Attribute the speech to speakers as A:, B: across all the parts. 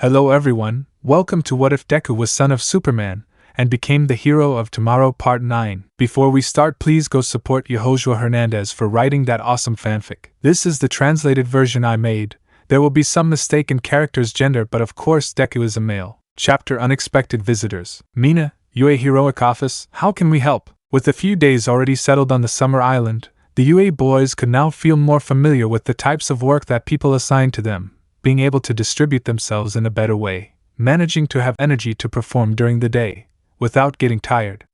A: Hello everyone, welcome to What If Deku was son of Superman and became the hero of tomorrow part 9. Before we start, please go support YehosuaHernandez for writing that awesome fanfic. This is the translated version I made. There will be some mistake in character's gender, but of course Deku is a male. Chapter Unexpected Visitors. Mina, UA Heroic Office, how can we help? With a few days already settled on the summer island, the UA boys could now feel more familiar with the types of work that people assigned to them, being able to distribute themselves in a better way, managing to have energy to perform during the day, without getting tired.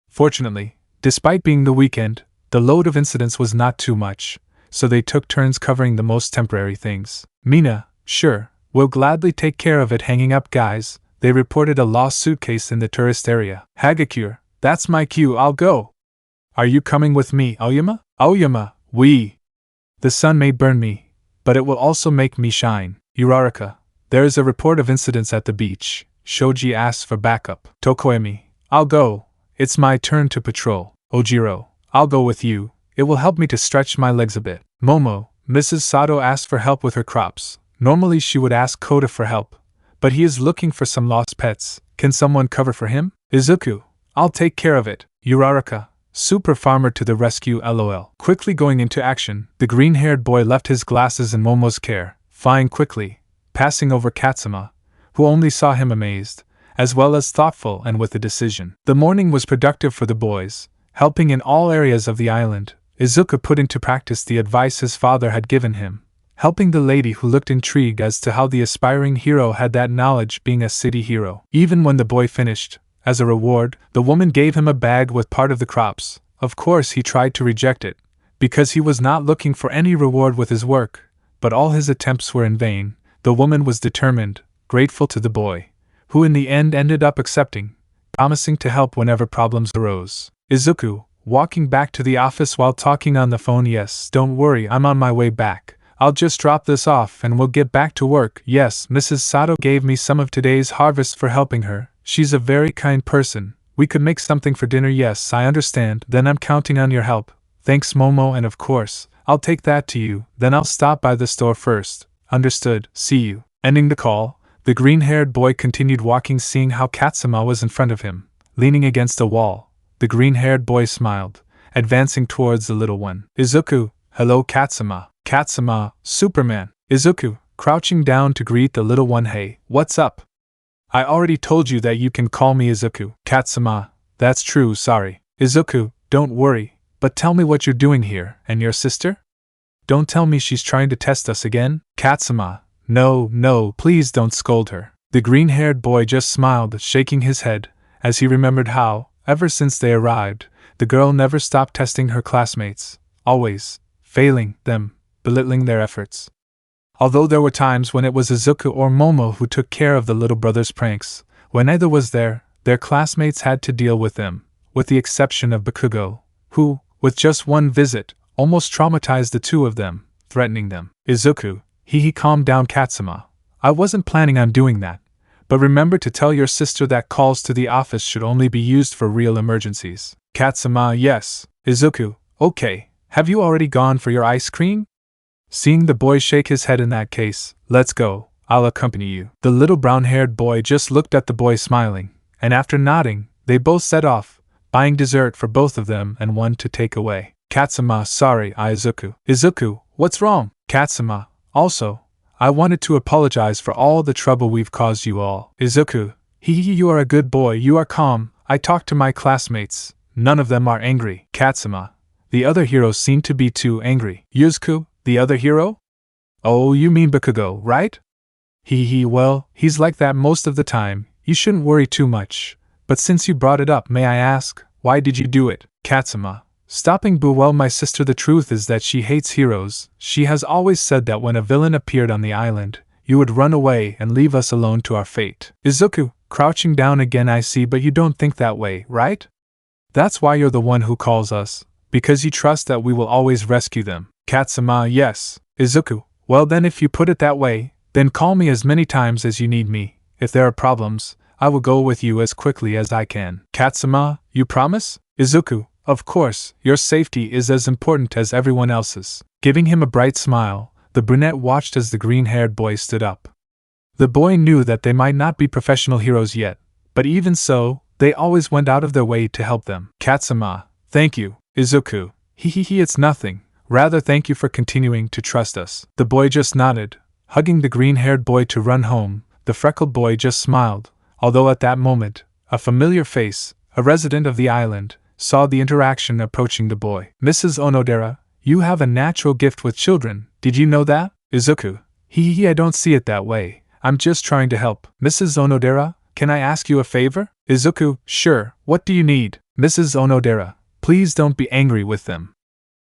A: Fortunately, despite being the weekend, the load of incidents was not too much, so they took turns covering the most temporary things. Mina, sure, we'll gladly take care of it. Hanging up, guys. They reported a lost suitcase in the tourist area. Hagakure, that's my cue, I'll go. Are you coming with me, Aoyama? Aoyama, we. The sun may burn me, but it will also make me shine. Uraraka, there is a report of incidents at the beach. Shoji asks for backup. Tokoemi, I'll go. It's my turn to patrol. Ojiro, I'll go with you. It will help me to stretch my legs a bit. Momo, Mrs. Sato asked for help with her crops. Normally she would ask Kota for help, but he is looking for some lost pets. Can someone cover for him? Izuku, I'll take care of it. Uraraka, super farmer to the rescue, lol. Quickly going into action, the green-haired boy left his glasses in Momo's care, flying quickly, passing over Katsuma, who only saw him amazed, as well as thoughtful and with a decision. The morning was productive for the boys, helping in all areas of the island. Izuku put into practice the advice his father had given him, helping the lady who looked intrigued as to how the aspiring hero had that knowledge, being a city hero. Even when the boy finished, as a reward, the woman gave him a bag with part of the crops. Of course he tried to reject it, because he was not looking for any reward with his work, but all his attempts were in vain. The woman was determined, grateful to the boy, who in the end ended up accepting, promising to help whenever problems arose. Izuku, walking back to the office while talking on the phone. Yes, don't worry, I'm on my way back. I'll just drop this off and we'll get back to work. Yes, Mrs. Sato gave me some of today's harvest for helping her. She's a very kind person. We could make something for dinner. Yes, I understand. Then I'm counting on your help. Thanks, Momo, and of course, I'll take that to you. Then I'll stop by the store first. Understood. See you. Ending the call, the green-haired boy continued walking, seeing how Katsuma was in front of him, leaning against a wall. The green-haired boy smiled, advancing towards the little one. Izuku, hello Katsuma. Katsuma, Superman. Izuku, crouching down to greet the little one. Hey, what's up? I already told you that you can call me Izuku. Katsuma, that's true, sorry. Izuku, don't worry, but tell me what you're doing here. And your sister? Don't tell me she's trying to test us again? Katsuma, no, please don't scold her. The green-haired boy just smiled, shaking his head, as he remembered how, ever since they arrived, the girl never stopped testing her classmates, always failing them, belittling their efforts. Although there were times when it was Izuku or Momo who took care of the little brother's pranks, when neither was there, their classmates had to deal with them, with the exception of Bakugo, who, with just one visit, almost traumatized the two of them, threatening them. Izuku, calm down Katsuma. I wasn't planning on doing that, but remember to tell your sister that calls to the office should only be used for real emergencies. Katsuma, yes. Izuku, okay. Have you already gone for your ice cream? Seeing the boy shake his head, in that case, let's go, I'll accompany you. The little brown-haired boy just looked at the boy smiling, and after nodding, they both set off, buying dessert for both of them and one to take away. Katsuma, sorry, Izuku. Izuku, what's wrong? Katsuma, also, I wanted to apologize for all the trouble we've caused you all. Izuku, you are a good boy, you are calm. I talked to my classmates, none of them are angry. Katsuma, the other heroes seem to be too angry. Yuzuku, the other hero? Oh, you mean Bakugo, right? Well, he's like that most of the time. You shouldn't worry too much. But since you brought it up, may I ask, why did you do it? Katsuma, stopping Boo. Well, my sister, the truth is that she hates heroes. She has always said that when a villain appeared on the island, you would run away and leave us alone to our fate. Izuku, crouching down again. I see, but you don't think that way, right? That's why you're the one who calls us, because you trust that we will always rescue them. Katsuma, yes. Izuku, well then if you put it that way, then call me as many times as you need me. If there are problems, I will go with you as quickly as I can. Katsuma, you promise? Izuku, of course, your safety is as important as everyone else's. Giving him a bright smile, the brunette watched as the green-haired boy stood up. The boy knew that they might not be professional heroes yet, but even so, they always went out of their way to help them. Katsuma, thank you. Izuku, it's nothing. Rather, thank you for continuing to trust us. The boy just nodded, hugging the green-haired boy to run home. The freckled boy just smiled, although at that moment, a familiar face, a resident of the island, saw the interaction approaching the boy. Mrs. Onodera, you have a natural gift with children, did you know that? Izuku, I don't see it that way. I'm just trying to help. Mrs. Onodera, can I ask you a favor? Izuku, sure, what do you need? Mrs. Onodera, please don't be angry with them.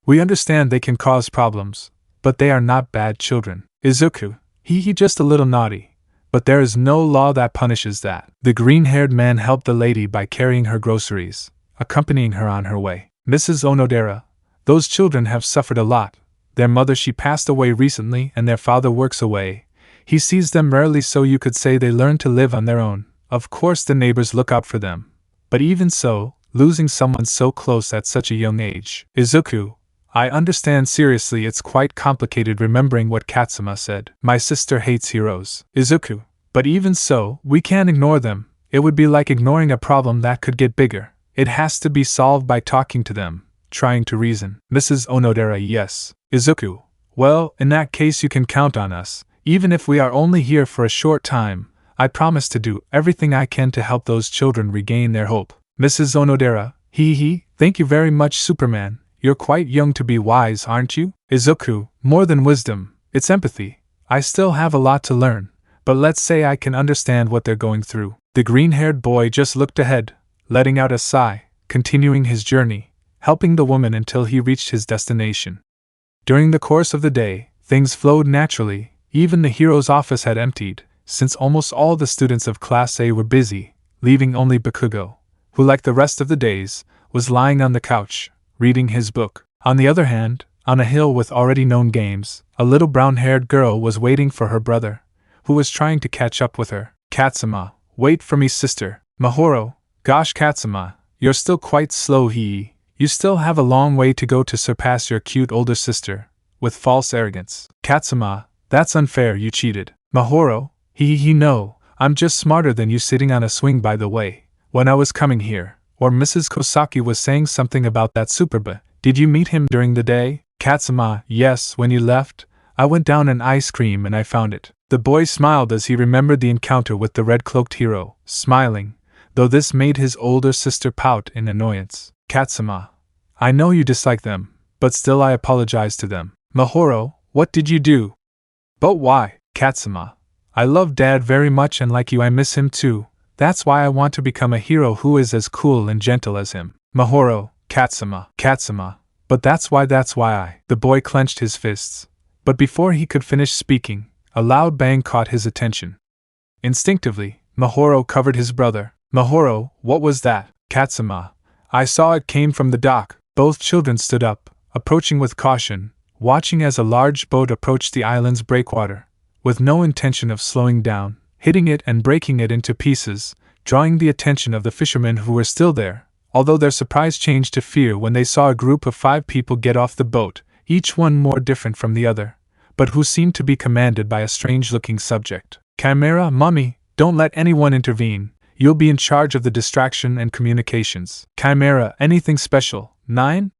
A: We understand they can cause problems, but they are not bad children. Izuku, he just a little naughty, but there is no law that punishes that. The green-haired man helped the lady by carrying her groceries, accompanying her on her way. Mrs. Onodera, those children have suffered a lot. Their mother, she passed away recently, and their father works away. He sees them rarely, so you could say they learn to live on their own. Of course the neighbors look out for them, but even so, losing someone so close at such a young age. Izuku, I understand. Seriously, it's quite complicated. Remembering what Katsuma said. My sister hates heroes. Izuku, but even so, we can't ignore them. It would be like ignoring a problem that could get bigger. It has to be solved by talking to them, trying to reason. Mrs. Onodera, yes. Izuku, well, in that case you can count on us. Even if we are only here for a short time, I promise to do everything I can to help those children regain their hope. Mrs. Onodera, thank you very much, Superman. You're quite young to be wise, aren't you? Izuku, more than wisdom, it's empathy. I still have a lot to learn, but let's say I can understand what they're going through. The green-haired boy just looked ahead, letting out a sigh, continuing his journey, helping the woman until he reached his destination. During the course of the day, things flowed naturally. Even the hero's office had emptied, since almost all the students of Class A were busy, leaving only Bakugo, who, like the rest of the days, was lying on the couch, reading his book. On the other hand, on a hill with already known games, a little brown-haired girl was waiting for her brother, who was trying to catch up with her. Katsuma, wait for me, sister. Mahoro, gosh Katsuma, you're still quite slow. You still have a long way to go to surpass your cute older sister, with false arrogance. Katsuma, that's unfair, you cheated. Mahoro, no, I'm just smarter than you. Sitting on a swing, by the way, when I was coming here, or Mrs. Kosaki was saying something about that Superba. Did you meet him during the day? Katsuma, yes, when you left, I went down an ice cream and I found it. The boy smiled as he remembered the encounter with the red-cloaked hero, smiling, though this made his older sister pout in annoyance. Katsuma, I know you dislike them, but still I apologize to them. Mahoro, what did you do? But why? Katsuma, I love Dad very much, and like you I miss him too. That's why I want to become a hero who is as cool and gentle as him. Mahoro, Katsuma, but that's why I. The boy clenched his fists, but before he could finish speaking, a loud bang caught his attention. Instinctively, Mahoro covered his brother. Mahoro, what was that? Katsuma, I saw it came from the dock. Both children stood up, approaching with caution, watching as a large boat approached the island's breakwater, with no intention of slowing down, hitting it and breaking it into pieces, drawing the attention of the fishermen who were still there, although their surprise changed to fear when they saw a group of 5 people get off the boat, each one more different from the other, but who seemed to be commanded by a strange-looking subject. Chimera, Mummy, don't let anyone intervene. You'll be in charge of the distraction and communications. Chimera, anything special? 9,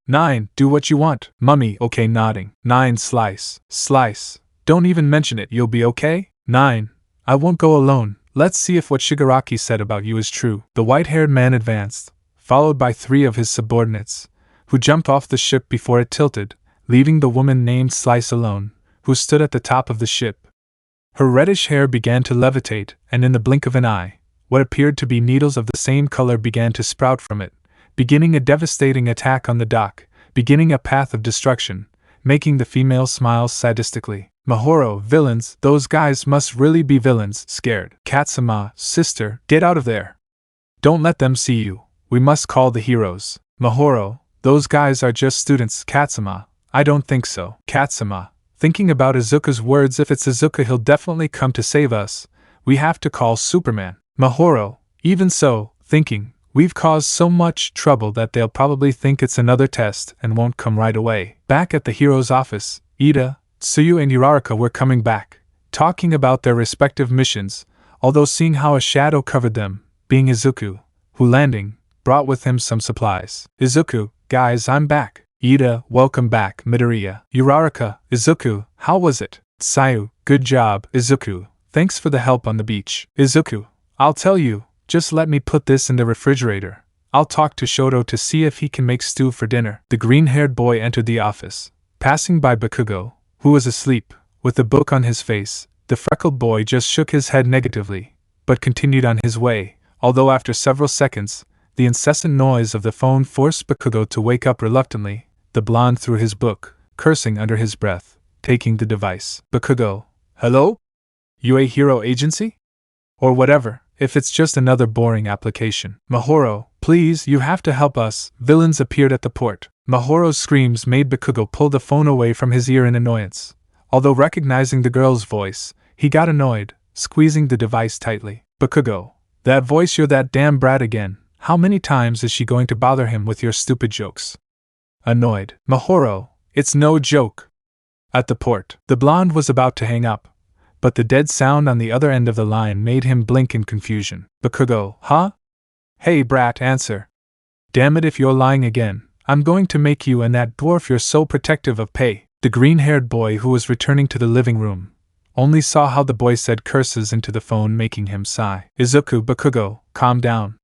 A: do what you want. Mummy, okay, nodding. 9, slice. Don't even mention it, you'll be okay? 9, I won't go alone. Let's see if what Shigaraki said about you is true. The white-haired man advanced, followed by 3 of his subordinates, who jumped off the ship before it tilted, leaving the woman named Slice alone, who stood at the top of the ship. Her reddish hair began to levitate, and in the blink of an eye, what appeared to be needles of the same color began to sprout from it, beginning a devastating attack on the dock, beginning a path of destruction, making the female smile sadistically. Mahoro, villains, those guys must really be villains. Scared. Katsuma, sister, get out of there. Don't let them see you. We must call the heroes. Mahoro, those guys are just students. Katsuma, I don't think so. Katsuma, thinking about Izuku's words, if it's Izuku he'll definitely come to save us. We have to call Superman. Mahoro, even so, thinking, we've caused so much trouble that they'll probably think it's another test and won't come right away. Back at the hero's office, Ida, Tsuyu and Uraraka were coming back, talking about their respective missions, although seeing how a shadow covered them, being Izuku, who landing, brought with him some supplies. Izuku, guys, I'm back. Ida, welcome back. Midoriya, Uraraka, Izuku, how was it? Tsayu, good job. Izuku, thanks for the help on the beach. Izuku, I'll tell you, just let me put this in the refrigerator. I'll talk to Shoto to see if he can make stew for dinner. The green-haired boy entered the office, passing by Bakugo, who was asleep, with a book on his face. The freckled boy just shook his head negatively, but continued on his way, although after several seconds, the incessant noise of the phone forced Bakugo to wake up reluctantly. The blonde threw his book, cursing under his breath, taking the device. Bakugo, hello? UA Hero Agency? Or whatever, if it's just another boring application. Mahoro, please, you have to help us. Villains appeared at the port. Mahoro's screams made Bakugo pull the phone away from his ear in annoyance. Although recognizing the girl's voice, he got annoyed, squeezing the device tightly. Bakugo, that voice, you're that damn brat again. How many times is she going to bother him with your stupid jokes? Annoyed. Mahoro, it's no joke. At the port, the blonde was about to hang up, but the dead sound on the other end of the line made him blink in confusion. Bakugo, huh? Hey brat, answer. Damn it, if you're lying again, I'm going to make you and that dwarf you're so protective of pay. The green-haired boy, who was returning to the living room, only saw how the boy said curses into the phone, making him sigh. Izuku, Bakugo, calm down.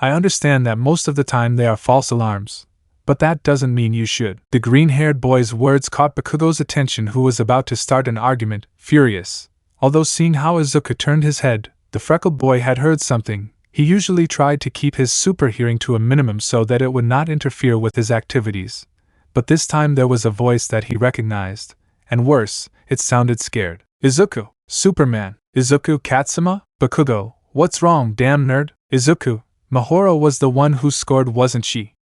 A: I understand that most of the time they are false alarms, but that doesn't mean you should. The green-haired boy's words caught Bakugo's attention, who was about to start an argument, furious. Although seeing how Izuku turned his head, the freckled boy had heard something. He usually tried to keep his super hearing to a minimum so that it would not interfere with his activities. But this time there was a voice that he recognized, and worse, it sounded scared. Izuku, Superman. Izuku Katsuma? Bakugo, what's wrong, damn nerd? Izuku, Mahoro was the one who scored, wasn't she?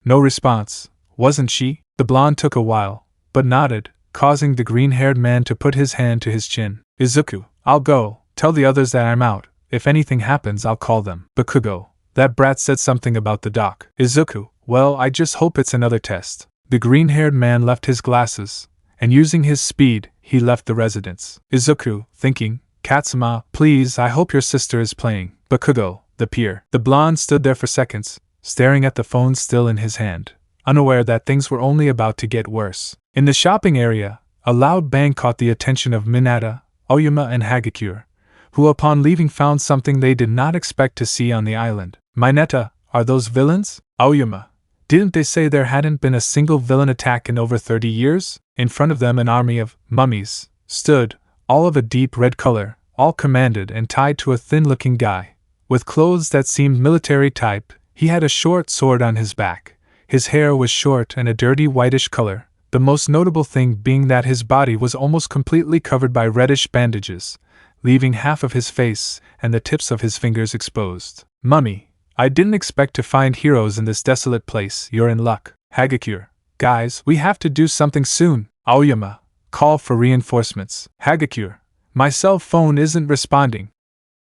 A: No response, wasn't she? The blonde took a while, but nodded, causing the green-haired man to put his hand to his chin. Izuku, I'll go, tell the others that I'm out. If anything happens, I'll call them. Bakugo, that brat said something about the dock. Izuku, well, I just hope it's another test. The green-haired man left his glasses, and using his speed, he left the residence. Izuku, thinking, Katsuma, please, I hope your sister is playing. Bakugo, the pier. The blonde stood there for seconds, staring at the phone still in his hand, unaware that things were only about to get worse. In the shopping area, a loud bang caught the attention of Mineta, Oyama, and Hagakure, who upon leaving found something they did not expect to see on the island. Mineta, are those villains? Oyama, didn't they say there hadn't been a single villain attack in over 30 years? In front of them an army of mummies stood, all of a deep red color, all commanded and tied to a thin-looking guy, with clothes that seemed military type. He had a short sword on his back. His hair was short and a dirty whitish color, the most notable thing being that his body was almost completely covered by reddish bandages, leaving half of his face and the tips of his fingers exposed. Mummy, I didn't expect to find heroes in this desolate place. You're in luck. Hagakure, guys, we have to do something soon. Aoyama, call for reinforcements. Hagakure, my cell phone isn't responding.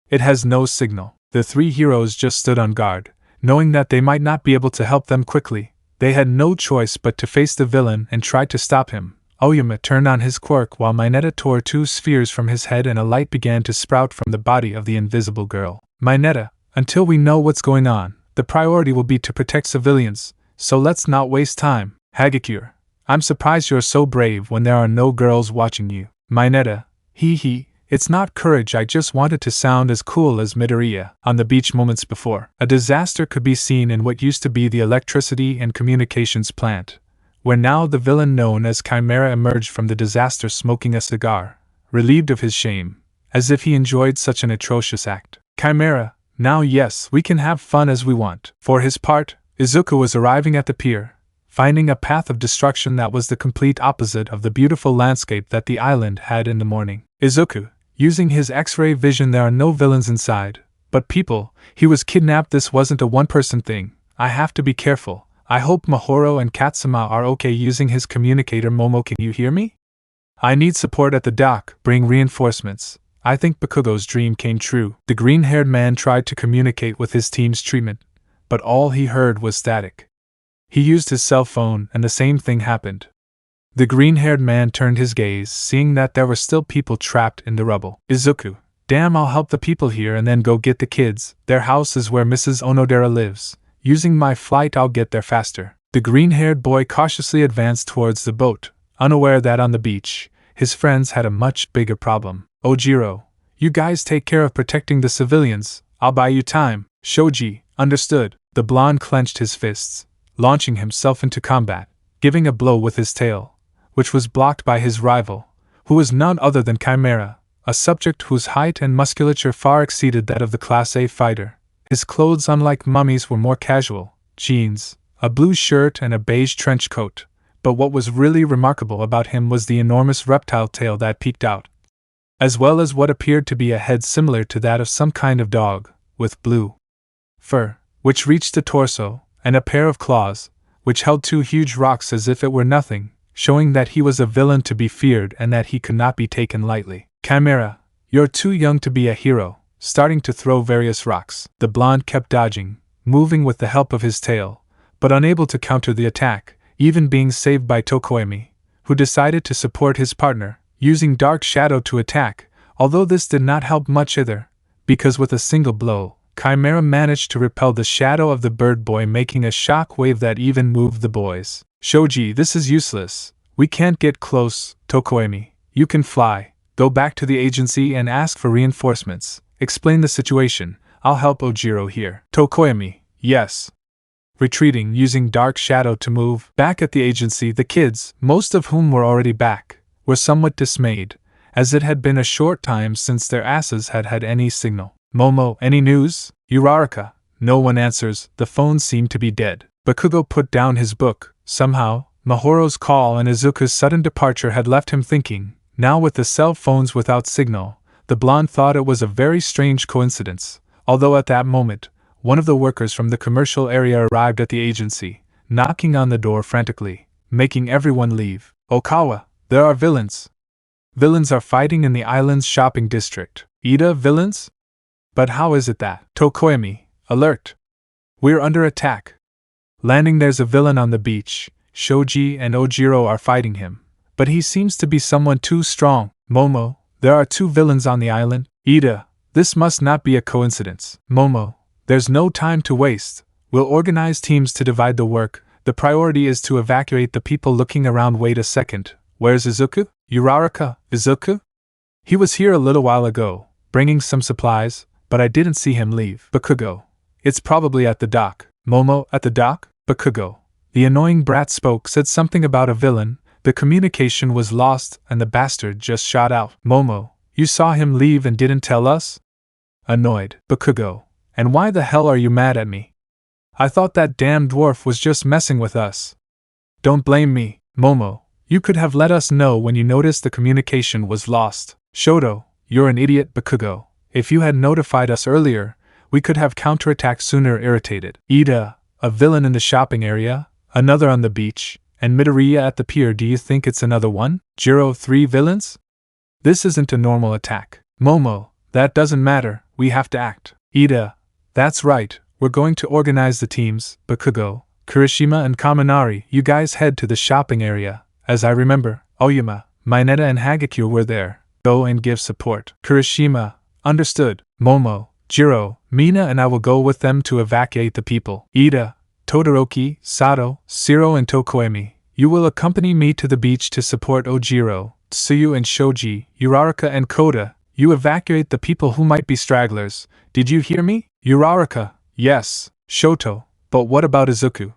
A: It has no signal. The three heroes just stood on guard, knowing that they might not be able to help them quickly. They had no choice but to face the villain and try to stop him. Aoyama turned on his quirk while Mineta tore two spheres from his head and a light began to sprout from the body of the invisible girl. Mineta, until we know what's going on, the priority will be to protect civilians, so let's not waste time. Hagakure, I'm surprised you're so brave when there are no girls watching you. Mineta, hee, it's not courage, I just wanted to sound as cool as Midoriya. On the beach moments before, a disaster could be seen in what used to be the electricity and communications plant, where now the villain known as Chimera emerged from the disaster smoking a cigar, relieved of his shame, as if he enjoyed such an atrocious act. Chimera, now yes, we can have fun as we want. For his part, Izuku was arriving at the pier, finding a path of destruction that was the complete opposite of the beautiful landscape that the island had in the morning. Izuku, using his X-ray vision, there are no villains inside, but people. He was kidnapped. This wasn't a one-person thing. I have to be careful. I hope Mahoro and Katsuma are okay. Using his communicator, Momo, can you hear me? I need support at the dock. Bring reinforcements. I think Bakugo's dream came true. The green-haired man tried to communicate with his team's treatment, but all he heard was static. He used his cell phone and the same thing happened. The green-haired man turned his gaze, seeing that there were still people trapped in the rubble. Izuku, damn, I'll help the people here and then go get the kids. Their house is where Mrs. Onodera lives. Using my flight I'll get there faster. The green-haired boy cautiously advanced towards the boat, unaware that on the beach, his friends had a much bigger problem. Ojiro, you guys take care of protecting the civilians. I'll buy you time. Shoji, understood. The blonde clenched his fists, launching himself into combat, giving a blow with his tail, which was blocked by his rival, who was none other than Chimera, a subject whose height and musculature far exceeded that of the Class A fighter. His clothes, unlike Mummy's, were more casual: jeans, a blue shirt and a beige trench coat, but what was really remarkable about him was the enormous reptile tail that peeked out, as well as what appeared to be a head similar to that of some kind of dog, with blue fur, which reached the torso, and a pair of claws, which held two huge rocks as if it were nothing, showing that he was a villain to be feared and that he could not be taken lightly. Chimera, you're too young to be a hero, starting to throw various rocks. The blonde kept dodging, moving with the help of his tail, but unable to counter the attack, even being saved by Tokoemi, who decided to support his partner, using Dark Shadow to attack, although this did not help much either, because with a single blow, Chimera managed to repel the shadow of the bird boy, making a shock wave that even moved the boys. Shoji, this is useless. We can't get close. Tokoemi, you can fly. Go back to the agency and ask for reinforcements. Explain the situation. I'll help Ojiro here. Tokoemi, yes. Retreating, using Dark Shadow to move back at the agency, the kids, most of whom were already back, were somewhat dismayed, as it had been a short time since their asses had had any signal. Momo, any news? Uraraka, no one answers. The phone seemed to be dead. Bakugo put down his book. Somehow, Mahoro's call and Izuku's sudden departure had left him thinking. Now with the cell phones without signal, the blonde thought it was a very strange coincidence, although at that moment, one of the workers from the commercial area arrived at the agency, knocking on the door frantically, making everyone leave. Okawa, there are villains. Villains are fighting in the island's shopping district. Ida, villains? But how is it that? Tokoemi, alert! We're under attack. Landing, there's a villain on the beach. Shoji and Ojiro are fighting him, but he seems to be someone too strong. Momo, there are two villains on the island. Ida, this must not be a coincidence. Momo, there's no time to waste. We'll organize teams to divide the work. The priority is to evacuate the people looking around. Wait a second. Where's Izuku? Uraraka, Izuku? He was here a little while ago, bringing some supplies, but I didn't see him leave. Bakugo, it's probably at the dock. Momo, at the dock? Bakugo, the annoying brat said something about a villain. The communication was lost and the bastard just shot out. Momo, you saw him leave and didn't tell us? Annoyed. Bakugo, and why the hell are you mad at me? I thought that damn dwarf was just messing with us. Don't blame me. Momo, you could have let us know when you noticed the communication was lost. Shoto, you're an idiot. Bakugo, if you had notified us earlier, we could have counterattacked sooner. Irritated. Ida, a villain in the shopping area, another on the beach, and Midoriya at the pier. Do you think it's another one? Jiro, 3 villains? This isn't a normal attack. Momo, that doesn't matter, we have to act. Ida, that's right, we're going to organize the teams. Bakugo, Kirishima and Kaminari, you guys head to the shopping area. As I remember, Oyama, Mineta and Hagakure were there. Go and give support. Kirishima, understood. Momo, Jiro, Mina and I will go with them to evacuate the people. Ida, Todoroki, Sato, Shiro and Tokoemi, you will accompany me to the beach to support Ojiro, Tsuyu and Shoji. Uraraka and Koda, you evacuate the people who might be stragglers. Did you hear me? Uraraka, yes. Shoto, but what about Izuku?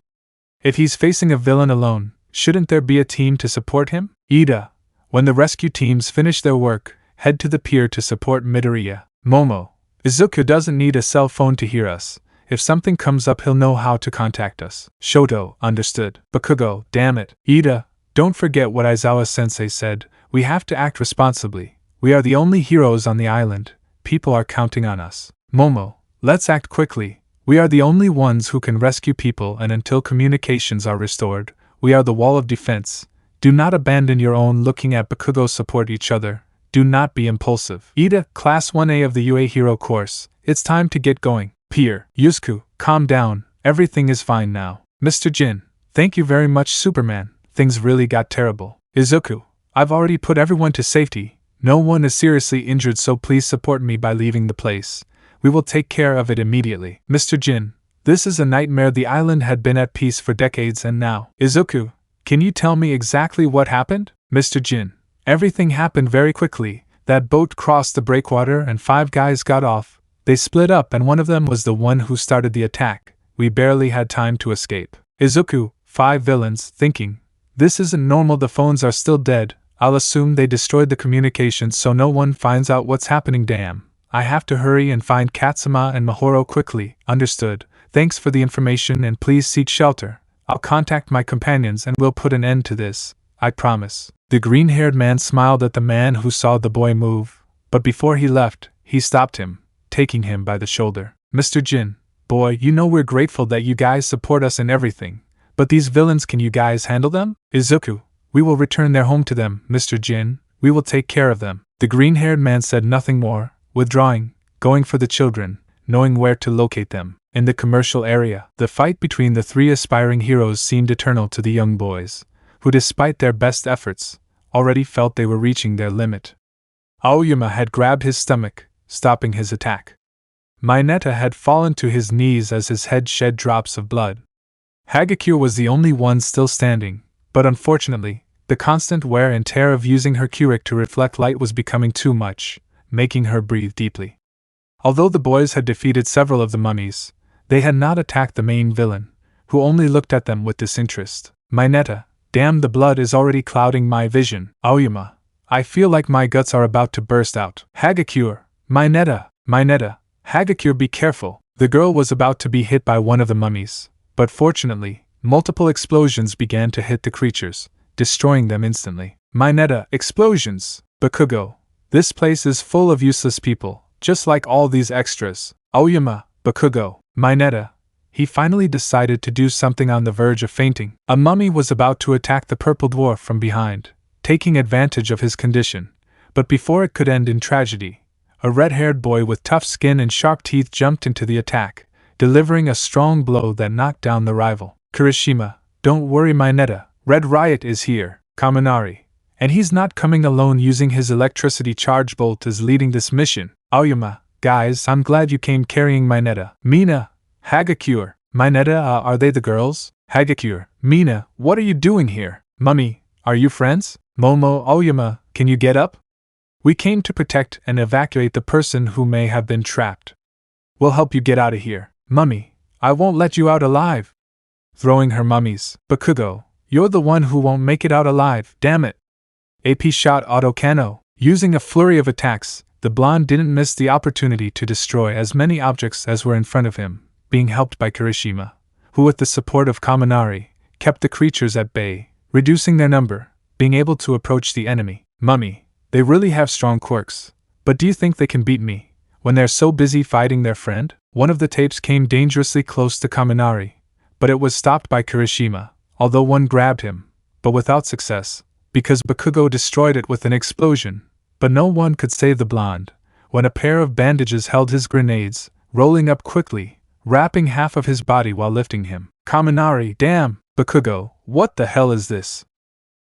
A: If he's facing a villain alone, shouldn't there be a team to support him? Ida, when the rescue teams finish their work, head to the pier to support Midoriya. Momo, Izuku doesn't need a cell phone to hear us. If something comes up, he'll know how to contact us. Shoto, understood. Bakugo, damn it. Ida, don't forget what Aizawa-sensei said. We have to act responsibly. We are the only heroes on the island. People are counting on us. Momo, let's act quickly. We are the only ones who can rescue people, and until communications are restored, we are the wall of defense. Do not abandon your own. Looking at Bakugo, support each other. Do not be impulsive. Ida, Class 1A of the UA Hero course. It's time to get going. Pier, Yusuke, calm down. Everything is fine now. Mr. Jin, thank you very much. Superman, things really got terrible. Izuku, I've already put everyone to safety. No one is seriously injured, so please support me by leaving the place. We will take care of it immediately. Mr. Jin, this is a nightmare. The island had been at peace for decades and now. Izuku, can you tell me exactly what happened? Mr. Jin, everything happened very quickly. That boat crossed the breakwater and 5 guys got off. They split up and one of them was the one who started the attack. We barely had time to escape. Izuku, 5 villains, thinking, this isn't normal, the phones are still dead. I'll assume they destroyed the communications so no one finds out what's happening. Damn. I have to hurry and find Katsuma and Mahoro quickly. Understood. Thanks for the information and please seek shelter. I'll contact my companions and we'll put an end to this. I promise. The green-haired man smiled at the man who saw the boy move, but before he left, he stopped him, taking him by the shoulder. Mr. Jin, boy, you know we're grateful that you guys support us in everything, but these villains, can you guys handle them? Izuku, we will return their home to them, Mr. Jin. We will take care of them. The green-haired man said nothing more, withdrawing, going for the children, knowing where to locate them. In the commercial area, the fight between the 3 aspiring heroes seemed eternal to the young boys, who despite their best efforts, already felt they were reaching their limit. Aoyama had grabbed his stomach, stopping his attack. Mineta had fallen to his knees as his head shed drops of blood. Hagakure was the only one still standing, but unfortunately, the constant wear and tear of using her Quirk to reflect light was becoming too much, making her breathe deeply. Although the boys had defeated several of the mummies, they had not attacked the main villain, who only looked at them with disinterest. Mineta, damn, the blood is already clouding my vision. Aoyama, I feel like my guts are about to burst out. Hagakure, Mineta, Hagakure, be careful. The girl was about to be hit by one of the mummies, but fortunately, multiple explosions began to hit the creatures, destroying them instantly. Mineta, explosions! Bakugo, this place is full of useless people, just like all these extras. Aoyama, Bakugo, Mineta. He finally decided to do something on the verge of fainting. A mummy was about to attack the purple dwarf from behind, taking advantage of his condition. But before it could end in tragedy, a red-haired boy with tough skin and sharp teeth jumped into the attack, delivering a strong blow that knocked down the rival. Kirishima, don't worry Mineta, Red Riot is here. Kaminari. And he's not coming alone. Using his electricity charge bolt is leading this mission. Aoyama, guys, I'm glad you came carrying Mineta. Mina, Hagakure, Mineta, are they the girls? Hagakure, Mina, what are you doing here? Mummy, are you friends? Momo, Aoyama, can you get up? We came to protect and evacuate the person who may have been trapped. We'll help you get out of here. Mummy, I won't let you out alive. Throwing her mummies. Bakugo, you're the one who won't make it out alive, damn it. AP shot auto Kano. Using a flurry of attacks, the blonde didn't miss the opportunity to destroy as many objects as were in front of him, being helped by Kirishima, who with the support of Kaminari, kept the creatures at bay, reducing their number, being able to approach the enemy. Mummy, they really have strong quirks, but do you think they can beat me, when they're so busy fighting their friend? One of the tapes came dangerously close to Kaminari, but it was stopped by Kirishima, although one grabbed him, but without success, because Bakugo destroyed it with an explosion. But no one could save the blonde, when a pair of bandages held his grenades, rolling up quickly, wrapping half of his body while lifting him. Kaminari, damn, Bakugo, what the hell is this?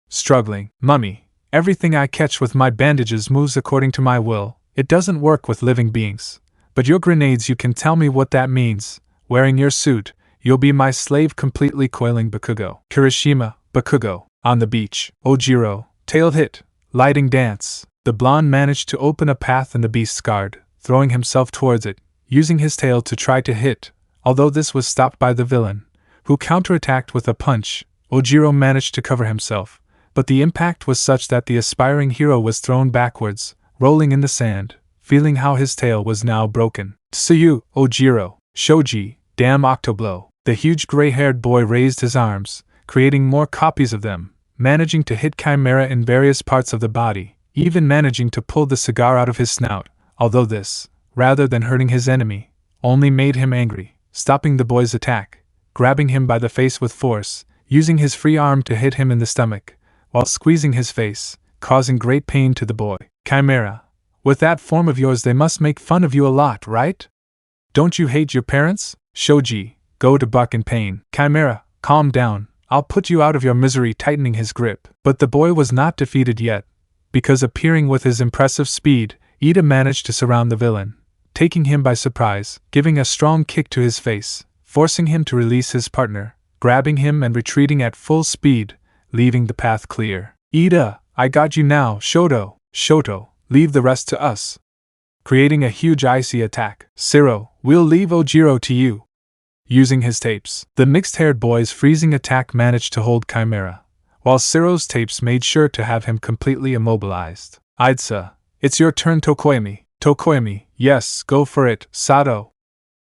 A: Struggling, Mummy, everything I catch with my bandages moves according to my will. It doesn't work with living beings. But your grenades, you can tell me what that means. Wearing your suit, you'll be my slave. Completely coiling Bakugo. Kirishima, Bakugo, on the beach. Ojiro, tailed hit, lighting dance. The blonde managed to open a path in the beast's guard, throwing himself towards it, using his tail to try to hit, although this was stopped by the villain, who counterattacked with a punch. Ojiro managed to cover himself, but the impact was such that the aspiring hero was thrown backwards, rolling in the sand, feeling how his tail was now broken. Tsuyu, Ojiro, Shoji, damn Octoblow. The huge gray-haired boy raised his arms, creating more copies of them, managing to hit Chimera in various parts of the body, even managing to pull the cigar out of his snout, although this, rather than hurting his enemy, only made him angry, stopping the boy's attack, grabbing him by the face with force, using his free arm to hit him in the stomach, while squeezing his face, causing great pain to the boy. Chimera, with that form of yours they must make fun of you a lot, right? Don't you hate your parents? Shoji, go to buck in pain. Chimera, calm down, I'll put you out of your misery, tightening his grip. But the boy was not defeated yet, because appearing with his impressive speed, Ida managed to surround the villain, taking him by surprise, giving a strong kick to his face, forcing him to release his partner, grabbing him and retreating at full speed, leaving the path clear. Ida, I got you now, Shoto, leave the rest to us. Creating a huge icy attack. Siro, we'll leave Ojiro to you. Using his tapes, the mixed-haired boy's freezing attack managed to hold Chimera, while Siro's tapes made sure to have him completely immobilized. Aizawa, it's your turn, Tokoemi. Tokoemi, yes, go for it, Sato.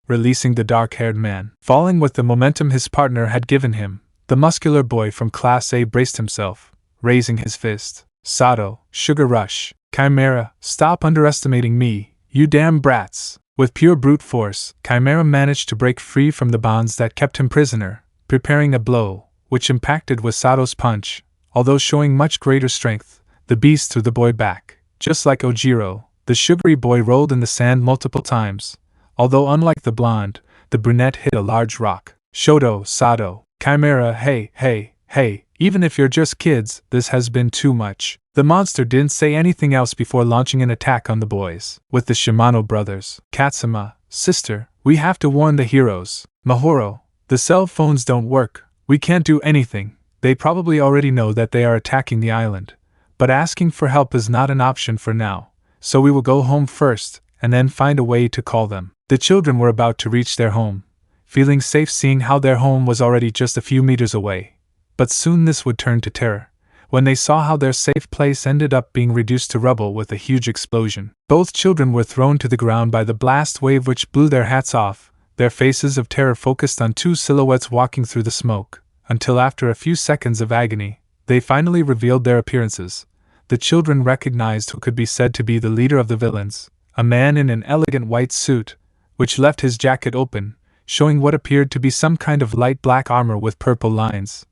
A: Releasing the dark-haired man. Falling with the momentum his partner had given him, the muscular boy from Class A braced himself, raising his fist. Sato, Sugar Rush. Chimera, stop underestimating me, you damn brats. With pure brute force, Chimera managed to break free from the bonds that kept him prisoner, preparing a blow, which impacted with Sato's punch. Although showing much greater strength, the beast threw the boy back. Just like Ojiro, the sugary boy rolled in the sand multiple times. Although unlike the blonde, the brunette hit a large rock. Shoto, Sato, Chimera, hey, even if you're just kids, this has been too much. The monster didn't say anything else before launching an attack on the boys. With the Shimano brothers. Katsuma, sister, we have to warn the heroes. Mahoro, the cell phones don't work, we can't do anything. They probably already know that they are attacking the island. But asking for help is not an option for now, so we will go home first, and then find a way to call them. The children were about to reach their home, feeling safe seeing how their home was already just a few meters away. But soon this would turn to terror, when they saw how their safe place ended up being reduced to rubble with a huge explosion. Both children were thrown to the ground by the blast wave which blew their hats off, their faces of terror focused on two silhouettes walking through the smoke, until after a few seconds of agony, they finally revealed their appearances. The children recognized who could be said to be the leader of the villains, a man in an elegant white suit, which left his jacket open, showing what appeared to be some kind of light black armor with purple lines,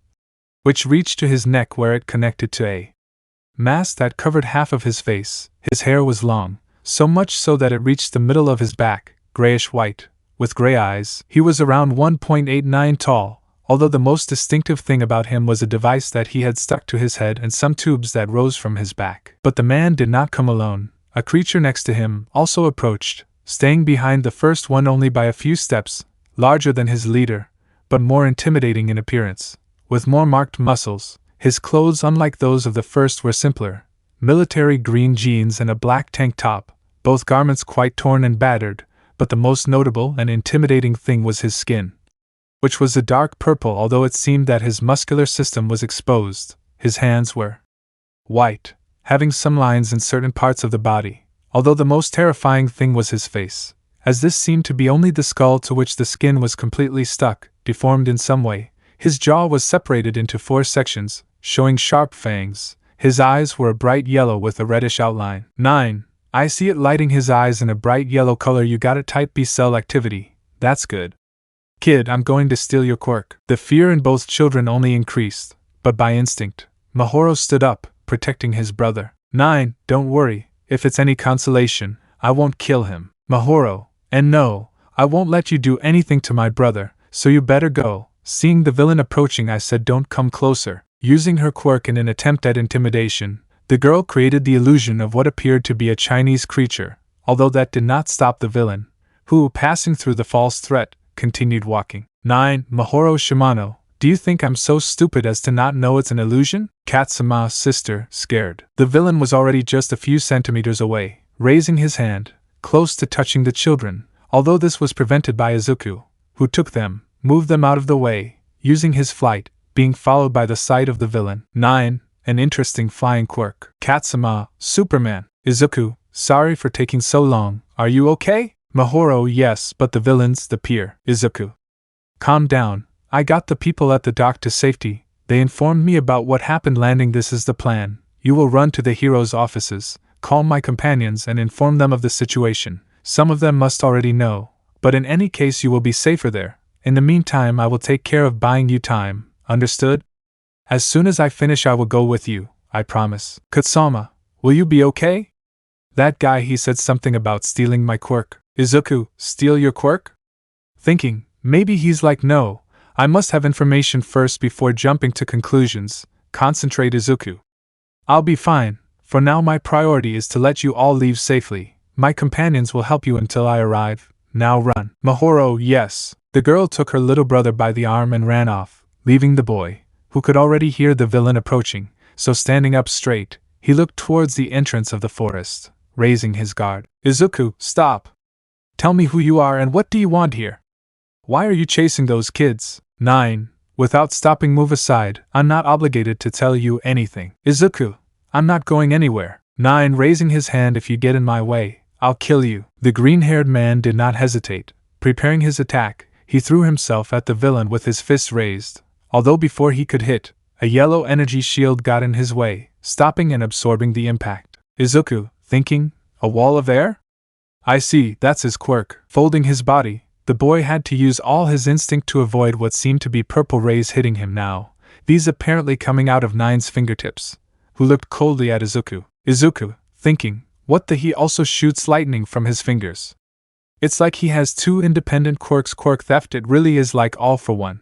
A: which reached to his neck where it connected to a mask that covered half of his face. His hair was long, so much so that it reached the middle of his back, grayish-white, with gray eyes. He was around 1.89 tall, although the most distinctive thing about him was a device that he had stuck to his head and some tubes that rose from his back. But the man did not come alone. A creature next to him also approached, staying behind the first one only by a few steps, larger than his leader, but more intimidating in appearance. With more marked muscles, his clothes unlike those of the first were simpler, military green jeans and a black tank top, both garments quite torn and battered, but the most notable and intimidating thing was his skin, which was a dark purple although it seemed that his muscular system was exposed. His hands were white, having some lines in certain parts of the body, although the most terrifying thing was his face, as this seemed to be only the skull to which the skin was completely stuck, deformed in some way. His jaw was separated into 4 sections, showing sharp fangs. His eyes were a bright yellow with a reddish outline. 9. I see it lighting his eyes in a bright yellow color. You got it, type B cell activity. That's good. Kid, I'm going to steal your quirk. The fear in both children only increased, but by instinct, Mahoro stood up, protecting his brother. 9. Don't worry, if it's any consolation, I won't kill him. Mahoro, and no, I won't let you do anything to my brother, so you better go. Seeing the villain approaching, I said don't come closer. Using her quirk in an attempt at intimidation, the girl created the illusion of what appeared to be a Chinese creature, although that did not stop the villain, who, passing through the false threat, continued walking. 9. Mahoro Shimano, do you think I'm so stupid as to not know it's an illusion? Katsuma, sister, scared. The villain was already just a few centimeters away, raising his hand, close to touching the children, although this was prevented by Izuku, who took them, moved them out of the way, using his flight, being followed by the sight of the villain. 9. An interesting flying quirk. Katsuma, Superman. Izuku, sorry for taking so long, are you okay? Mahoro, yes, but the villain's the pier. Izuku, calm down, I got the people at the dock to safety, they informed me about what happened landing. This is the plan. You will run to the heroes' offices, call my companions and inform them of the situation. Some of them must already know, but in any case you will be safer there. In the meantime I will take care of buying you time, understood? As soon as I finish I will go with you, I promise. Katsuma, will you be okay? That guy, he said something about stealing my quirk. Izuku, steal your quirk? Thinking, maybe he's like no, I must have information first before jumping to conclusions. Concentrate, Izuku. I'll be fine. For now my priority is to let you all leave safely. My companions will help you until I arrive. Now run. Mahoro, yes. The girl took her little brother by the arm and ran off, leaving the boy, who could already hear the villain approaching, so standing up straight, he looked towards the entrance of the forest, raising his guard. Izuku, stop! Tell me who you are and what do you want here? Why are you chasing those kids? 9. Without stopping, move aside. I'm not obligated to tell you anything. Izuku, I'm not going anywhere. 9. Raising his hand, if you get in my way, I'll kill you. The green-haired man did not hesitate. Preparing his attack, he threw himself at the villain with his fists raised. Although before he could hit, a yellow energy shield got in his way, stopping and absorbing the impact. Izuku, thinking, a wall of air? I see, that's his quirk. Folding his body, the boy had to use all his instinct to avoid what seemed to be purple rays hitting him now, these apparently coming out of 9's fingertips, who looked coldly at Izuku. Izuku, thinking, what the he also shoots lightning from his fingers. It's like he has two independent quirks. Quirk theft, it really is like all for one.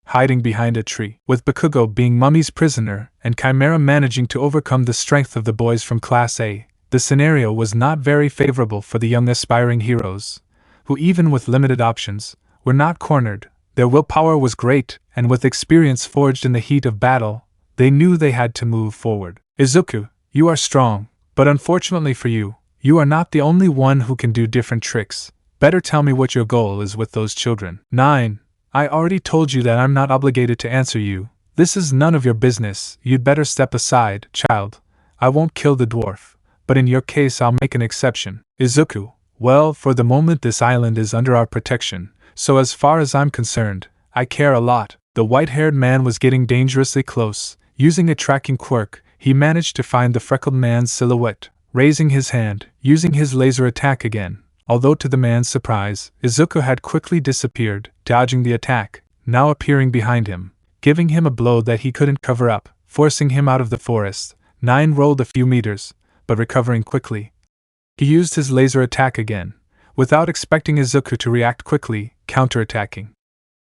A: Hiding behind a tree, with Bakugo being Mummy's prisoner and Chimera managing to overcome the strength of the boys from Class A, the scenario was not very favorable for the young aspiring heroes, who even with limited options, were not cornered. Their willpower was great, and with experience forged in the heat of battle, they knew they had to move forward. Izuku, you are strong, but unfortunately for you, you are not the only one who can do different tricks. Better tell me what your goal is with those children. 9. I already told you that I'm not obligated to answer you. This is none of your business. You'd better step aside, child. I won't kill the dwarf, but in your case I'll make an exception. Izuku, well, for the moment this island is under our protection, so as far as I'm concerned, I care a lot. The white-haired man was getting dangerously close. Using a tracking quirk, he managed to find the freckled man's silhouette. Raising his hand, using his laser attack again, although to the man's surprise, Izuku had quickly disappeared, dodging the attack, now appearing behind him, giving him a blow that he couldn't cover up, forcing him out of the forest. 9 rolled a few meters, but recovering quickly, he used his laser attack again, without expecting Izuku to react quickly, counterattacking.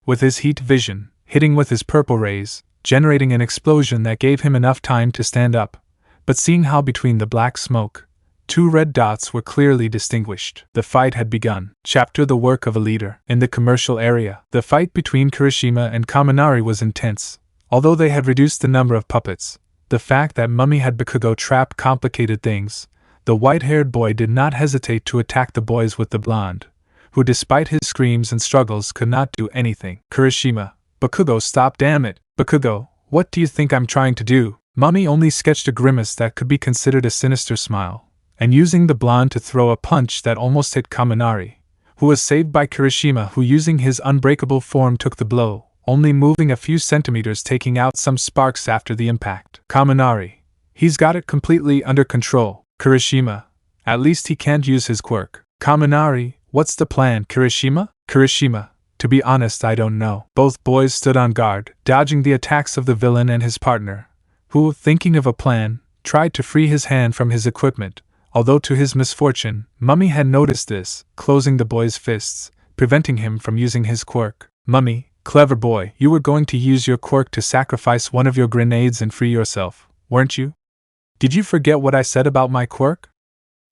A: With his heat vision, hitting with his purple rays, generating an explosion that gave him enough time to stand up. But seeing how between the black smoke, 2 red dots were clearly distinguished, the fight had begun. Chapter The Work of a Leader. In the commercial area, the fight between Kirishima and Kaminari was intense. Although they had reduced the number of puppets, the fact that Mummy had Bakugo trapped complicated things. The white-haired boy did not hesitate to attack the boys with the blonde, who despite his screams and struggles could not do anything. Kirishima, Bakugo, stop, damn it. Bakugo, what do you think I'm trying to do? Mummy only sketched a grimace that could be considered a sinister smile, and using the blonde to throw a punch that almost hit Kaminari, who was saved by Kirishima, who using his unbreakable form took the blow, only moving a few centimeters, taking out some sparks after the impact. Kaminari, he's got it completely under control. Kirishima, at least he can't use his quirk. Kaminari, what's the plan? Kirishima, to be honest I don't know. Both boys stood on guard, dodging the attacks of the villain and his partner, who, thinking of a plan, tried to free his hand from his equipment, although to his misfortune, Mummy had noticed this, closing the boy's fists, preventing him from using his quirk. Mummy, clever boy, you were going to use your quirk to sacrifice one of your grenades and free yourself, weren't you? Did you forget what I said about my quirk?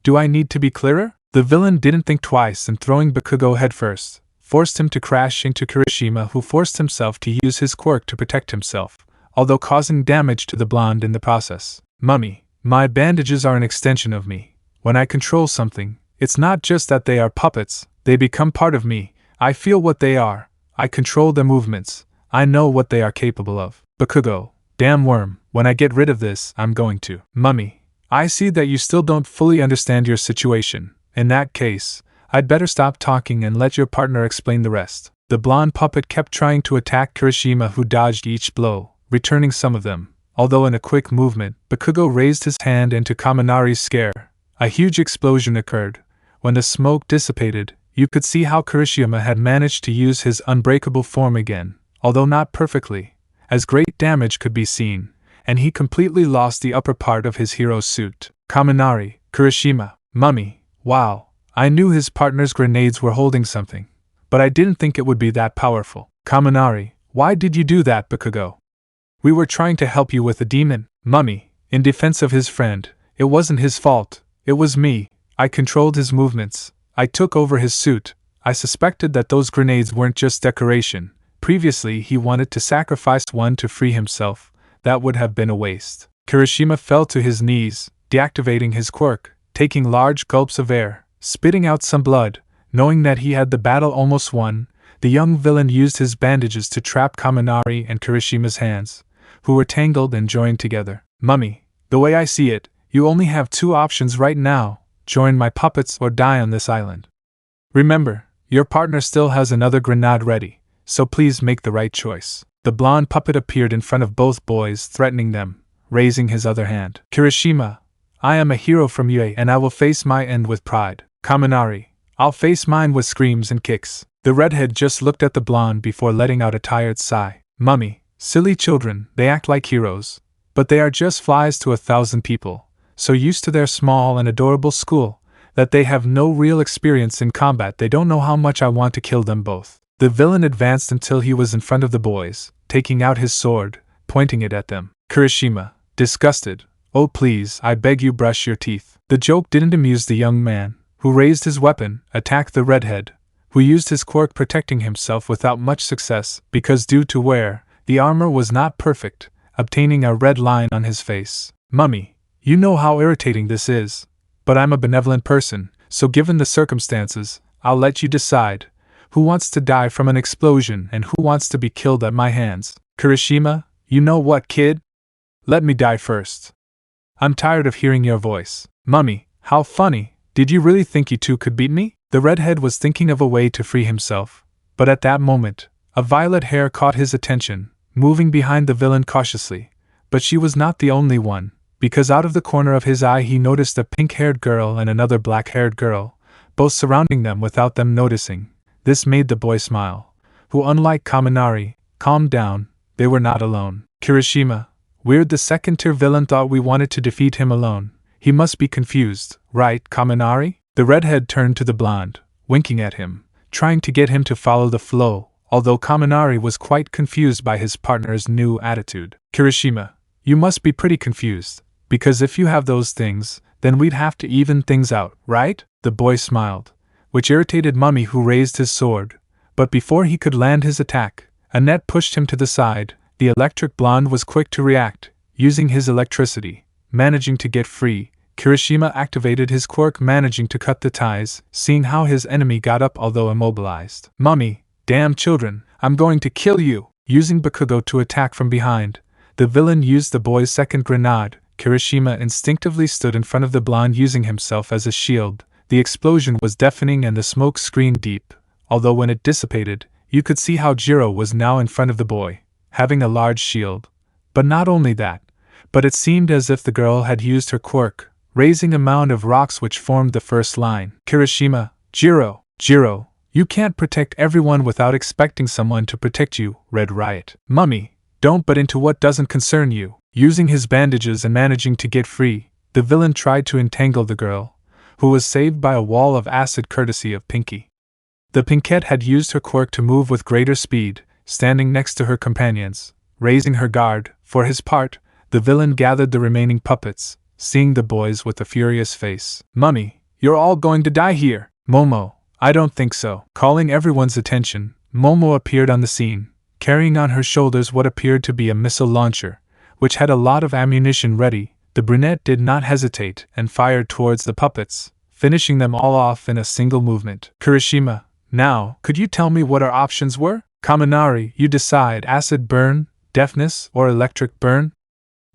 A: Do I need to be clearer? The villain didn't think twice and throwing Bakugo headfirst, forced him to crash into Kirishima, who forced himself to use his quirk to protect himself, although causing damage to the blonde in the process. Mummy, my bandages are an extension of me. When I control something, it's not just that they are puppets, they become part of me. I feel what they are, I control their movements, I know what they are capable of. Bakugo, damn worm, when I get rid of this, I'm going to. Mummy, I see that you still don't fully understand your situation. In that case, I'd better stop talking and let your partner explain the rest. The blonde puppet kept trying to attack Kirishima, who dodged each blow, returning some of them, although in a quick movement, Bakugo raised his hand, and to Kaminari's scare, a huge explosion occurred. When the smoke dissipated, you could see how Kirishima had managed to use his unbreakable form again, although not perfectly, as great damage could be seen, and he completely lost the upper part of his hero's suit. Kaminari, Kirishima, Mummy, wow, I knew his partner's grenades were holding something, but I didn't think it would be that powerful. Kaminari, Why did you do that, Bakugo? We were trying to help you with the demon, Mummy. In defense of his friend, it wasn't his fault, it was me. I controlled his movements, I took over his suit, I suspected that those grenades weren't just decoration. Previously he wanted to sacrifice one to free himself, that would have been a waste. Kirishima fell to his knees, deactivating his quirk, taking large gulps of air, spitting out some blood. Knowing that he had the battle almost won, the young villain used his bandages to trap Kaminari and Kirishima's hands, who were tangled and joined together. Mummy, the way I see it, you only have two options right now: join my puppets or die on this island. Remember, your partner still has another grenade ready, so please make the right choice. The blonde puppet appeared in front of both boys, threatening them, raising his other hand. Kirishima, I am a hero from UA and I will face my end with pride. Kaminari, I'll face mine with screams and kicks. The redhead just looked at the blonde before letting out a tired sigh. Mummy, silly children, they act like heroes. But they are just flies to 1,000 people, so used to their small and adorable school, that they have no real experience in combat. They don't know how much I want to kill them both. The villain advanced until he was in front of the boys, taking out his sword, pointing it at them. Kirishima, disgusted, oh please, I beg you brush your teeth. The joke didn't amuse the young man, who raised his weapon, attacked the redhead, who used his quirk protecting himself without much success, because due to wear, the armor was not perfect, obtaining a red line on his face. Mummy, you know how irritating this is, but I'm a benevolent person, so given the circumstances, I'll let you decide. Who wants to die from an explosion and who wants to be killed at my hands? Kirishima, you know what, kid? Let me die first. I'm tired of hearing your voice. Mummy, how funny, did you really think you two could beat me? The redhead was thinking of a way to free himself, but at that moment, a violet hair caught his attention, moving behind the villain cautiously. But she was not the only one, because out of the corner of his eye he noticed a pink-haired girl and another black-haired girl, both surrounding them without them noticing. This made the boy smile, who, unlike Kaminari, calmed down. They were not alone. Kirishima, weird, the second-tier villain thought we wanted to defeat him alone. He must be confused, right, Kaminari? The redhead turned to the blonde, winking at him, trying to get him to follow the flow, although Kaminari was quite confused by his partner's new attitude. Kirishima, you must be pretty confused, because if you have those things, then we'd have to even things out, right? The boy smiled, which irritated Mummy, who raised his sword, but before he could land his attack, Annette pushed him to the side. The electric blonde was quick to react, using his electricity, managing to get free. Kirishima activated his quirk, managing to cut the ties, seeing how his enemy got up although immobilized. Mummy, damn children, I'm going to kill you! Using Bakugo to attack from behind, the villain used the boy's second grenade. Kirishima instinctively stood in front of the blonde, using himself as a shield. The explosion was deafening and the smoke screamed deep, although when it dissipated, you could see how Jiro was now in front of the boy, having a large shield. But not only that, but it seemed as if the girl had used her quirk, raising a mound of rocks which formed the first line. Kirishima, Jiro, you can't protect everyone without expecting someone to protect you, Red Riot. Mummy, don't butt into what doesn't concern you. Using his bandages and managing to get free, the villain tried to entangle the girl, who was saved by a wall of acid courtesy of Pinky. The Pinkette had used her quirk to move with greater speed, standing next to her companions, raising her guard. For his part, the villain gathered the remaining puppets, seeing the boys with a furious face. Mummy, you're all going to die here. Momo, I don't think so. Calling everyone's attention, Momo appeared on the scene, carrying on her shoulders what appeared to be a missile launcher, which had a lot of ammunition ready. The brunette did not hesitate and fired towards the puppets, finishing them all off in a single movement. Kirishima, now, could you tell me what our options were? Kaminari, you decide: acid burn, deafness, or electric burn?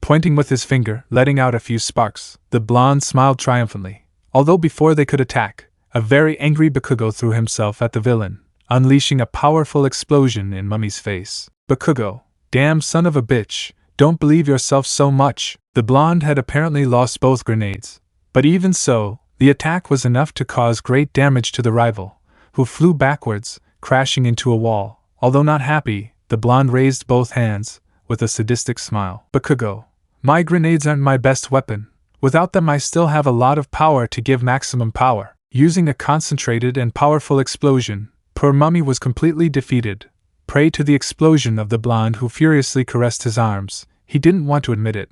A: Pointing with his finger, letting out a few sparks, the blonde smiled triumphantly. Although before they could attack, a very angry Bakugo threw himself at the villain, unleashing a powerful explosion in Mummy's face. Bakugo, damn son of a bitch, don't believe yourself so much. The blonde had apparently lost both grenades, but even so, the attack was enough to cause great damage to the rival, who flew backwards, crashing into a wall. Although not happy, the blonde raised both hands, with a sadistic smile. Bakugo, my grenades aren't my best weapon. Without them I still have a lot of power to give maximum power. Using a concentrated and powerful explosion, poor Mummy was completely defeated, prey to the explosion of the blonde who furiously caressed his arms. He didn't want to admit it,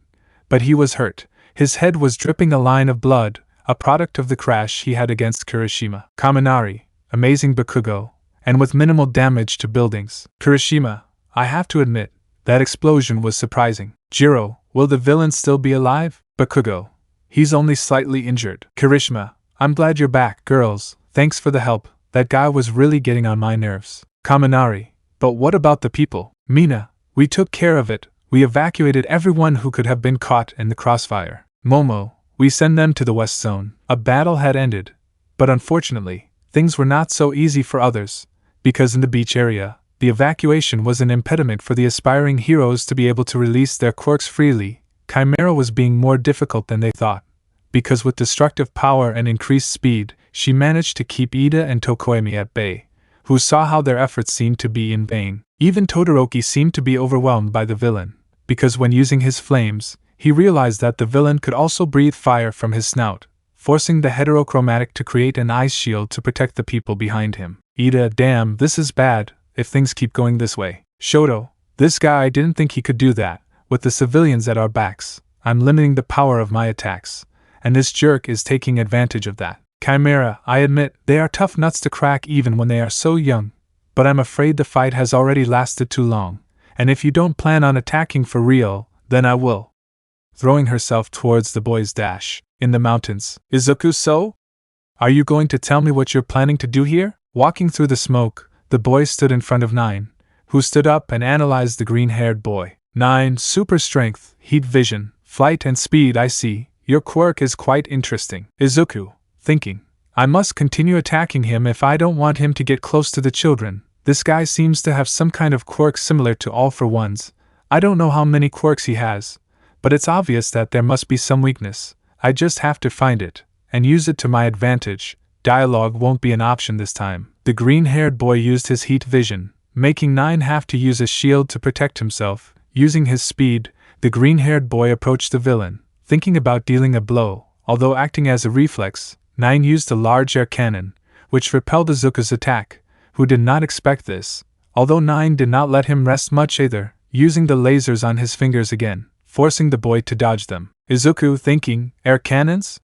A: but he was hurt. His head was dripping a line of blood, a product of the crash he had against Kirishima. Kaminari, amazing Bakugo, and with minimal damage to buildings. Kirishima, I have to admit, that explosion was surprising. Jiro, will the villain still be alive? Bakugo, he's only slightly injured. Kirishima, I'm glad you're back. Girls, thanks for the help, that guy was really getting on my nerves. Kaminari, but what about the people? Mina, we took care of it, we evacuated everyone who could have been caught in the crossfire. Momo, we send them to the West Zone. A battle had ended, but unfortunately, things were not so easy for others, because in the beach area, the evacuation was an impediment for the aspiring heroes to be able to release their quirks freely. Chimera was being more difficult than they thought, because with destructive power and increased speed, she managed to keep Ida and Tokoemi at bay, who saw how their efforts seemed to be in vain. Even Todoroki seemed to be overwhelmed by the villain, because when using his flames, he realized that the villain could also breathe fire from his snout, forcing the heterochromatic to create an ice shield to protect the people behind him. Ida, damn, this is bad, if things keep going this way. Shoto, this guy, I didn't think he could do that. With the civilians at our backs, I'm limiting the power of my attacks, and this jerk is taking advantage of that. Chimera, I admit, they are tough nuts to crack even when they are so young, but I'm afraid the fight has already lasted too long, and if you don't plan on attacking for real, then I will. Throwing herself towards the boy's dash. In the mountains. Izuku, so? Are you going to tell me what you're planning to do here? Walking through the smoke, the boy stood in front of Nine, who stood up and analyzed the green-haired boy. Nine, super strength, heat vision, flight and speed. I see, your quirk is quite interesting. Izuku, thinking, I must continue attacking him if I don't want him to get close to the children. This guy seems to have some kind of quirk similar to All for One's. I don't know how many quirks he has, but it's obvious that there must be some weakness. I just have to find it, and use it to my advantage. Dialogue won't be an option this time. The green-haired boy used his heat vision, making Nine have to use a shield to protect himself. Using his speed, the green-haired boy approached the villain, thinking about dealing a blow. Although acting as a reflex, Nine used a large air cannon, which repelled Izuku's attack, who did not expect this, although Nine did not let him rest much either, using the lasers on his fingers again, forcing the boy to dodge them. Izuku, thinking, air cannons?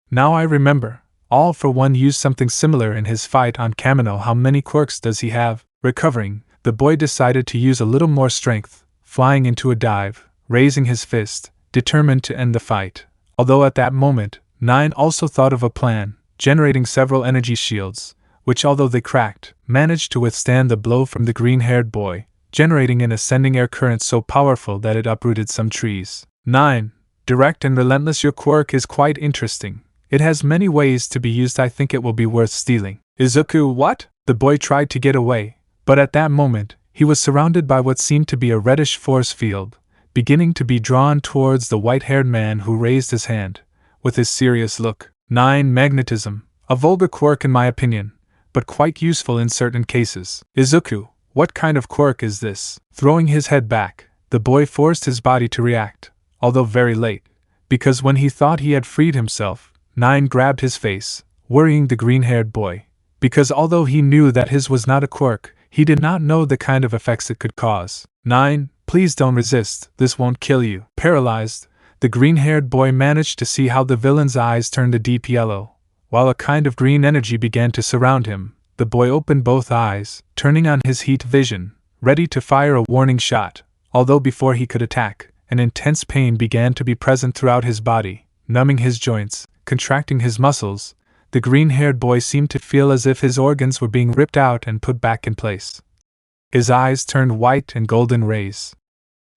A: Now I remember, All for One used something similar in his fight on Kamino. How many quirks does he have? Recovering, the boy decided to use a little more strength, flying into a dive, raising his fist, determined to end the fight. Although at that moment, Nine also thought of a plan, generating several energy shields, which although they cracked, managed to withstand the blow from the green-haired boy, generating an ascending air current so powerful that it uprooted some trees. 9. Direct and relentless. Your quirk is quite interesting. It has many ways to be used. I think it will be worth stealing. Izuku, what? The boy tried to get away, but at that moment, he was surrounded by what seemed to be a reddish force field, beginning to be drawn towards the white-haired man who raised his hand, with his serious look. 9. Magnetism. A vulgar quirk in my opinion, but quite useful in certain cases. Izuku, what kind of quirk is this? Throwing his head back, the boy forced his body to react, although very late, because when he thought he had freed himself, 9 grabbed his face, worrying the green-haired boy, because although he knew that his was not a quirk, he did not know the kind of effects it could cause. 9. Please don't resist, this won't kill you. Paralyzed, the green-haired boy managed to see how the villain's eyes turned a deep yellow, while a kind of green energy began to surround him. The boy opened both eyes, turning on his heat vision, ready to fire a warning shot, although before he could attack, an intense pain began to be present throughout his body, numbing his joints, contracting his muscles. The green-haired boy seemed to feel as if his organs were being ripped out and put back in place. His eyes turned white and golden rays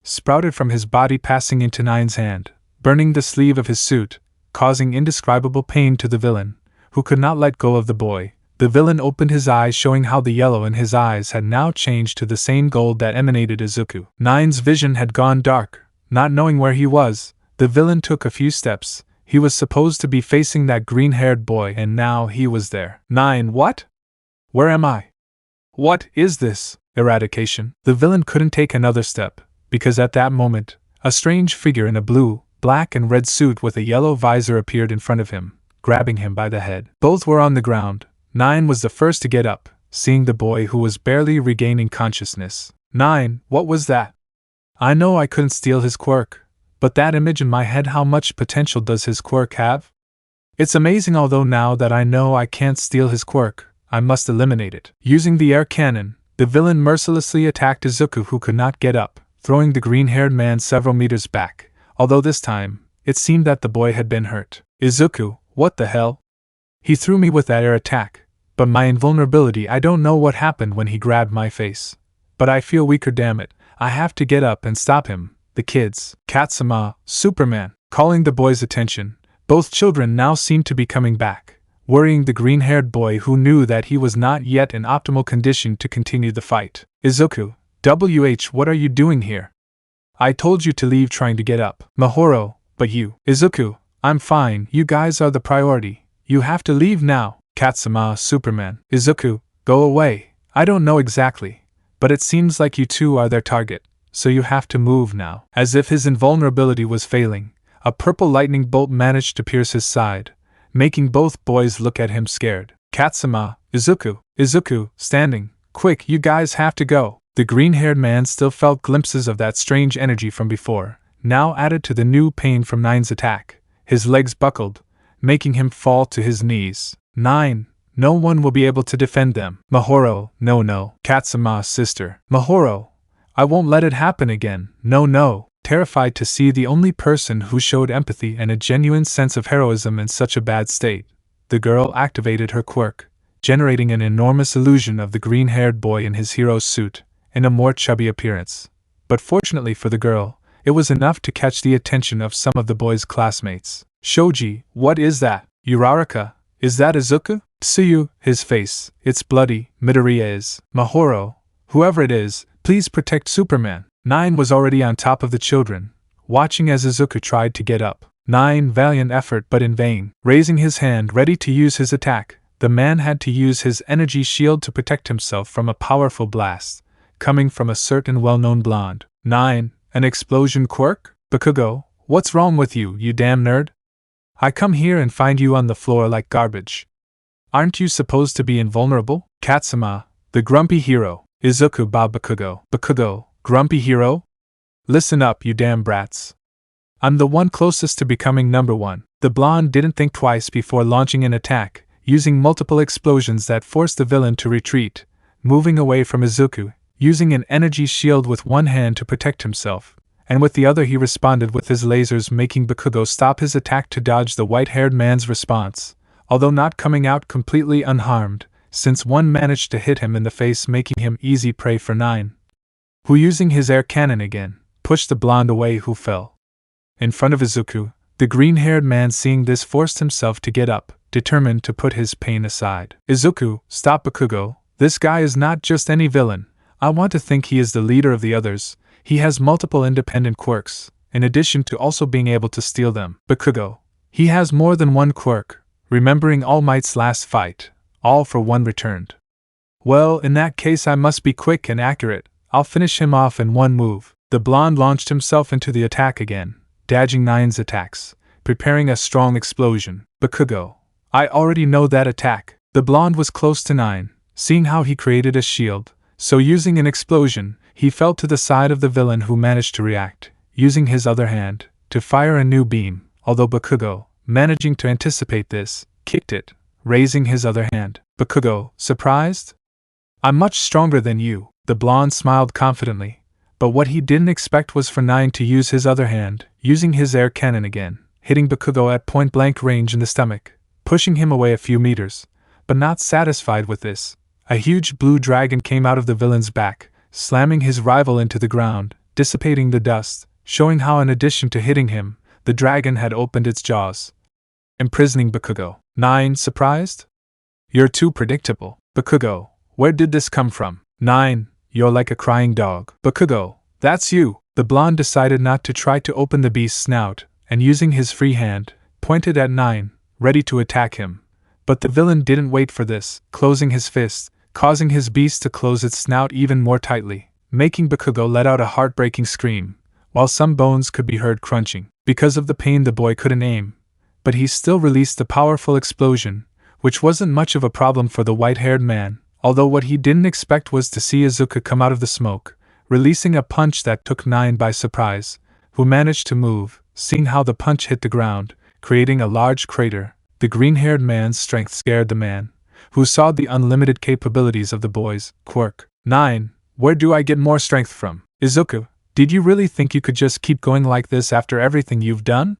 A: sprouted from his body, passing into Nine's hand, burning the sleeve of his suit, causing indescribable pain to the villain, who could not let go of the boy. The villain opened his eyes, showing how the yellow in his eyes had now changed to the same gold that emanated Izuku. Nine's vision had gone dark. Not knowing where he was, the villain took a few steps. He was supposed to be facing that green-haired boy, and now he was there. 9. What? Where am I? What is this? Eradication. The villain couldn't take another step, because at that moment, a strange figure in a blue, black and red suit with a yellow visor appeared in front of him, grabbing him by the head. Both were on the ground. 9 was the first to get up, seeing the boy who was barely regaining consciousness. 9. What was that? I know I couldn't steal his quirk, but that image in my head, how much potential does his quirk have? It's amazing, although now that I know I can't steal his quirk, I must eliminate it. Using the air cannon, the villain mercilessly attacked Izuku, who could not get up, throwing the green-haired man several meters back, although this time, it seemed that the boy had been hurt. Izuku, what the hell? He threw me with that air attack, but my invulnerability, I don't know what happened when he grabbed my face. But I feel weaker, damn it. I have to get up and stop him. The kids, Katsuma, Superman, calling the boy's attention. Both children now seemed to be coming back, worrying the green-haired boy, who knew that he was not yet in optimal condition to continue the fight. Izuku, what are you doing here? I told you to leave trying to get up. Mahoro, but you. Izuku, I'm fine, you guys are the priority. You have to leave now. Katsuma, Superman. Izuku, go away. I don't know exactly, but it seems like you two are their target, so you have to move now. As if his invulnerability was failing, a purple lightning bolt managed to pierce his side, making both boys look at him scared. Katsuma, Izuku, standing. Quick, you guys have to go. The green-haired man still felt glimpses of that strange energy from before, now added to the new pain from 9's attack. His legs buckled, making him fall to his knees. 9. No one will be able to defend them. Mahoro, no. Katsuma's sister. Mahoro, I won't let it happen again. No. Terrified to see the only person who showed empathy and a genuine sense of heroism in such a bad state, the girl activated her quirk, generating an enormous illusion of the green-haired boy in his hero's suit, in a more chubby appearance. But fortunately for the girl, it was enough to catch the attention of some of the boy's classmates. Shoji, what is that? Uraraka, is that Izuku? Tsuyu, his face, it's bloody. Midori is. Mahoro, whoever it is, please protect Superman. 9 was already on top of the children, watching as Izuku tried to get up. 9 valiant effort, but in vain. Raising his hand ready to use his attack, the man had to use his energy shield to protect himself from a powerful blast, coming from a certain well-known blonde. 9. An explosion quirk? Bakugo, what's wrong with you, you damn nerd? I come here and find you on the floor like garbage. Aren't you supposed to be invulnerable? Katsuma, the grumpy hero. Izuku, Bakugo, grumpy hero? Listen up, you damn brats. I'm the one closest to becoming number 1. The blonde didn't think twice before launching an attack, using multiple explosions that forced the villain to retreat, moving away from Izuku, using an energy shield with one hand to protect himself, and with the other he responded with his lasers, making Bakugo stop his attack to dodge the white-haired man's response, although not coming out completely unharmed, since one managed to hit him in the face, making him easy prey for 9, who, using his air cannon again, pushed the blonde away, who fell in front of Izuku. The green-haired man, seeing this, forced himself to get up, determined to put his pain aside. Izuku, stop Bakugo, this guy is not just any villain. I want to think he is the leader of the others. He has multiple independent quirks, in addition to also being able to steal them. Bakugo, he has more than one quirk, remembering Almight's last fight, all for one returned. Well, in that case I must be quick and accurate. I'll finish him off in one move. The blonde launched himself into the attack again, dodging 9's attacks, preparing a strong explosion. Bakugo, I already know that attack. The blonde was close to 9, seeing how he created a shield, so using an explosion, he fell to the side of the villain, who managed to react, using his other hand, to fire a new beam, although Bakugo, managing to anticipate this, kicked it, raising his other hand. Bakugo, surprised? I'm much stronger than you. The blonde smiled confidently, but what he didn't expect was for 9 to use his other hand, using his air cannon again, hitting Bakugo at point-blank range in the stomach, pushing him away a few meters. But not satisfied with this, a huge blue dragon came out of the villain's back, slamming his rival into the ground, dissipating the dust, showing how in addition to hitting him, the dragon had opened its jaws, imprisoning Bakugo. 9, surprised? You're too predictable. Bakugo, where did this come from? 9, you're like a crying dog. Bakugo, that's you. The blonde decided not to try to open the beast's snout, and using his free hand, pointed at 9, ready to attack him. But the villain didn't wait for this, closing his fist, causing his beast to close its snout even more tightly, making Bakugo let out a heartbreaking scream, while some bones could be heard crunching. Because of the pain, the boy couldn't aim, but he still released a powerful explosion, which wasn't much of a problem for the white-haired man, although what he didn't expect was to see Izuku come out of the smoke, releasing a punch that took 9 by surprise, who managed to move, seeing how the punch hit the ground, creating a large crater. The green-haired man's strength scared the man, who saw the unlimited capabilities of the boy's quirk. 9. Where do I get more strength from? Izuku, did you really think you could just keep going like this after everything you've done?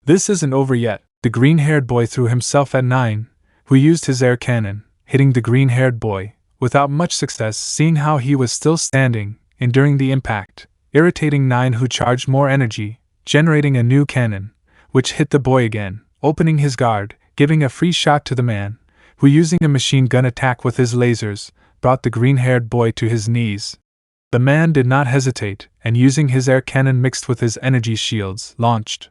A: This isn't over yet. The green-haired boy threw himself at 9, who used his air cannon, hitting the green-haired boy, without much success, seeing how he was still standing, enduring the impact, irritating 9, who charged more energy, generating a new cannon, which hit the boy again, opening his guard, giving a free shot to the man, who using a machine gun attack with his lasers, brought the green-haired boy to his knees. The man did not hesitate, and using his air cannon mixed with his energy shields, launched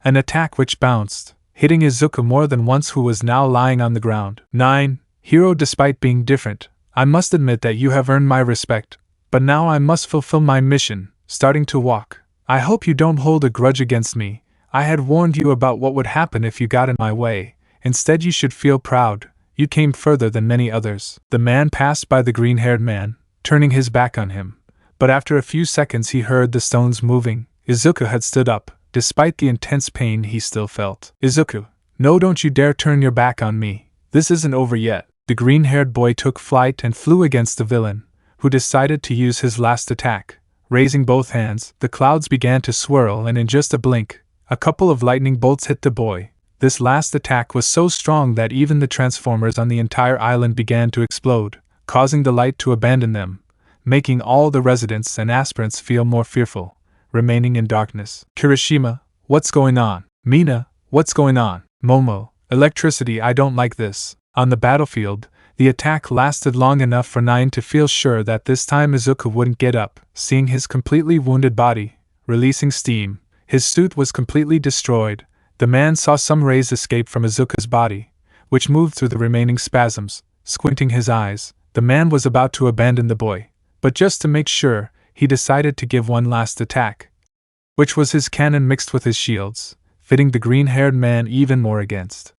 A: an attack which bounced, hitting Izuku more than once, who was now lying on the ground. 9. Hero, despite being different, I must admit that you have earned my respect, but now I must fulfill my mission. Starting to walk. I hope you don't hold a grudge against me. I had warned you about what would happen if you got in my way. Instead, you should feel proud. You came further than many others. The man passed by the green-haired man, turning his back on him. But after a few seconds he heard the stones moving. Izuku had stood up. Despite the intense pain he still felt. Izuku, no, don't you dare turn your back on me. This isn't over yet. The green-haired boy took flight and flew against the villain, who decided to use his last attack. Raising both hands, the clouds began to swirl, and in just a blink, a couple of lightning bolts hit the boy. This last attack was so strong that even the transformers on the entire island began to explode, causing the light to abandon them, making all the residents and aspirants feel more fearful, remaining in darkness. Kirishima, what's going on? Mina, what's going on? Momo, electricity, I don't like this. On the battlefield, the attack lasted long enough for 9 to feel sure that this time Izuku wouldn't get up. Seeing his completely wounded body, releasing steam, his suit was completely destroyed. The man saw some rays escape from Izuku's body, which moved through the remaining spasms. Squinting his eyes, the man was about to abandon the boy, but just to make sure, he decided to give one last attack, which was his cannon mixed with his shields, fitting the green-haired man even more against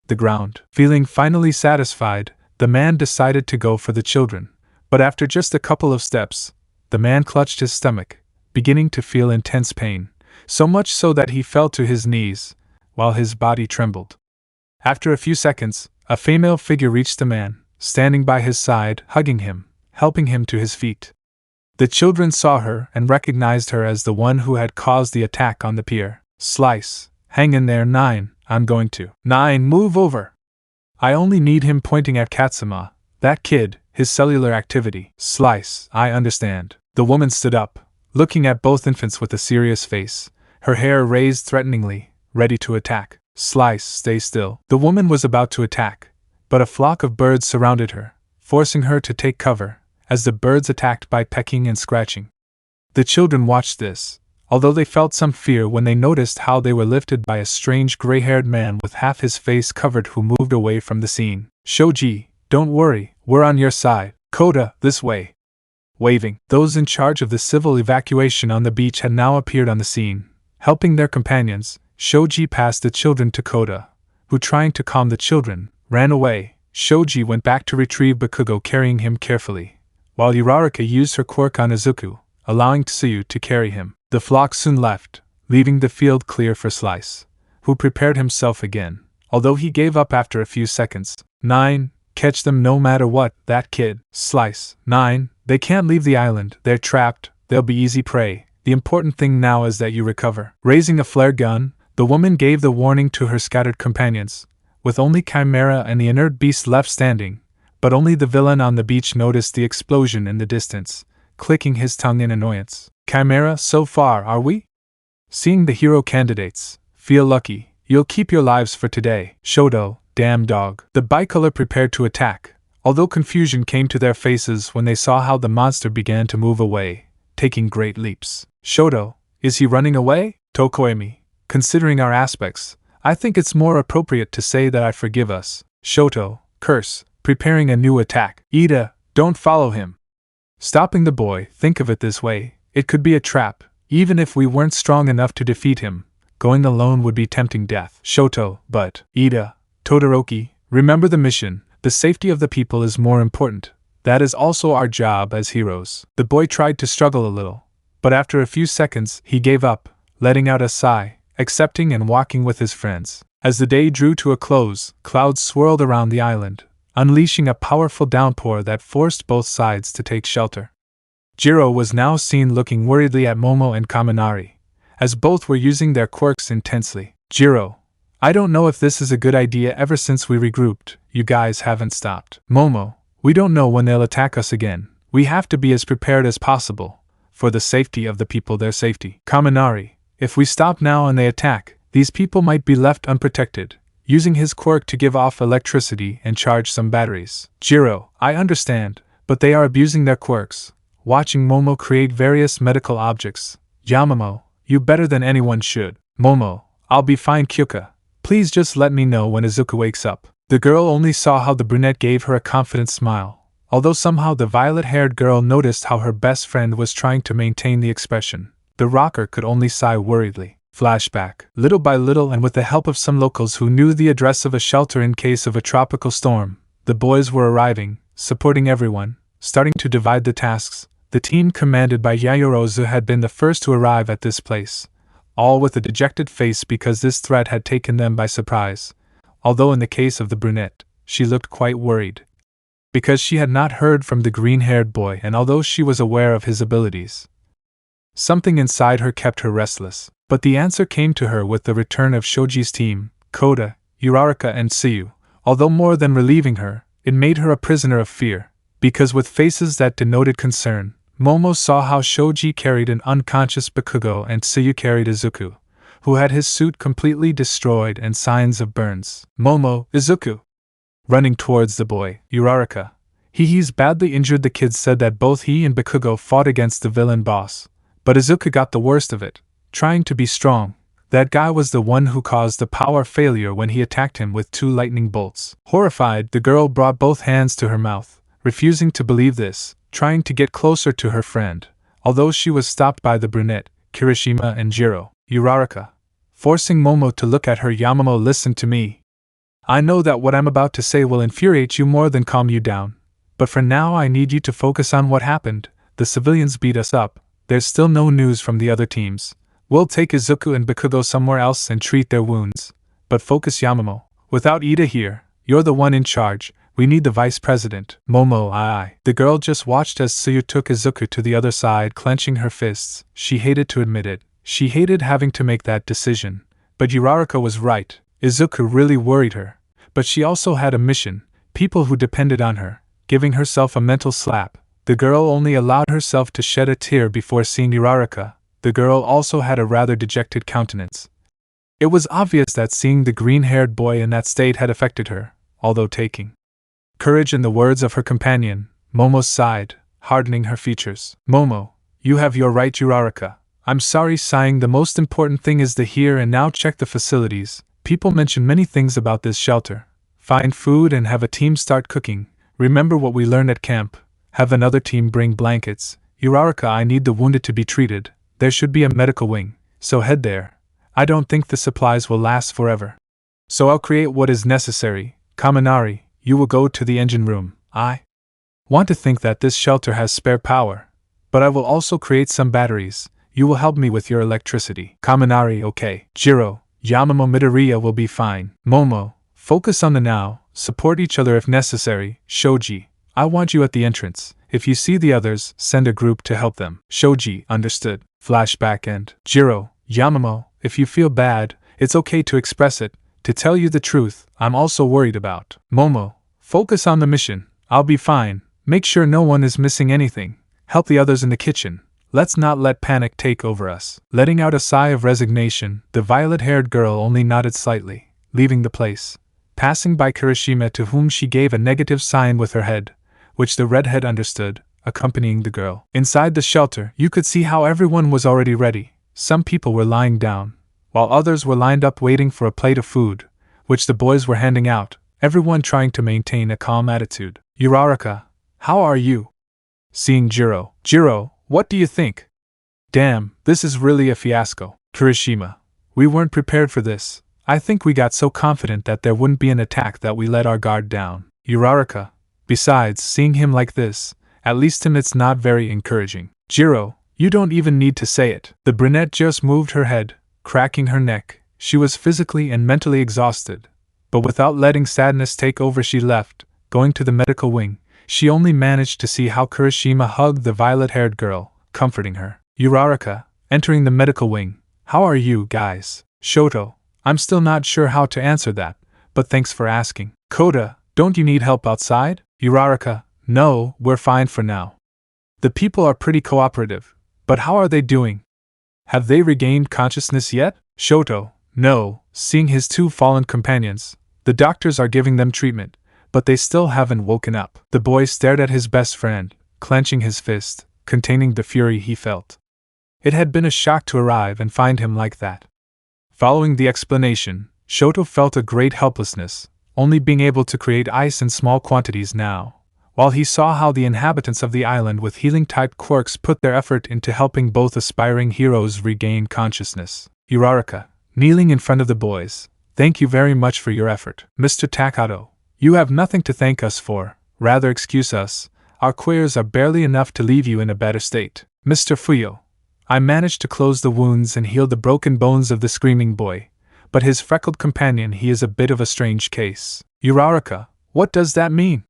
A: the ground. Feeling finally satisfied, the man decided to go for the children, but after just a couple of steps, the man clutched his stomach, beginning to feel intense pain, so much so that he fell to his knees, while his body trembled. After a few seconds, a female figure reached the man, standing by his side, hugging him, helping him to his feet. The children saw her and recognized her as the one who had caused the attack on the pier. Slice, hang in there, 9, I'm going to. 9, move over. I only need him, pointing at Katsuma, that kid, his cellular activity. Slice, I understand. The woman stood up, looking at both infants with a serious face, her hair raised threateningly, ready to attack. Slice, stay still. The woman was about to attack, but a flock of birds surrounded her, forcing her to take cover, as the birds attacked by pecking and scratching. The children watched this, although they felt some fear when they noticed how they were lifted by a strange gray-haired man with half his face covered who moved away from the scene. Shoji, don't worry, we're on your side. Koda, this way. Waving, those in charge of the civil evacuation on the beach had now appeared on the scene. Helping their companions, Shoji passed the children to Koda, who, trying to calm the children, ran away. Shoji went back to retrieve Bakugo, carrying him carefully, while Uraraka used her quirk on Izuku, allowing Tsuyu to carry him. The flock soon left, leaving the field clear for Slice, who prepared himself again, although he gave up after a few seconds. 9, catch them no matter what, that kid. Slice, 9, they can't leave the island, they're trapped, they'll be easy prey. The important thing now is that you recover. Raising a flare gun, the woman gave the warning to her scattered companions, with only Chimera and the inert beast left standing, but only the villain on the beach noticed the explosion in the distance, clicking his tongue in annoyance. Chimera, so far, are we? Seeing the hero candidates, feel lucky, you'll keep your lives for today. Shoto, damn dog. The bicolor prepared to attack, although confusion came to their faces when they saw how the monster began to move away, taking great leaps. Shoto, is he running away? Tokoemi, considering our aspects, I think it's more appropriate to say that I forgive us. Shoto, curse, preparing a new attack. Ida, don't follow him. Stopping the boy, think of it this way, it could be a trap, even if we weren't strong enough to defeat him. Going alone would be tempting death. Shoto, but, Ida, Todoroki, remember the mission, The safety of the people is more important. That is also our job as heroes. The boy tried to struggle a little, but after a few seconds he gave up, letting out a sigh, accepting and walking with his friends. As the day drew to a close, clouds swirled around the island, unleashing a powerful downpour that forced both sides to take shelter. Jiro was now seen looking worriedly at Momo and Kaminari, as both were using their quirks intensely. Jiro, I don't know if this is a good idea. Ever since we regrouped, you guys haven't stopped. Momo, we don't know when they'll attack us again. We have to be as prepared as possible, for the safety of the people, their safety. Kaminari, if we stop now and they attack, these people might be left unprotected, using his quirk to give off electricity and charge some batteries. Jiro, I understand, but they are abusing their quirks. Watching Momo create various medical objects. Yamamoto, you better than anyone should. Momo, I'll be fine. Kyuka, please just let me know when Izuku wakes up. The girl only saw how the brunette gave her a confident smile, although somehow the violet-haired girl noticed how her best friend was trying to maintain the expression. The rocker could only sigh worriedly. Flashback. Little by little, and with the help of some locals who knew the address of a shelter in case of a tropical storm, the boys were arriving, supporting everyone, starting to divide the tasks. The team commanded by Yaoyorozu had been the first to arrive at this place, all with a dejected face because this threat had taken them by surprise, although in the case of the brunette, she looked quite worried, because she had not heard from the green-haired boy, and although she was aware of his abilities, something inside her kept her restless. But the answer came to her with the return of Shoji's team, Koda, Uraraka and Tsuyu. Although more than relieving her, it made her a prisoner of fear, because with faces that denoted concern, Momo saw how Shoji carried an unconscious Bakugo and Tsuyu carried Izuku, who had his suit completely destroyed and signs of burns. Momo, Izuku. Running towards the boy, Uraraka. He's badly injured. The kids said that both he and Bakugo fought against the villain boss, but Izuku got the worst of it. Trying to be strong, that guy was the one who caused the power failure when he attacked him with 2 lightning bolts. Horrified, the girl brought both hands to her mouth, refusing to believe this, trying to get closer to her friend, although she was stopped by the brunette, Kirishima and Jiro. Uraraka, forcing Momo to look at her. Yamamoto, listen to me. I know that what I'm about to say will infuriate you more than calm you down, but for now I need you to focus on what happened. The civilians beat us up. There's still no news from the other teams. We'll take Izuku and Bakugo somewhere else and treat their wounds. But focus, Yamamoto. Without Ida here, you're the one in charge. We need the vice president. Momo, aye. The girl just watched as Tsuyu took Izuku to the other side, clenching her fists. She hated to admit it. She hated having to make that decision. But Uraraka was right. Izuku really worried her. But she also had a mission. People who depended on her. Giving herself a mental slap. The girl only allowed herself to shed a tear before seeing Uraraka. The girl also had a rather dejected countenance. It was obvious that seeing the green-haired boy in that state had affected her, although taking courage in the words of her companion, Momo sighed, hardening her features. Momo, you have your right. Uraraka, I'm sorry. Sighing, the most important thing is the here and now. Check the facilities. People mention many things about this shelter. Find food and have a team start cooking. Remember what we learned at camp. Have another team bring blankets. Uraraka, I need the wounded to be treated. There should be a medical wing, so head there. I don't think the supplies will last forever. So I'll create what is necessary. Kaminari, you will go to the engine room. I want to think that this shelter has spare power, but I will also create some batteries. You will help me with your electricity. Kaminari, okay. Jiro, Yamamoto, Midoriya will be fine. Momo, focus on the now, support each other if necessary. Shoji, I want you at the entrance. If you see the others, send a group to help them. Shoji, understood. Flashback end. Jiro, Yamamoto, if you feel bad, it's okay to express it. To tell you the truth, I'm also worried about. Momo, focus on the mission. I'll be fine. Make sure no one is missing anything. Help the others in the kitchen. Let's not let panic take over us. Letting out a sigh of resignation, the violet-haired girl only nodded slightly, leaving the place, passing by Kirishima, to whom she gave a negative sign with her head, which the redhead understood, accompanying the girl. Inside the shelter, you could see how everyone was already ready. Some people were lying down, while others were lined up waiting for a plate of food, which the boys were handing out, everyone trying to maintain a calm attitude. Uraraka, how are you? Seeing Jiro. Jiro, what do you think? Damn, this is really a fiasco. Kirishima, we weren't prepared for this. I think we got so confident that there wouldn't be an attack that we let our guard down. Uraraka. Besides, seeing him like this, at least it's not very encouraging. Jiro, you don't even need to say it. The brunette just moved her head, cracking her neck. She was physically and mentally exhausted, but without letting sadness take over she left, going to the medical wing. She only managed to see how Kirishima hugged the violet-haired girl, comforting her. Uraraka, entering the medical wing. How are you, guys? Shoto, I'm still not sure how to answer that, but thanks for asking. Kota, don't you need help outside? Uraraka, no, we're fine for now. The people are pretty cooperative, but how are they doing? Have they regained consciousness yet? Shoto, no, seeing his two fallen companions. The doctors are giving them treatment, but they still haven't woken up. The boy stared at his best friend, clenching his fist, containing the fury he felt. It had been a shock to arrive and find him like that. Following the explanation, Shoto felt a great helplessness, only being able to create ice in small quantities now, while he saw how the inhabitants of the island with healing-type quirks put their effort into helping both aspiring heroes regain consciousness. Uraraka, kneeling in front of the boys, thank you very much for your effort. Mr. Takato, you have nothing to thank us for, rather excuse us, our queers are barely enough to leave you in a better state. Mr. Fuyo, I managed to close the wounds and heal the broken bones of the screaming boy, but his freckled companion, he is a bit of a strange case. Uraraka, what does that mean?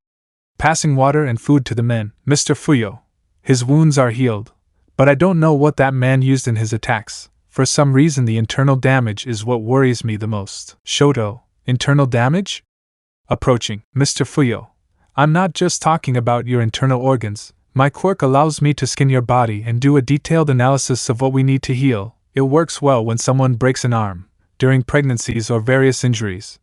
A: Passing water and food to the men. Mr. Fuyo, his wounds are healed, but I don't know what that man used in his attacks. For some reason the internal damage is what worries me the most. Shoto, internal damage? Approaching. Mr. Fuyo, I'm not just talking about your internal organs. My quirk allows me to scan your body and do a detailed analysis of what we need to heal. It works well when someone breaks an arm, during pregnancies or various injuries.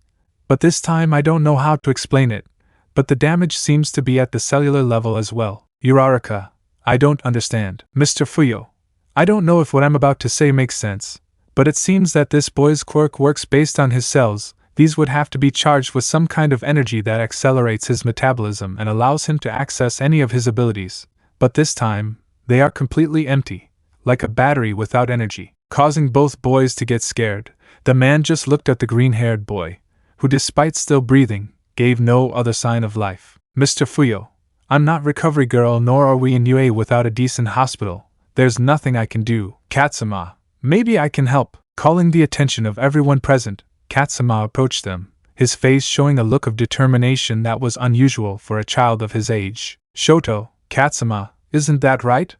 A: But this time I don't know how to explain it, but the damage seems to be at the cellular level as well. Uraraka, I don't understand. Mr. Fuyo, I don't know if what I'm about to say makes sense, but it seems that this boy's quirk works based on his cells. These would have to be charged with some kind of energy that accelerates his metabolism and allows him to access any of his abilities, but this time, they are completely empty, like a battery without energy, causing both boys to get scared. The man just looked at the green-haired boy, who despite still breathing, gave no other sign of life. Mr. Fuyo, I'm not recovery girl nor are we in UA without a decent hospital. There's nothing I can do. Katsuma, maybe I can help. Calling the attention of everyone present, Katsuma approached them, his face showing a look of determination that was unusual for a child of his age. Shoto, Katsuma, isn't that right?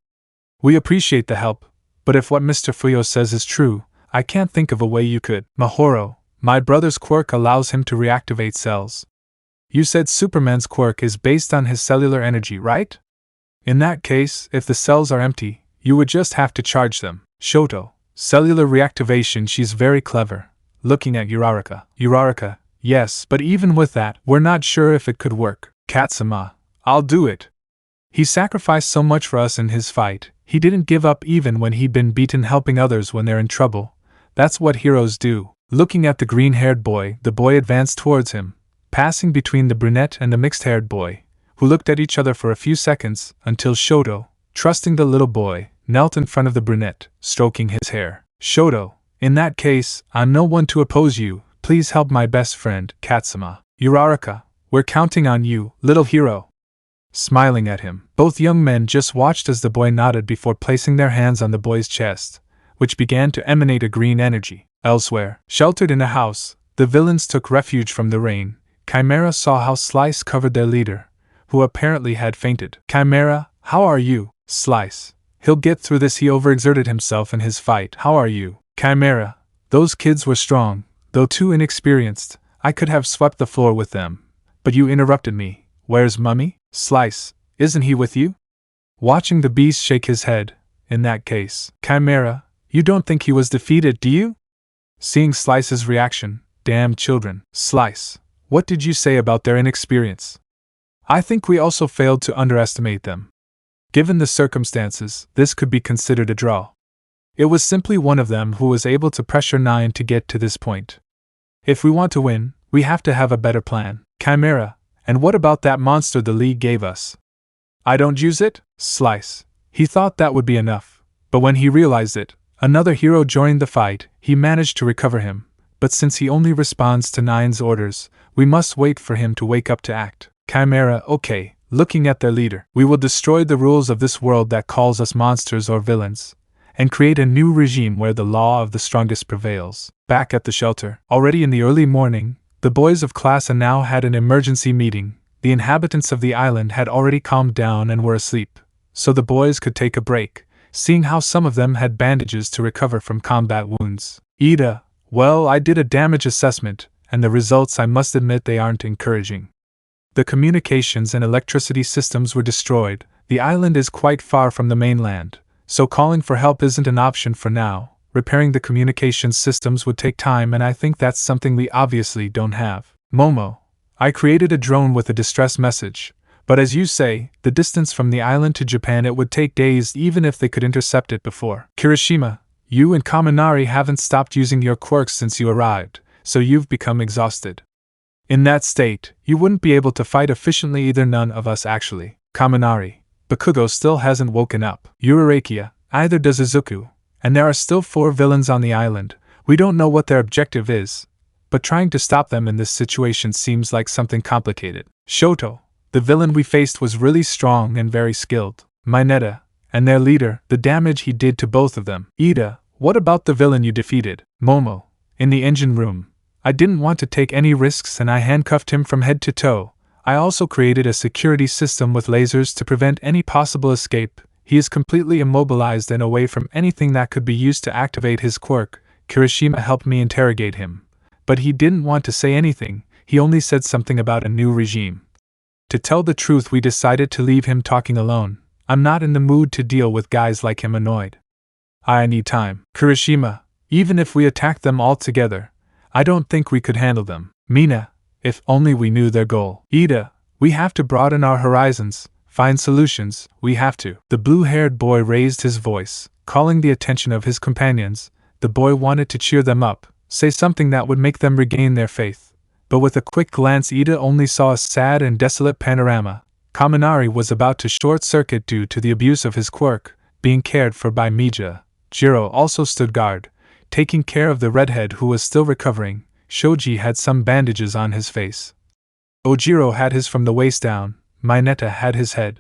A: We appreciate the help, but if what Mr. Fuyo says is true, I can't think of a way you could. Mahoro, my brother's quirk allows him to reactivate cells. You said Superman's quirk is based on his cellular energy, right? In that case, if the cells are empty, you would just have to charge them. Shoto, cellular reactivation, she's very clever. Looking at Uraraka. Uraraka, yes, but even with that, we're not sure if it could work. Katsuma, I'll do it. He sacrificed so much for us in his fight. He didn't give up even when he'd been beaten, helping others when they're in trouble. That's what heroes do. Looking at the green-haired boy, the boy advanced towards him, passing between the brunette and the mixed-haired boy, who looked at each other for a few seconds, until Shoto, trusting the little boy, knelt in front of the brunette, stroking his hair. Shoto, in that case, I'm no one to oppose you. Please help my best friend, Katsuma. Uraraka, we're counting on you, little hero. Smiling at him, both young men just watched as the boy nodded before placing their hands on the boy's chest, which began to emanate a green energy. Elsewhere, sheltered in a house, the villains took refuge from the rain. Chimera saw how Slice covered their leader, who apparently had fainted. Chimera, how are you? Slice, he'll get through this, he overexerted himself in his fight. How are you? Chimera, those kids were strong, though too inexperienced. I could have swept the floor with them, but you interrupted me. Where's Mummy? Slice, isn't he with you? Watching the beast shake his head, in that case. Chimera, you don't think he was defeated, do you? Seeing Slice's reaction, damn children. Slice, what did you say about their inexperience? I think we also failed to underestimate them. Given the circumstances, this could be considered a draw. It was simply one of them who was able to pressure 9 to get to this point. If we want to win, we have to have a better plan. Chimera, and what about that monster the league gave us? I don't use it? Slice, he thought that would be enough, but when he realized it, another hero joined the fight. He managed to recover him, but since he only responds to 9's orders, we must wait for him to wake up to act. Chimera, okay, looking at their leader. We will destroy the rules of this world that calls us monsters or villains, and create a new regime where the law of the strongest prevails. Back at the shelter, already in the early morning, the boys of Class A now had an emergency meeting. The inhabitants of the island had already calmed down and were asleep, so the boys could take a break, seeing how some of them had bandages to recover from combat wounds. Ida, well, I did a damage assessment, and the results, I must admit, they aren't encouraging. The communications and electricity systems were destroyed. The island is quite far from the mainland, so calling for help isn't an option for now. Repairing the communications systems would take time, and I think that's something we obviously don't have. Momo, I created a drone with a distress message, but as you say, the distance from the island to Japan, it would take days even if they could intercept it before. Kirishima, you and Kaminari haven't stopped using your quirks since you arrived, so you've become exhausted. In that state, you wouldn't be able to fight efficiently either, none of us actually. Kaminari, Bakugo still hasn't woken up. Uraraka, either does Izuku, and there are still 4 villains on the island. We don't know what their objective is, but trying to stop them in this situation seems like something complicated. Shoto, the villain we faced was really strong and very skilled. Mineta, and their leader, the damage he did to both of them. Ida, what about the villain you defeated? Momo, in the engine room. I didn't want to take any risks and I handcuffed him from head to toe. I also created a security system with lasers to prevent any possible escape. He is completely immobilized and away from anything that could be used to activate his quirk. Kirishima helped me interrogate him, but he didn't want to say anything. He only said something about a new regime. To tell the truth, we decided to leave him talking alone. I'm not in the mood to deal with guys like him annoyed. I need time. Kirishima, even if we attacked them all together, I don't think we could handle them. Mina, if only we knew their goal. Ida, we have to broaden our horizons, find solutions, we have to. The blue-haired boy raised his voice, calling the attention of his companions. The boy wanted to cheer them up, say something that would make them regain their faith. But with a quick glance, Ida only saw a sad and desolate panorama. Kaminari was about to short-circuit due to the abuse of his quirk, being cared for by Mija. Jiro also stood guard, taking care of the redhead who was still recovering. Shoji had some bandages on his face. Ojiro had his from the waist down. Mineta had his head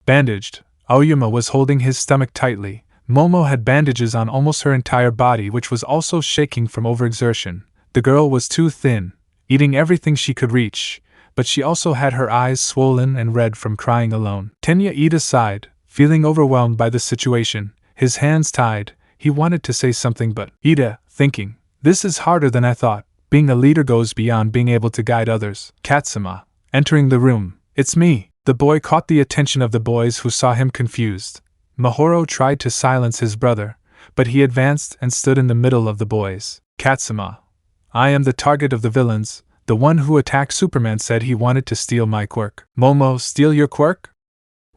A: bandaged. Aoyama was holding his stomach tightly. Momo had bandages on almost her entire body, which was also shaking from overexertion. The girl was too thin, eating everything she could reach, but she also had her eyes swollen and red from crying alone. Tenya Ida sighed, feeling overwhelmed by the situation, his hands tied. He wanted to say something, but Ida, thinking, this is harder than I thought. Being a leader goes beyond being able to guide others. Katsuma, entering the room. It's me. The boy caught the attention of the boys, who saw him confused. Mahoro tried to silence his brother, but he advanced and stood in the middle of the boys. Katsuma, I am the target of the villains. The one who attacked Superman said he wanted to steal my quirk. Momo, steal your quirk?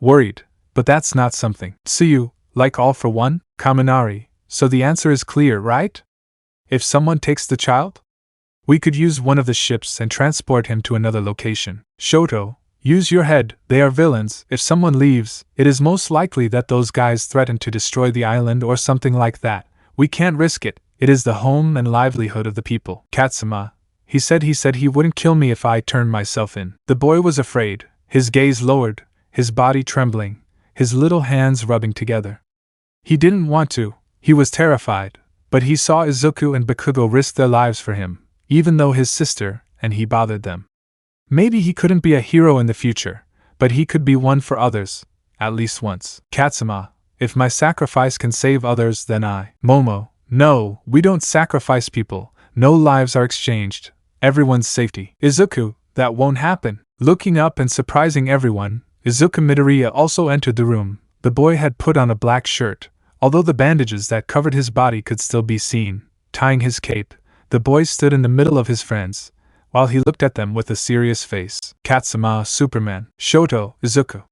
A: Worried, but that's not something. Tsuyu, like all for one? Kaminari, so the answer is clear, right? If someone takes the child, we could use one of the ships and transport him to another location. Shoto, use your head. They are villains. If someone leaves, it is most likely that those guys threaten to destroy the island or something like that. We can't risk it. It is the home and livelihood of the people. Katsuma, he said he wouldn't kill me if I turned myself in. The boy was afraid, his gaze lowered, his body trembling, his little hands rubbing together. He didn't want to, he was terrified, but he saw Izuku and Bakugo risk their lives for him, even though his sister and he bothered them. Maybe he couldn't be a hero in the future, but he could be one for others, at least once. Katsuma, if my sacrifice can save others, then I. Momo, no, we don't sacrifice people, no lives are exchanged, everyone's safety. Izuku, that won't happen. Looking up and surprising everyone, Izuku Midoriya also entered the room. The boy had put on a black shirt, although the bandages that covered his body could still be seen. Tying his cape, the boy stood in the middle of his friends, while he looked at them with a serious face. Katsuma, Superman. Shoto, Izuku.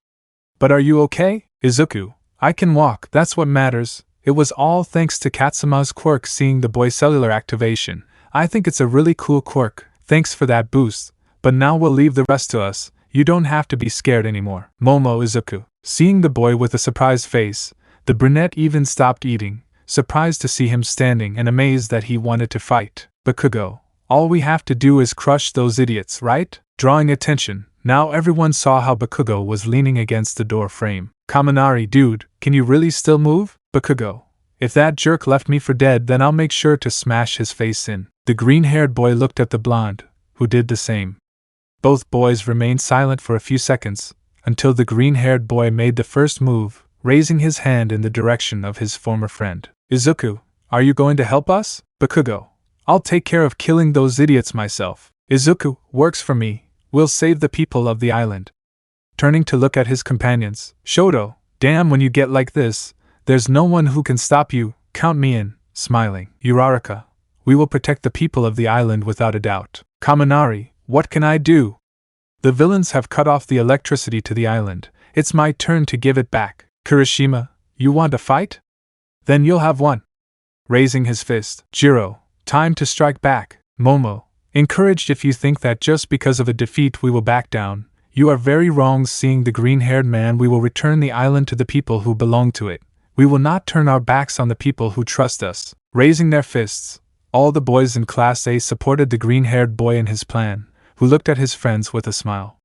A: But are you okay? Izuku, I can walk, that's what matters. It was all thanks to Katsuma's quirk. Seeing the boy's cellular activation, I think it's a really cool quirk, thanks for that boost, but now we'll leave the rest to us. You don't have to be scared anymore. Momo, Izuku. Seeing the boy with a surprised face, the brunette even stopped eating, surprised to see him standing and amazed that he wanted to fight. Bakugo, All we have to do is crush those idiots, right? Drawing attention, now everyone saw how Bakugo was leaning against the door frame. Kaminari, dude, can you really still move? Bakugo, if that jerk left me for dead, then I'll make sure to smash his face in. The green-haired boy looked at the blonde, who did the same. Both boys remained silent for a few seconds, until the green-haired boy made the first move, raising his hand in the direction of his former friend. Izuku, are you going to help us? Bakugo, I'll take care of killing those idiots myself. Izuku, works for me, we'll save the people of the island. Turning to look at his companions, Shoto, damn, when you get like this, there's no one who can stop you, count me in, smiling. Uraraka, we will protect the people of the island without a doubt. Kaminari, what can I do? The villains have cut off the electricity to the island, it's my turn to give it back. Kirishima, you want to fight? Then you'll have one. Raising his fist, Jiro, time to strike back. Momo, encouraged, if you think that just because of a defeat we will back down, you are very wrong. Seeing the green-haired man, we will return the island to the people who belong to it. We will not turn our backs on the people who trust us. Raising their fists, all the boys in Class A supported the green-haired boy in his plan, who looked at his friends with a smile.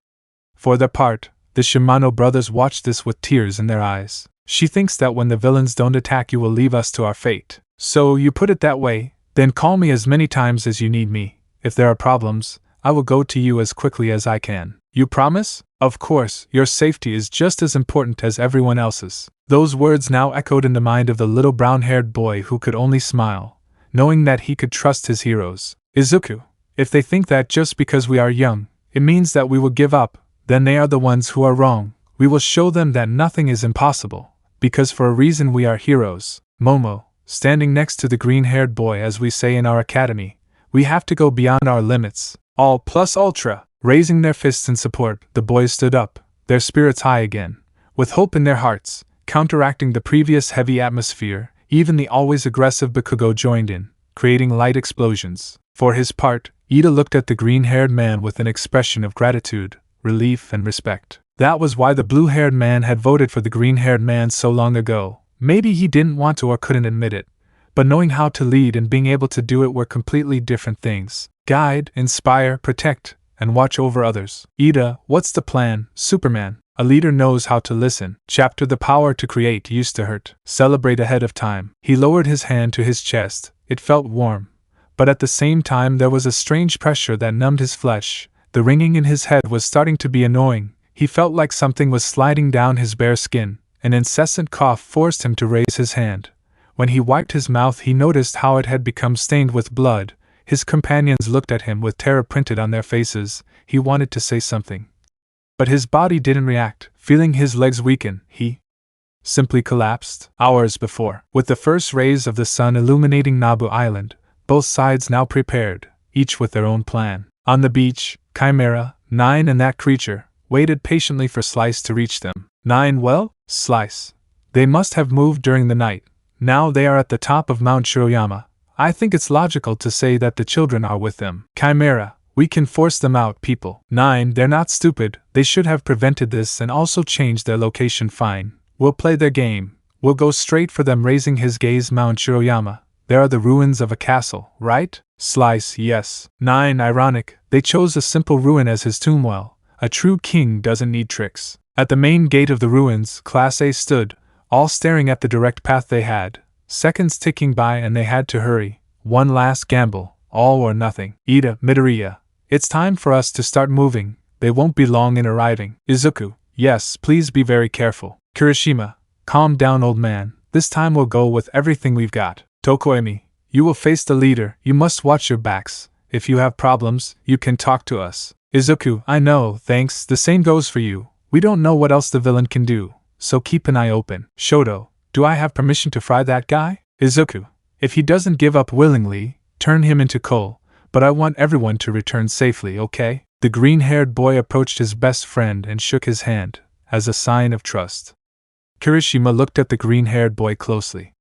A: For their part, the Shimano brothers watched this with tears in their eyes. She thinks that when the villains don't attack, you will leave us to our fate. So you put it that way, then call me as many times as you need me. If there are problems, I will go to you as quickly as I can. You promise? Of course, your safety is just as important as everyone else's. Those words now echoed in the mind of the little brown-haired boy, who could only smile, knowing that he could trust his heroes. Izuku, if they think that just because we are young, it means that we will give up, then they are the ones who are wrong. We will show them that nothing is impossible, because for a reason we are heroes. Momo, standing next to the green-haired boy, as we say in our academy, we have to go beyond our limits. All plus ultra. Raising their fists in support, the boys stood up, their spirits high again, with hope in their hearts, counteracting the previous heavy atmosphere. Even the always aggressive Bakugo joined in, creating light explosions. For his part, Ida looked at the green-haired man with an expression of gratitude, relief, and respect. That was why the blue-haired man had voted for the green-haired man so long ago. Maybe he didn't want to or couldn't admit it, but knowing how to lead and being able to do it were completely different things. Guide, inspire, protect, and watch over others. Ida, what's the plan, Superman? A leader knows how to listen. Chapter The Power to Create Used to Hurt. Celebrate ahead of time. He lowered his hand to his chest. It felt warm, but at the same time there was a strange pressure that numbed his flesh. The ringing in his head was starting to be annoying. He felt like something was sliding down his bare skin. An incessant cough forced him to raise his hand. When he wiped his mouth, he noticed how it had become stained with blood. His companions looked at him with terror printed on their faces. He wanted to say something, but his body didn't react. Feeling his legs weaken, he simply collapsed. Hours before, with the first rays of the sun illuminating Nabu Island, both sides now prepared, each with their own plan. On the beach, Chimera, Nine and that creature waited patiently for Slice to reach them. Nine, well, Slice. They must have moved during the night. Now they are at the top of Mount Shiroyama. I think it's logical to say that the children are with them. Chimera, we can force them out, people. Nine, they're not stupid. They should have prevented this and also changed their location. Fine. We'll play their game. We'll go straight for them. Raising his gaze, Mount Shiroyama. There are the ruins of a castle, right? Slice, yes. Nine, ironic. They chose a simple ruin as his tomb. Well, a true king doesn't need tricks. At the main gate of the ruins, Class A stood, all staring at the direct path they had. Seconds ticking by and they had to hurry. One last gamble, all or nothing. Ida, Midoriya, it's time for us to start moving. They won't be long in arriving. Izuku, yes, please be very careful. Kirishima, calm down, old man. This time we'll go with everything we've got. Tokoemi, you will face the leader. You must watch your backs. If you have problems, you can talk to us. Izuku, I know, thanks. The same goes for you. We don't know what else the villain can do, so keep an eye open. Shoto, do I have permission to fry that guy? Izuku, if he doesn't give up willingly, turn him into coal, but I want everyone to return safely, okay? The green-haired boy approached his best friend and shook his hand, as a sign of trust. Kirishima looked at the green-haired boy closely.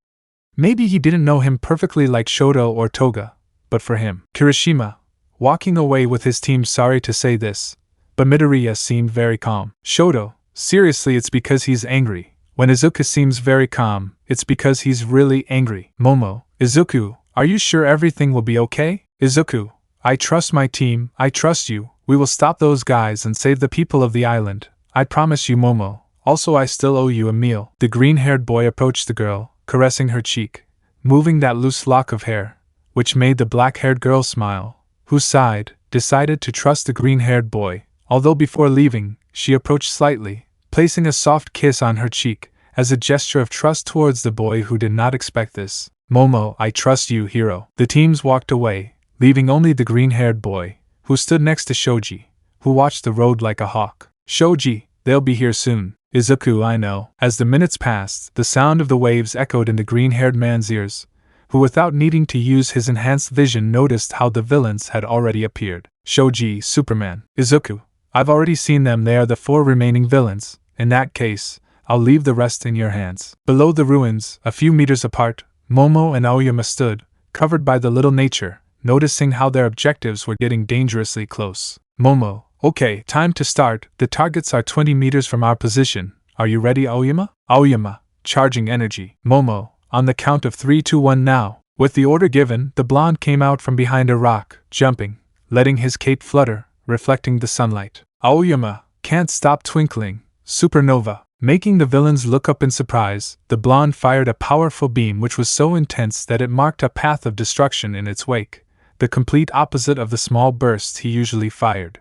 A: Maybe he didn't know him perfectly like Shoto or Toga, but for him, Kirishima, walking away with his team, sorry to say this, but Midoriya seemed very calm. Shoto, seriously, it's because he's angry. When Izuku seems very calm, it's because he's really angry. Momo, Izuku, are you sure everything will be okay? Izuku, I trust my team, I trust you. We will stop those guys and save the people of the island. I promise you, Momo. Also, I still owe you a meal. The green-haired boy approached the girl, caressing her cheek, moving that loose lock of hair, which made the black-haired girl smile, who sighed, decided to trust the green-haired boy, although before leaving, she approached slightly, placing a soft kiss on her cheek, as a gesture of trust towards the boy who did not expect this. Momo, I trust you, hero. The teams walked away, leaving only the green-haired boy, who stood next to Shoji, who watched the road like a hawk. Shoji, they'll be here soon. Izuku, I know. As the minutes passed, the sound of the waves echoed in the green-haired man's ears, who without needing to use his enhanced vision noticed how the villains had already appeared. Shoji, Superman. Izuku, I've already seen them. They are the 4 remaining villains. In that case, I'll leave the rest in your hands. Below the ruins, a few meters apart, Momo and Aoyama stood, covered by the little nature, noticing how their objectives were getting dangerously close. Momo, okay, time to start. The targets are 20 meters from our position. Are you ready, Aoyama? Aoyama, charging energy. Momo, on the count of 3, 2, 1 now. With the order given, the blonde came out from behind a rock, jumping, letting his cape flutter, reflecting the sunlight. Aoyama, can't stop twinkling. Supernova. Making the villains look up in surprise, the blonde fired a powerful beam which was so intense that it marked a path of destruction in its wake, the complete opposite of the small bursts he usually fired.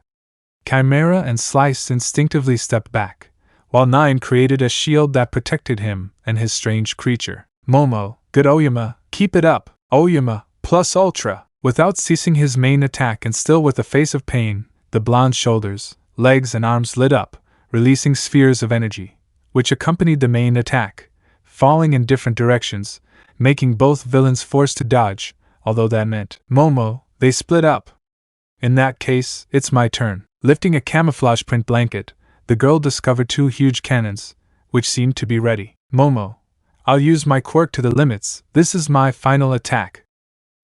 A: Chimera and Slice instinctively stepped back, while Nine created a shield that protected him and his strange creature. Momo, good Aoyama, keep it up. Aoyama, plus ultra. Without ceasing his main attack and still with a face of pain, the blonde's shoulders, legs and arms lit up, releasing spheres of energy, which accompanied the main attack, falling in different directions, making both villains forced to dodge, although that meant, Momo, they split up. In that case, it's my turn. Lifting a camouflage print blanket, the girl discovered 2 huge cannons, which seemed to be ready. Momo, I'll use my quirk to the limits. This is my final attack.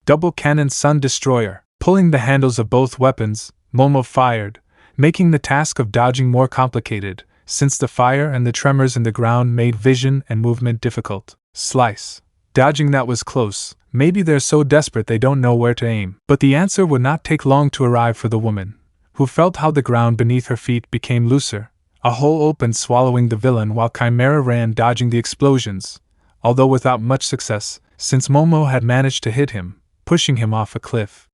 A: Double cannon Sun Destroyer. Pulling the handles of both weapons, Momo fired, making the task of dodging more complicated, since the fire and the tremors in the ground made vision and movement difficult. Slice. Dodging that was close. Maybe they're so desperate they don't know where to aim. But the answer would not take long to arrive for the woman, who felt how the ground beneath her feet became looser. A hole opened, swallowing the villain, while Chimera ran, dodging the explosions, although without much success, since Momo had managed to hit him, pushing him off a cliff.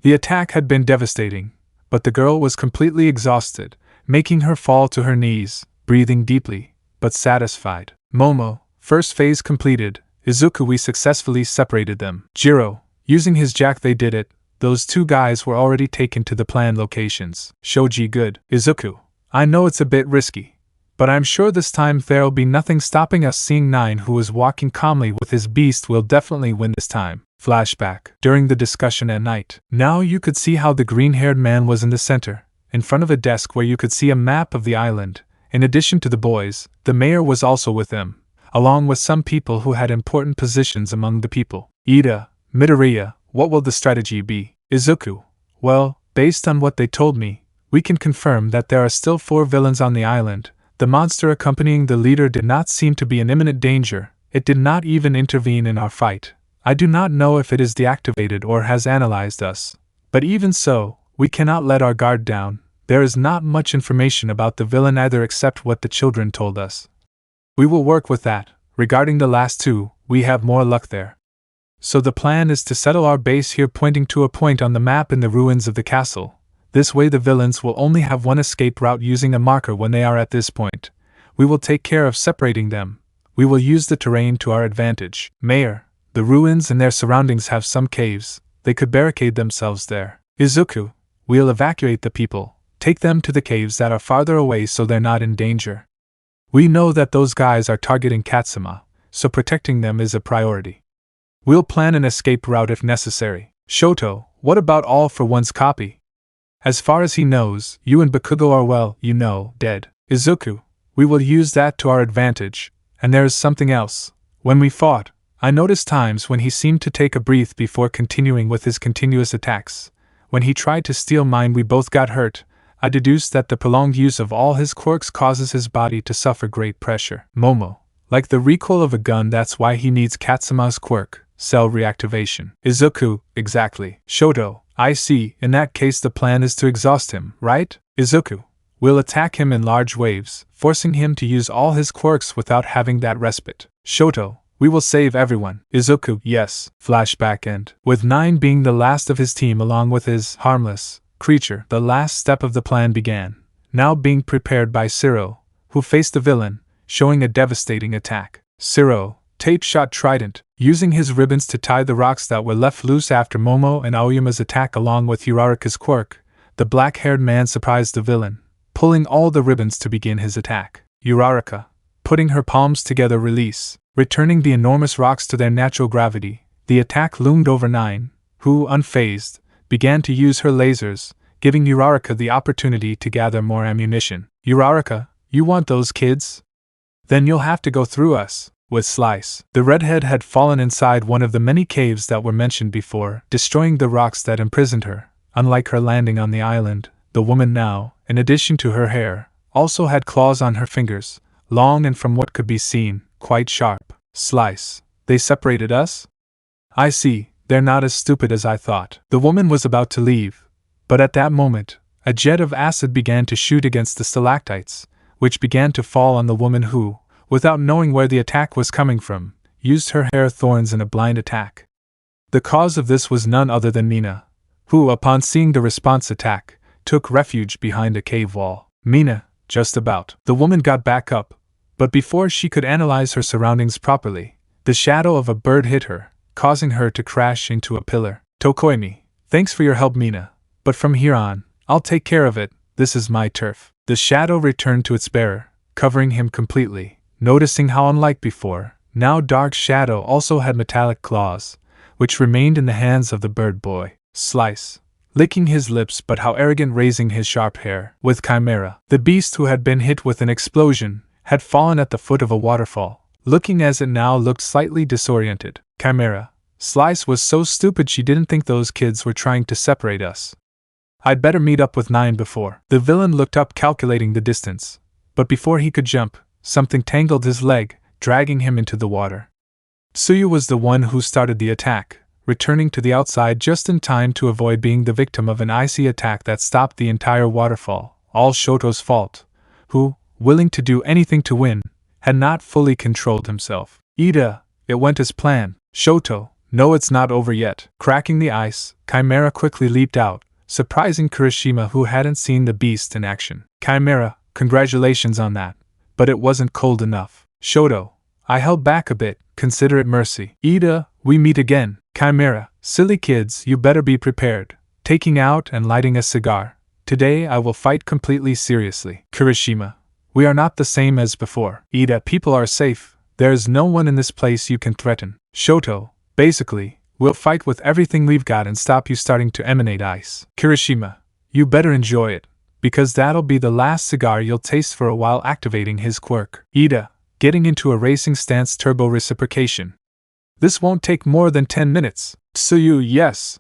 A: The attack had been devastating, but the girl was completely exhausted, making her fall to her knees, breathing deeply, but satisfied. Momo, first phase completed. Izuku, we successfully separated them. Jiro, using his jack, they did it. Those 2 guys were already taken to the planned locations. Shoji, good. Izuku, I know it's a bit risky, but I'm sure this time there'll be nothing stopping us. Seeing Nine, who was walking calmly with his beast, will definitely win this time. Flashback. During the discussion at night, now you could see how the green-haired man was in the center, in front of a desk where you could see a map of the island. In addition to the boys, the mayor was also with them, along with some people who had important positions among the people. Ida, Midoriya, what will the strategy be? Izuku, well, based on what they told me, we can confirm that there are still 4 villains on the island. The monster accompanying the leader did not seem to be in imminent danger. It did not even intervene in our fight. I do not know if it is deactivated or has analyzed us. But even so, we cannot let our guard down. There is not much information about the villain either except what the children told us. We will work with that. Regarding the last 2, we have more luck there. So the plan is to settle our base here, pointing to a point on the map in the ruins of the castle. This way the villains will only have one escape route using a marker when they are at this point. We will take care of separating them. We will use the terrain to our advantage. Mayor, the ruins and their surroundings have some caves. They could barricade themselves there. Izuku, we'll evacuate the people. Take them to the caves that are farther away so they're not in danger. We know that those guys are targeting Katsuma, so protecting them is a priority. We'll plan an escape route if necessary. Shoto, what about All for One's copy? As far as he knows, you and Bakugo are dead. Izuku, we will use that to our advantage. And there is something else. When we fought, I noticed times when he seemed to take a breath before continuing with his continuous attacks. When he tried to steal mine, we both got hurt. I deduced that the prolonged use of all his quirks causes his body to suffer great pressure. Momo, like the recoil of a gun, that's why he needs Katsuma's quirk, cell reactivation. Izuku, exactly. Shoto, I see, in that case the plan is to exhaust him, right? Izuku. We'll attack him in large waves, forcing him to use all his quirks without having that respite. Shoto. We will save everyone. Izuku. Yes. Flashback end. With 9 being the last of his team along with his harmless creature, the last step of the plan began, now being prepared by Siro, who faced the villain, showing a devastating attack. Siro, tape shot trident, using his ribbons to tie the rocks that were left loose after Momo and Aoyama's attack along with Uraraka's quirk, the black-haired man surprised the villain, pulling all the ribbons to begin his attack. Uraraka, putting her palms together, release, returning the enormous rocks to their natural gravity. The attack loomed over 9, who, unfazed, began to use her lasers, giving Uraraka the opportunity to gather more ammunition. Uraraka, you want those kids? Then you'll have to go through us. With Slice. The redhead had fallen inside one of the many caves that were mentioned before, destroying the rocks that imprisoned her. Unlike her landing on the island, the woman now, in addition to her hair, also had claws on her fingers, long and from what could be seen, quite sharp. Slice. They separated us? I see, they're not as stupid as I thought. The woman was about to leave, but at that moment, a jet of acid began to shoot against the stalactites, which began to fall on the woman who, without knowing where the attack was coming from, used her hair thorns in a blind attack. The cause of this was none other than Mina, who, upon seeing the response attack, took refuge behind a cave wall. Mina, just about. The woman got back up, but before she could analyze her surroundings properly, the shadow of a bird hit her, causing her to crash into a pillar. Tokoimi, thanks for your help, Mina, but from here on, I'll take care of it, this is my turf. The shadow returned to its bearer, covering him completely. Noticing how unlike before, now Dark Shadow also had metallic claws, which remained in the hands of the bird boy. Slice, licking his lips but how arrogant, raising his sharp hair. With Chimera, the beast who had been hit with an explosion, had fallen at the foot of a waterfall, looking as it now looked slightly disoriented. Chimera, Slice was so stupid she didn't think those kids were trying to separate us. I'd better meet up with 9 before. The villain looked up, calculating the distance, but before he could jump, something tangled his leg, dragging him into the water. Tsuyu was the one who started the attack, returning to the outside just in time to avoid being the victim of an icy attack that stopped the entire waterfall, all Shoto's fault, who, willing to do anything to win, had not fully controlled himself. Ida, it went as planned. Shoto, no, it's not over yet. Cracking the ice, Chimera quickly leaped out, surprising Kirishima, who hadn't seen the beast in action. Chimera, congratulations on that. But it wasn't cold enough. Shoto, I held back a bit, consider it mercy. Ida, we meet again. Chimera, silly kids, you better be prepared. Taking out and lighting a cigar. Today I will fight completely seriously. Kirishima, we are not the same as before. Ida, people are safe. There is no one in this place you can threaten. Shoto, basically, we'll fight with everything we've got and stop you starting to emanate ice. Kirishima, you better enjoy it, because that'll be the last cigar you'll taste for a while. Activating his quirk. Ida, getting into a racing stance, turbo reciprocation. This won't take more than 10 minutes. Tsuyu, yes.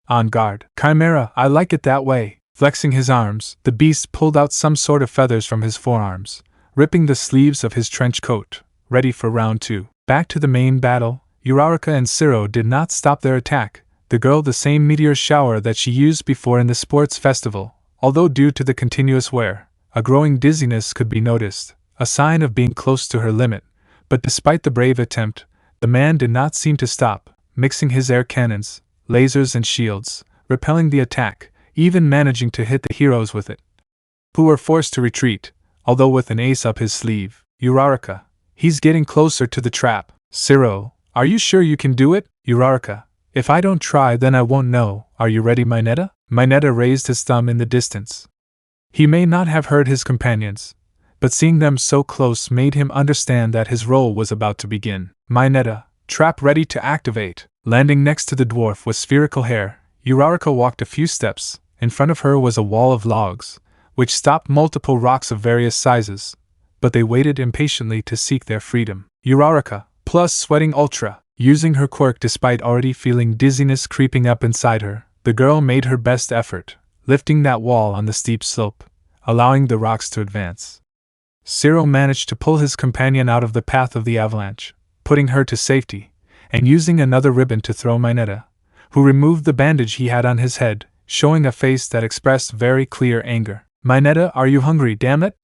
A: On guard. Chimera, I like it that way. Flexing his arms, the beast pulled out some sort of feathers from his forearms, ripping the sleeves of his trench coat, ready for round 2. Back to the main battle, Uraraka and Siro did not stop their attack, the girl the same meteor shower that she used before in the sports festival. Although due to the continuous wear, a growing dizziness could be noticed, a sign of being close to her limit, but despite the brave attempt, the man did not seem to stop, mixing his air cannons, lasers and shields, repelling the attack, even managing to hit the heroes with it, who were forced to retreat, although with an ace up his sleeve. Uraraka, he's getting closer to the trap. Siro, are you sure you can do it? Uraraka, if I don't try then I won't know. Are you ready, Mineta? Mineta raised his thumb in the distance. He may not have heard his companions, but seeing them so close made him understand that his role was about to begin. Mineta, trap ready to activate. Landing next to the dwarf with spherical hair, Uraraka walked a few steps. In front of her was a wall of logs, which stopped multiple rocks of various sizes, but they waited impatiently to seek their freedom. Uraraka, plus sweating ultra, using her quirk despite already feeling dizziness creeping up inside her, the girl made her best effort, lifting that wall on the steep slope, allowing the rocks to advance. Siro managed to pull his companion out of the path of the avalanche, putting her to safety, and using another ribbon to throw Mineta, who removed the bandage he had on his head, showing a face that expressed very clear anger. Mineta, are you hungry, damn it?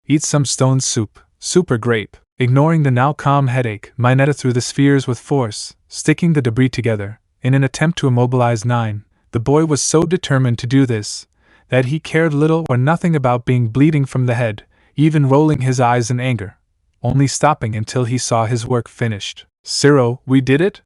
A: Eat some stone soup, super grape. Ignoring the now calm headache, Mineta threw the spheres with force, sticking the debris together, in an attempt to immobilize 9. The boy was so determined to do this, that he cared little or nothing about being bleeding from the head, even rolling his eyes in anger, only stopping until he saw his work finished. Zero, we did it?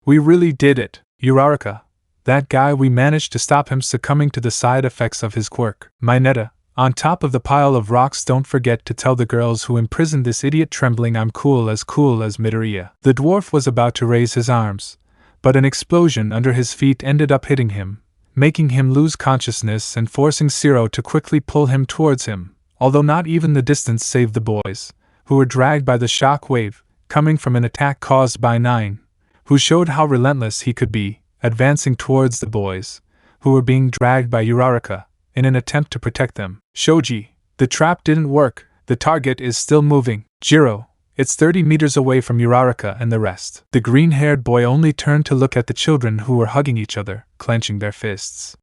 A: We really did it, Uraraka. That guy, we managed to stop him succumbing to the side effects of his quirk. Mineta, on top of the pile of rocks, don't forget to tell the girls who imprisoned this idiot trembling I'm cool as Midoriya. The dwarf was about to raise his arms, but an explosion under his feet ended up hitting him, making him lose consciousness and forcing Zero to quickly pull him towards him, although not even the distance saved the boys, who were dragged by the shock wave, coming from an attack caused by 9, who showed how relentless he could be, advancing towards the boys, who were being dragged by Uraraka, in an attempt to protect them. Shoji, the trap didn't work, the target is still moving. Jiro, it's 30 meters away from Uraraka and the rest. The green-haired boy only turned to look at the children who were hugging each other, clenching their fists.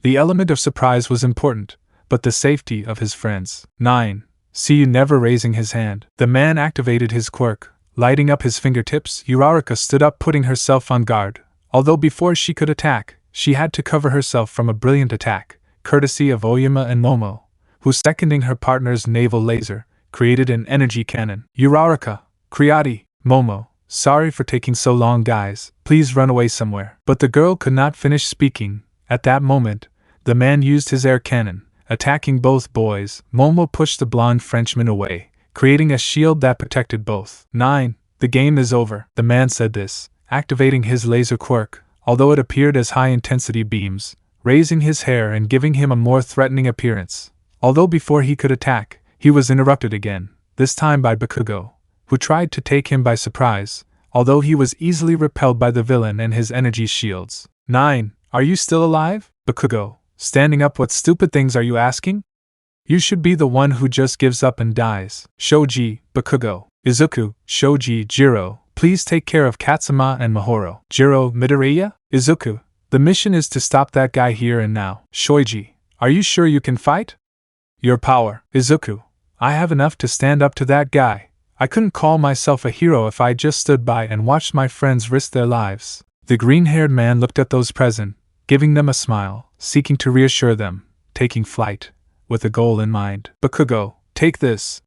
A: The element of surprise was important, but the safety of his friends. 9. See you, never raising his hand. The man activated his quirk, lighting up his fingertips. Uraraka stood up, putting herself on guard, although before she could attack, she had to cover herself from a brilliant attack, courtesy of Oyama and Momo, who, seconding her partner's naval laser, created an energy cannon. Uraraka, Kriati, Momo, sorry for taking so long, guys, please run away somewhere. But the girl could not finish speaking. At that moment, the man used his air cannon, attacking both boys. Momo pushed the blonde Frenchman away, creating a shield that protected both. 9. The game is over. The man said this, activating his laser quirk, although it appeared as high-intensity beams, raising his hair and giving him a more threatening appearance. Although before he could attack, he was interrupted again, this time by Bakugo, who tried to take him by surprise, although he was easily repelled by the villain and his energy shields. 9. Are you still alive? Bakugo, standing up, what stupid things are you asking? You should be the one who just gives up and dies. Shoji, Bakugo, Izuku, Shoji, Jiro, please take care of Katsuma and Mahoro. Jiro, Midoriya? Izuku, the mission is to stop that guy here and now. Shoji, are you sure you can fight? Your power. Izuku, I have enough to stand up to that guy. I couldn't call myself a hero if I just stood by and watched my friends risk their lives. The green-haired man looked at those present, giving them a smile, seeking to reassure them, taking flight, with a goal in mind. Bakugo, take this.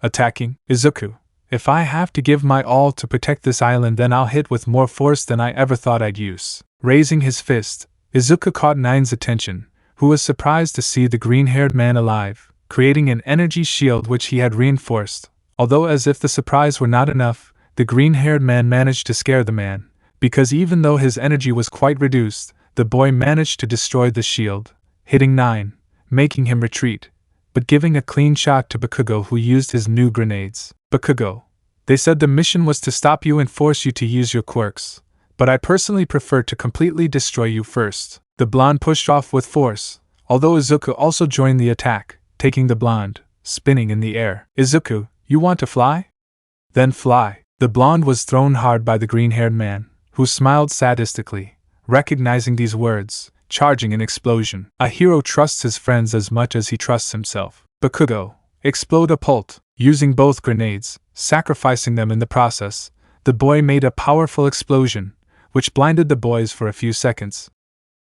A: Attacking. Izuku, if I have to give my all to protect this island, then I'll hit with more force than I ever thought I'd use. Raising his fist, Izuku caught 9's attention, who was surprised to see the green-haired man alive, creating an energy shield which he had reinforced. Although, as if the surprise were not enough, the green-haired man managed to scare the man, because even though his energy was quite reduced, the boy managed to destroy the shield, hitting 9, making him retreat, but giving a clean shot to Bakugo, who used his new grenades. Bakugo, they said the mission was to stop you and force you to use your quirks, but I personally prefer to completely destroy you first. The blonde pushed off with force, although Izuku also joined the attack, taking the blonde, spinning in the air. Izuku, you want to fly? Then fly. The blonde was thrown hard by the green-haired man, who smiled sadistically, recognizing these words, charging an explosion. A hero trusts his friends as much as he trusts himself. Bakugo, explode a pult. Using both grenades, sacrificing them in the process, the boy made a powerful explosion, which blinded the boys for a few seconds.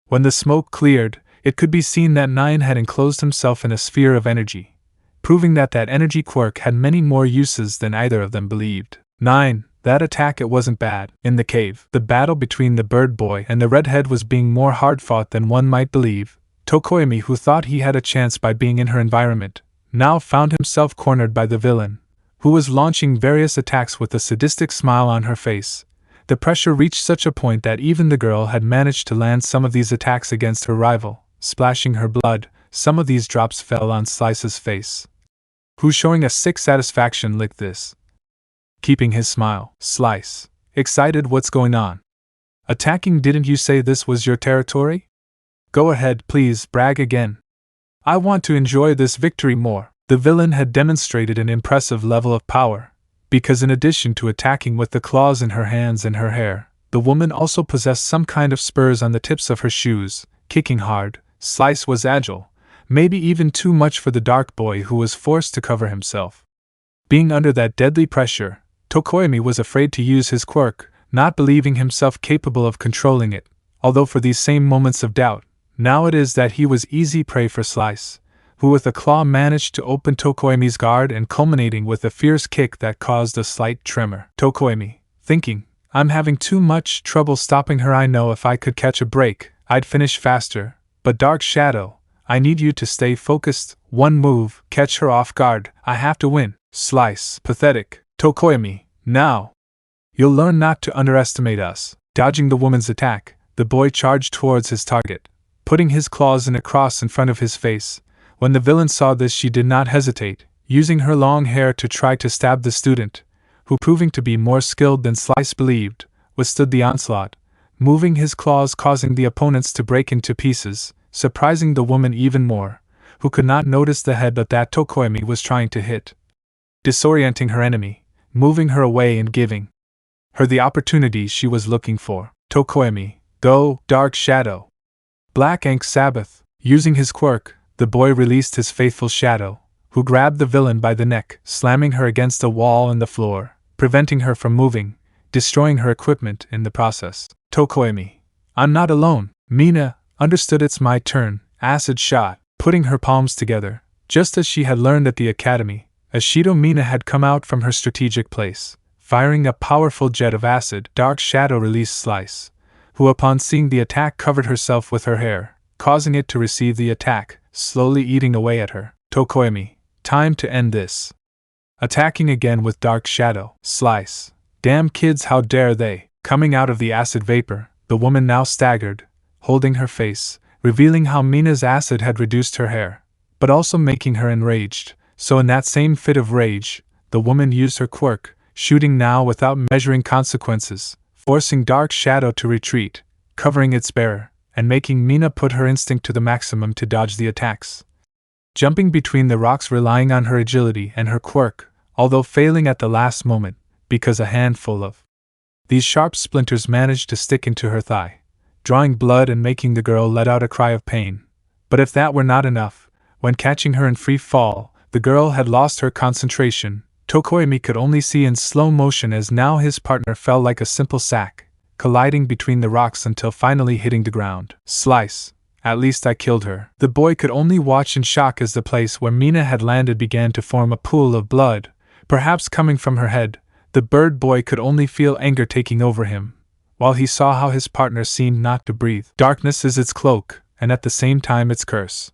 A: When the smoke cleared, it could be seen that 9 had enclosed himself in a sphere of energy, proving that energy quirk had many more uses than either of them believed. 9. That attack, it wasn't bad. In the cave, the battle between the bird boy and the redhead was being more hard-fought than one might believe. Tokoyami, who thought he had a chance by being in her environment, now found himself cornered by the villain, who was launching various attacks with a sadistic smile on her face. The pressure reached such a point that even the girl had managed to land some of these attacks against her rival, splashing her blood. Some of these drops fell on Slice's face, who, showing a sick satisfaction, licked this, keeping his smile. Slice, excited, what's going on? Attacking? Didn't you say this was your territory? Go ahead, please, brag again. I want to enjoy this victory more. The villain had demonstrated an impressive level of power, because in addition to attacking with the claws in her hands and her hair, The woman also possessed some kind of spurs on the tips of her shoes, kicking hard. Slice was agile, maybe even too much for the dark boy who was forced to cover himself. Being under that deadly pressure, Tokoyami was afraid to use his quirk, not believing himself capable of controlling it, although for these same moments of doubt, now it is that he was easy prey for Slice, who with a claw managed to open Tokoyami's guard and culminating with a fierce kick that caused a slight tremor. Tokoyami, thinking, I'm having too much trouble stopping her. I know if I could catch a break, I'd finish faster, but Dark Shadow, I need you to stay focused. One move, catch her off guard. I have to win. Slice, pathetic. Tokoyami, now. You'll learn not to underestimate us. Dodging the woman's attack, the boy charged towards his target, putting his claws in a cross in front of his face. When the villain saw this, she did not hesitate, using her long hair to try to stab the student, who, proving to be more skilled than Slice believed, withstood the onslaught, moving his claws causing the opponents to break into pieces, surprising the woman even more, who could not notice the head that Tokoyami was trying to hit, disorienting her enemy, moving her away and giving her the opportunity she was looking for. Tokoyami, go, Dark Shadow. Black Ink Sabbath. Using his quirk, the boy released his faithful shadow, who grabbed the villain by the neck, slamming her against a wall and the floor, preventing her from moving, destroying her equipment in the process. Tokoyami, I'm not alone. Mina understood. It's my turn. Acid shot, putting her palms together, just as she had learned at the academy. Ashido Mina had come out from her strategic place, firing a powerful jet of acid. Dark Shadow released Slice, who upon seeing the attack covered herself with her hair, causing it to receive the attack, slowly eating away at her. Tokoyami, time to end this. Attacking again with Dark Shadow. Slice, damn kids, how dare they. Coming out of the acid vapor, the woman now staggered, holding her face, revealing how Mina's acid had reduced her hair, but also making her enraged. So in that same fit of rage, the woman used her quirk, shooting now without measuring consequences, forcing Dark Shadow to retreat, covering its bearer, and making Mina put her instinct to the maximum to dodge the attacks. Jumping between the rocks, relying on her agility and her quirk, although failing at the last moment, because a handful of these sharp splinters managed to stick into her thigh, drawing blood and making the girl let out a cry of pain. But if that were not enough, when catching her in free fall, the girl had lost her concentration. Tokoyami could only see in slow motion as now his partner fell like a simple sack, colliding between the rocks until finally hitting the ground. Slice, at least I killed her. The boy could only watch in shock as the place where Mina had landed began to form a pool of blood, perhaps coming from her head. The bird boy could only feel anger taking over him, while he saw how his partner seemed not to breathe. Darkness is its cloak, and at the same time its curse.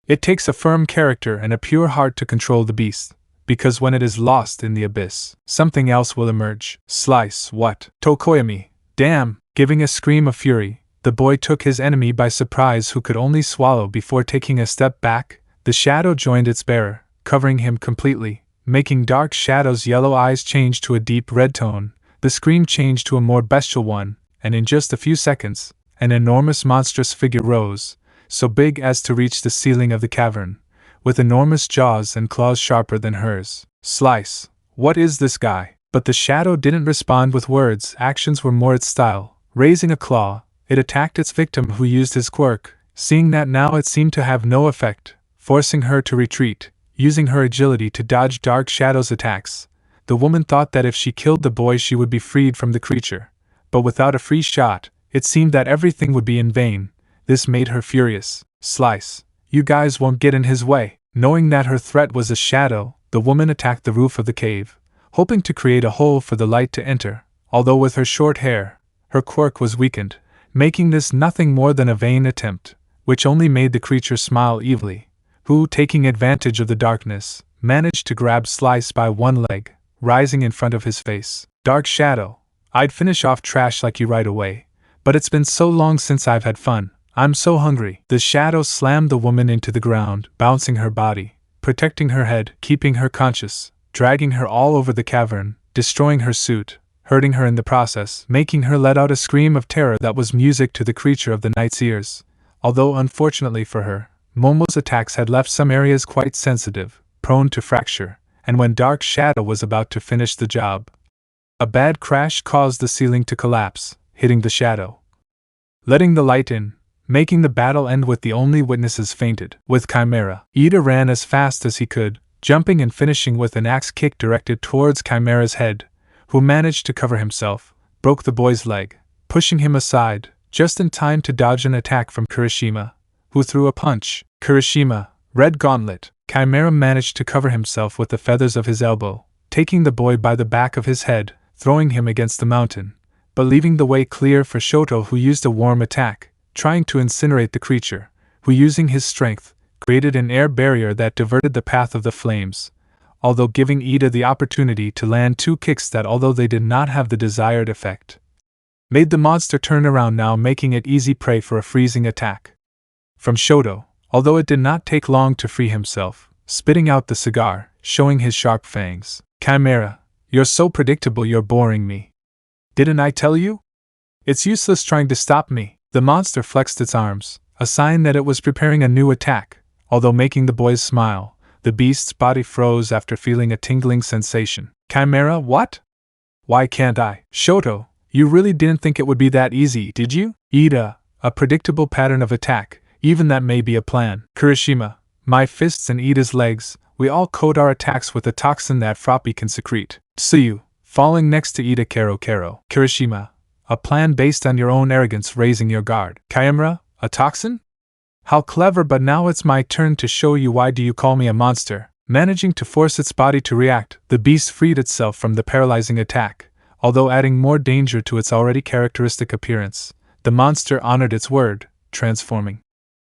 A: It takes a firm character and a pure heart to control the beast, because when it is lost in the abyss, something else will emerge. Slice, what? Tokoyami, damn! Giving a scream of fury, the boy took his enemy by surprise, who could only swallow before taking a step back. The shadow joined its bearer, covering him completely, making Dark Shadow's yellow eyes change to a deep red tone. The scream changed to a more bestial one, and in just a few seconds, an enormous monstrous figure rose, so big as to reach the ceiling of the cavern, with enormous jaws and claws sharper than hers. Slice, what is this guy? But the shadow didn't respond with words. Actions were more its style. Raising a claw, it attacked its victim, who used his quirk. Seeing that now it seemed to have no effect, forcing her to retreat, using her agility to dodge Dark Shadow's attacks. The woman thought that if she killed the boy she would be freed from the creature, but without a free shot, it seemed that everything would be in vain. This made her furious. Slice, you guys won't get in his way. Knowing that her threat was a shadow, the woman attacked the roof of the cave, hoping to create a hole for the light to enter, although with her short hair, her quirk was weakened, making this nothing more than a vain attempt, which only made the creature smile evilly, who, taking advantage of the darkness, managed to grab Slice by one leg, rising in front of his face. Dark Shadow, I'd finish off trash like you right away, but it's been so long since I've had fun. I'm so hungry. The shadow slammed the woman into the ground, bouncing her body, protecting her head, keeping her conscious, dragging her all over the cavern, destroying her suit, hurting her in the process, making her let out a scream of terror that was music to the creature of the night's ears. Although unfortunately for her, Momo's attacks had left some areas quite sensitive, prone to fracture, and when Dark Shadow was about to finish the job, a bad crash caused the ceiling to collapse, hitting the shadow, letting the light in, making the battle end with the only witnesses fainted. With Chimera, Ida ran as fast as he could, jumping and finishing with an axe kick directed towards Chimera's head, who managed to cover himself, broke the boy's leg, pushing him aside, just in time to dodge an attack from Kirishima, who threw a punch. Kirishima, Red Gauntlet. Chimera managed to cover himself with the feathers of his elbow, taking the boy by the back of his head, throwing him against the mountain, but leaving the way clear for Shoto, who used a warm attack, trying to incinerate the creature, who using his strength, created an air barrier that diverted the path of the flames, although giving Ida the opportunity to land 2 kicks that, although they did not have the desired effect, made the monster turn around, now making it easy prey for a freezing attack from Shoto, although it did not take long to free himself, spitting out the cigar, showing his sharp fangs. Chimera, you're so predictable, you're boring me. Didn't I tell you? It's useless trying to stop me. The monster flexed its arms, a sign that it was preparing a new attack. Although making the boys smile, the beast's body froze after feeling a tingling sensation. Chimera, what? Why can't I? Shoto, you really didn't think it would be that easy, did you? Ida, a predictable pattern of attack, even that may be a plan. Kirishima, my fists and Ida's legs, we all coat our attacks with a toxin that Froppy can secrete. Tsuyu, falling next to Ida. Kero. Kirishima, a plan based on your own arrogance, raising your guard. Chimera, a toxin? How clever, but now it's my turn to show you. Why do you call me a monster? Managing to force its body to react, the beast freed itself from the paralyzing attack, although adding more danger to its already characteristic appearance. The monster honored its word, transforming,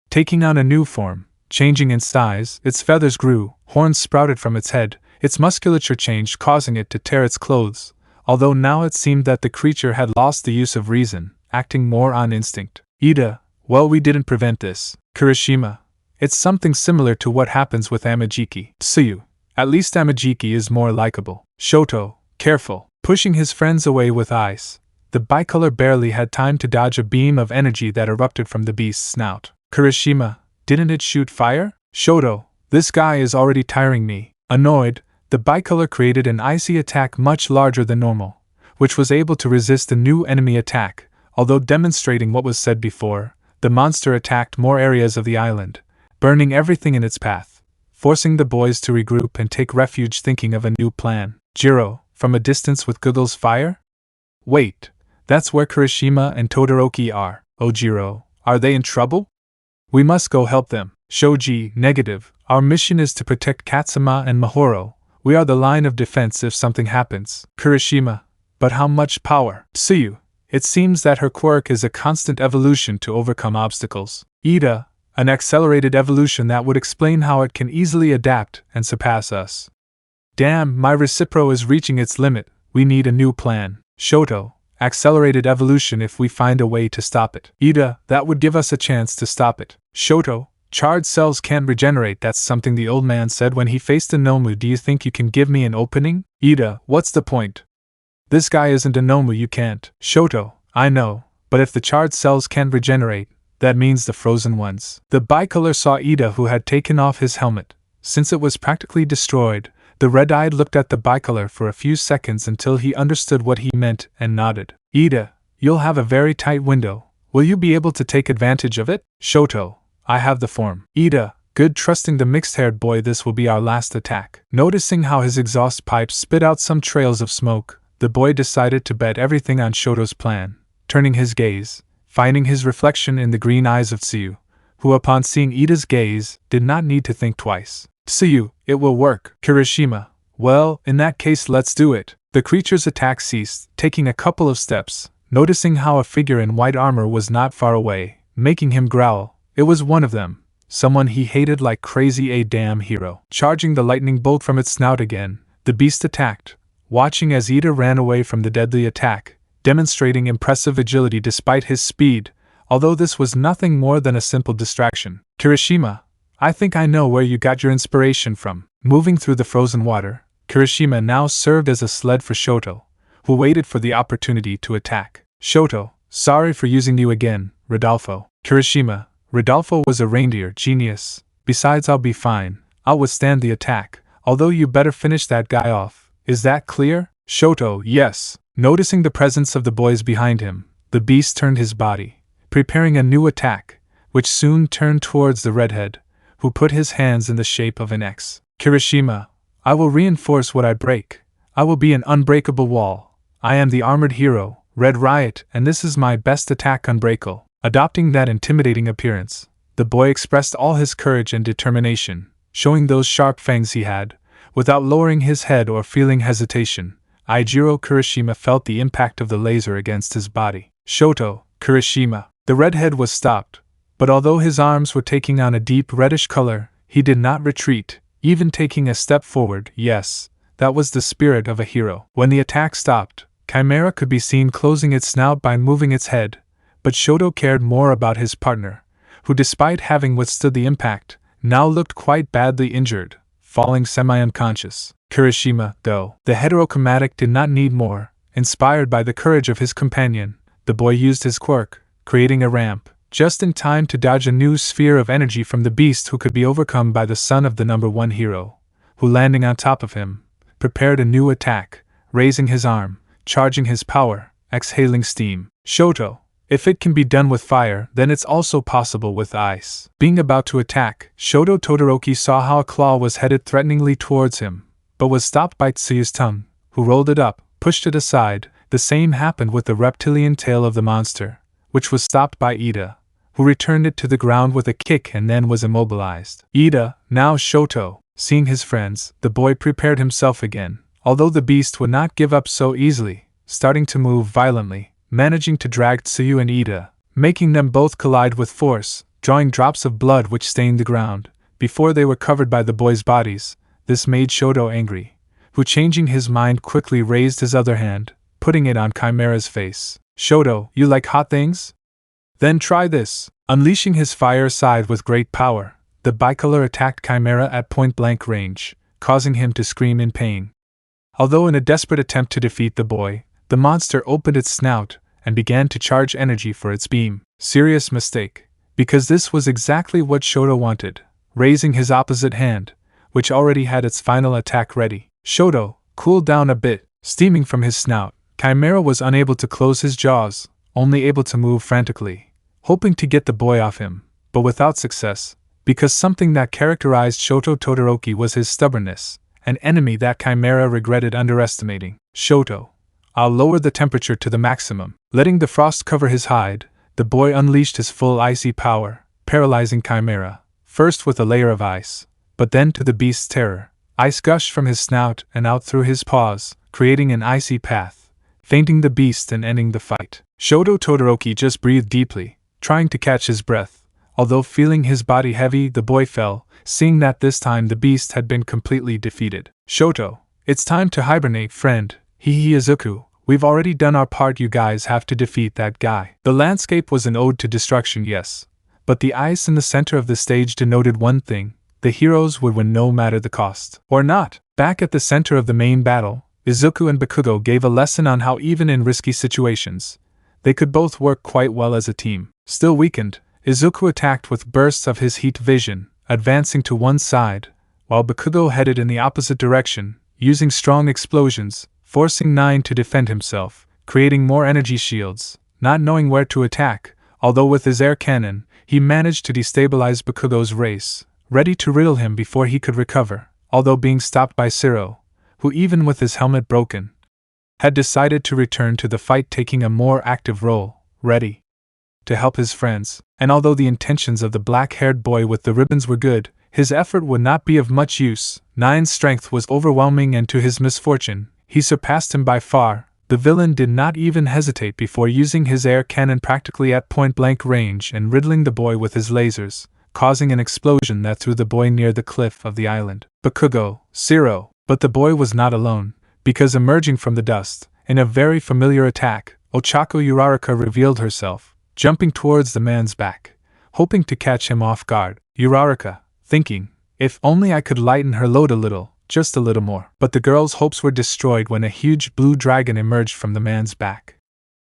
A: taking on a new form, changing in size. Its feathers grew, horns sprouted from its head, its musculature changed, causing it to tear its clothes, although now it seemed that the creature had lost the use of reason, acting more on instinct. Ida, well, we didn't prevent this. Kirishima, it's something similar to what happens with Amajiki. Tsuyu, at least Amajiki is more likable. Shoto, careful. Pushing his friends away with eyes, the bicolor barely had time to dodge a beam of energy that erupted from the beast's snout. Kirishima, didn't it shoot fire? Shoto, this guy is already tiring me. Annoyed, the bicolor created an icy attack much larger than normal, which was able to resist a new enemy attack, although demonstrating what was said before. The monster attacked more areas of the island, burning everything in its path, forcing the boys to regroup and take refuge, thinking of a new plan. Jiro, from a distance with Google's fire? Wait, that's where Kirishima and Todoroki are. Oh, Jiro, are they in trouble? We must go help them. Shoji, negative. Our mission is to protect Katsuma and Mahoro. We are the line of defense if something happens. Kirishima, but how much power? Tsuyu, it seems that her quirk is a constant evolution to overcome obstacles. Ida, an accelerated evolution that would explain how it can easily adapt and surpass us. Damn, my Recipro is reaching its limit. We need a new plan. Shoto, accelerated evolution if we find a way to stop it. Ida, that would give us a chance to stop it. Shoto, charred cells can't regenerate. That's something the old man said when he faced a Nomu. Do you think you can give me an opening? Ida, what's the point? This guy isn't a Nomu, you can't. Shoto, I know, but if the charred cells can't regenerate, that means the frozen ones. The bicolor saw Ida, who had taken off his helmet. Since it was practically destroyed, the red-eyed looked at the bicolor for a few seconds until he understood what he meant and nodded. Ida, you'll have a very tight window. Will you be able to take advantage of it? Shoto, I have the form. Ida, good, trusting the mixed-haired boy. This will be our last attack. Noticing how his exhaust pipes spit out some trails of smoke, the boy decided to bet everything on Shoto's plan, turning his gaze, finding his reflection in the green eyes of Tsuyu, who upon seeing Ida's gaze, did not need to think twice. Tsuyu, it will work. Kirishima, well, in that case let's do it. The creature's attack ceased, taking a couple of steps, noticing how a figure in white armor was not far away, making him growl. It was one of them, someone he hated like crazy, a damn hero. Charging the lightning bolt from its snout again, the beast attacked, watching as Ida ran away from the deadly attack, demonstrating impressive agility despite his speed, although this was nothing more than a simple distraction. Kirishima, I think I know where you got your inspiration from. Moving through the frozen water, Kirishima now served as a sled for Shoto, who waited for the opportunity to attack. Shoto, sorry for using you again, Rodolfo. Kirishima, Rodolfo was a reindeer genius. Besides, I'll be fine. I'll withstand the attack, although you better finish that guy off. Is that clear? Shoto, yes. Noticing the presence of the boys behind him, the beast turned his body, preparing a new attack, which soon turned towards the redhead, who put his hands in the shape of an X. Kirishima, I will reinforce what I break. I will be an unbreakable wall. I am the armored hero, Red Riot, and this is my best attack unbreakable. Adopting that intimidating appearance, the boy expressed all his courage and determination, showing those sharp fangs he had, without lowering his head or feeling hesitation. Eijiro Kirishima felt the impact of the laser against his body. Shoto, Kirishima. The redhead was stopped, but although his arms were taking on a deep reddish color, he did not retreat, even taking a step forward. Yes, that was the spirit of a hero. When the attack stopped, Chimera could be seen closing its snout by moving its head, but Shoto cared more about his partner, who despite having withstood the impact, now looked quite badly injured, falling semi-unconscious. Kirishima, though, the heterochromatic did not need more. Inspired by the courage of his companion, the boy used his quirk, creating a ramp, just in time to dodge a new sphere of energy from the beast who could be overcome by the son of the number one hero, who landing on top of him, prepared a new attack, raising his arm, charging his power, exhaling steam. Shoto, if it can be done with fire, then it's also possible with ice. Being about to attack, Shoto Todoroki saw how a claw was headed threateningly towards him, but was stopped by Tsuyu's tongue, who rolled it up, pushed it aside. The same happened with the reptilian tail of the monster, which was stopped by Ida, who returned it to the ground with a kick and then was immobilized. Ida, now Shoto, seeing his friends, the boy prepared himself again, although the beast would not give up so easily, starting to move violently, managing to drag Tsuyu and Ida, making them both collide with force, drawing drops of blood which stained the ground, before they were covered by the boys' bodies. This made Shoto angry, who changing his mind quickly raised his other hand, putting it on Chimera's face. Shoto, you like hot things? Then try this. Unleashing his fire aside with great power, the bicolor attacked Chimera at point-blank range, causing him to scream in pain. Although in a desperate attempt to defeat the boy, the monster opened its snout and began to charge energy for its beam. Serious mistake, because this was exactly what Shoto wanted. Raising his opposite hand, which already had its final attack ready, Shoto cooled down a bit, steaming from his snout. Chimera was unable to close his jaws, only able to move frantically, hoping to get the boy off him, but without success, because something that characterized Shoto Todoroki was his stubbornness, an enemy that Chimera regretted underestimating. Shoto, I'll lower the temperature to the maximum. Letting the frost cover his hide, the boy unleashed his full icy power, paralyzing Chimera, first with a layer of ice, but then to the beast's terror. Ice gushed from his snout and out through his paws, creating an icy path, fainting the beast and ending the fight. Shoto Todoroki just breathed deeply, trying to catch his breath. Although feeling his body heavy, the boy fell, seeing that this time the beast had been completely defeated. Shoto, it's time to hibernate, friend. Izuku, we've already done our part, you guys have to defeat that guy. The landscape was an ode to destruction, yes, but the ice in the center of the stage denoted one thing: the heroes would win no matter the cost. Or not. Back at the center of the main battle, Izuku and Bakugo gave a lesson on how even in risky situations, they could both work quite well as a team. Still weakened, Izuku attacked with bursts of his heat vision, advancing to one side, while Bakugo headed in the opposite direction, using strong explosions, forcing Nine to defend himself, creating more energy shields, not knowing where to attack, although with his air cannon, he managed to destabilize Bakugo's race, ready to riddle him before he could recover, although being stopped by Zero, who even with his helmet broken, had decided to return to the fight, taking a more active role, ready to help his friends. And although the intentions of the black-haired boy with the ribbons were good, his effort would not be of much use. Nine's strength was overwhelming, and to his misfortune, he surpassed him by far. The villain did not even hesitate before using his air cannon practically at point-blank range and riddling the boy with his lasers, causing an explosion that threw the boy near the cliff of the island. Bakugo, Zero. But the boy was not alone, because emerging from the dust, in a very familiar attack, Ochako Uraraka revealed herself, jumping towards the man's back, hoping to catch him off guard. Uraraka, thinking, if only I could lighten her load a little, just a little more. But the girl's hopes were destroyed when a huge blue dragon emerged from the man's back.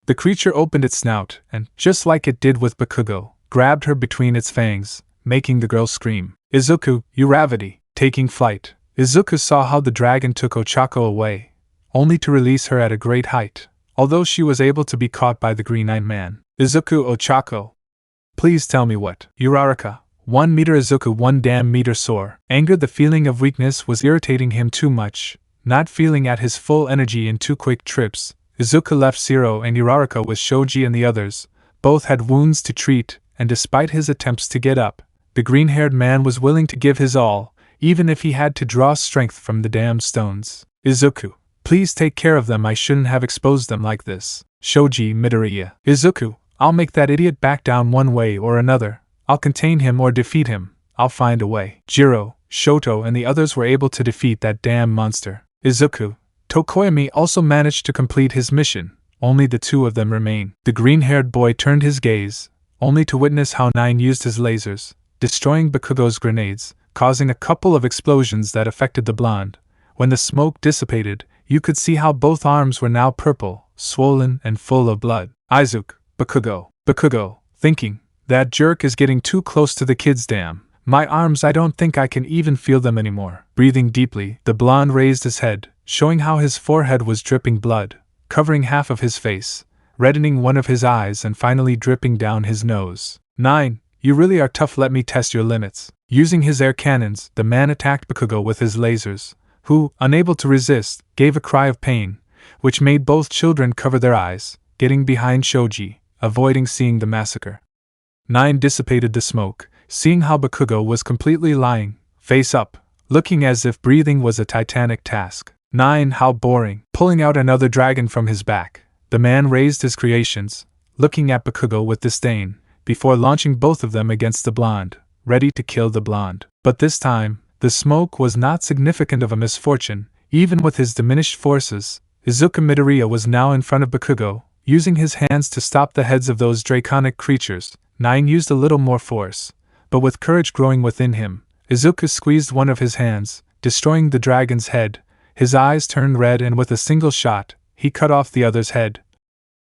A: The creature opened its snout and, just like it did with Bakugo, grabbed her between its fangs, making the girl scream. Izuku, Uravity, taking flight. Izuku saw how the dragon took Ochako away, only to release her at a great height, although she was able to be caught by the green-eyed man. Izuku Ochako. Please tell me what. Uraraka. 1 meter Izuku 1 damn meter sore. Angered, the feeling of weakness was irritating him too much. Not feeling at his full energy in 2 quick trips, Izuku left Zero and Uraraka with Shoji and the others. Both had wounds to treat, and despite his attempts to get up, the green-haired man was willing to give his all, even if he had to draw strength from the damned stones. Izuku, please take care of them. I shouldn't have exposed them like this. Shoji Midoriya. Izuku, I'll make that idiot back down one way or another. I'll contain him or defeat him. I'll find a way. Jiro, Shoto and the others were able to defeat that damn monster. Izuku, Tokoyami also managed to complete his mission. Only the 2 of them remain. The green-haired boy turned his gaze, only to witness how 9 used his lasers, destroying Bakugo's grenades, causing a couple of explosions that affected the blonde. When the smoke dissipated, you could see how both arms were now purple, swollen and full of blood. Izuku, Bakugo, thinking, that jerk is getting too close to the kids. Damn. My arms, I don't think I can even feel them anymore. Breathing deeply, the blonde raised his head, showing how his forehead was dripping blood, covering half of his face, reddening one of his eyes and finally dripping down his nose. 9. You really are tough. Let me test your limits. Using his air cannons, the man attacked Bakugo with his lasers, who, unable to resist, gave a cry of pain, which made both children cover their eyes, getting behind Shoji, avoiding seeing the massacre. 9 dissipated the smoke, seeing how Bakugo was completely lying, face up, looking as if breathing was a titanic task. 9. How boring. Pulling out another dragon from his back, the man raised his creations, looking at Bakugo with disdain, before launching both of them against the blonde, ready to kill the blonde. But this time, the smoke was not significant of a misfortune. Even with his diminished forces, Izuku Midoriya was now in front of Bakugo, using his hands to stop the heads of those draconic creatures. 9 used a little more force, but with courage growing within him, Izuku squeezed one of his hands, destroying the dragon's head. His eyes turned red and with a single shot, he cut off the other's head,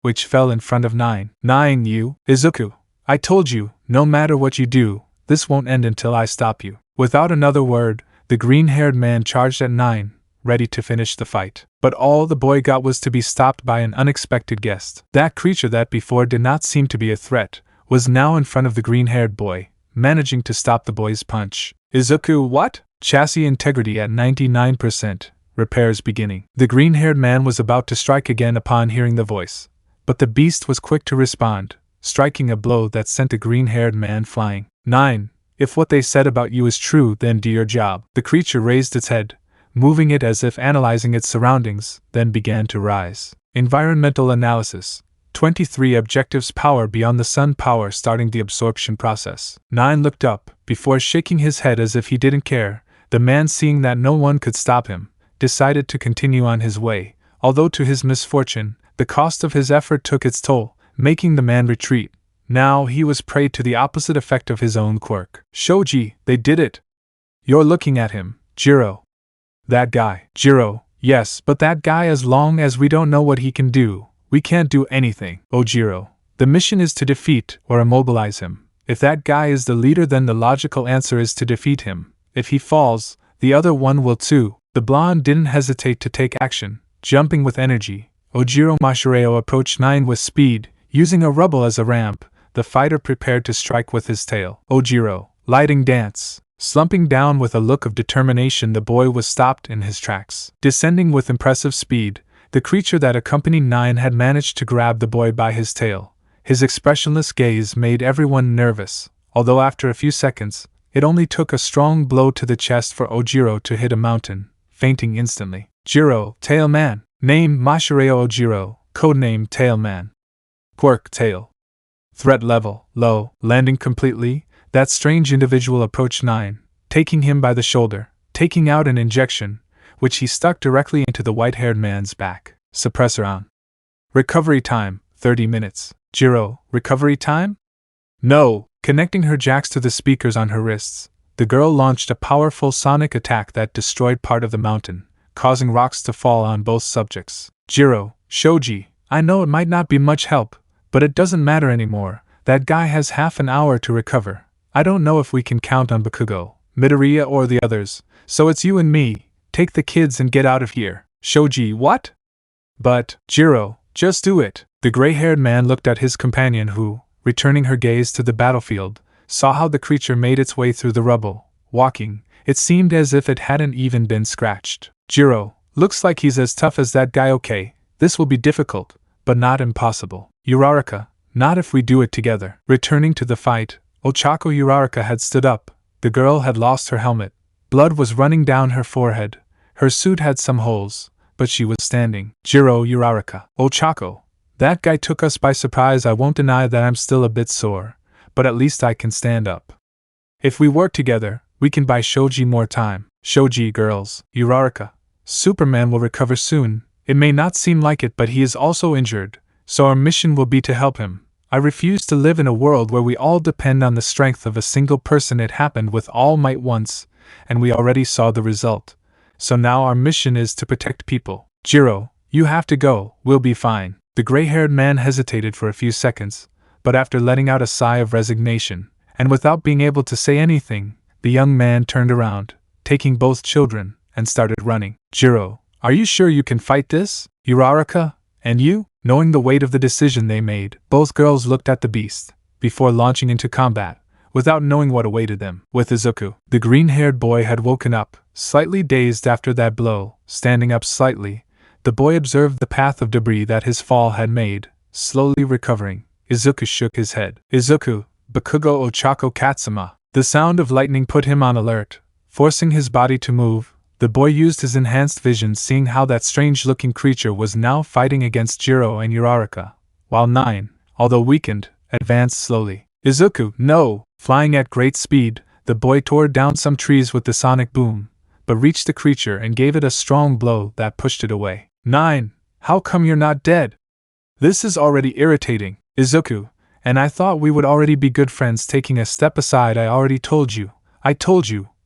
A: which fell in front of 9. 9. You, Izuku, I told you, no matter what you do, this won't end until I stop you. Without another word, the green-haired man charged at 9, ready to finish the fight. But all the boy got was to be stopped by an unexpected guest. That creature that before did not seem to be a threat, was now in front of the green-haired boy, managing to stop the boy's punch. Izuku, what? Chassis integrity at 99%, repairs beginning. The green-haired man was about to strike again upon hearing the voice, but the beast was quick to respond, striking a blow that sent the green-haired man flying. 9. If what they said about you is true, then do your job. The creature raised its head, moving it as if analyzing its surroundings, then began to rise. Environmental analysis. 23 objectives. Power beyond the sun. Power starting the absorption process. 9 looked up, before shaking his head as if he didn't care. The man, seeing that no one could stop him, decided to continue on his way, although to his misfortune, the cost of his effort took its toll, making the man retreat. Now he was prey to the opposite effect of his own quirk. Shoji, they did it! You're looking at him, Jiro. That guy. Jiro, yes, but that guy, as long as we don't know what he can do, we can't do anything. Oh Jiro, the mission is to defeat or immobilize him. If that guy is the leader, then the logical answer is to defeat him. If he falls, the other one will too. The blonde didn't hesitate to take action, jumping with energy. Ojiro Mashireo approached 9 with speed, using a rubble as a ramp. The fighter prepared to strike with his tail. Ojiro, lighting dance. Slumping down with a look of determination, the boy was stopped in his tracks. Descending with impressive speed, the creature that accompanied 9 had managed to grab the boy by his tail. His expressionless gaze made everyone nervous, although after a few seconds, it only took a strong blow to the chest for Ojiro to hit a mountain, fainting instantly. Jiro, Tail Man. Name Mashireo Ojiro, codename Tail Man. Quirk Tail. Threat level, low. Landing completely, that strange individual approached 9, taking him by the shoulder, taking out an injection, which he stuck directly into the white-haired man's back. Suppressor on. Recovery time, 30 minutes. Jiro, recovery time? No. Connecting her jacks to the speakers on her wrists, the girl launched a powerful sonic attack that destroyed part of the mountain, causing rocks to fall on both subjects. Jiro, Shoji, I know it might not be much help, but it doesn't matter anymore. That guy has half an hour to recover. I don't know if we can count on Bakugo, Midoriya or the others, so it's you and me. Take the kids and get out of here. Shoji, what? But, Jiro, Just do it. The gray-haired man looked at his companion who, returning her gaze to the battlefield, saw how the creature made its way through the rubble, walking. It seemed as if it hadn't even been scratched. Jiro, looks like he's as tough as that guy. Okay, this will be difficult, but not impossible. Uraraka, not if we do it together. Returning to the fight, Ochako Uraraka had stood up. The girl had lost her helmet. Blood was running down her forehead. Her suit had some holes, but she was standing. Jiro Uraraka. Ochako, that guy took us by surprise. I won't deny that I'm still a bit sore, but at least I can stand up. If we work together, we can buy Shoji more time. Shoji, girls. Uraraka. Superman will recover soon. It may not seem like it, but he is also injured, so our mission will be to help him. I refuse to live in a world where we all depend on the strength of a single person. It happened with All Might once, and we already saw the result. So now our mission is to protect people. Jiro, you have to go. We'll be fine. The gray-haired man hesitated for a few seconds, but after letting out a sigh of resignation, and without being able to say anything, the young man turned around, taking both children, and started running. Jiro, are you sure you can fight this? Uraraka, and you? Knowing the weight of the decision they made, both girls looked at the beast, before launching into combat, without knowing what awaited them. With Izuku, the green-haired boy had woken up, slightly dazed after that blow. Standing up slightly, the boy observed the path of debris that his fall had made. Slowly recovering, Izuku shook his head. Izuku, Bakugo Ochako Katsuma. The sound of lightning put him on alert. Forcing his body to move, the boy used his enhanced vision, seeing how that strange-looking creature was now fighting against Jiro and Uraraka, while 9, although weakened, advanced slowly. Izuku, no! Flying at great speed, the boy tore down some trees with the sonic boom, but reached the creature and gave it a strong blow that pushed it away. 9, how come you're not dead? This is already irritating, Izuku, and I thought we would already be good friends. Taking a step aside, I already told you,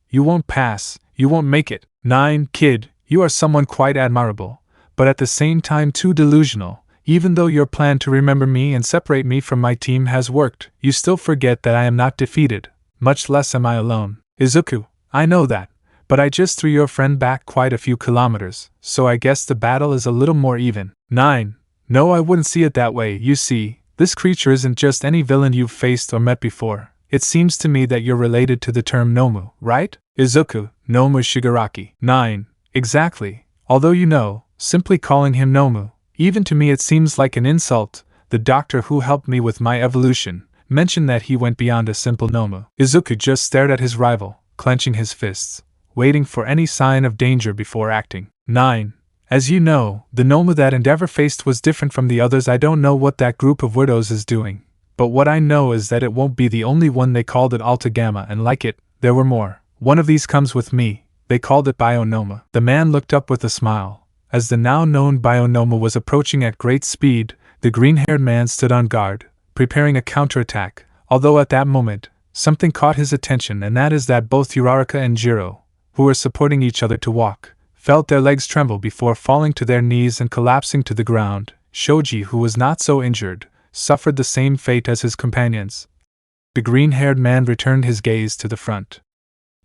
A: you won't pass, you won't make it. 9, kid, you are someone quite admirable, but at the same time too delusional. Even though your plan to remember me and separate me from my team has worked, you still forget that I am not defeated, much less am I alone. Izuku, I know that, but I just threw your friend back quite a few kilometers, so I guess the battle is a little more even. 9, no, I wouldn't see it that way. You see, this creature isn't just any villain you've faced or met before. It seems to me that you're related to the term Nomu, right? Izuku, Nomu Shigaraki. 9, exactly, although simply calling him Nomu, even to me it seems like an insult. The doctor who helped me with my evolution mentioned that he went beyond a simple Nomu. Izuku just stared at his rival, clenching his fists, waiting for any sign of danger before acting. 9, as you know, the Nomu that Endeavor faced was different from the others. I don't know what that group of weirdos is doing, but what I know is that it won't be the only one. They called it Alta Gamma, and like it, there were more. One of these comes with me. They called it Bionoma. The man looked up with a smile. As the now-known Bionoma was approaching at great speed, the green-haired man stood on guard, preparing a counterattack, although at that moment, something caught his attention, and that is that both Uraraka and Jiro, who were supporting each other to walk, felt their legs tremble before falling to their knees and collapsing to the ground. Shoji, who was not so injured, suffered the same fate as his companions. The green-haired man returned his gaze to the front.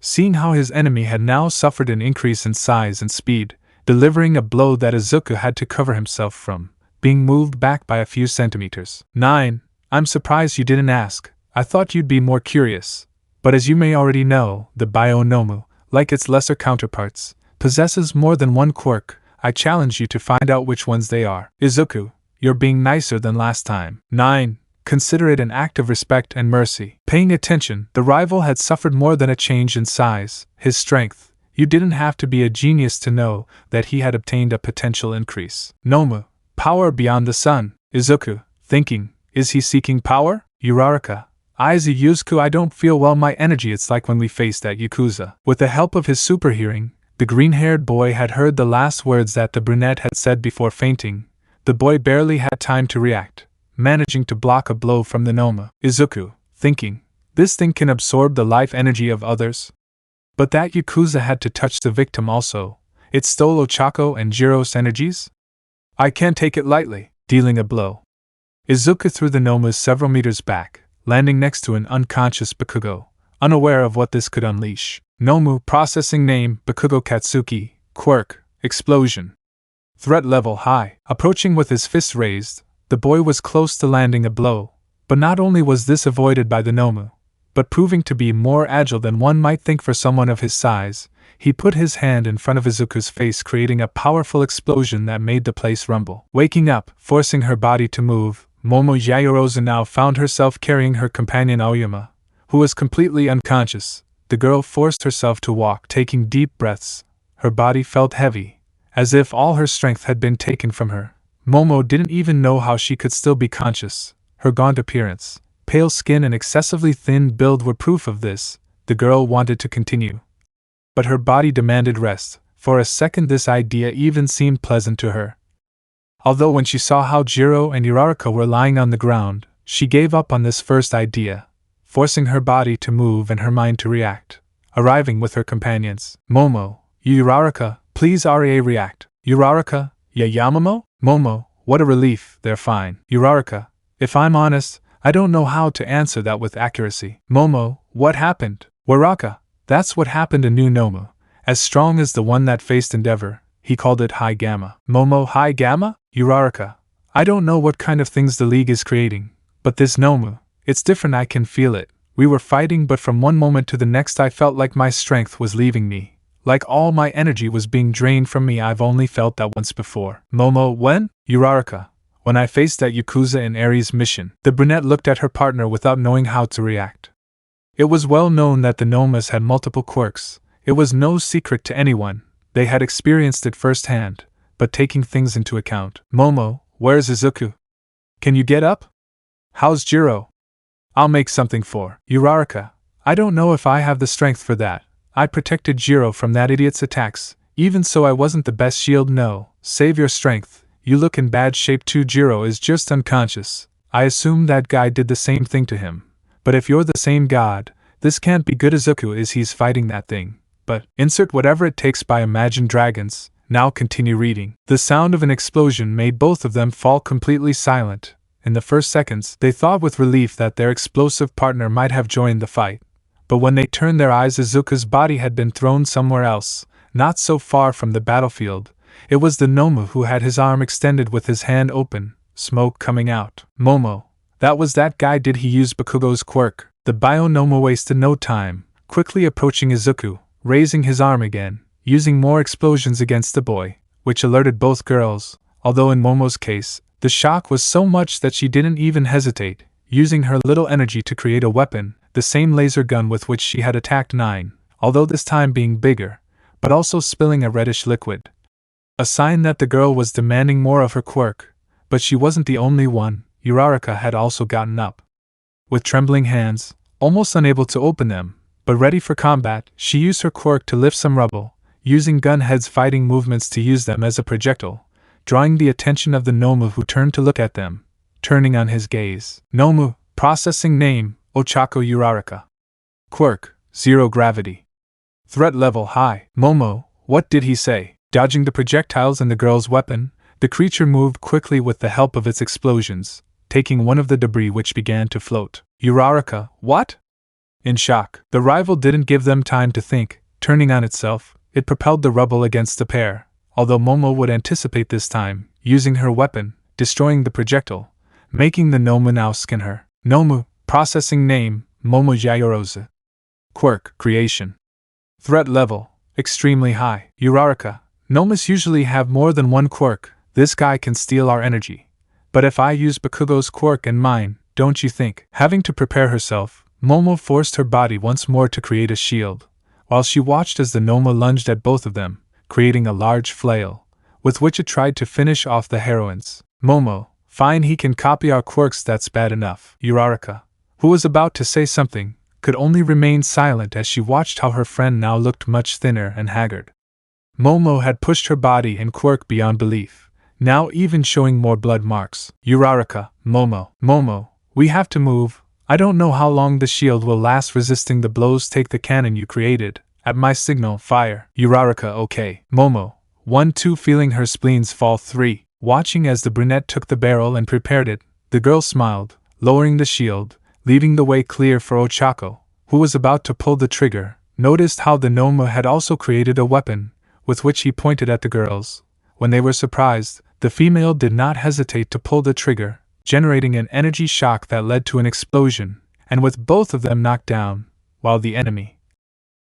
A: Seeing how his enemy had now suffered an increase in size and speed, delivering a blow that Izuku had to cover himself from, being moved back by a few centimeters. 9, I'm surprised you didn't ask. I thought you'd be more curious. But as you may already know, the Bionomu, like its lesser counterparts, possesses more than one quirk. I challenge you to find out which ones they are. Izuku, you're being nicer than last time. 9, consider it an act of respect and mercy. Paying attention, the rival had suffered more than a change in size, his strength. You didn't have to be a genius to know that he had obtained a potential increase. Nomu, power beyond the sun. Izuku, thinking, is he seeking power? Uraraka, Aizawa, I don't feel well, my energy, it's like when we faced that Yakuza. With the help of his super hearing, the green-haired boy had heard the last words that the brunette had said before fainting. The boy barely had time to react, managing to block a blow from the Noma. Izuku, thinking, this thing can absorb the life energy of others? But that Yakuza had to touch the victim also. It stole Ochako and Jiro's energies? I can't take it lightly. Dealing a blow, Izuku threw the Nomas several meters back, landing next to an unconscious Bakugo, unaware of what this could unleash. Nomu, processing name, Bakugo Katsuki, Quirk, explosion. Threat level high. Approaching with his fists raised, the boy was close to landing a blow. But not only was this avoided by the Nomu, but proving to be more agile than one might think for someone of his size, he put his hand in front of Izuku's face, creating a powerful explosion that made the place rumble. Waking up, forcing her body to move, Momo Yaoyorozu now found herself carrying her companion Aoyama, who was completely unconscious. The girl forced herself to walk, taking deep breaths. Her body felt heavy, as if all her strength had been taken from her. Momo didn't even know how she could still be conscious. Her gaunt appearance, pale skin and excessively thin build were proof of this. The girl wanted to continue, but her body demanded rest. For a second this idea even seemed pleasant to her. Although when she saw how Jiro and Uraraka were lying on the ground, she gave up on this first idea, forcing her body to move and her mind to react. Arriving with her companions, Momo, Uraraka, please react. Uraraka, Yamamo? Momo, what a relief, they're fine. Uraraka, if I'm honest, I don't know how to answer that with accuracy. Momo, what happened? Uraraka, that's what happened. A new Nomu, as strong as the one that faced Endeavor. He called it High Gamma. Momo, High Gamma? Uraraka, I don't know what kind of things the League is creating, but this Nomu, it's different. I can feel it. We were fighting, but from one moment to the next I felt like my strength was leaving me. Like all my energy was being drained from me. I've only felt that once before. Momo, when? Uraraka, when I faced that Yakuza in Ares mission. The brunette looked at her partner without knowing how to react. It was well known that the Nomas had multiple quirks. It was no secret to anyone. They had experienced it firsthand. But taking things into account. Momo, where's Izuku? Can you get up? How's Jiro? I'll make something for Uraraka. I don't know if I have the strength for that. I protected Jiro from that idiot's attacks. Even so, I wasn't the best shield. No, save your strength. You look in bad shape too. Jiro is just unconscious. I assume that guy did the same thing to him. But if you're the same god, this can't be good. Izuku is he's fighting that thing. But insert whatever it takes by Imagine Dragons. Now continue reading. The sound of an explosion made both of them fall completely silent. In the first seconds, they thought with relief that their explosive partner might have joined the fight. But when they turned their eyes, Izuku's body had been thrown somewhere else, not so far from the battlefield. It was the Nomu who had his arm extended with his hand open, smoke coming out. Momo, that was that guy. Did he use Bakugo's quirk? The Bio-Nomu wasted no time, quickly approaching Izuku, raising his arm again, using more explosions against the boy, which alerted both girls, although in Momo's case, the shock was so much that she didn't even hesitate, using her little energy to create a weapon, the same laser gun with which she had attacked 9, although this time being bigger, but also spilling a reddish liquid. A sign that the girl was demanding more of her quirk, but she wasn't the only one. Uraraka had also gotten up. With trembling hands, almost unable to open them, but ready for combat, she used her quirk to lift some rubble, using gunhead's fighting movements to use them as a projectile, drawing the attention of the Nomu, who turned to look at them, turning on his gaze. Nomu, processing name, Ochako Uraraka. Quirk, zero gravity. Threat level high. Momo, what did he say? Dodging the projectiles and the girl's weapon, the creature moved quickly with the help of its explosions, taking one of the debris which began to float. Uraraka, what? In shock, the rival didn't give them time to think. Turning on itself, it propelled the rubble against the pair, although Momo would anticipate this time, using her weapon, destroying the projectile, making the Nomu now skin her. Nomu, processing name, Momo Yaoyorozu. Quirk, creation. Threat level, extremely high. Uraraka, Nomus usually have more than one quirk. This guy can steal our energy. But if I use Bakugo's quirk and mine, don't you think? Having to prepare herself, Momo forced her body once more to create a shield, while she watched as the Noma lunged at both of them, creating a large flail, with which it tried to finish off the heroines. Momo, fine, he can copy our quirks, that's bad enough. Uraraka, who was about to say something, could only remain silent as she watched how her friend now looked much thinner and haggard. Momo had pushed her body and quirk beyond belief, now even showing more blood marks. Uraraka, Momo, we have to move. I don't know how long the shield will last resisting the blows. Take the cannon you created. At my signal, fire. Uraraka, okay. Momo, 1-2, feeling her spleens fall. 3. Watching as the brunette took the barrel and prepared it, the girl smiled, lowering the shield, leaving the way clear for Ochako, who was about to pull the trigger, noticed how the Noma had also created a weapon, with which he pointed at the girls, When they were surprised, the female did not hesitate to pull the trigger, generating an energy shock that led to an explosion, and with both of them knocked down, while the enemy,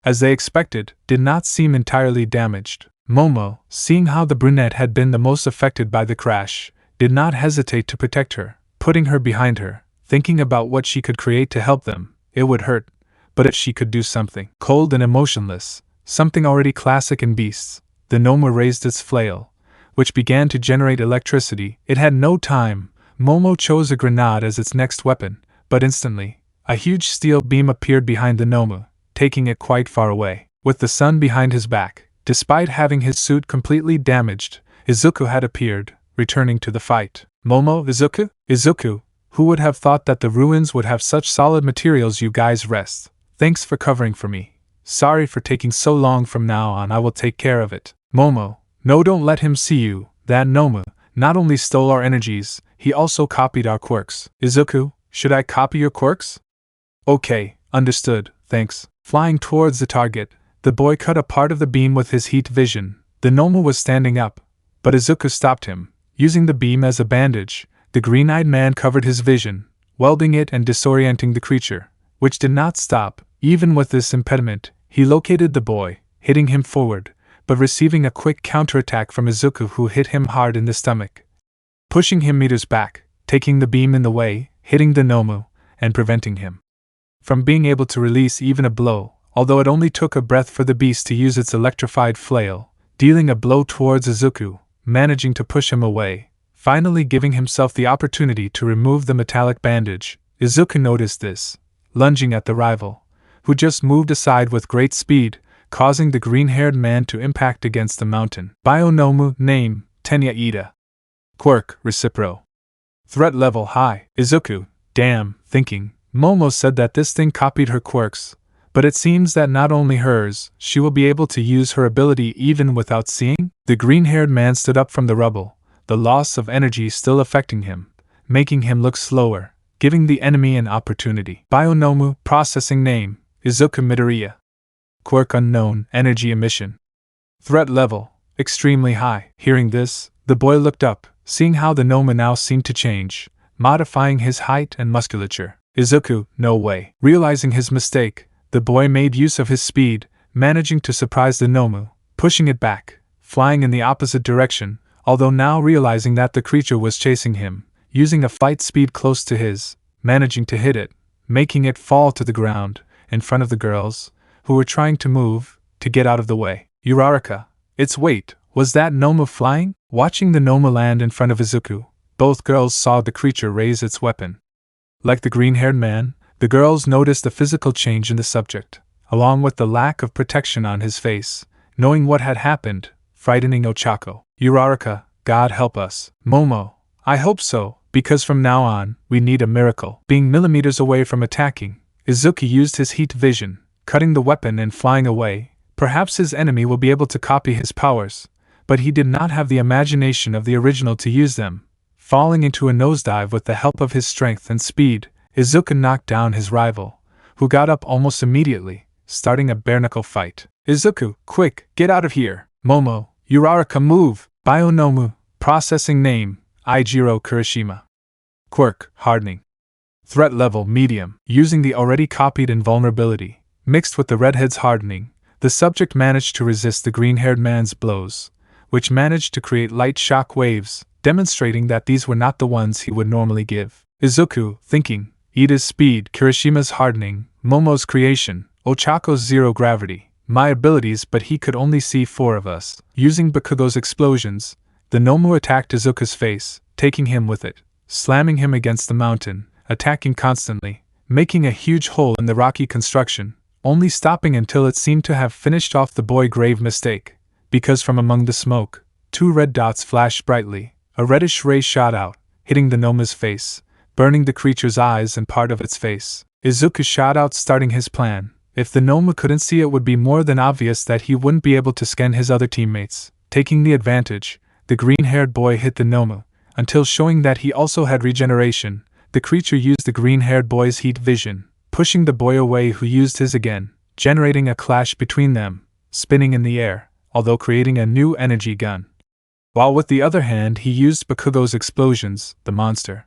A: as they expected, did not seem entirely damaged. Momo, seeing how the brunette had been the most affected by the crash, did not hesitate to protect her, putting her behind her, thinking about what she could create to help them. It would hurt, but if she could do something cold and emotionless, something already classic in beasts, the Noma raised its flail, which began to generate electricity. It had no time. Momo chose a grenade as its next weapon, but instantly, a huge steel beam appeared behind the Noma, taking it quite far away. With the sun behind his back, despite having his suit completely damaged, Izuku had appeared, returning to the fight. Momo, Izuku? Izuku, who would have thought that the ruins would have such solid materials? You guys rest. Thanks for covering for me. Sorry for taking so long. From now on I will take care of it. Momo, no, don't let him see you. That Noma not only stole our energies, he also copied our quirks. Izuku, should I copy your quirks? Okay, understood, thanks. Flying towards the target, the boy cut a part of the beam with his heat vision. The Noma was standing up, but Izuku stopped him. Using the beam as a bandage, the green-eyed man covered his vision, welding it and disorienting the creature, which did not stop. Even with this impediment, he located the boy, hitting him forward, but receiving a quick counterattack from Izuku, who hit him hard in the stomach, pushing him meters back, taking the beam in the way, hitting the Noma, and preventing him from being able to release even a blow, although it only took a breath for the beast to use its electrified flail, dealing a blow towards Izuku, managing to push him away, finally giving himself the opportunity to remove the metallic bandage. Izuku noticed this, lunging at the rival, who just moved aside with great speed, causing the green-haired man to impact against the mountain. Bionomu, name, Tenya Ida. Quirk, Recipro. Threat level high. Izuku, damn, thinking, Momo said that this thing copied her quirks, but it seems that not only hers, she will be able to use her ability even without seeing? The green-haired man stood up from the rubble, the loss of energy still affecting him, making him look slower, giving the enemy an opportunity. Bionomu, processing name, Izuku Midoriya. Quirk unknown, energy emission. Threat level, extremely high. Hearing this, the boy looked up, seeing how the Noma now seemed to change, modifying his height and musculature. Izuku, no way. Realizing his mistake, the boy made use of his speed, managing to surprise the Noma, pushing it back, flying in the opposite direction, although now realizing that the creature was chasing him, using a flight speed close to his, managing to hit it, making it fall to the ground, in front of the girls, who were trying to move, to get out of the way. Uraraka, its weight, was that Noma flying? Watching the Noma land in front of Izuku, both girls saw the creature raise its weapon. Like the green-haired man, the girls noticed the physical change in the subject, along with the lack of protection on his face, knowing what had happened, frightening Ochako. Uraraka, God help us. Momo, I hope so, because from now on, we need a miracle. Being millimeters away from attacking, Izuku used his heat vision, cutting the weapon and flying away. Perhaps his enemy will be able to copy his powers, but he did not have the imagination of the original to use them. Falling into a nosedive with the help of his strength and speed, Izuku knocked down his rival, who got up almost immediately, starting a bare-knuckle fight. Izuku, quick, get out of here! Momo, Uraraka, move! Bionomu, processing name, Eijiro Kurishima. Quirk, hardening. Threat level medium. Using the already copied invulnerability, mixed with the redhead's hardening, the subject managed to resist the green-haired man's blows, which managed to create light shock waves, demonstrating that these were not the ones he would normally give. Izuku, thinking, Ida's speed, Kirishima's hardening, Momo's creation, Ochako's zero gravity, my abilities, but he could only see four of us. Using Bakugo's explosions, the Nomu attacked Izuku's face, taking him with it, slamming him against the mountain, attacking constantly, making a huge hole in the rocky construction, only stopping until it seemed to have finished off the boy. Grave mistake, because from among the smoke, two red dots flashed brightly. A reddish ray shot out, hitting the Noma's face, burning the creature's eyes and part of its face. Izuku shot out, starting his plan. If the Noma couldn't see, it would be more than obvious that he wouldn't be able to scan his other teammates. Taking the advantage, the green-haired boy hit the Noma, until showing that he also had regeneration, the creature used the green-haired boy's heat vision, pushing the boy away, who used his again, generating a clash between them, spinning in the air, although creating a new energy gun. while with the other hand he used Bakugo's explosions. The monster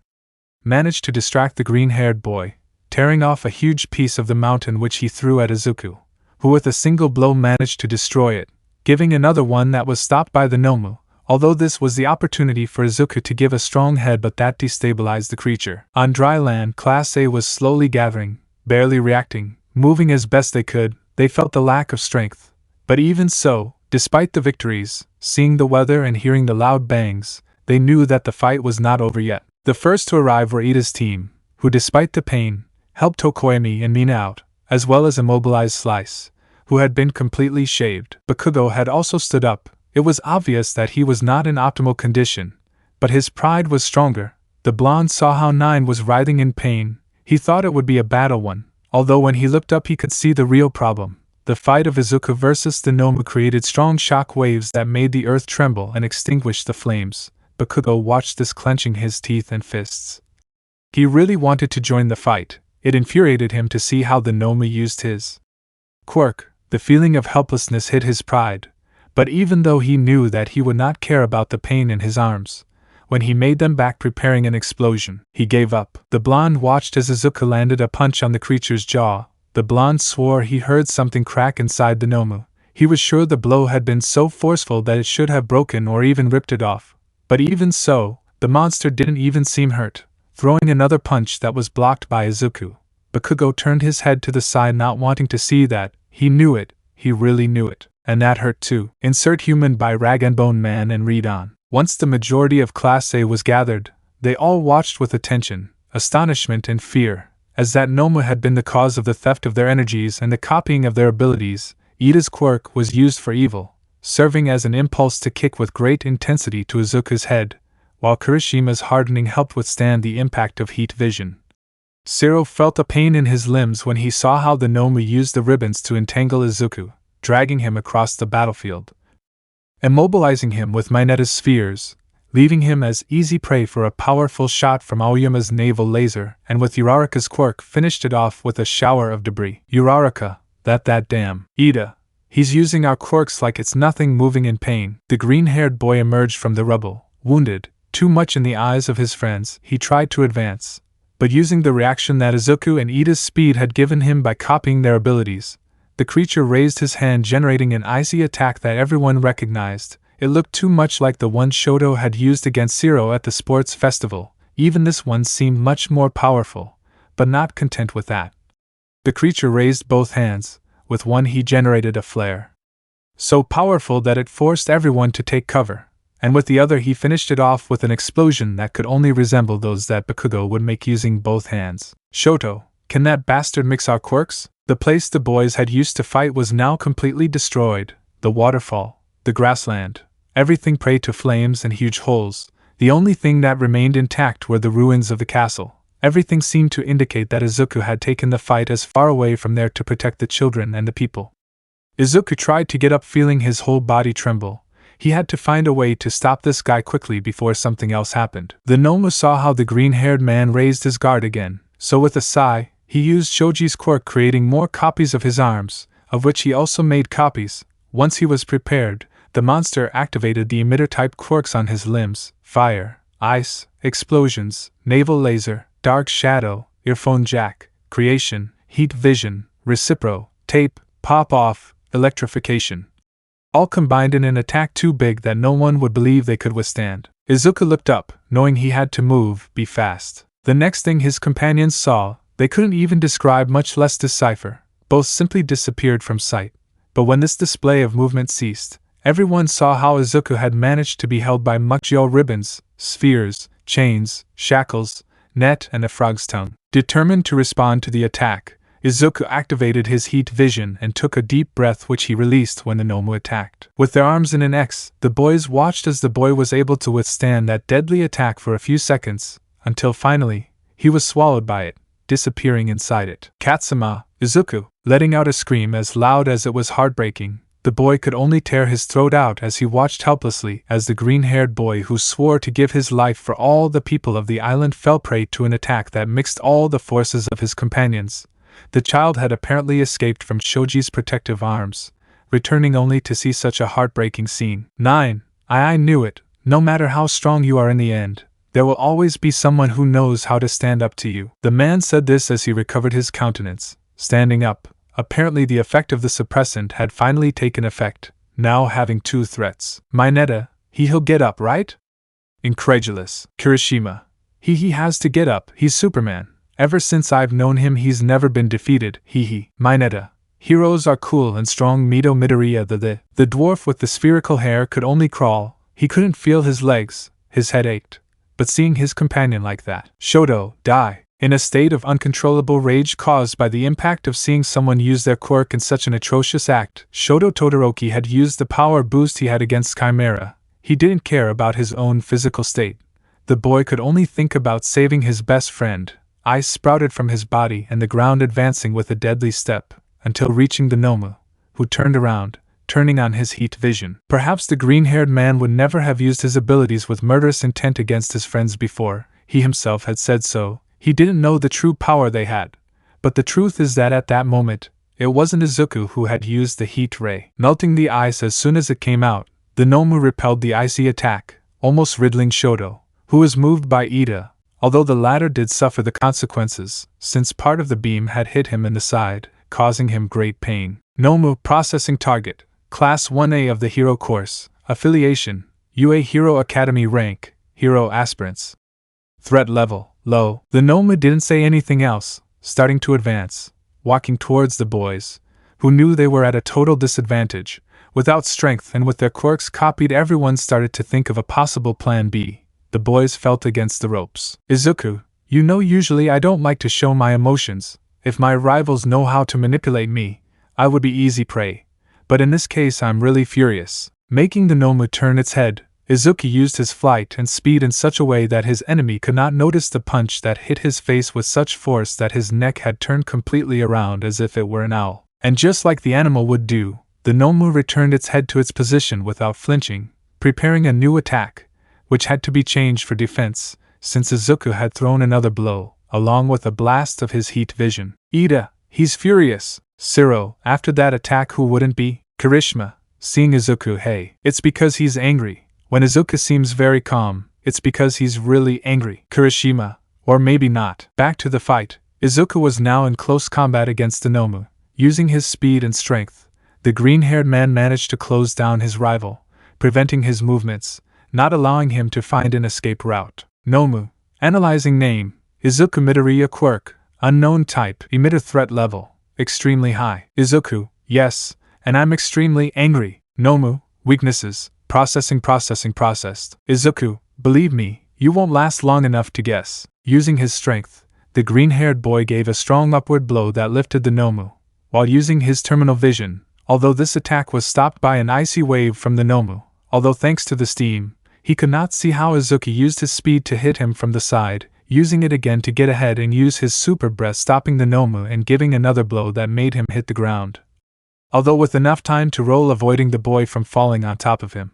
A: managed to distract the green-haired boy, tearing off a huge piece of the mountain which he threw at Izuku, who with a single blow managed to destroy it, giving another one that was stopped by the Nomu, although this was the opportunity for Izuku to give a strong head, but that destabilized the creature. On dry land, Class A was slowly gathering, barely reacting, moving as best they could. They felt the lack of strength. But even so, despite the victories, seeing the weather and hearing the loud bangs, they knew that the fight was not over yet. The first to arrive were Ida's team, who despite the pain, helped Tokoyami and Mina out, as well as immobilized Slice, who had been completely shaved. Bakugo had also stood up. It was obvious that he was not in optimal condition, but his pride was stronger. The blonde saw how Nine was writhing in pain. He thought it would be a battle one, although when he looked up he could see the real problem. The fight of Izuku versus the Nomu created strong shock waves that made the earth tremble and extinguished the flames. Bakugo watched this, clenching his teeth and fists. He really wanted to join the fight. It infuriated him to see how the Nomu used his quirk. The feeling of helplessness hit his pride, but even though he knew that he would not care about the pain in his arms, when he made them back preparing an explosion, he gave up. The blonde watched as Izuku landed a punch on the creature's jaw. The blonde swore he heard something crack inside the Nomu. He was sure the blow had been so forceful that it should have broken or even ripped it off. But even so, the monster didn't even seem hurt, throwing another punch that was blocked by Izuku. Bakugo turned his head to the side, not wanting to see that. He knew it, he really knew it, and that hurt too. Insert human by Rag and Bone Man and read on. Once the majority of Class A was gathered, they all watched with attention, astonishment and fear, as that Nomu had been the cause of the theft of their energies and the copying of their abilities. Ida's quirk was used for evil, serving as an impulse to kick with great intensity to Izuku's head, while Kirishima's hardening helped withstand the impact of heat vision. Zero felt a pain in his limbs when he saw how the Nomu used the ribbons to entangle Izuku, dragging him across the battlefield, immobilizing him with Mineta's spheres, leaving him as easy prey for a powerful shot from Aoyama's naval laser, and with Uraraka's quirk finished it off with a shower of debris. Uraraka, that damn Ida. He's using our quirks like it's nothing, moving in pain. The green-haired boy emerged from the rubble, wounded, too much in the eyes of his friends. He tried to advance, but using the reaction that Izuku and Ida's speed had given him by copying their abilities, the creature raised his hand, generating an icy attack that everyone recognized. It looked too much like the one Shoto had used against Zero at the sports festival. Even this one seemed much more powerful, but not content with that. The creature raised both hands. With one he generated a flare so powerful that it forced everyone to take cover, and with the other he finished it off with an explosion that could only resemble those that Bakugo would make using both hands. Shoto, can that bastard mix our quirks? The place the boys had used to fight was now completely destroyed. The waterfall, the grassland, everything prey to flames and huge holes. The only thing that remained intact were the ruins of the castle. Everything seemed to indicate that Izuku had taken the fight as far away from there to protect the children and the people. Izuku tried to get up, feeling his whole body tremble. He had to find a way to stop this guy quickly before something else happened. The Nomu saw how the green-haired man raised his guard again, so with a sigh, he used Shoji's quirk, creating more copies of his arms, of which he also made copies. Once he was prepared, the monster activated the emitter-type quirks on his limbs: fire, ice, explosions, naval laser, dark shadow, earphone jack, creation, heat vision, recipro, tape, pop-off, electrification. All combined in an attack too big that no one would believe they could withstand. Izuku looked up, knowing he had to move, be fast. The next thing his companions saw, they couldn't even describe, much less decipher. Both simply disappeared from sight. But when this display of movement ceased, everyone saw how Izuku had managed to be held by Mukjo ribbons, spheres, chains, shackles, net and a frog's tongue. Determined to respond to the attack, Izuku activated his heat vision and took a deep breath, which he released when the Nomu attacked. With their arms in an X, the boys watched as the boy was able to withstand that deadly attack for a few seconds, until finally, he was swallowed by it, disappearing inside it. Katsuma, Izuku, letting out a scream as loud as it was heartbreaking. The boy could only tear his throat out as he watched helplessly as the green-haired boy, who swore to give his life for all the people of the island, fell prey to an attack that mixed all the forces of his companions. The child had apparently escaped from Shoji's protective arms, returning only to see such a heartbreaking scene. 9. I knew it. No matter how strong you are in the end, there will always be someone who knows how to stand up to you. The man said this as he recovered his countenance, standing up. Apparently the effect of the suppressant had finally taken effect, now having 2 threats. Mineta, he'll get up, right? Incredulous. Kirishima, he has to get up, he's Superman. Ever since I've known him he's never been defeated, Mineta, heroes are cool and strong. Mito Midoriya the dwarf with the spherical hair could only crawl, he couldn't feel his legs, his head ached. But seeing his companion like that, Shoto, die, in a state of uncontrollable rage caused by the impact of seeing someone use their quirk in such an atrocious act, Shoto Todoroki had used the power boost he had against Chimera. He didn't care about his own physical state. The boy could only think about saving his best friend. Ice sprouted from his body and the ground advancing with a deadly step, until reaching the Nomu, who turned around, turning on his heat vision. Perhaps the green-haired man would never have used his abilities with murderous intent against his friends before. He himself had said so. He didn't know the true power they had. But the truth is that at that moment, it wasn't Izuku who had used the heat ray. Melting the ice as soon as it came out, the Nomu repelled the icy attack, almost riddling Shoto, who was moved by Ida, although the latter did suffer the consequences, since part of the beam had hit him in the side, causing him great pain. Nomu processing target, Class 1A of the Hero Course, Affiliation, UA Hero Academy rank, Hero Aspirants. Threat level, low. The Nomu didn't say anything else, starting to advance, walking towards the boys, who knew they were at a total disadvantage. Without strength and with their quirks copied, everyone started to think of a possible plan B. The boys felt against the ropes. Izuku, you know usually I don't like to show my emotions. If my rivals know how to manipulate me, I would be easy prey. But in this case I'm really furious. Making the Nomu turn its head, Izuku used his flight and speed in such a way that his enemy could not notice the punch that hit his face with such force that his neck had turned completely around as if it were an owl. And just like the animal would do, the Nomu returned its head to its position without flinching, preparing a new attack, which had to be changed for defense, since Izuku had thrown another blow, along with a blast of his heat vision. Ida, he's furious. Siro, after that attack who wouldn't be? Kirishima, seeing Izuku, hey, it's because he's angry. When Izuku seems very calm, it's because he's really angry. Kirishima, or maybe not. Back to the fight. Izuku was now in close combat against the Nomu. Using his speed and strength, the green-haired man managed to close down his rival, preventing his movements, not allowing him to find an escape route. Nomu, analyzing name, Izuku Midoriya Quirk, unknown type, emitter threat level, extremely high. Izuku, yes, and I'm extremely angry. Nomu, weaknesses, processing processed. Izuku, believe me, you won't last long enough to guess. Using his strength, the green-haired boy gave a strong upward blow that lifted the Nomu, while using his terminal vision, although this attack was stopped by an icy wave from the Nomu, although thanks to the steam, he could not see how Izuku used his speed to hit him from the side, using it again to get ahead and use his super breath stopping the Nomu and giving another blow that made him hit the ground, although with enough time to roll, avoiding the boy from falling on top of him.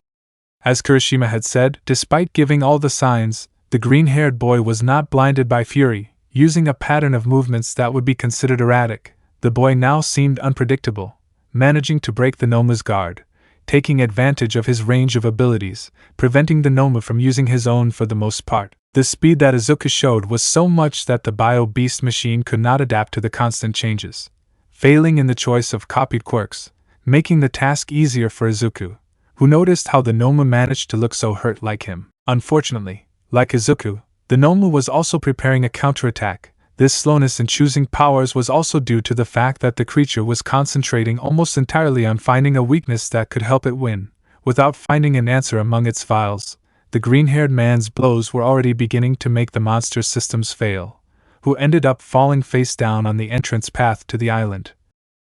A: As Kirishima had said, despite giving all the signs, the green-haired boy was not blinded by fury. Using a pattern of movements that would be considered erratic, the boy now seemed unpredictable, managing to break the Nomu's guard, taking advantage of his range of abilities, preventing the Nomu from using his own for the most part. The speed that Izuku showed was so much that the bio-beast machine could not adapt to the constant changes, failing in the choice of copied quirks, making the task easier for Izuku, who noticed how the Nomu managed to look so hurt like him. Unfortunately, like Izuku, the Nomu was also preparing a counterattack. This slowness in choosing powers was also due to the fact that the creature was concentrating almost entirely on finding a weakness that could help it win. Without finding an answer among its files, the green-haired man's blows were already beginning to make the monster's systems fail, who ended up falling face down on the entrance path to the island.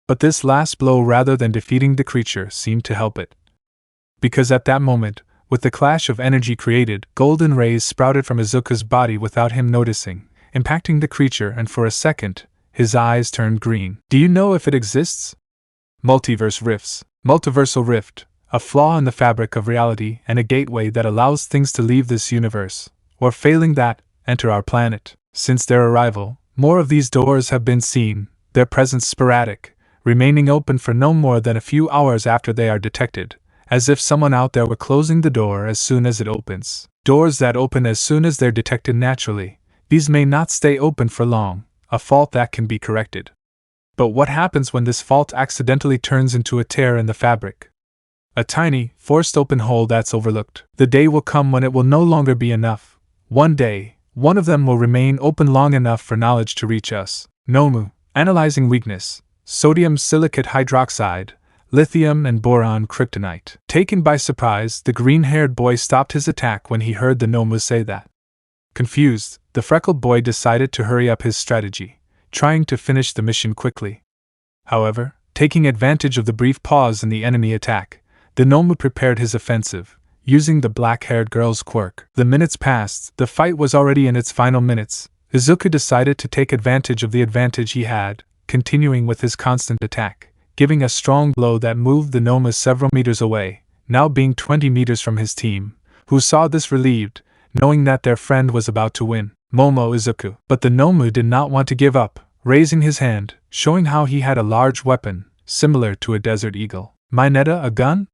A: But this last blow, rather than defeating the creature, seemed to help it. Because at that moment, with the clash of energy created, golden rays sprouted from Izuku's body without him noticing, impacting the creature, and for a second, his eyes turned green. Do you know if it exists? Multiverse rifts. Multiversal rift, a flaw in the fabric of reality and a gateway that allows things to leave this universe, or failing that, enter our planet. Since their arrival, more of these doors have been seen, their presence sporadic, remaining open for no more than a few hours after they are detected, as if someone out there were closing the door as soon as it opens. Doors that open as soon as they're detected naturally, these may not stay open for long, a fault that can be corrected. But what happens when this fault accidentally turns into a tear in the fabric? A tiny, forced open hole that's overlooked. The day will come when it will no longer be enough. One day, one of them will remain open long enough for knowledge to reach us. Momo, analyzing weakness, sodium silicate hydroxide, lithium and boron kryptonite. Taken by surprise, the green-haired boy stopped his attack when he heard the Momo say that. Confused, the freckled boy decided to hurry up his strategy, trying to finish the mission quickly. However, taking advantage of the brief pause in the enemy attack, the Momo prepared his offensive, using the black-haired girl's quirk. The minutes passed, the fight was already in its final minutes. Izuku decided to take advantage of the advantage he had, continuing with his constant attack, giving a strong blow that moved the Momo several meters away, now being 20 meters from his team, who saw this relieved, knowing that their friend was about to win. Momo Izuku. But the Momo did not want to give up, raising his hand, showing how he had a large weapon, similar to a desert eagle. Mineta, a gun?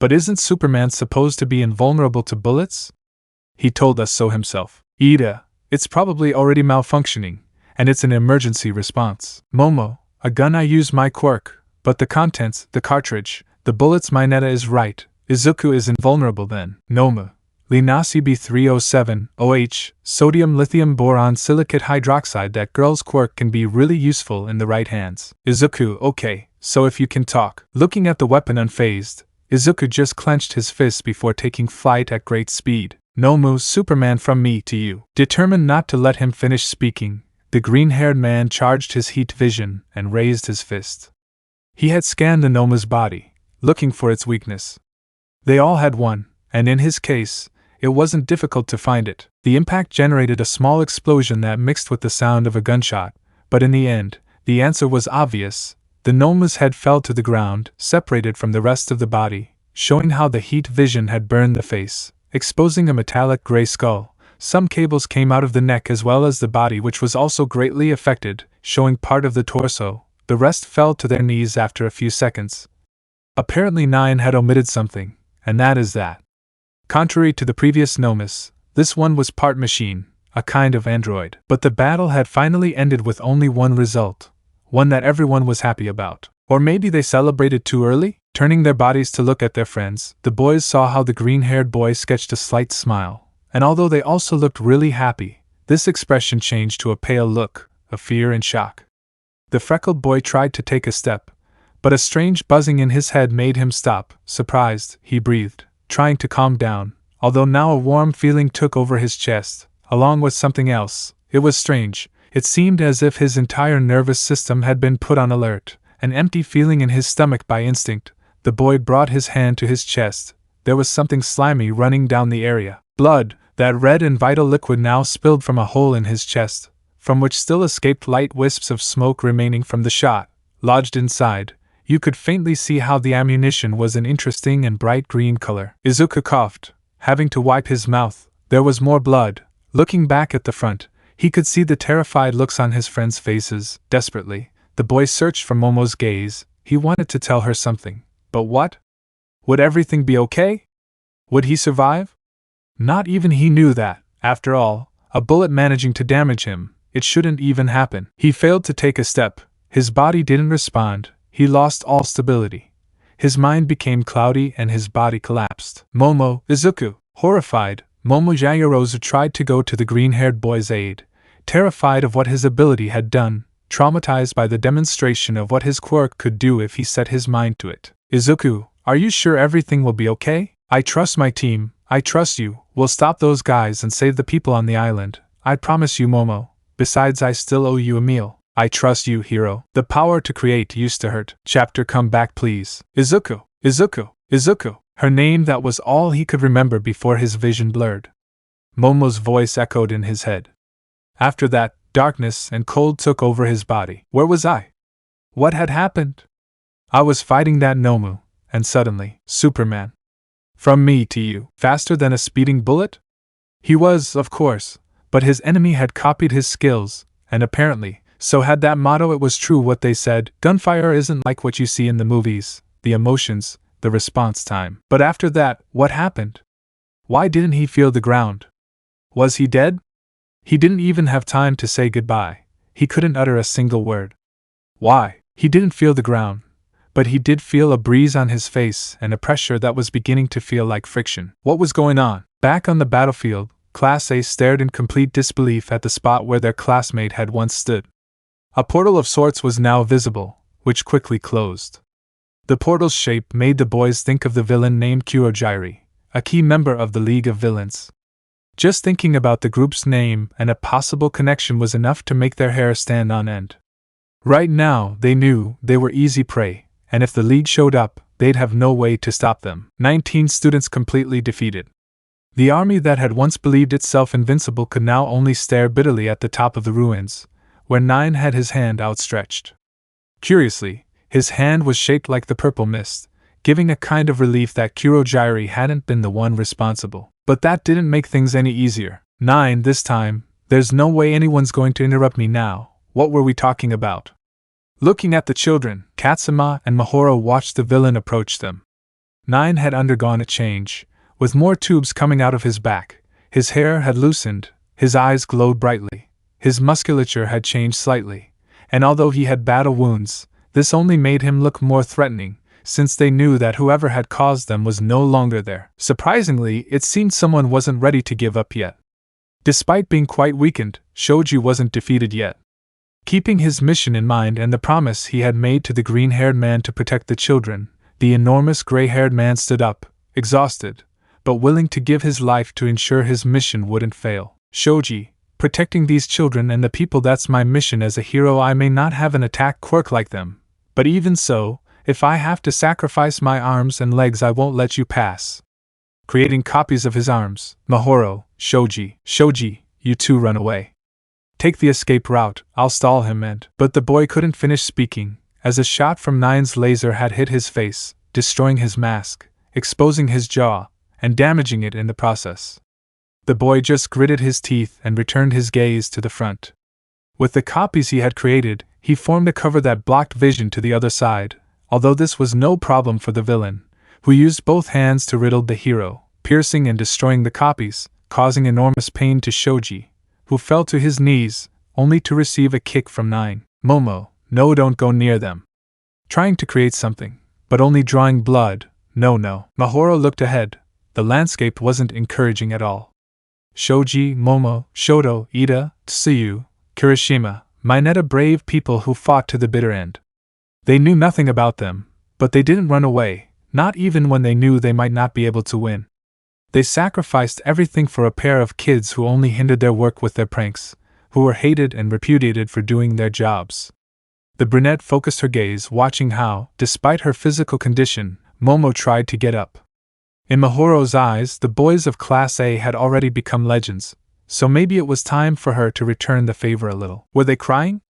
A: But isn't Superman supposed to be invulnerable to bullets? He told us so himself. Ida, it's probably already malfunctioning, and it's an emergency response. Momo, a gun I use my quirk, but the contents, the cartridge, the bullets Mineta is right, Izuku is invulnerable then. Momo. Linasi B307, OH, sodium lithium boron silicate hydroxide. That girl's quirk can be really useful in the right hands. Izuku, okay, so if you can talk. Looking at the weapon unfazed, Izuku just clenched his fists before taking flight at great speed. Momo, Superman, from me to you. Determined not to let him finish speaking, the green-haired man charged his heat vision and raised his fist. He had scanned the Momo's body, looking for its weakness. They all had one, and in his case, it wasn't difficult to find it. The impact generated a small explosion that mixed with the sound of a gunshot, but in the end, the answer was obvious. The Momo's head fell to the ground, separated from the rest of the body, showing how the heat vision had burned the face, exposing a metallic gray skull. Some cables came out of the neck as well as the body, which was also greatly affected, showing part of the torso. The rest fell to their knees after a few seconds. Apparently Nine had omitted something, and that is that. Contrary to the previous Nomus, this one was part machine, a kind of android. But the battle had finally ended with only one result, one that everyone was happy about. Or maybe they celebrated too early? Turning their bodies to look at their friends, the boys saw how the green-haired boy sketched a slight smile, and although they also looked really happy, this expression changed to a pale look, of fear and shock. The freckled boy tried to take a step, but a strange buzzing in his head made him stop. Surprised, he breathed, trying to calm down, although now a warm feeling took over his chest, along with something else. It was strange. It seemed as if his entire nervous system had been put on alert, an empty feeling in his stomach by instinct. The boy brought his hand to his chest. There was something slimy running down the area. Blood, that red and vital liquid now spilled from a hole in his chest, from which still escaped light wisps of smoke remaining from the shot. Lodged inside, you could faintly see how the ammunition was an interesting and bright green color. Izuku coughed, having to wipe his mouth. There was more blood. Looking back at the front, he could see the terrified looks on his friends' faces. Desperately, the boy searched for Momo's gaze. He wanted to tell her something. But what? Would everything be okay? Would he survive? Not even he knew that, after all, a bullet managing to damage him, it shouldn't even happen. He failed to take a step. His body didn't respond. He lost all stability. His mind became cloudy and his body collapsed. Momo, Izuku, horrified, Momo Yaoyorozu tried to go to the green-haired boy's aid, terrified of what his ability had done, traumatized by the demonstration of what his quirk could do if he set his mind to it. Izuku, are you sure everything will be okay? I trust my team, I trust you. We'll stop those guys and save the people on the island. I promise you, Momo. Besides, I still owe you a meal. I trust you, hero. The power to create used to hurt. Chapter, come back please. Izuku, Izuku, Izuku. Her name, that was all he could remember before his vision blurred. Momo's voice echoed in his head. After that, darkness and cold took over his body. Where was I? What had happened? I was fighting that Momo, and suddenly, Superman. From me to you, faster than a speeding bullet? He was, of course, but his enemy had copied his skills, and apparently, so had that motto. It was true what they said, gunfire isn't like what you see in the movies. The emotions, the response time. But after that, what happened? Why didn't he feel the ground? Was he dead? He didn't even have time to say goodbye. He couldn't utter a single word. Why? He didn't feel the ground, but he did feel a breeze on his face and a pressure that was beginning to feel like friction. What was going on? Back on the battlefield, Class A stared in complete disbelief at the spot where their classmate had once stood. A portal of sorts was now visible, which quickly closed. The portal's shape made the boys think of the villain named Kurojiri, a key member of the League of Villains. Just thinking about the group's name and a possible connection was enough to make their hair stand on end. Right now, they knew they were easy prey, and if the League showed up, they'd have no way to stop them. 19 students completely defeated. The army that had once believed itself invincible could now only stare bitterly at the top of the ruins, where 9 had his hand outstretched. Curiously, his hand was shaped like the purple mist, giving a kind of relief that Kurojiri hadn't been the one responsible. But that didn't make things any easier. 9, this time, there's no way anyone's going to interrupt me now. What were we talking about? Looking at the children, Katsuma and Mahoro watched the villain approach them. 9 had undergone a change, with more tubes coming out of his back. His hair had loosened, his eyes glowed brightly, his musculature had changed slightly, and although he had battle wounds, this only made him look more threatening, since they knew that whoever had caused them was no longer there. Surprisingly, it seemed someone wasn't ready to give up yet. Despite being quite weakened, Shoji wasn't defeated yet. Keeping his mission in mind and the promise he had made to the green-haired man to protect the children, the enormous gray-haired man stood up, exhausted, but willing to give his life to ensure his mission wouldn't fail. Shoji, protecting these children and the people, that's my mission as a hero. I may not have an attack quirk like them, but even so, if I have to sacrifice my arms and legs, I won't let you pass. Creating copies of his arms, Mahoro, Shoji, you two run away. Take the escape route, I'll stall him But the boy couldn't finish speaking, as a shot from 9's laser had hit his face, destroying his mask, exposing his jaw, and damaging it in the process. The boy just gritted his teeth and returned his gaze to the front. With the copies he had created, he formed a cover that blocked vision to the other side, although this was no problem for the villain, who used both hands to riddle the hero, piercing and destroying the copies, causing enormous pain to Shoji, who fell to his knees, only to receive a kick from 9. Momo, no, don't go near them. Trying to create something, but only drawing blood, no. Mahoro looked ahead. The landscape wasn't encouraging at all. Shoji, Momo, Shoto, Ida, Tsuyu, Kirishima, Mineta, brave people who fought to the bitter end. They knew nothing about them, but they didn't run away, not even when they knew they might not be able to win. They sacrificed everything for a pair of kids who only hindered their work with their pranks, who were hated and repudiated for doing their jobs. The brunette focused her gaze, watching how, despite her physical condition, Momo tried to get up. In Mahoro's eyes, the boys of Class A had already become legends, so maybe it was time for her to return the favor a little. Were they crying?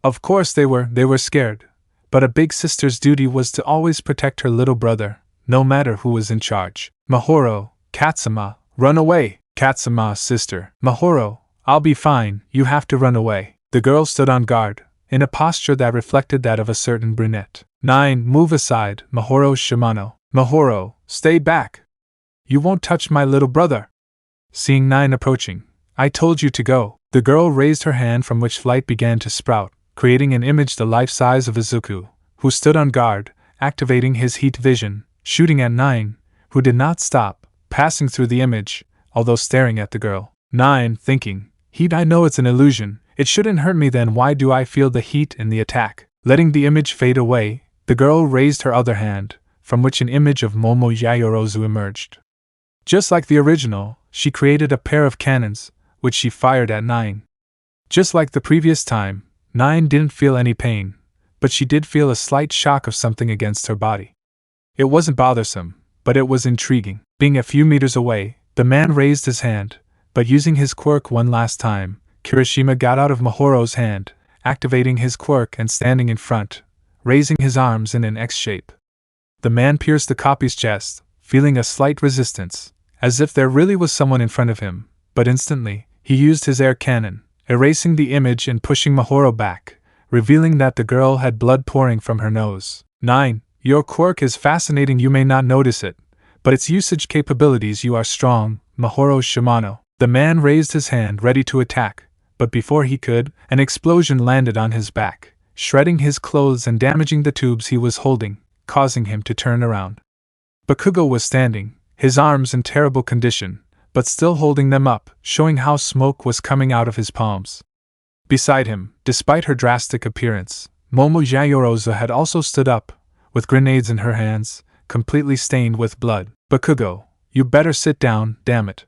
A: Of course they were scared, but a big sister's duty was to always protect her little brother, no matter who was in charge. Mahoro, Katsuma, run away! Katsuma's sister. Mahoro, I'll be fine, you have to run away. The girl stood on guard, in a posture that reflected that of a certain brunette. 9, move aside, Mahoro Shimano. Mahoro, stay back! You won't touch my little brother! Seeing 9 approaching, I told you to go. The girl raised her hand from which light began to sprout, creating an image the life size of Izuku, who stood on guard, activating his heat vision, shooting at 9, who did not stop, passing through the image, although staring at the girl. 9, thinking, heat, I know it's an illusion, it shouldn't hurt me, then why do I feel the heat in the attack? Letting the image fade away, the girl raised her other hand, from which an image of Momo Yaoyorozu emerged. Just like the original, she created a pair of cannons, which she fired at 9. Just like the previous time, 9 didn't feel any pain, but she did feel a slight shock of something against her body. It wasn't bothersome, but it was intriguing. Being a few meters away, the man raised his hand, but using his quirk one last time, Kirishima got out of Mahoro's hand, activating his quirk and standing in front, raising his arms in an X shape. The man pierced the copy's chest, feeling a slight resistance, as if there really was someone in front of him, but instantly, he used his air cannon, erasing the image and pushing Mahoro back, revealing that the girl had blood pouring from her nose. 9, Your quirk is fascinating, you may not notice it, but its usage capabilities you are strong, Mahoro Shimano. The man raised his hand ready to attack, but before he could, an explosion landed on his back, shredding his clothes and damaging the tubes he was holding, causing him to turn around. Bakugo was standing, his arms in terrible condition, but still holding them up, showing how smoke was coming out of his palms. Beside him, despite her drastic appearance, Momo Yaoyorozu had also stood up, with grenades in her hands, completely stained with blood. Bakugo, you better sit down, damn it.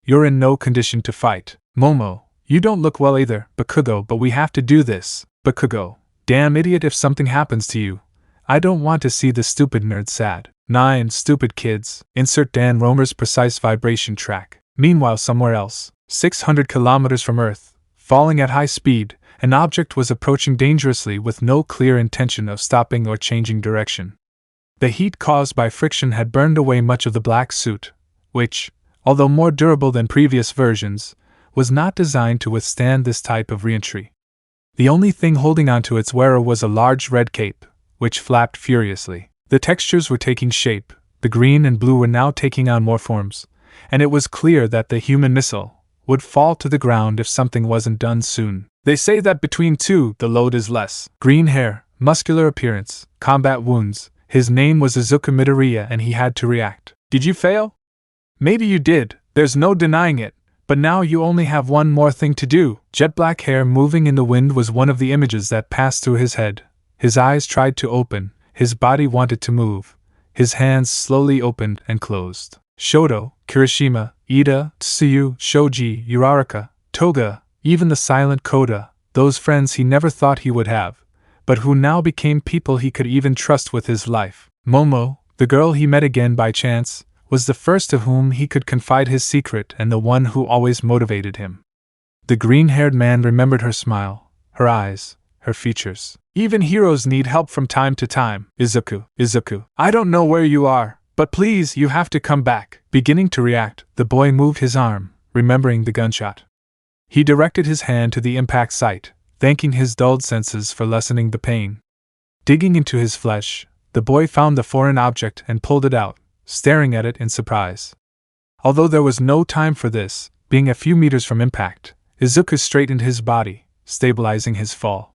A: You're in no condition to fight. Momo, you don't look well either, Bakugo, but we have to do this. Bakugo, damn idiot, if something happens to you, I don't want to see the stupid nerd sad. 9 stupid kids. Insert Dan Romer's precise vibration track. Meanwhile, somewhere else, 600 kilometers from Earth, falling at high speed, an object was approaching dangerously with no clear intention of stopping or changing direction. The heat caused by friction had burned away much of the black suit, which, although more durable than previous versions, was not designed to withstand this type of reentry. The only thing holding onto its wearer was a large red cape, which flapped furiously. The textures were taking shape, the green and blue were now taking on more forms, and it was clear that the human missile would fall to the ground if something wasn't done soon. They say that between two, the load is less. Green hair, muscular appearance, combat wounds. His name was Izuku Midoriya and he had to react. Did you fail? Maybe you did, there's no denying it, but now you only have one more thing to do. Jet black hair moving in the wind was one of the images that passed through his head. His eyes tried to open, his body wanted to move. His hands slowly opened and closed. Shoto, Kirishima, Ida, Tsuyu, Shoji, Uraraka, Toga, even the silent Koda, those friends he never thought he would have, but who now became people he could even trust with his life. Momo, the girl he met again by chance, was the first to whom he could confide his secret and the one who always motivated him. The green-haired man remembered her smile, her eyes, her features. Even heroes need help from time to time. Izuku, I don't know where you are, but please, you have to come back. Beginning to react, the boy moved his arm, remembering the gunshot. He directed his hand to the impact site, thanking his dulled senses for lessening the pain. Digging into his flesh, the boy found the foreign object and pulled it out, staring at it in surprise. Although there was no time for this, being a few meters from impact, Izuku straightened his body, stabilizing his fall.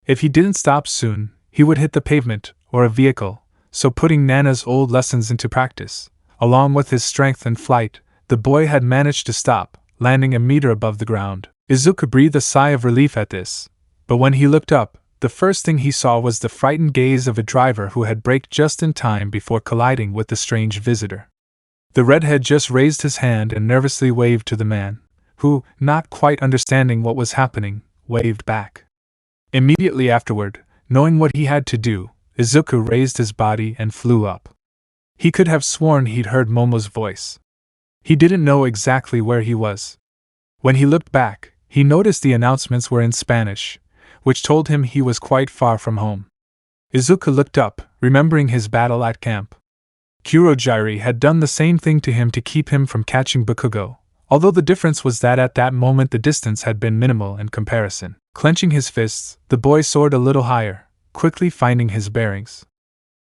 A: If he didn't stop soon, he would hit the pavement, or a vehicle, so putting Nana's old lessons into practice, along with his strength and flight, the boy had managed to stop, landing a meter above the ground. Izuku breathed a sigh of relief at this, but when he looked up, the first thing he saw was the frightened gaze of a driver who had braked just in time before colliding with the strange visitor. The redhead just raised his hand and nervously waved to the man, who, not quite understanding what was happening, waved back. Immediately afterward, knowing what he had to do, Izuku raised his body and flew up. He could have sworn he'd heard Momo's voice. He didn't know exactly where he was. When he looked back, he noticed the announcements were in Spanish, which told him he was quite far from home. Izuku looked up, remembering his battle at camp. Kurogiri had done the same thing to him to keep him from catching Bakugo, although the difference was that at that moment the distance had been minimal in comparison. Clenching his fists, the boy soared a little higher, quickly finding his bearings.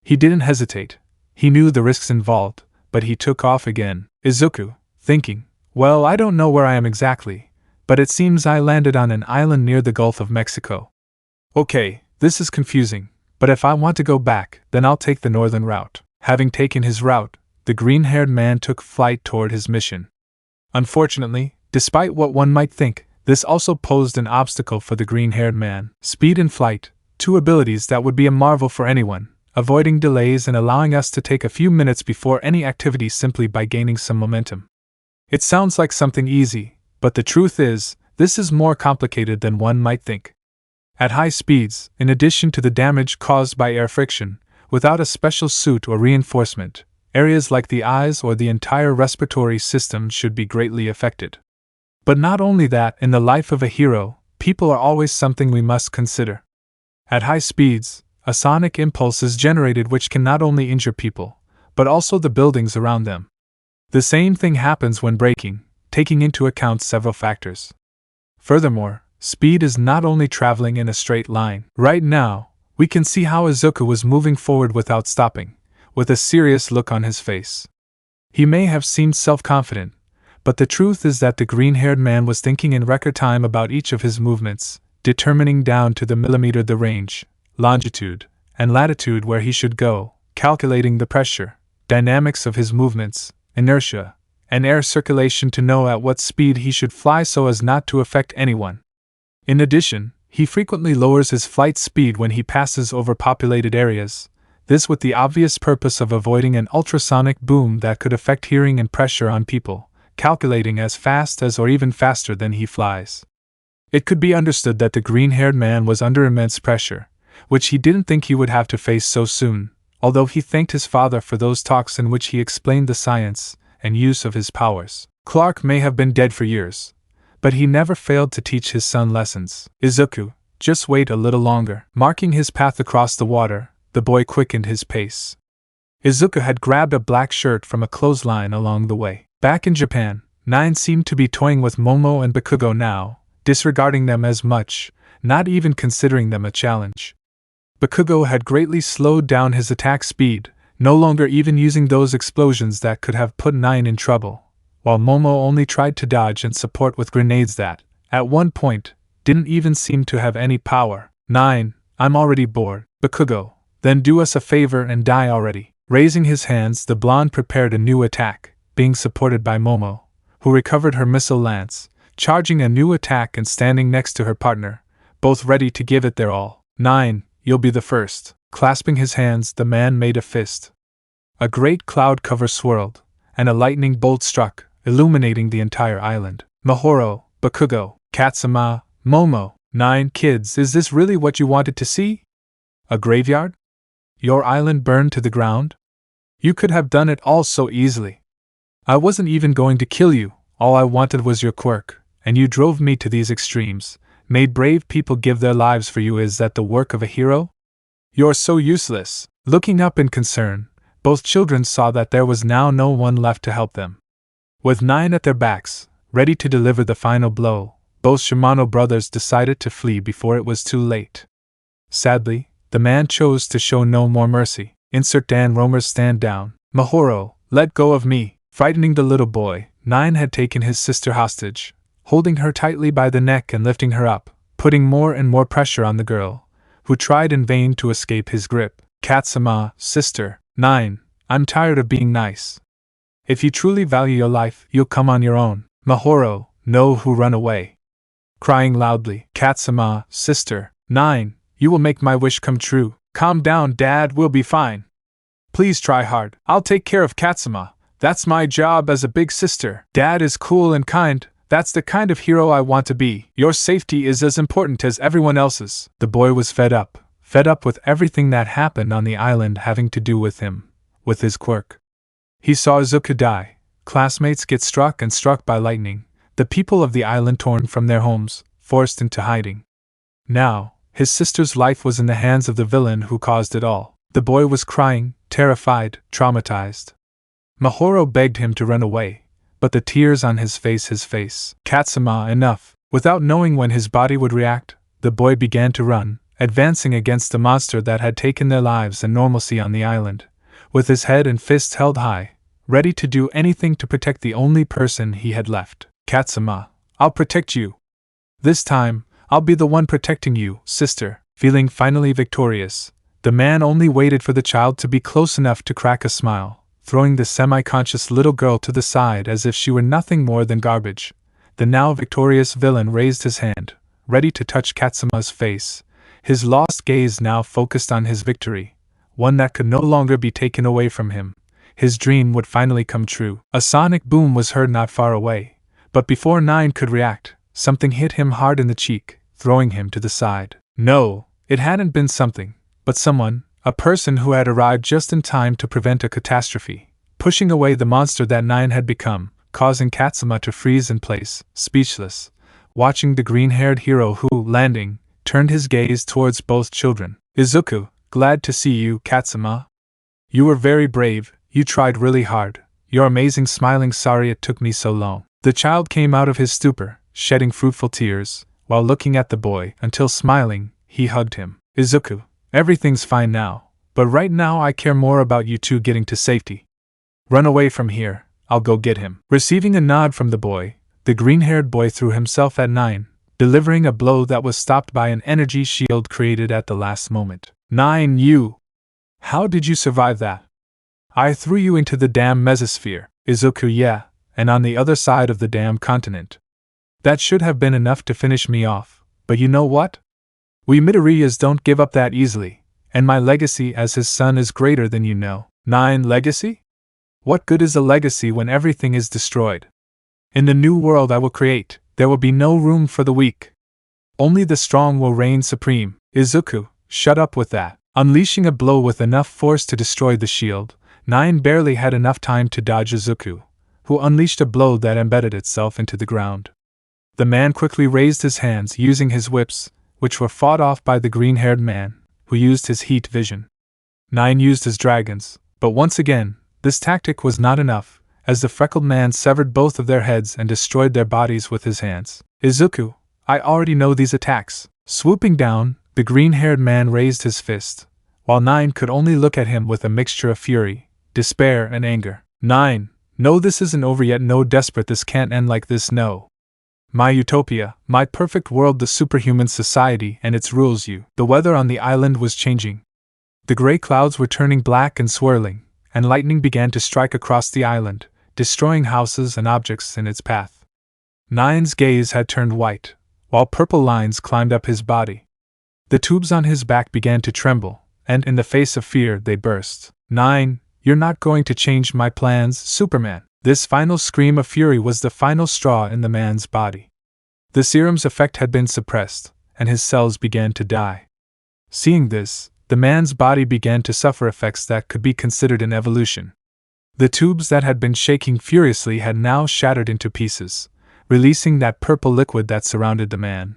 A: He didn't hesitate. He knew the risks involved, but he took off again. Izuku, thinking, well, I don't know where I am exactly, but it seems I landed on an island near the Gulf of Mexico. Okay, this is confusing, but if I want to go back, then I'll take the northern route. Having taken his route, the green-haired man took flight toward his mission. Unfortunately, despite what one might think, this also posed an obstacle for the green-haired man. Speed and flight, two abilities that would be a marvel for anyone, avoiding delays and allowing us to take a few minutes before any activity simply by gaining some momentum. It sounds like something easy, but the truth is, this is more complicated than one might think. At high speeds, in addition to the damage caused by air friction, without a special suit or reinforcement, areas like the eyes or the entire respiratory system should be greatly affected. But not only that, in the life of a hero, people are always something we must consider. At high speeds, a sonic impulse is generated which can not only injure people, but also the buildings around them. The same thing happens when braking, taking into account several factors. Furthermore, speed is not only traveling in a straight line. Right now, We can see how Izuku was moving forward without stopping, with a serious look on his face. He may have seemed self-confident, but the truth is that the green-haired man was thinking in record time about each of his movements, determining down to the millimeter the range, longitude, and latitude where he should go, calculating the pressure, dynamics of his movements, inertia, and air circulation to know at what speed he should fly so as not to affect anyone. In addition, he frequently lowers his flight speed when he passes over populated areas, this with the obvious purpose of avoiding an ultrasonic boom that could affect hearing and pressure on people, calculating as fast as or even faster than he flies. It could be understood that the green-haired man was under immense pressure, which he didn't think he would have to face so soon, although he thanked his father for those talks in which he explained the science and use of his powers. Clark may have been dead for years, but he never failed to teach his son lessons. Izuku, just wait a little longer. Marking his path across the water, the boy quickened his pace. Izuku had grabbed a black shirt from a clothesline along the way. Back in Japan, 9 seemed to be toying with Momo and Bakugo now, disregarding them as much, not even considering them a challenge. Bakugo had greatly slowed down his attack speed, no longer even using those explosions that could have put 9 in trouble, while Momo only tried to dodge and support with grenades that, at one point, didn't even seem to have any power. 9, I'm already bored. Bakugo, then do us a favor and die already. Raising his hands, the blonde prepared a new attack, being supported by Momo, who recovered her missile lance, charging a new attack and standing next to her partner, both ready to give it their all. 9, you'll be the first. Clasping his hands, the man made a fist. A great cloud cover swirled, and a lightning bolt struck, illuminating the entire island. Mahoro, Bakugo, Katsuma, Momo, 9 kids, is this really what you wanted to see? A graveyard? Your island burned to the ground? You could have done it all so easily. I wasn't even going to kill you, all I wanted was your quirk, and you drove me to these extremes, made brave people give their lives for you. Is that the work of a hero? You're so useless. Looking up in concern, both children saw that there was now no one left to help them. With 9 at their backs, ready to deliver the final blow, both Shimano brothers decided to flee before it was too late. Sadly, the man chose to show no more mercy. Insert Dan Romer's stand down. Mahoro, let go of me. Frightening the little boy, 9 had taken his sister hostage, holding her tightly by the neck and lifting her up, putting more and more pressure on the girl, who tried in vain to escape his grip. Katsuma, sister, 9, I'm tired of being nice. If you truly value your life, you'll come on your own. Mahoro, no, who run away. Crying loudly, Katsuma, sister, 9, you will make my wish come true. Calm down, Dad, we'll be fine. Please try hard. I'll take care of Katsuma. That's my job as a big sister. Dad is cool and kind. That's the kind of hero I want to be. Your safety is as important as everyone else's. The boy was fed up with everything that happened on the island having to do with him, with his quirk. He saw Izuku die, classmates get struck by lightning, the people of the island torn from their homes, forced into hiding. Now, his sister's life was in the hands of the villain who caused it all. The boy was crying, terrified, traumatized. Mahoro begged him to run away, but the tears on his face. Katsuma, enough. Without knowing when his body would react, the boy began to run, advancing against the monster that had taken their lives and normalcy on the island, with his head and fists held high, ready to do anything to protect the only person he had left. Katsuma, I'll protect you. This time, I'll be the one protecting you, sister. Feeling finally victorious, the man only waited for the child to be close enough to crack a smile, throwing the semi-conscious little girl to the side as if she were nothing more than garbage. The now victorious villain raised his hand, ready to touch Katsuma's face, his lost gaze now focused on his victory, one that could no longer be taken away from him. His dream would finally come true. A sonic boom was heard not far away, but before 9 could react, something hit him hard in the cheek, throwing him to the side. No, it hadn't been something, but someone, a person who had arrived just in time to prevent a catastrophe, pushing away the monster that 9 had become, causing Katsuma to freeze in place, speechless, watching the green-haired hero who, landing, turned his gaze towards both children. Izuku, glad to see you, Katsuma. You were very brave, you tried really hard. You're amazing. Smiling, sorry it took me so long. The child came out of his stupor, shedding fruitful tears, while looking at the boy, until smiling, he hugged him. Izuku, Everything's fine now, but right now I care more about you two getting to safety. Run away from here, I'll go get him." Receiving a nod from the boy, the green-haired boy threw himself at 9, delivering a blow that was stopped by an energy shield created at the last moment. 9, you! How did you survive that? I threw you into the damn mesosphere, Izuku, yeah, and on the other side of the damn continent. That should have been enough to finish me off, but you know what? We Midoriyas don't give up that easily, and my legacy as his son is greater than you know. 9, legacy? What good is a legacy when everything is destroyed? In the new world I will create, there will be no room for the weak. Only the strong will reign supreme. Izuku, shut up with that. Unleashing a blow with enough force to destroy the shield, 9 barely had enough time to dodge Izuku, who unleashed a blow that embedded itself into the ground. The man quickly raised his hands using his whips, which were fought off by the green-haired man, who used his heat vision. 9 used his dragons, but once again, this tactic was not enough, as the freckled man severed both of their heads and destroyed their bodies with his hands. Izuku, I already know these attacks. Swooping down, the green-haired man raised his fist, while 9 could only look at him with a mixture of fury, despair, and anger. 9, no, this isn't over yet. No, desperate, this can't end like this, no. My utopia, my perfect world, the superhuman society and its rules. The weather on the island was changing. The gray clouds were turning black and swirling, and lightning began to strike across the island, destroying houses and objects in its path. 9's gaze had turned white, while purple lines climbed up his body. The tubes on his back began to tremble, and in the face of fear they burst. 9, you're not going to change my plans, Superman. This final scream of fury was the final straw in the man's body. The serum's effect had been suppressed, and his cells began to die. Seeing this, the man's body began to suffer effects that could be considered an evolution. The tubes that had been shaking furiously had now shattered into pieces, releasing that purple liquid that surrounded the man.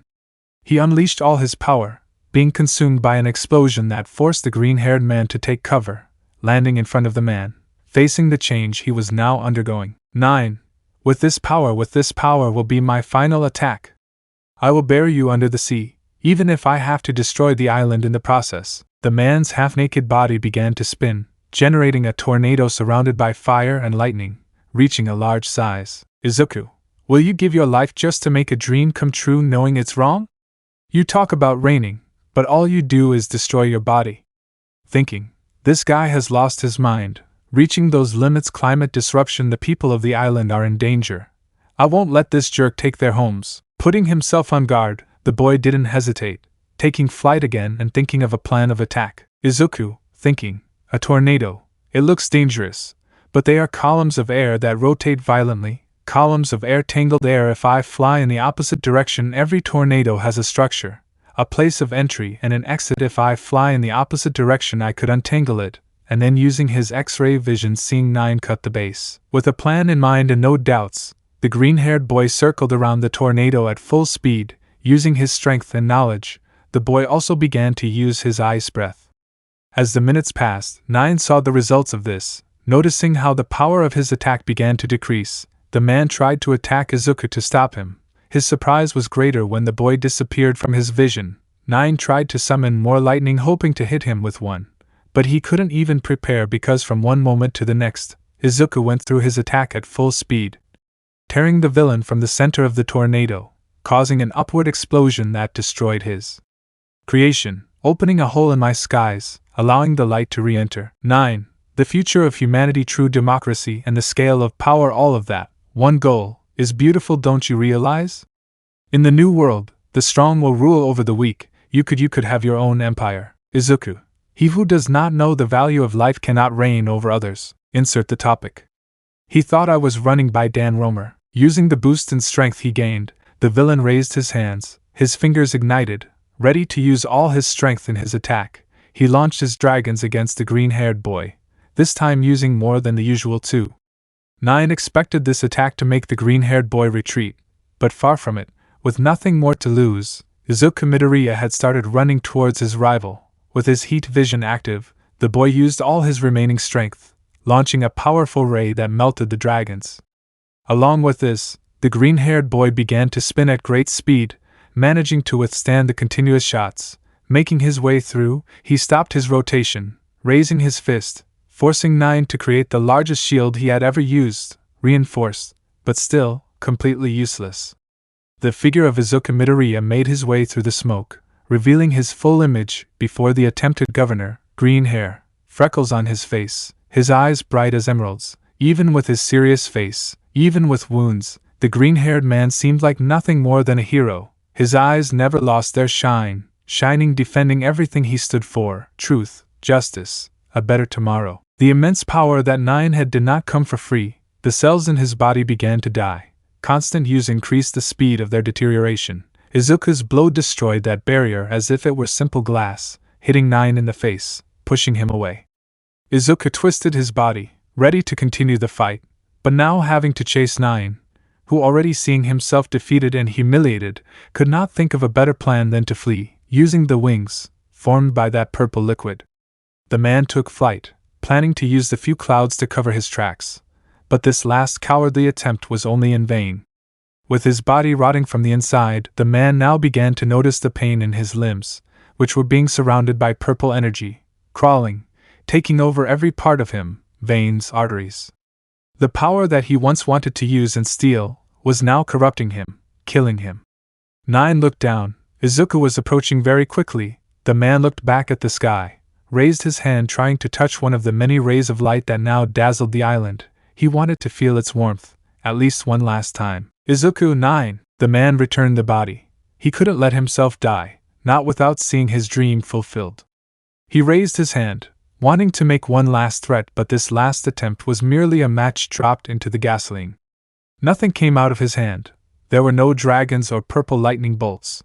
A: He unleashed all his power, being consumed by an explosion that forced the green-haired man to take cover, landing in front of the man, facing the change he was now undergoing. 9. With this power will be my final attack. I will bury you under the sea, even if I have to destroy the island in the process. The man's half-naked body began to spin, generating a tornado surrounded by fire and lightning, reaching a large size. Izuku, will you give your life just to make a dream come true knowing it's wrong? You talk about reigning, but all you do is destroy your body. Thinking, this guy has lost his mind. Reaching those limits, climate disruption, the people of the island are in danger. I won't let this jerk take their homes. Putting himself on guard, the boy didn't hesitate, taking flight again and thinking of a plan of attack. Izuku, thinking, a tornado. It looks dangerous, but they are columns of air that rotate violently, columns of air, tangled air. If I fly in the opposite direction, every tornado has a structure, a place of entry and an exit. If I fly in the opposite direction, I could untangle it, and then using his X-ray vision, seeing 9 cut the base. With a plan in mind and no doubts, the green-haired boy circled around the tornado at full speed. Using his strength and knowledge, the boy also began to use his ice breath. As the minutes passed, 9 saw the results of this. Noticing how the power of his attack began to decrease, the man tried to attack Izuku to stop him. His surprise was greater when the boy disappeared from his vision. 9 tried to summon more lightning, hoping to hit him with one, but he couldn't even prepare because from one moment to the next, Izuku went through his attack at full speed, tearing the villain from the center of the tornado, causing an upward explosion that destroyed his creation, opening a hole in my skies, allowing the light to re-enter. 9. The future of humanity, true democracy, and the scale of power, all of that, one goal, is beautiful, don't you realize? In the new world, the strong will rule over the weak. You could have your own empire. Izuku, he who does not know the value of life cannot reign over others. Insert the topic. He thought I was running by Dan Romer. Using the boost in strength he gained, the villain raised his hands, his fingers ignited, ready to use all his strength in his attack. He launched his dragons against the green-haired boy, this time using more than the usual 2. 9 expected this attack to make the green-haired boy retreat, but far from it. With nothing more to lose, Izuku Midoriya had started running towards his rival. With his heat vision active, the boy used all his remaining strength, launching a powerful ray that melted the dragons. Along with this, the green-haired boy began to spin at great speed, managing to withstand the continuous shots, Making his way through, he stopped his rotation, raising his fist, forcing 9 to create the largest shield he had ever used, reinforced, but still, completely useless. The figure of Izuku Midoriya made his way through the smoke, revealing his full image before the attempted governor, green hair, freckles on his face, his eyes bright as emeralds. Even with his serious face, even with wounds, the green-haired man seemed like nothing more than a hero. His eyes never lost their shine, shining defending everything he stood for: truth, justice, a better tomorrow. The immense power that 9 had did not come for free. The cells in his body began to die. Constant use increased the speed of their deterioration. Izuku's blow destroyed that barrier as if it were simple glass, hitting 9 in the face, pushing him away. Izuku twisted his body, ready to continue the fight, but now having to chase 9, who already seeing himself defeated and humiliated, could not think of a better plan than to flee, using the wings formed by that purple liquid. The man took flight, planning to use the few clouds to cover his tracks, but this last cowardly attempt was only in vain. With his body rotting from the inside, the man now began to notice the pain in his limbs, which were being surrounded by purple energy, crawling, taking over every part of him, veins, arteries. The power that he once wanted to use and steal was now corrupting him, killing him. 9 looked down. Izuku was approaching very quickly. The man looked back at the sky, raised his hand trying to touch one of the many rays of light that now dazzled the island. He wanted to feel its warmth, at least one last time. Izuku, 9. The man returned the body. He couldn't let himself die, not without seeing his dream fulfilled. He raised his hand, wanting to make one last threat, but this last attempt was merely a match dropped into the gasoline. Nothing came out of his hand. There were no dragons or purple lightning bolts.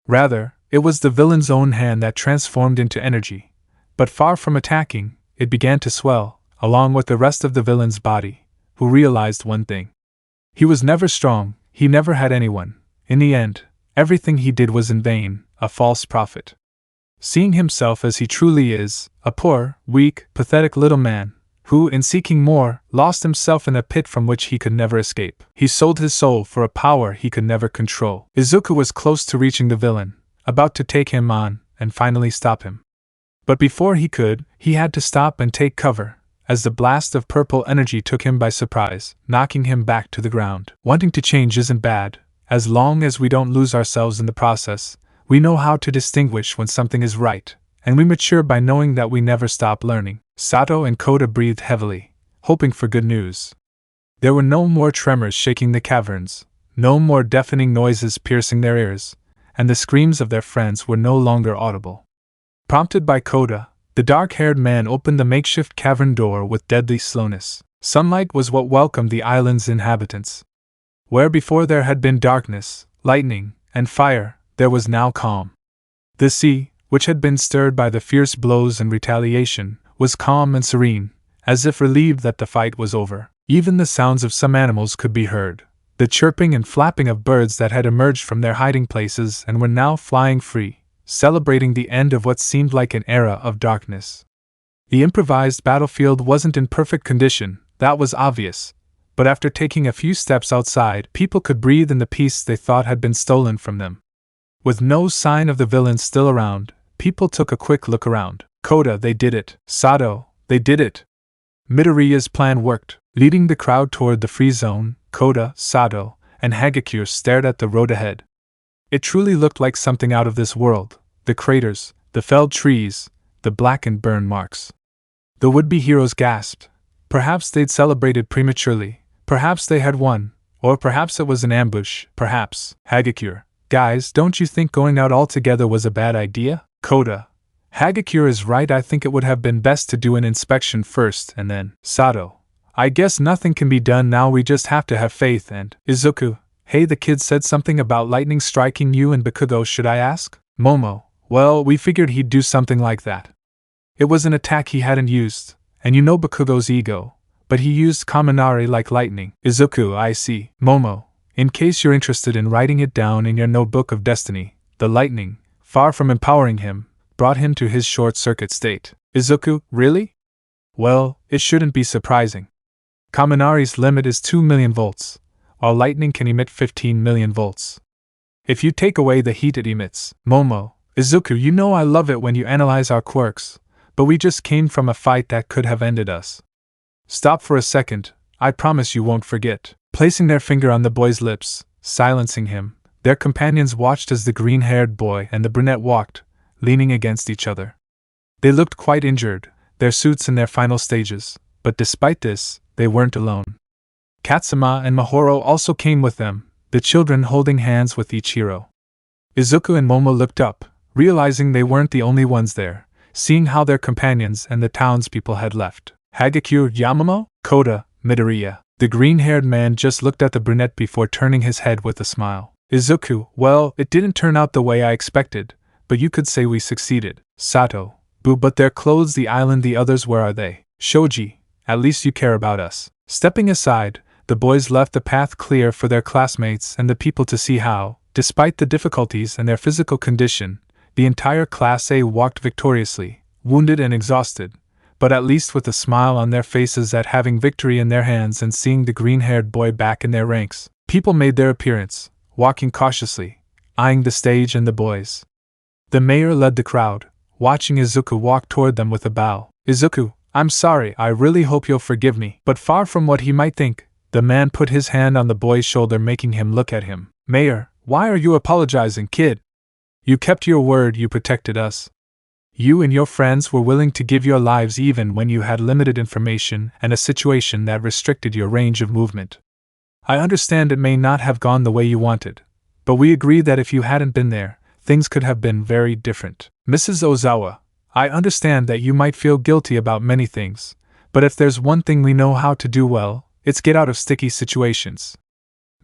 A: Rather, it was the villain's own hand that transformed into energy. But far from attacking, it began to swell, along with the rest of the villain's body, who realized one thing. He was never strong, he never had anyone. In the end, everything he did was in vain, a false prophet. Seeing himself as he truly is, a poor, weak, pathetic little man, who, in seeking more, lost himself in a pit from which he could never escape. He sold his soul for a power he could never control. Izuku was close to reaching the villain, about to take him on, and finally stop him. But before he could, he had to stop and take cover, as the blast of purple energy took him by surprise, knocking him back to the ground. Wanting to change isn't bad, as long as we don't lose ourselves in the process. We know how to distinguish when something is right, and we mature by knowing that we never stop learning. Sato and Koda breathed heavily, hoping for good news. There were no more tremors shaking the caverns, no more deafening noises piercing their ears, and the screams of their friends were no longer audible. Prompted by Koda, the dark-haired man opened the makeshift cavern door with deadly slowness. Sunlight was what welcomed the island's inhabitants. Where before there had been darkness, lightning, and fire, there was now calm. The sea, which had been stirred by the fierce blows and retaliation, was calm and serene, as if relieved that the fight was over. Even the sounds of some animals could be heard, the chirping and flapping of birds that had emerged from their hiding places and were now flying free, celebrating the end of what seemed like an era of darkness. The improvised battlefield wasn't in perfect condition, that was obvious, but after taking a few steps outside, people could breathe in the peace they thought had been stolen from them. With no sign of the villains still around, people took a quick look around. Koda, they did it. Sato, they did it. Midoriya's plan worked. Leading the crowd toward the free zone, Koda, Sato, and Hagakure stared at the road ahead. It truly looked like something out of this world. The craters, the felled trees, the blackened burn marks. The would-be heroes gasped. Perhaps they'd celebrated prematurely. Perhaps they had won. Or perhaps it was an ambush. Perhaps. Hagakure, guys, don't you think going out all together was a bad idea? Koda, Hagakure is right, I think it would have been best to do an inspection first and then. Sato, I guess nothing can be done now, we just have to have faith and. Izuku, hey, the kid said something about lightning striking you and Bakugo, should I ask? Momo, well, we figured he'd do something like that. It was an attack he hadn't used, and you know Bakugo's ego, but he used Kaminari like lightning. Izuku, I see. Momo, in case you're interested in writing it down in your notebook of destiny, the lightning, far from empowering him, brought him to his short-circuit state. Izuku, really? Well, it shouldn't be surprising. Kaminari's limit is 2 million volts, while lightning can emit 15 million volts. If you take away the heat it emits, Momo, Izuku, you know I love it when you analyze our quirks, but we just came from a fight that could have ended us. Stop for a second, I promise you won't forget. Placing their finger on the boy's lips, silencing him, their companions watched as the green-haired boy and the brunette walked, leaning against each other. They looked quite injured, their suits in their final stages, but despite this, they weren't alone. Katsuma and Mahoro also came with them, the children holding hands with each hero. Izuku and Momo looked up, realizing they weren't the only ones there, seeing how their companions and the townspeople had left. Hagakure, Yamamoto, Kota, Midoriya. The green-haired man just looked at the brunette before turning his head with a smile. Izuku, well, it didn't turn out the way I expected, but you could say we succeeded. Sato, boo, but their clothes, the island, the others, where are they? Shoji, at least you care about us. Stepping aside, the boys left the path clear for their classmates and the people to see how, despite the difficulties and their physical condition, the entire Class A walked victoriously, wounded and exhausted, but at least with a smile on their faces at having victory in their hands and seeing the green-haired boy back in their ranks. People made their appearance, walking cautiously, eyeing the stage and the boys. The mayor led the crowd, watching Izuku walk toward them with a bow. Izuku, I'm sorry, I really hope you'll forgive me. But far from what he might think, the man put his hand on the boy's shoulder, making him look at him. Mayor, why are you apologizing, kid? You kept your word, you protected us. You and your friends were willing to give your lives even when you had limited information and a situation that restricted your range of movement. I understand it may not have gone the way you wanted, but we agree that if you hadn't been there, things could have been very different. Mrs. Ozawa, I understand that you might feel guilty about many things, but if there's one thing we know how to do well, it's get out of sticky situations.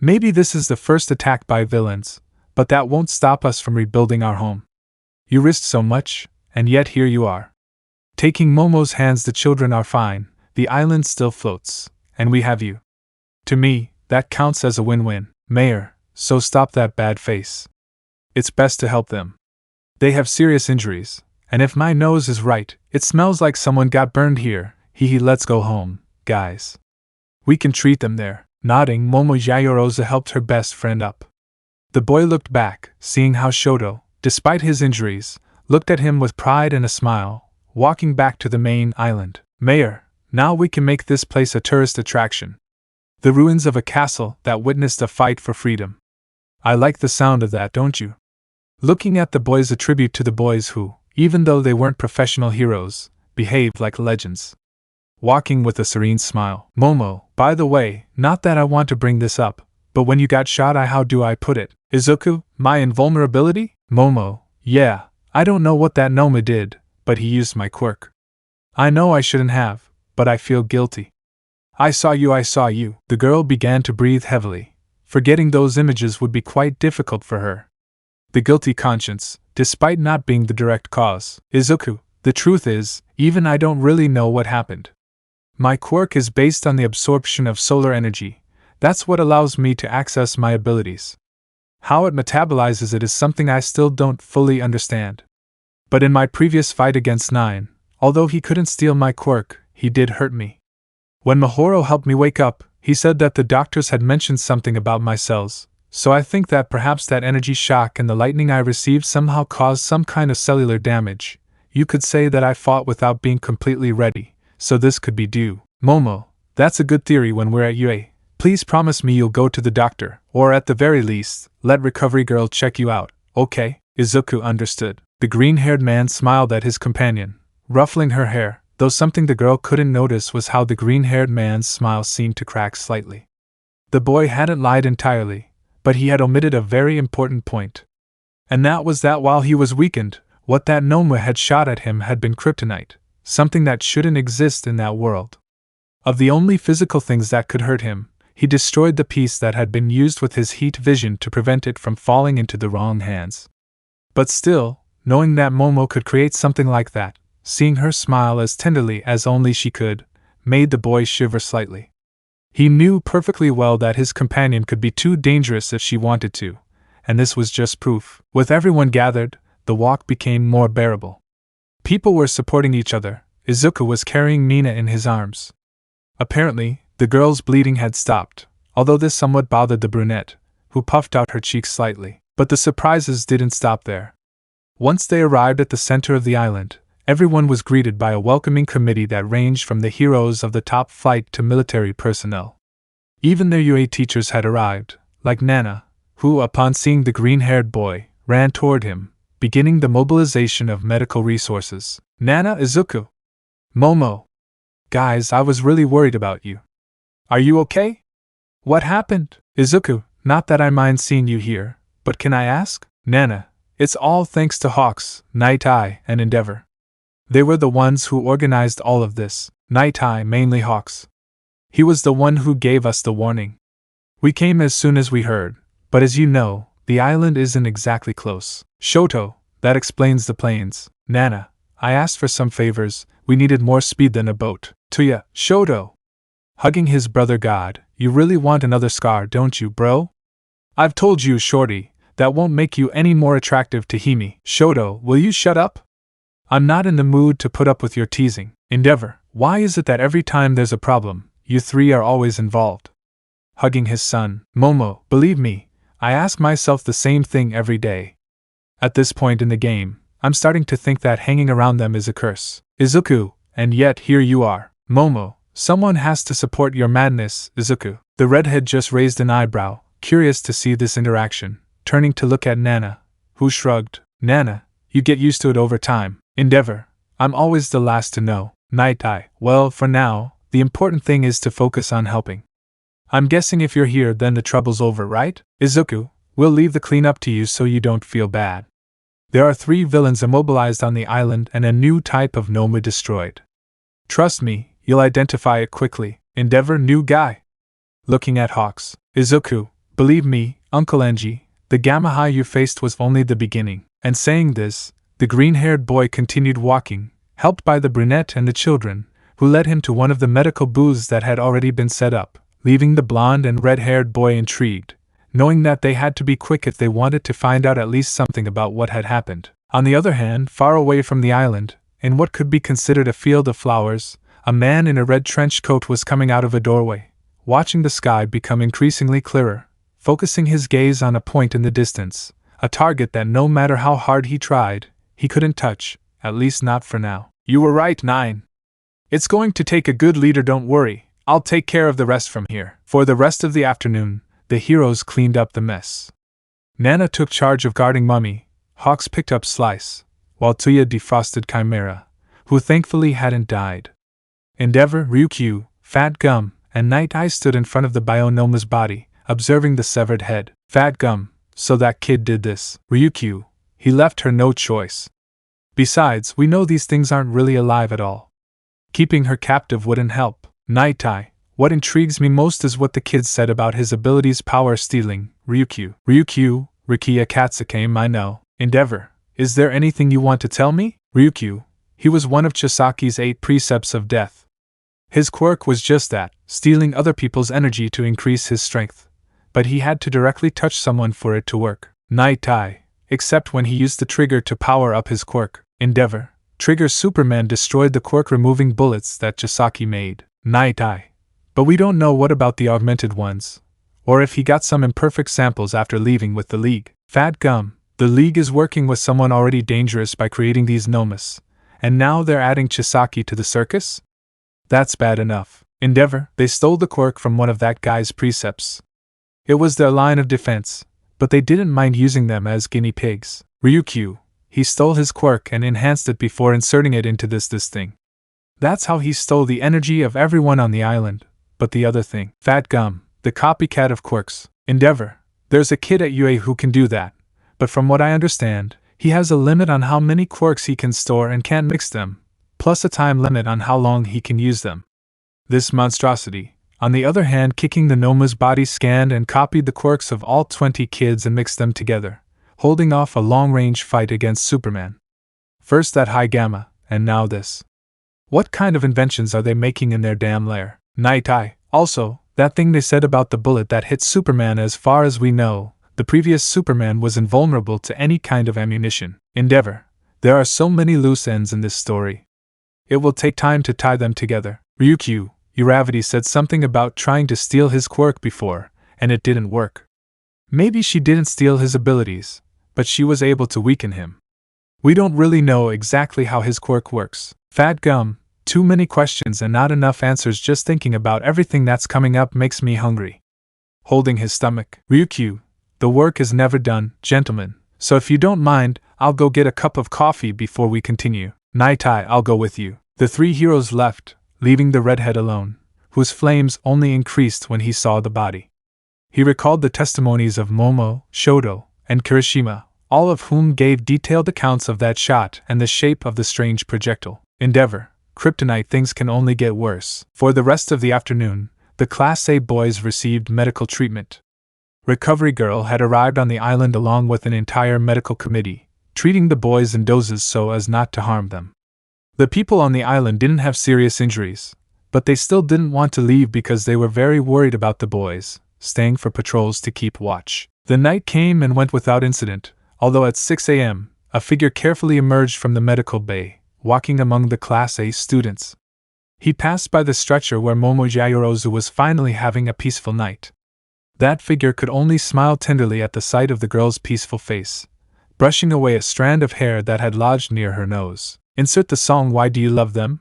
A: Maybe this is the first attack by villains, but that won't stop us from rebuilding our home. You risked so much, and yet here you are. Taking Momo's hands, the children are fine, the island still floats, and we have you. To me, that counts as a win-win. Mayor, so stop that bad face. It's best to help them. They have serious injuries, and if my nose is right, it smells like someone got burned here. Let's go home, guys. We can treat them there. Nodding, Momo Yayorosa helped her best friend up. The boy looked back, seeing how Shoto, despite his injuries, looked at him with pride and a smile, walking back to the main island. Mayor, now we can make this place a tourist attraction. The ruins of a castle that witnessed a fight for freedom. I like the sound of that, don't you? Looking at the boys, a tribute to the boys who, even though they weren't professional heroes, behaved like legends. Walking with a serene smile. Momo, by the way, not that I want to bring this up, but when you got shot, how do I put it? Izuku, my invulnerability? Momo, yeah, I don't know what that Noma did, but he used my quirk. I know I shouldn't have, but I feel guilty. I saw you. The girl began to breathe heavily. Forgetting those images would be quite difficult for her. The guilty conscience, despite not being the direct cause. Izuku, the truth is, even I don't really know what happened. My quirk is based on the absorption of solar energy. That's what allows me to access my abilities. How it metabolizes it is something I still don't fully understand. But in my previous fight against Nine, although he couldn't steal my quirk, he did hurt me. When Mahoro helped me wake up, he said that the doctors had mentioned something about my cells, so I think that perhaps that energy shock and the lightning I received somehow caused some kind of cellular damage. You could say that I fought without being completely ready, so this could be due. Momo, that's a good theory. When we're at UA, please promise me you'll go to the doctor, or at the very least, let Recovery Girl check you out, okay? Izuku understood. The green-haired man smiled at his companion, ruffling her hair, though something the girl couldn't notice was how the green-haired man's smile seemed to crack slightly. The boy hadn't lied entirely, but he had omitted a very important point. And that was that while he was weakened, what that Noma had shot at him had been kryptonite, something that shouldn't exist in that world. Of the only physical things that could hurt him, he destroyed the piece that had been used with his heat vision to prevent it from falling into the wrong hands. But still, knowing that Momo could create something like that, seeing her smile as tenderly as only she could, made the boy shiver slightly. He knew perfectly well that his companion could be too dangerous if she wanted to, and this was just proof. With everyone gathered, the walk became more bearable. People were supporting each other. Izuku was carrying Mina in his arms. Apparently, the girl's bleeding had stopped, although this somewhat bothered the brunette, who puffed out her cheeks slightly. But the surprises didn't stop there. Once they arrived at the center of the island, everyone was greeted by a welcoming committee that ranged from the heroes of the top flight to military personnel. Even their UA teachers had arrived, like Nana, who, upon seeing the green-haired boy, ran toward him, beginning the mobilization of medical resources. Nana, Izuku. Momo. Guys, I was really worried about you. Are you okay? What happened? Izuku, not that I mind seeing you here, but can I ask? Nana, it's all thanks to Hawks, Night Eye, and Endeavor. They were the ones who organized all of this. Night Eye, mainly Hawks. He was the one who gave us the warning. We came as soon as we heard, but as you know, the island isn't exactly close. Shoto, that explains the planes. Nana, I asked for some favors, we needed more speed than a boat. Tuya, Shoto. Hugging his brother God, you really want another scar, don't you, bro? I've told you, Shorty, that won't make you any more attractive to Hime. Shoto, will you shut up? I'm not in the mood to put up with your teasing. Endeavor, why is it that every time there's a problem, you three are always involved? Hugging his son, Momo, believe me, I ask myself the same thing every day. At this point in the game, I'm starting to think that hanging around them is a curse. Izuku, and yet here you are. Momo, someone has to support your madness, Izuku. The redhead just raised an eyebrow, curious to see this interaction, turning to look at Nana, who shrugged. Nana, you get used to it over time. Endeavor, I'm always the last to know. Night Eye, well, for now, the important thing is to focus on helping. I'm guessing if you're here then the trouble's over, right? Izuku, we'll leave the cleanup to you so you don't feel bad. There are 3 villains immobilized on the island and a new type of Noma destroyed. Trust me, you'll identify it quickly. Endeavor, new guy. Looking at Hawks. Izuku, believe me, Uncle Enji, the gamma high you faced was only the beginning. And saying this, the green-haired boy continued walking, helped by the brunette and the children, who led him to one of the medical booths that had already been set up, leaving the blonde and red-haired boy intrigued, knowing that they had to be quick if they wanted to find out at least something about what had happened. On the other hand, far away from the island, in what could be considered a field of flowers, a man in a red trench coat was coming out of a doorway, watching the sky become increasingly clearer, focusing his gaze on a point in the distance, a target that no matter how hard he tried, he couldn't touch, at least not for now. You were right, 9. It's going to take a good leader, don't worry, I'll take care of the rest from here. For the rest of the afternoon, the heroes cleaned up the mess. Nana took charge of guarding Mummy, Hawks picked up Slice, while Tuya defrosted Chimera, who thankfully hadn't died. Endeavor, Ryukyu, Fat Gum, and Night Eye stood in front of the Bionoma's body, observing the severed head. Fat Gum, so that kid did this. Ryukyu, he left her no choice. Besides, we know these things aren't really alive at all. Keeping her captive wouldn't help. Night Eye, what intrigues me most is what the kid said about his abilities power stealing. Ryukyu, Rikiya Katsukame, I know. Endeavor, is there anything you want to tell me? Ryukyu, he was one of Chisaki's 8 precepts of death. His quirk was just that, stealing other people's energy to increase his strength. But he had to directly touch someone for it to work. Night Eye, except when he used the trigger to power up his quirk. Endeavor, Trigger Superman destroyed the quirk removing bullets that Chisaki made. Night Eye, but we don't know what about the augmented ones, or if he got some imperfect samples after leaving with the League. Fat Gum, the League is working with someone already dangerous by creating these Nomas, and now they're adding Chisaki to the circus? That's bad enough. Endeavor, they stole the quirk from one of that guy's precepts. It was their line of defense, but they didn't mind using them as guinea pigs. Ryukyu, he stole his quirk and enhanced it before inserting it into this thing. That's how he stole the energy of everyone on the island. But the other thing, Fat Gum, the copycat of quirks. Endeavor, there's a kid at UA who can do that, but from what I understand, he has a limit on how many quirks he can store and can't mix them, plus a time limit on how long he can use them. This monstrosity, on the other hand, kicking the Noma's body, scanned and copied the quirks of all 20 kids and mixed them together, holding off a long-range fight against Superman. First that high gamma, and now this. What kind of inventions are they making in their damn lair? Night Eye, also, that thing they said about the bullet that hit Superman, as far as we know, the previous Superman was invulnerable to any kind of ammunition. Endeavor, there are so many loose ends in this story. It will take time to tie them together. Ryukyu, Uravity said something about trying to steal his quirk before, and it didn't work. Maybe she didn't steal his abilities, but she was able to weaken him. We don't really know exactly how his quirk works. Fat gum, too many questions and not enough answers. Just thinking about everything that's coming up makes me hungry. Holding his stomach. Ryukyu, the work is never done, gentlemen, so if you don't mind, I'll go get a cup of coffee before we continue. Naitai, I'll go with you. The three heroes left, leaving the redhead alone, whose flames only increased when he saw the body. He recalled the testimonies of Momo, Shoto, and Kirishima, all of whom gave detailed accounts of that shot and the shape of the strange projectile. Endeavor, kryptonite, things can only get worse. For the rest of the afternoon, the Class A boys received medical treatment. Recovery Girl had arrived on the island along with an entire medical committee, treating the boys in doses so as not to harm them. The people on the island didn't have serious injuries, but they still didn't want to leave because they were very worried about the boys, staying for patrols to keep watch. The night came and went without incident, although at 6 a.m., a figure carefully emerged from the medical bay, walking among the Class A students. He passed by the stretcher where Momo Yaoyorozu was finally having a peaceful night. That figure could only smile tenderly at the sight of the girl's peaceful face, brushing away a strand of hair that had lodged near her nose. Insert the song Why Do You Love Them?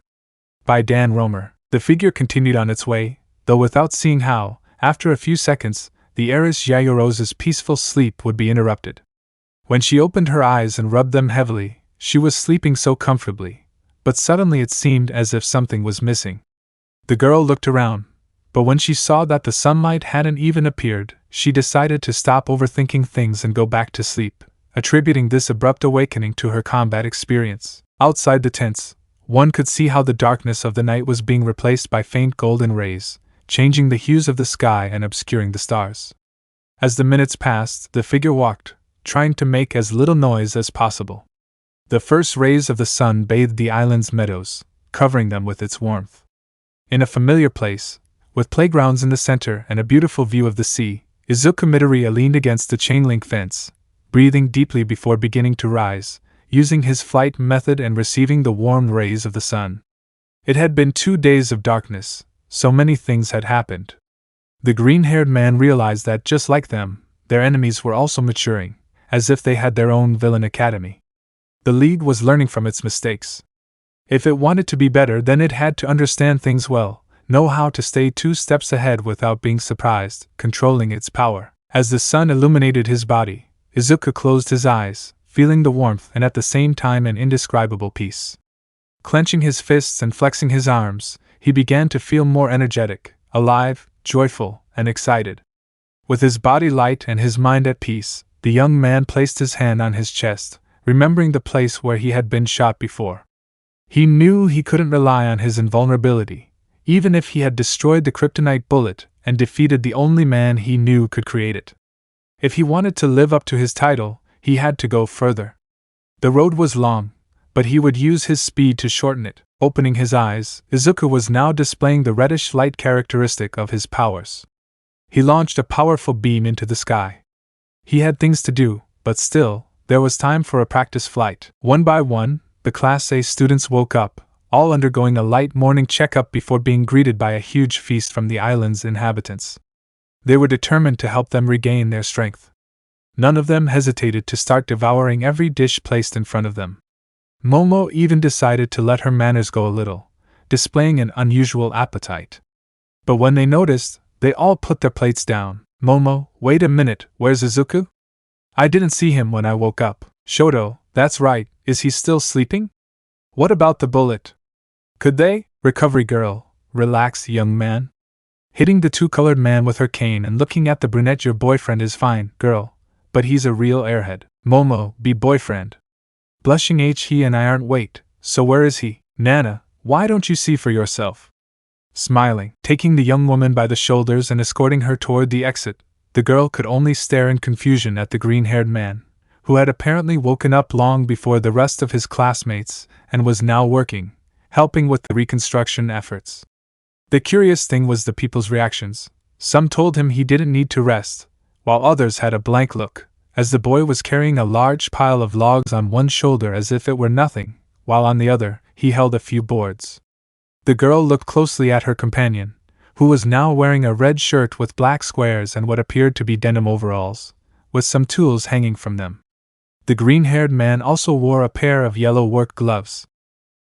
A: By Dan Romer. The figure continued on its way, though without seeing how, after a few seconds, the heiress Yaoyorozu's peaceful sleep would be interrupted. When she opened her eyes and rubbed them heavily, she was sleeping so comfortably, but suddenly it seemed as if something was missing. The girl looked around, but when she saw that the sunlight hadn't even appeared, she decided to stop overthinking things and go back to sleep, attributing this abrupt awakening to her combat experience. Outside the tents, one could see how the darkness of the night was being replaced by faint golden rays, changing the hues of the sky and obscuring the stars. As the minutes passed, the figure walked, trying to make as little noise as possible. The first rays of the sun bathed the island's meadows, covering them with its warmth. In a familiar place, with playgrounds in the center and a beautiful view of the sea, Izuku Midoriya leaned against the chain-link fence, breathing deeply before beginning to rise, using his flight method and receiving the warm rays of the sun. It had been 2 days of darkness, so many things had happened. The green-haired man realized that just like them, their enemies were also maturing, as if they had their own villain academy. The League was learning from its mistakes. If it wanted to be better, then it had to understand things well, know how to stay 2 steps ahead without being surprised, controlling its power. As the sun illuminated his body, Izuku closed his eyes, feeling the warmth and at the same time an indescribable peace. Clenching his fists and flexing his arms, he began to feel more energetic, alive, joyful, and excited. With his body light and his mind at peace, the young man placed his hand on his chest, remembering the place where he had been shot before. He knew he couldn't rely on his invulnerability, even if he had destroyed the kryptonite bullet and defeated the only man he knew could create it. If he wanted to live up to his title, he had to go further. The road was long, but he would use his speed to shorten it. Opening his eyes, Izuku was now displaying the reddish light characteristic of his powers. He launched a powerful beam into the sky. He had things to do, but still, there was time for a practice flight. One by one, the Class A students woke up, all undergoing a light morning checkup before being greeted by a huge feast from the island's inhabitants. They were determined to help them regain their strength. None of them hesitated to start devouring every dish placed in front of them. Momo even decided to let her manners go a little, displaying an unusual appetite. But when they noticed, they all put their plates down. Momo, wait a minute, where's Izuku? I didn't see him when I woke up. Shoto, that's right, is he still sleeping? What about the bullet? Could they? Recovery Girl, relax, young man. Hitting the 2-colored man with her cane and looking at the brunette, your boyfriend is fine, girl, but he's a real airhead. Momo, be boyfriend. Blushing, he and I aren't. Wait, so where is he? Nana, why don't you see for yourself? Smiling, taking the young woman by the shoulders and escorting her toward the exit, the girl could only stare in confusion at the green-haired man, who had apparently woken up long before the rest of his classmates and was now working, helping with the reconstruction efforts. The curious thing was the people's reactions. Some told him he didn't need to rest, while others had a blank look, as the boy was carrying a large pile of logs on one shoulder as if it were nothing, while on the other, he held a few boards. The girl looked closely at her companion, who was now wearing a red shirt with black squares and what appeared to be denim overalls, with some tools hanging from them. The green-haired man also wore a pair of yellow work gloves.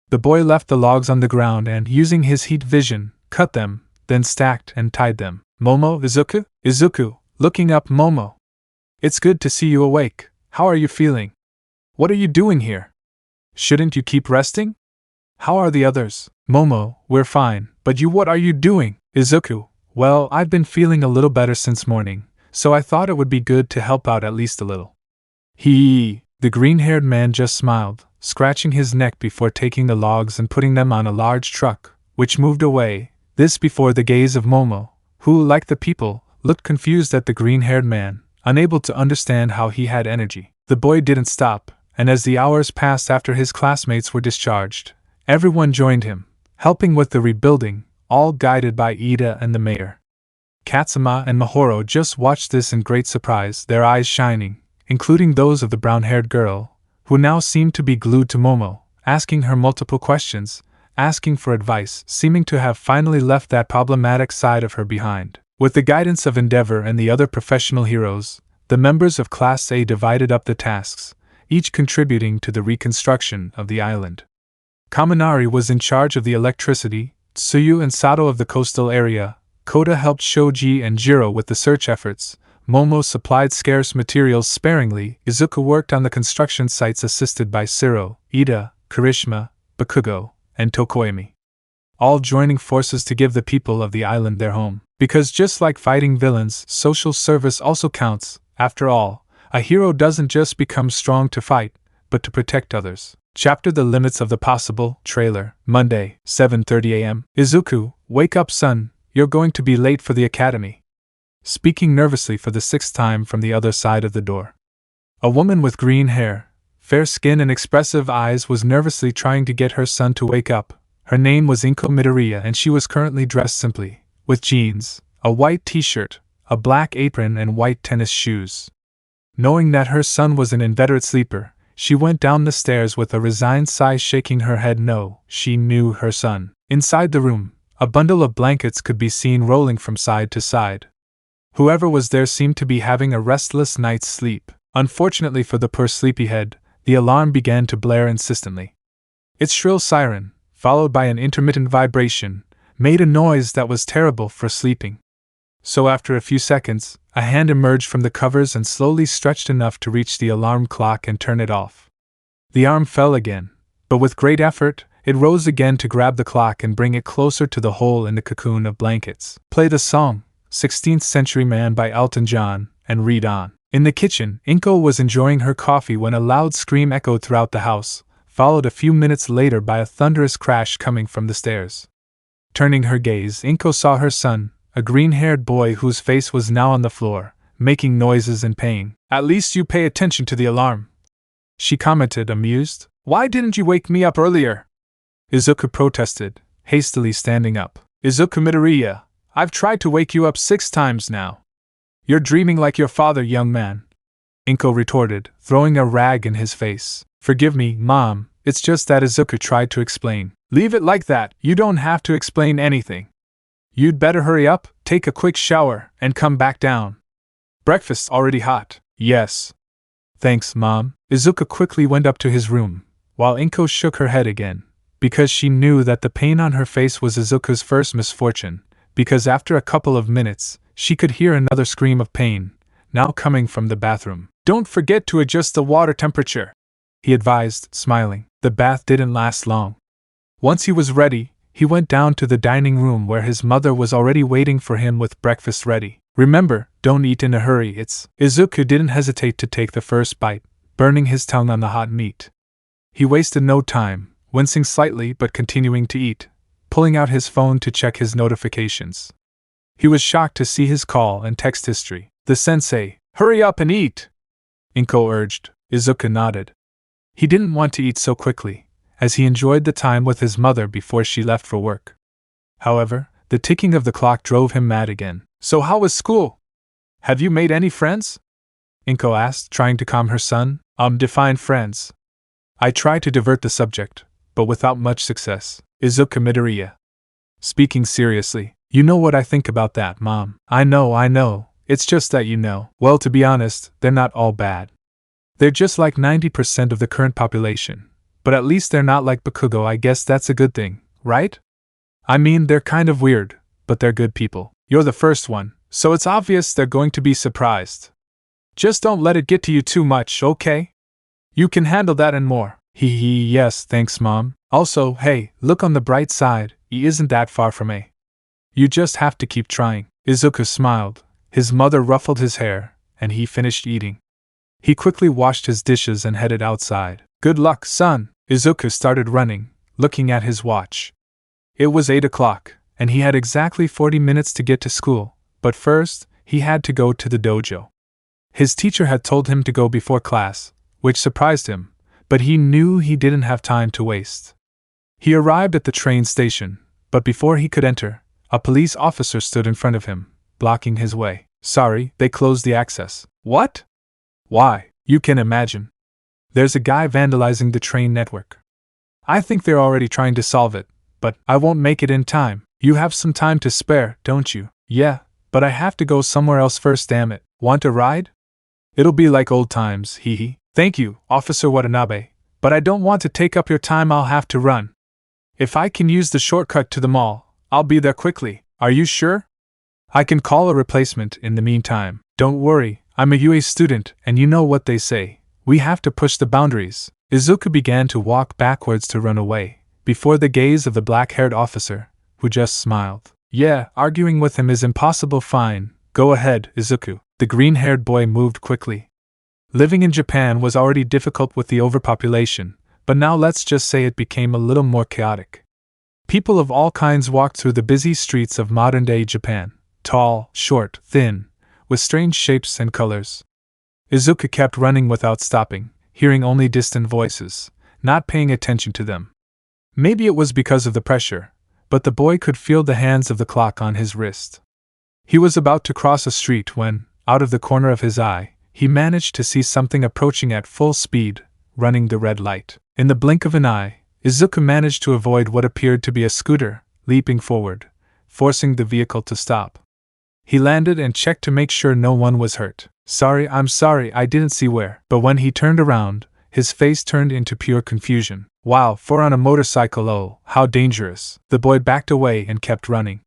A: The boy left the logs on the ground and, using his heat vision, cut them, then stacked and tied them. Momo, Izuku? Izuku, looking up Momo. It's good to see you awake. How are you feeling? What are you doing here? Shouldn't you keep resting? How are the others? Momo, we're fine, but what are you doing? Izuku, well, I've been feeling a little better since morning, so I thought it would be good to help out at least a little. The green-haired man just smiled, scratching his neck before taking the logs and putting them on a large truck, which moved away, this before the gaze of Momo, who, like the people, looked confused at the green-haired man, unable to understand how he had energy. The boy didn't stop, and as the hours passed after his classmates were discharged, everyone joined him, helping with the rebuilding, all guided by Ida and the mayor. Katsuma and Mahoro just watched this in great surprise, their eyes shining, including those of the brown-haired girl, who now seemed to be glued to Momo, asking her multiple questions, asking for advice, seeming to have finally left that problematic side of her behind. With the guidance of Endeavor and the other professional heroes, the members of Class A divided up the tasks, each contributing to the reconstruction of the island. Kaminari was in charge of the electricity, Tsuyu and Sato of the coastal area, Koda helped Shoji and Jiro with the search efforts, Momo supplied scarce materials sparingly, Izuku worked on the construction sites assisted by Siro, Ida, Karishima, Bakugo, and Tokoemi. All joining forces to give the people of the island their home. Because just like fighting villains, social service also counts. After all, a hero doesn't just become strong to fight, but to protect others. Chapter The Limits of the Possible, trailer, Monday, 7:30 a.m. Izuku, wake up son, you're going to be late for the academy. Speaking nervously for the 6th time from the other side of the door. A woman with green hair, fair skin and expressive eyes was nervously trying to get her son to wake up. Her name was Inko Midoriya and she was currently dressed simply, with jeans, a white t-shirt, a black apron and white tennis shoes. Knowing that her son was an inveterate sleeper, she went down the stairs with a resigned sigh, shaking her head no, she knew her son. Inside the room, a bundle of blankets could be seen rolling from side to side. Whoever was there seemed to be having a restless night's sleep. Unfortunately for the poor sleepyhead, the alarm began to blare insistently. Its shrill siren, followed by an intermittent vibration, made a noise that was terrible for sleeping. So after a few seconds, a hand emerged from the covers and slowly stretched enough to reach the alarm clock and turn it off. The arm fell again, but with great effort, it rose again to grab the clock and bring it closer to the hole in the cocoon of blankets. Play the song, 16th Century Man by Elton John, and read on. In the kitchen, Inko was enjoying her coffee when a loud scream echoed throughout the house, followed a few minutes later by a thunderous crash coming from the stairs. Turning her gaze, Inko saw her son, a green-haired boy whose face was now on the floor, making noises in pain. At least you pay attention to the alarm, she commented, amused. Why didn't you wake me up earlier? Izuku protested, hastily standing up. Izuku Midoriya, I've tried to wake you up 6 times now. You're dreaming like your father, young man, Inko retorted, throwing a rag in his face. Forgive me, Mom, it's just that Izuku tried to explain. Leave it like that, you don't have to explain anything. You'd better hurry up, take a quick shower, and come back down. Breakfast's already hot. Yes. Thanks, Mom. Izuku quickly went up to his room, while Inko shook her head again, because she knew that the pain on her face was Izuku's first misfortune, because after a couple of minutes, she could hear another scream of pain, now coming from the bathroom. Don't forget to adjust the water temperature, he advised, smiling. The bath didn't last long. Once he was ready, he went down to the dining room where his mother was already waiting for him with breakfast ready. Remember, don't eat in a hurry, Izuku didn't hesitate to take the first bite, burning his tongue on the hot meat. He wasted no time, wincing slightly but continuing to eat, pulling out his phone to check his notifications. He was shocked to see his call and text history. The sensei, hurry up and eat, Inko urged. Izuku nodded. He didn't want to eat so quickly, as he enjoyed the time with his mother before she left for work. However, the ticking of the clock drove him mad again. So how was school? Have you made any friends? Inko asked, trying to calm her son. Define friends. I tried to divert the subject, but without much success. Izuku Midoriya. Speaking seriously, you know what I think about that, Mom. I know, it's just that you know. Well, to be honest, they're not all bad. They're just like 90% of the current population. But at least they're not like Bakugo. I guess that's a good thing, right? I mean, they're kind of weird, but they're good people. You're the first one, so it's obvious they're going to be surprised. Just don't let it get to you too much, okay? You can handle that and more. Hee, yes, thanks, Mom. Also, hey, look on the bright side, he isn't that far from A. You just have to keep trying. Izuku smiled. His mother ruffled his hair, and he finished eating. He quickly washed his dishes and headed outside. Good luck, son. Izuku started running, looking at his watch. It was 8 o'clock, and he had exactly 40 minutes to get to school, but first, he had to go to the dojo. His teacher had told him to go before class, which surprised him, but he knew he didn't have time to waste. He arrived at the train station, but before he could enter, a police officer stood in front of him, blocking his way. Sorry, they closed the access. What? Why? You can imagine. There's a guy vandalizing the train network. I think they're already trying to solve it, but I won't make it in time. You have some time to spare, don't you? Yeah, but I have to go somewhere else first, damn it. Want a ride? It'll be like old times, hee. Thank you, Officer Watanabe, but I don't want to take up your time. I'll have to run. If I can use the shortcut to the mall, I'll be there quickly. Are you sure? I can call a replacement in the meantime. Don't worry, I'm a UA student, and you know what they say. We have to push the boundaries. Izuku began to walk backwards to run away, before the gaze of the black-haired officer, who just smiled. Yeah, arguing with him is impossible. Fine. Go ahead, Izuku. The green-haired boy moved quickly. Living in Japan was already difficult with the overpopulation, but now let's just say it became a little more chaotic. People of all kinds walked through the busy streets of modern-day Japan, tall, short, thin, with strange shapes and colors. Izuku kept running without stopping, hearing only distant voices, not paying attention to them. Maybe it was because of the pressure, but the boy could feel the hands of the clock on his wrist. He was about to cross a street when, out of the corner of his eye, he managed to see something approaching at full speed, running the red light. In the blink of an eye, Izuku managed to avoid what appeared to be a scooter, leaping forward, forcing the vehicle to stop. He landed and checked to make sure no one was hurt. I'm sorry, I didn't see where. But when he turned around, his face turned into pure confusion. Wow, for on a motorcycle, oh, how dangerous. The boy backed away and kept running.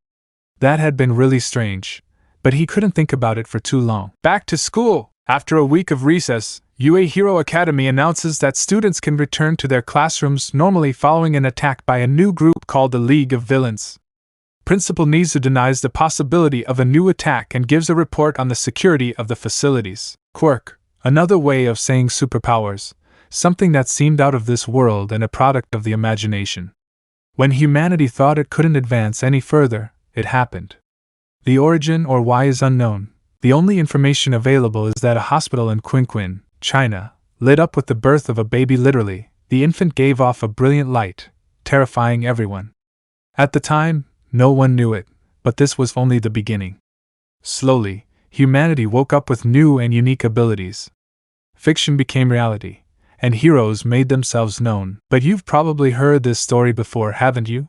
A: That had been really strange, but he couldn't think about it for too long. Back to school! After a week of recess, UA Hero Academy announces that students can return to their classrooms normally following an attack by a new group called the League of Villains. Principal Nizu denies the possibility of a new attack and gives a report on the security of the facilities. Quirk, another way of saying superpowers, something that seemed out of this world and a product of the imagination. When humanity thought it couldn't advance any further, it happened. The origin or why is unknown. The only information available is that a hospital in Quinquin, China, lit up with the birth of a baby. Literally, the infant gave off a brilliant light, terrifying everyone. At the time, no one knew it, but this was only the beginning. Slowly, humanity woke up with new and unique abilities. Fiction became reality, and heroes made themselves known. But you've probably heard this story before, haven't you?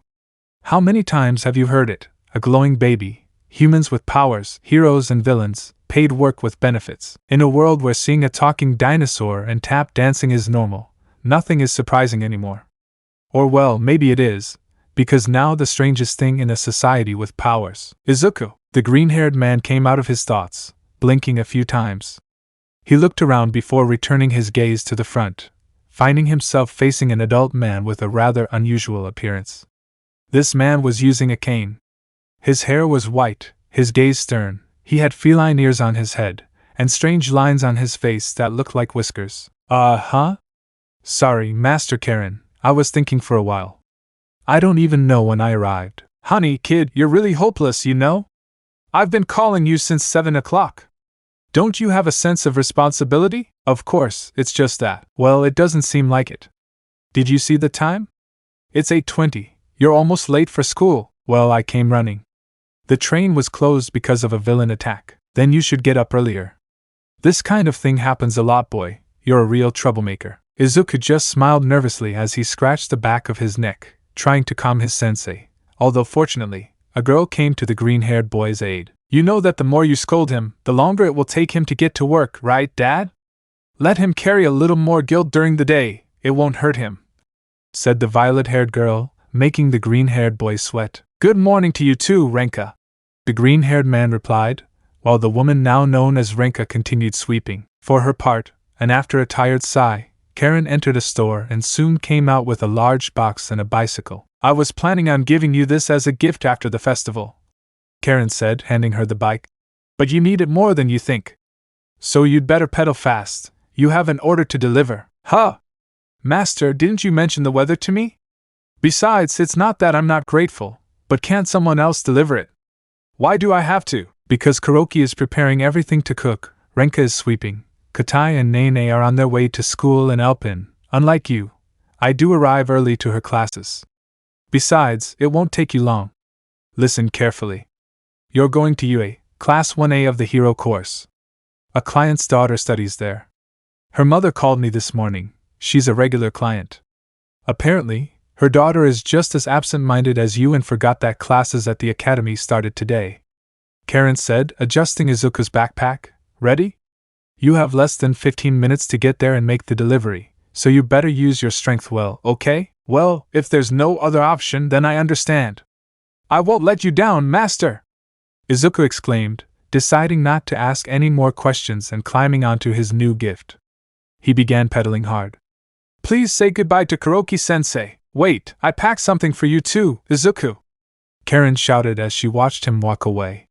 A: How many times have you heard it? A glowing baby, humans with powers, heroes and villains, paid work with benefits. In a world where seeing a talking dinosaur and tap dancing is normal, nothing is surprising anymore. Or well, maybe it is, because now the strangest thing in a society with powers. Izuku, the green-haired man, came out of his thoughts, blinking a few times. He looked around before returning his gaze to the front, finding himself facing an adult man with a rather unusual appearance. This man was using a cane. His hair was white, his gaze stern, he had feline ears on his head, and strange lines on his face that looked like whiskers. Sorry, Master Karen, I was thinking for a while. I don't even know when I arrived. Honey, kid, you're really hopeless, you know? I've been calling you since 7 o'clock. Don't you have a sense of responsibility? Of course, it's just that. Well, it doesn't seem like it. Did you see the time? It's 8:20. You're almost late for school. Well, I came running. The train was closed because of a villain attack. Then you should get up earlier. This kind of thing happens a lot, boy. You're a real troublemaker. Izuku just smiled nervously as he scratched the back of his neck, trying to calm his sensei, although fortunately, a girl came to the green-haired boy's aid. You know that the more you scold him, the longer it will take him to get to work, right, Dad? Let him carry a little more guilt during the day, it won't hurt him," said the violet-haired girl, making the green-haired boy sweat. "Good morning to you too, Renka," the green-haired man replied, while the woman now known as Renka continued sweeping. For her part, and after a tired sigh, Karen entered a store and soon came out with a large box and a bicycle. "I was planning on giving you this as a gift after the festival," Karen said, handing her the bike. "But you need it more than you think. So you'd better pedal fast, you have an order to deliver." "Huh! Master, didn't you mention the weather to me? Besides, it's not that I'm not grateful, but can't someone else deliver it?" "Why do I have to?" "Because Kuroki is preparing everything to cook, Renka is sweeping, Katai and Nene are on their way to school in Elpin. Unlike you, I do arrive early to her classes. Besides, it won't take you long. Listen carefully. You're going to UA, Class 1A of the Hero course. A client's daughter studies there. Her mother called me this morning, she's a regular client. Apparently, her daughter is just as absent-minded as you and forgot that classes at the academy started today," Karen said, adjusting Izuku's backpack. "Ready? You have less than 15 minutes to get there and make the delivery, so you better use your strength well, okay?" "Well, if there's no other option, then I understand." "I won't let you down, Master!" Izuku exclaimed, deciding not to ask any more questions and climbing onto his new gift. He began pedaling hard. "Please say goodbye to Kuroki-sensei. Wait, I packed something for you too, Izuku," Karen shouted as she watched him walk away.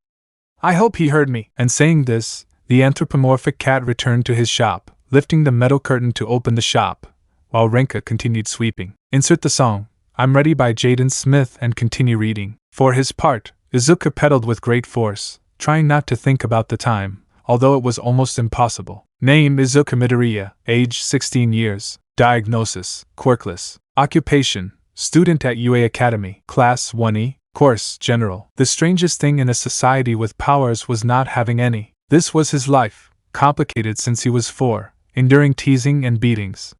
A: "I hope he heard me." And saying this, the anthropomorphic cat returned to his shop, lifting the metal curtain to open the shop, while Renka continued sweeping. Insert the song, "I'm Ready" by Jaden Smith and continue reading. For his part, Izuku pedaled with great force, trying not to think about the time, although it was almost impossible. Name Izuku Midoriya, age 16 years, diagnosis, Quirkless, occupation, student at UA Academy, Class 1E, course, General. The strangest thing in a society with powers was not having any. This was his life, complicated since he was 4, enduring teasing and beatings.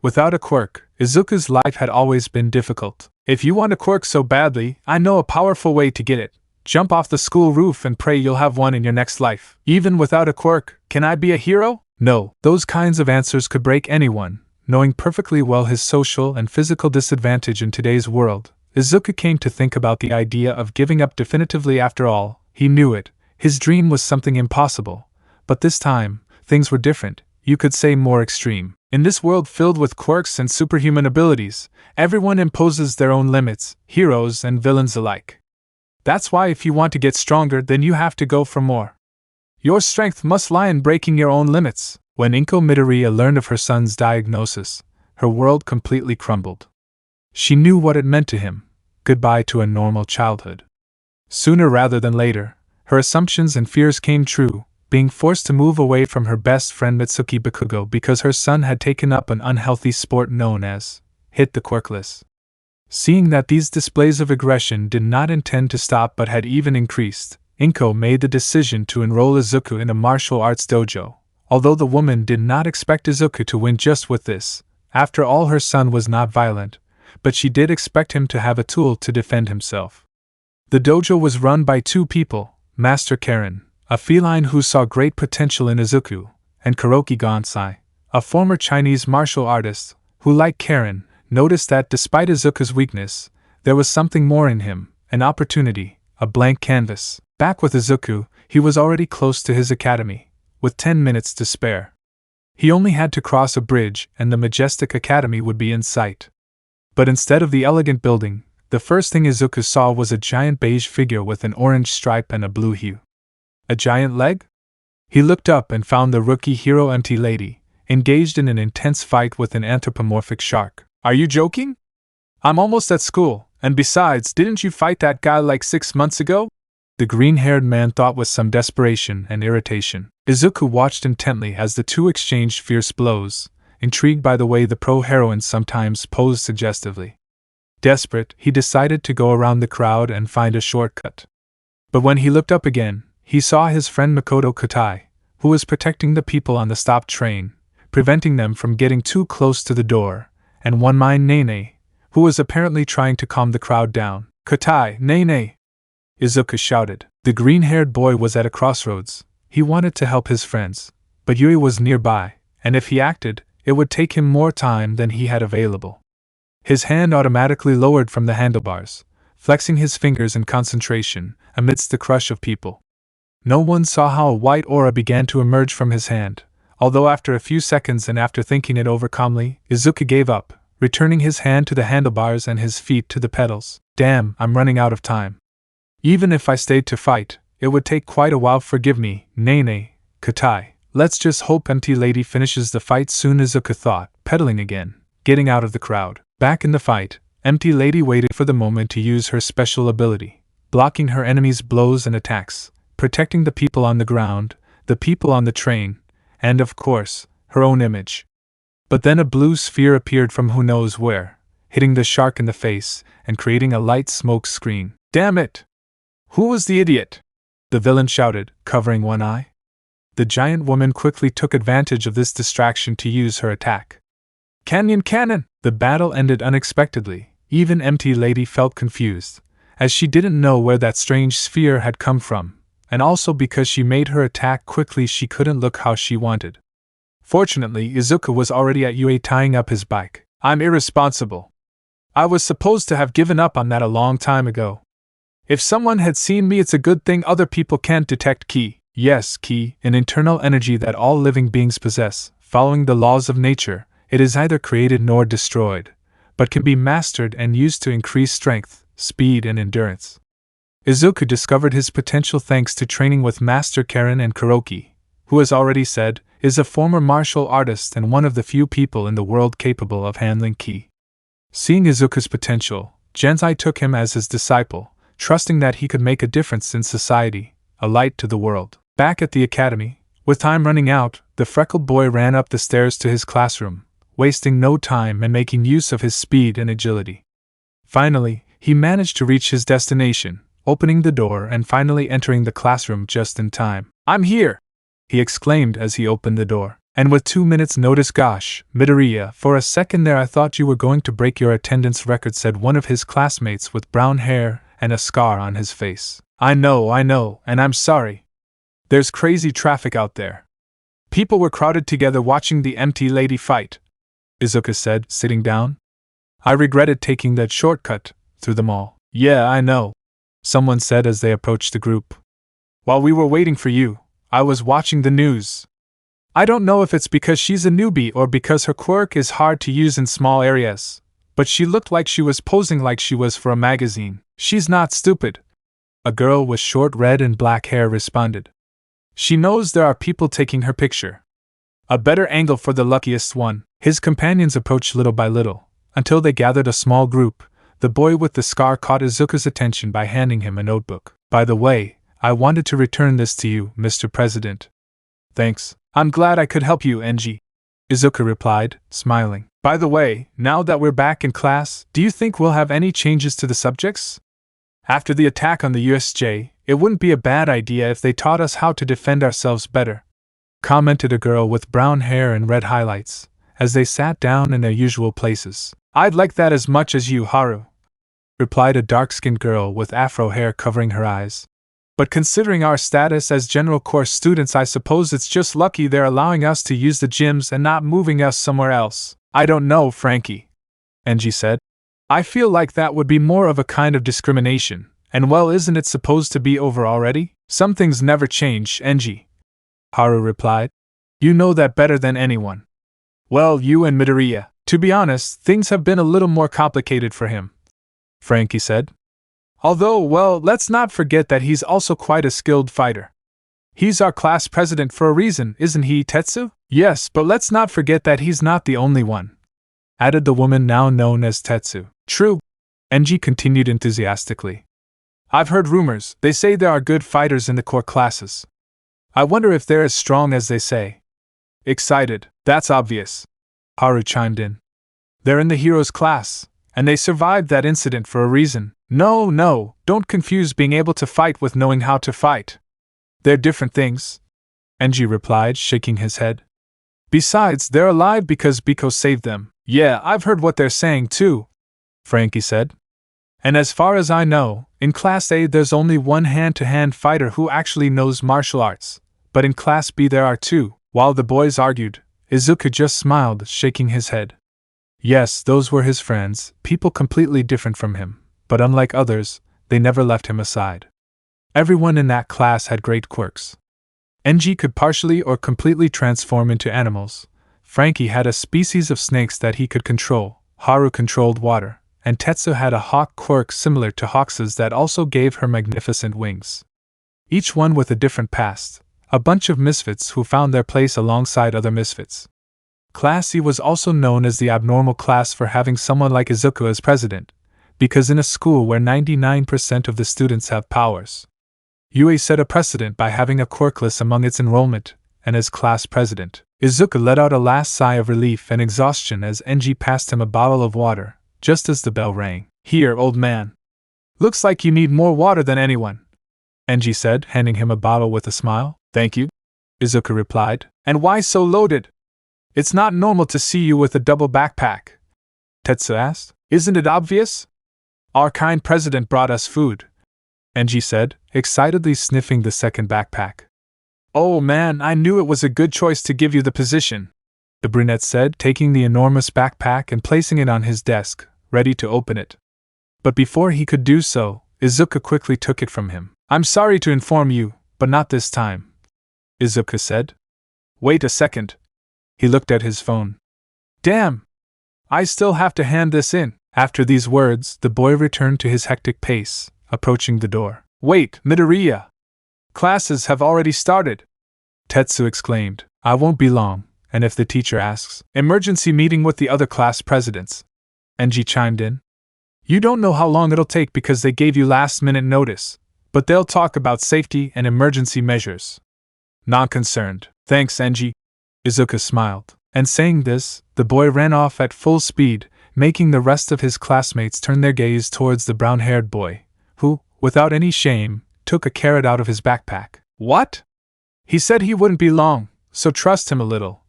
A: Without a quirk, Izuku's life had always been difficult. "If you want a quirk so badly, I know a powerful way to get it. Jump off the school roof and pray you'll have one in your next life." "Even without a quirk, can I be a hero?" No, those kinds of answers could break anyone. Knowing perfectly well his social and physical disadvantage in today's world, Izuku came to think about the idea of giving up definitively. After all, he knew it. His dream was something impossible. But this time, things were different, you could say more extreme. In this world filled with quirks and superhuman abilities, everyone imposes their own limits, heroes and villains alike. That's why if you want to get stronger, then you have to go for more. Your strength must lie in breaking your own limits. When Inko Midoriya learned of her son's diagnosis, her world completely crumbled. She knew what it meant to him: goodbye to a normal childhood. Sooner rather than later, her assumptions and fears came true, being forced to move away from her best friend Mitsuki Bakugo because her son had taken up an unhealthy sport known as hit the Quirkless. Seeing that these displays of aggression did not intend to stop but had even increased, Inko made the decision to enroll Izuku in a martial arts dojo. Although the woman did not expect Izuku to win just with this, after all her son was not violent, but she did expect him to have a tool to defend himself. The dojo was run by 2 people, Master Karen, a feline who saw great potential in Izuku, and Kuroki Gansai, a former Chinese martial artist, who, like Karen, noticed that despite Izuku's weakness, there was something more in him, an opportunity, a blank canvas. Back with Izuku, he was already close to his academy, with 10 minutes to spare. He only had to cross a bridge and the majestic academy would be in sight. But instead of the elegant building, the first thing Izuku saw was a giant beige figure with an orange stripe and a blue hue. A giant leg? He looked up and found the rookie hero Empty Lady, engaged in an intense fight with an anthropomorphic shark. "Are you joking? I'm almost at school, and besides, didn't you fight that guy like 6 months ago?" the green-haired man thought with some desperation and irritation. Izuku watched intently as the two exchanged fierce blows, intrigued by the way the pro-heroine sometimes posed suggestively. Desperate, he decided to go around the crowd and find a shortcut. But when he looked up again, he saw his friend Makoto Katai, who was protecting the people on the stopped train, preventing them from getting too close to the door, and one mind Nene, who was apparently trying to calm the crowd down. "Katai, Nene!" Izuku shouted. The green-haired boy was at a crossroads. He wanted to help his friends, but Yui was nearby, and if he acted, it would take him more time than he had available. His hand automatically lowered from the handlebars, flexing his fingers in concentration amidst the crush of people. No one saw how a white aura began to emerge from his hand, although after a few seconds and after thinking it over calmly, Izuku gave up, returning his hand to the handlebars and his feet to the pedals. Damn, I'm running out of time. Even if I stayed to fight, it would take quite a while. Forgive me, Nene, Katai. Let's just hope Empty Lady finishes the fight soon, Izuku thought, pedaling again, getting out of the crowd. Back in the fight, Empty Lady waited for the moment to use her special ability, blocking her enemies' blows and attacks, protecting the people on the ground, the people on the train, and of course, her own image. But then a blue sphere appeared from who knows where, hitting the shark in the face and creating a light smoke screen. Damn it! Who was the idiot? The villain shouted, covering one eye. The giant woman quickly took advantage of this distraction to use her attack. Canyon Cannon! The battle ended unexpectedly. Even Empty Lady felt confused, as she didn't know where that strange sphere had come from, and also because she made her attack quickly she couldn't look how she wanted. Fortunately, Izuku was already at UA tying up his bike. I'm irresponsible. I was supposed to have given up on that a long time ago. If someone had seen me, it's a good thing other people can't detect ki. Yes, ki, an internal energy that all living beings possess. Following the laws of nature, it is neither created nor destroyed, but can be mastered and used to increase strength, speed, and endurance. Izuku discovered his potential thanks to training with Master Karen and Kuroki, who, as already said, is a former martial artist and one of the few people in the world capable of handling ki. Seeing Izuku's potential, Genzai took him as his disciple, trusting that he could make a difference in society, a light to the world. Back at the academy, with time running out, the freckled boy ran up the stairs to his classroom, wasting no time and making use of his speed and agility. Finally, he managed to reach his destination, opening the door and finally entering the classroom just in time. I'm here! He exclaimed as he opened the door. And with 2 minutes notice, gosh, Midoriya, for a second there I thought you were going to break your attendance record, said one of his classmates with brown hair and a scar on his face. I know, and I'm sorry. There's crazy traffic out there. People were crowded together watching the Empty Lady fight, Izuku said, sitting down. I regretted taking that shortcut through them all. Yeah, I know, someone said as they approached the group. While we were waiting for you, I was watching the news. I don't know if it's because she's a newbie or because her quirk is hard to use in small areas, but she looked like she was posing like she was for a magazine. She's not stupid, a girl with short red and black hair responded. She knows there are people taking her picture. A better angle for the luckiest one. His companions approached little by little, until they gathered a small group. The boy with the scar caught Izuku's attention by handing him a notebook. By the way, I wanted to return this to you, Mr. President. Thanks. I'm glad I could help you, Genji, Izuku replied, smiling. By the way, now that we're back in class, do you think we'll have any changes to the subjects? After the attack on the USJ, it wouldn't be a bad idea if they taught us how to defend ourselves better, commented a girl with brown hair and red highlights, as they sat down in their usual places. I'd like that as much as you, Haru, replied a dark-skinned girl with afro hair covering her eyes. But considering our status as general course students, I suppose it's just lucky they're allowing us to use the gyms and not moving us somewhere else. I don't know, Frankie, Genji said. I feel like that would be more of a kind of discrimination, and well, isn't it supposed to be over already? Some things never change, Genji, Haru replied. You know that better than anyone. Well, you and Midoriya. To be honest, things have been a little more complicated for him, Frankie said. Although, well, let's not forget that he's also quite a skilled fighter. He's our class president for a reason, isn't he, Tetsu? Yes, but let's not forget that he's not the only one, added the woman now known as Tetsu. True, Genji continued enthusiastically. I've heard rumors. They say there are good fighters in the core classes. I wonder if they're as strong as they say. Excited, that's obvious, Haru chimed in. They're in the heroes class, and they survived that incident for a reason. No, don't confuse being able to fight with knowing how to fight. They're different things, Genji replied, shaking his head. Besides, they're alive because Biko saved them. Yeah, I've heard what they're saying too, Frankie said. And as far as I know, in Class A there's only one hand-to-hand fighter who actually knows martial arts, but in Class B there are two. While the boys argued, Izuku just smiled, shaking his head. Yes, those were his friends, people completely different from him, but unlike others, they never left him aside. Everyone in that class had great quirks. Genji could partially or completely transform into animals. Frankie had a species of snakes that he could control. Haru controlled water, and Tetsu had a hawk quirk similar to Hawk's that also gave her magnificent wings. Each one with a different past, a bunch of misfits who found their place alongside other misfits. Class E was also known as the abnormal class for having someone like Izuku as president, because in a school where 99% of the students have powers, UA set a precedent by having a Quirkless among its enrollment, and as class president. Izuku let out a last sigh of relief and exhaustion as Genji passed him a bottle of water, just as the bell rang. Here, old man. Looks like you need more water than anyone, Genji said, handing him a bottle with a smile. Thank you, Izuku replied. And why so loaded? It's not normal to see you with a double backpack, Tetsu asked. Isn't it obvious? Our kind president brought us food, Genji said, excitedly sniffing the second backpack. Oh man, I knew it was a good choice to give you the position, the brunette said, taking the enormous backpack and placing it on his desk, ready to open it. But before he could do so, Izuku quickly took it from him. I'm sorry to inform you, but not this time, Izuku said. Wait a second. He looked at his phone. Damn! I still have to hand this in. After these words, the boy returned to his hectic pace, approaching the door. Wait, Midoriya! Classes have already started, Tetsu exclaimed. I won't be long, and if the teacher asks, emergency meeting with the other class presidents, Genji chimed in. You don't know how long it'll take because they gave you last-minute notice, but they'll talk about safety and emergency measures. Not concerned. Thanks, Genji. Izuku smiled, and saying this, the boy ran off at full speed, making the rest of his classmates turn their gaze towards the brown-haired boy, who, without any shame, took a carrot out of his backpack. What? He said he wouldn't be long, so trust him a little,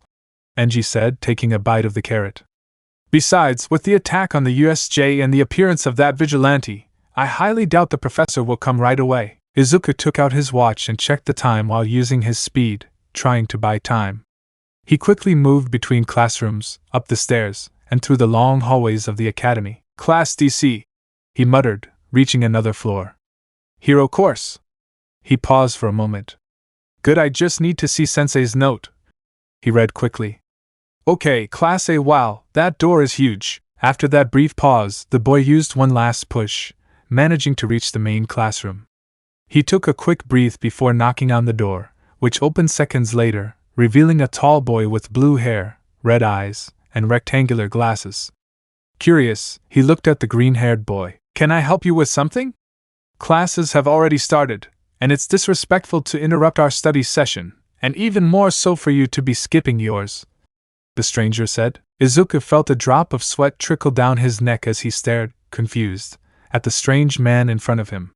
A: Genji said, taking a bite of the carrot. Besides, with the attack on the USJ and the appearance of that vigilante, I highly doubt the professor will come right away. Izuku took out his watch and checked the time while using his speed, trying to buy time. He quickly moved between classrooms, up the stairs, and through the long hallways of the academy. Class DC, he muttered, reaching another floor. Hero course. He paused for a moment. Good, I just need to see Sensei's note. He read quickly. Okay, Class A. Wow, that door is huge. After that brief pause, the boy used one last push, managing to reach the main classroom. He took a quick breath before knocking on the door, which opened seconds later, revealing a tall boy with blue hair, red eyes, and rectangular glasses. Curious, he looked at the green-haired boy. Can I help you with something? Classes have already started, and it's disrespectful to interrupt our study session, and even more so for you to be skipping yours, the stranger said. Izuku felt a drop of sweat trickle down his neck as he stared, confused, at the strange man in front of him.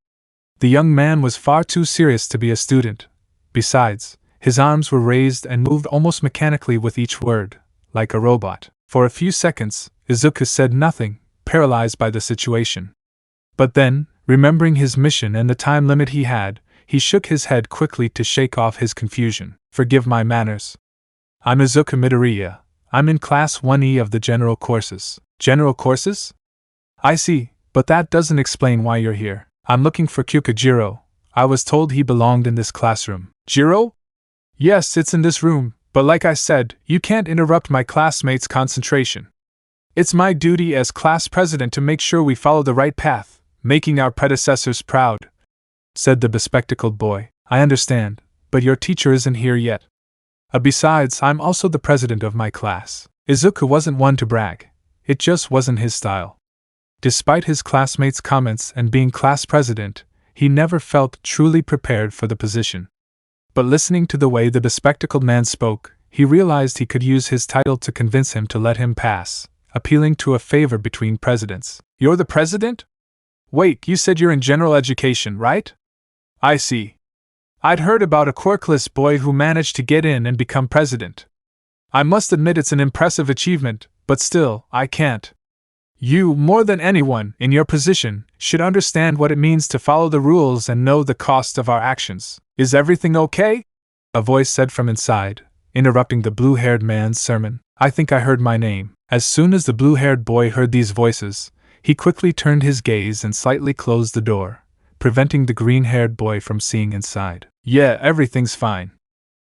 A: The young man was far too serious to be a student. Besides, his arms were raised and moved almost mechanically with each word, like a robot. For a few seconds, Izuku said nothing, paralyzed by the situation. But then, remembering his mission and the time limit he had, he shook his head quickly to shake off his confusion. Forgive my manners. I'm Izuku Midoriya. I'm in Class 1E of the General Courses. General Courses? I see, but that doesn't explain why you're here. I'm looking for Kyukujiro. I was told he belonged in this classroom. Jiro? Yes, it's in this room, but like I said, you can't interrupt my classmates' concentration. It's my duty as class president to make sure we follow the right path, making our predecessors proud, said the bespectacled boy. I understand, but your teacher isn't here yet. Besides, I'm also the president of my class. Izuku wasn't one to brag. It just wasn't his style. Despite his classmates' comments and being class president, he never felt truly prepared for the position. But listening to the way the bespectacled man spoke, he realized he could use his title to convince him to let him pass, appealing to a favor between presidents. You're the president? Wait, you said you're in general education, right? I see. I'd heard about a quirkless boy who managed to get in and become president. I must admit it's an impressive achievement, but still, I can't. You, more than anyone, in your position, should understand what it means to follow the rules and know the cost of our actions. Is everything okay? A voice said from inside, interrupting the blue-haired man's sermon. I think I heard my name. As soon as the blue-haired boy heard these voices, he quickly turned his gaze and slightly closed the door, preventing the green-haired boy from seeing inside. Yeah, everything's fine.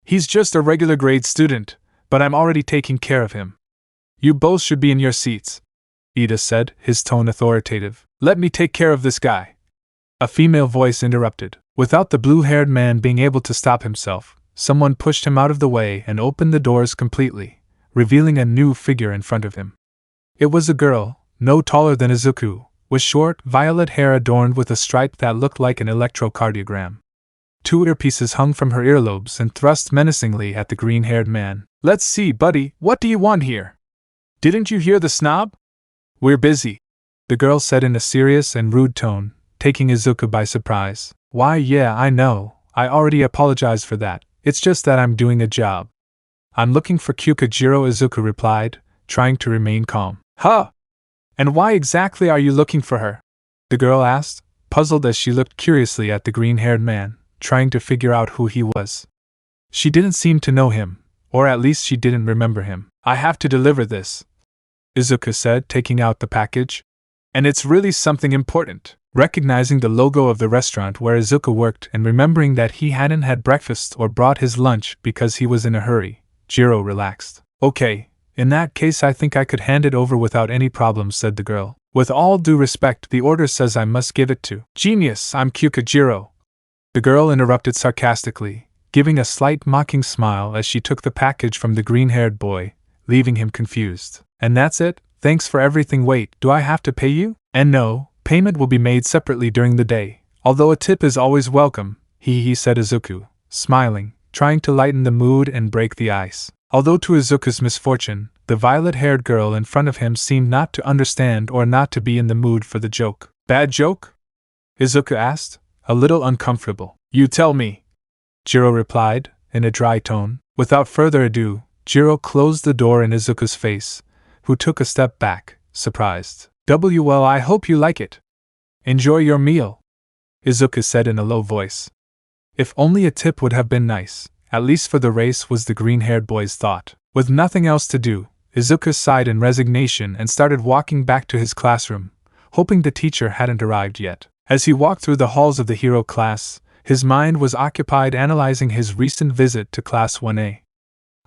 A: He's just a regular grade student, but I'm already taking care of him. You both should be in your seats, Ida said, his tone authoritative. Let me take care of this guy. A female voice interrupted. Without the blue-haired man being able to stop himself, someone pushed him out of the way and opened the doors completely, revealing a new figure in front of him. It was a girl, no taller than Izuku, with short, violet hair adorned with a stripe that looked like an electrocardiogram. 2 earpieces hung from her earlobes and thrust menacingly at the green-haired man. Let's see, buddy, what do you want here? Didn't you hear the snob? We're busy, the girl said in a serious and rude tone, taking Izuku by surprise. Why, yeah, I know, I already apologized for that, it's just that I'm doing a job. I'm looking for Kyukujiro, Izuku replied, trying to remain calm. Huh? And why exactly are you looking for her? The girl asked, puzzled as she looked curiously at the green-haired man, trying to figure out who he was. She didn't seem to know him, or at least she didn't remember him. I have to deliver this, Izuku said, taking out the package. And it's really something important. Recognizing the logo of the restaurant where Izuku worked and remembering that he hadn't had breakfast or brought his lunch because he was in a hurry, Jiro relaxed. Okay, in that case I think I could hand it over without any problems, said the girl. With all due respect, the order says I must give it to. Genius, I'm Kyukujiro. The girl interrupted sarcastically, giving a slight mocking smile as she took the package from the green-haired boy, leaving him confused. And that's it? Thanks for everything. Wait, do I have to pay you? And no, payment will be made separately during the day, although a tip is always welcome, he said, Izuku, smiling, trying to lighten the mood and break the ice. Although to Izuku's misfortune, the violet-haired girl in front of him seemed not to understand or not to be in the mood for the joke. Bad joke? Izuku asked, a little uncomfortable. You tell me, Jiro replied, in a dry tone. Without further ado, Jiro closed the door in Izuku's face, who took a step back, surprised. Well, I hope you like it. Enjoy your meal, Izuku said in a low voice. If only a tip would have been nice, at least for the race, was the green-haired boy's thought. With nothing else to do, Izuku sighed in resignation and started walking back to his classroom, hoping the teacher hadn't arrived yet. As he walked through the halls of the hero class, his mind was occupied analyzing his recent visit to Class 1A.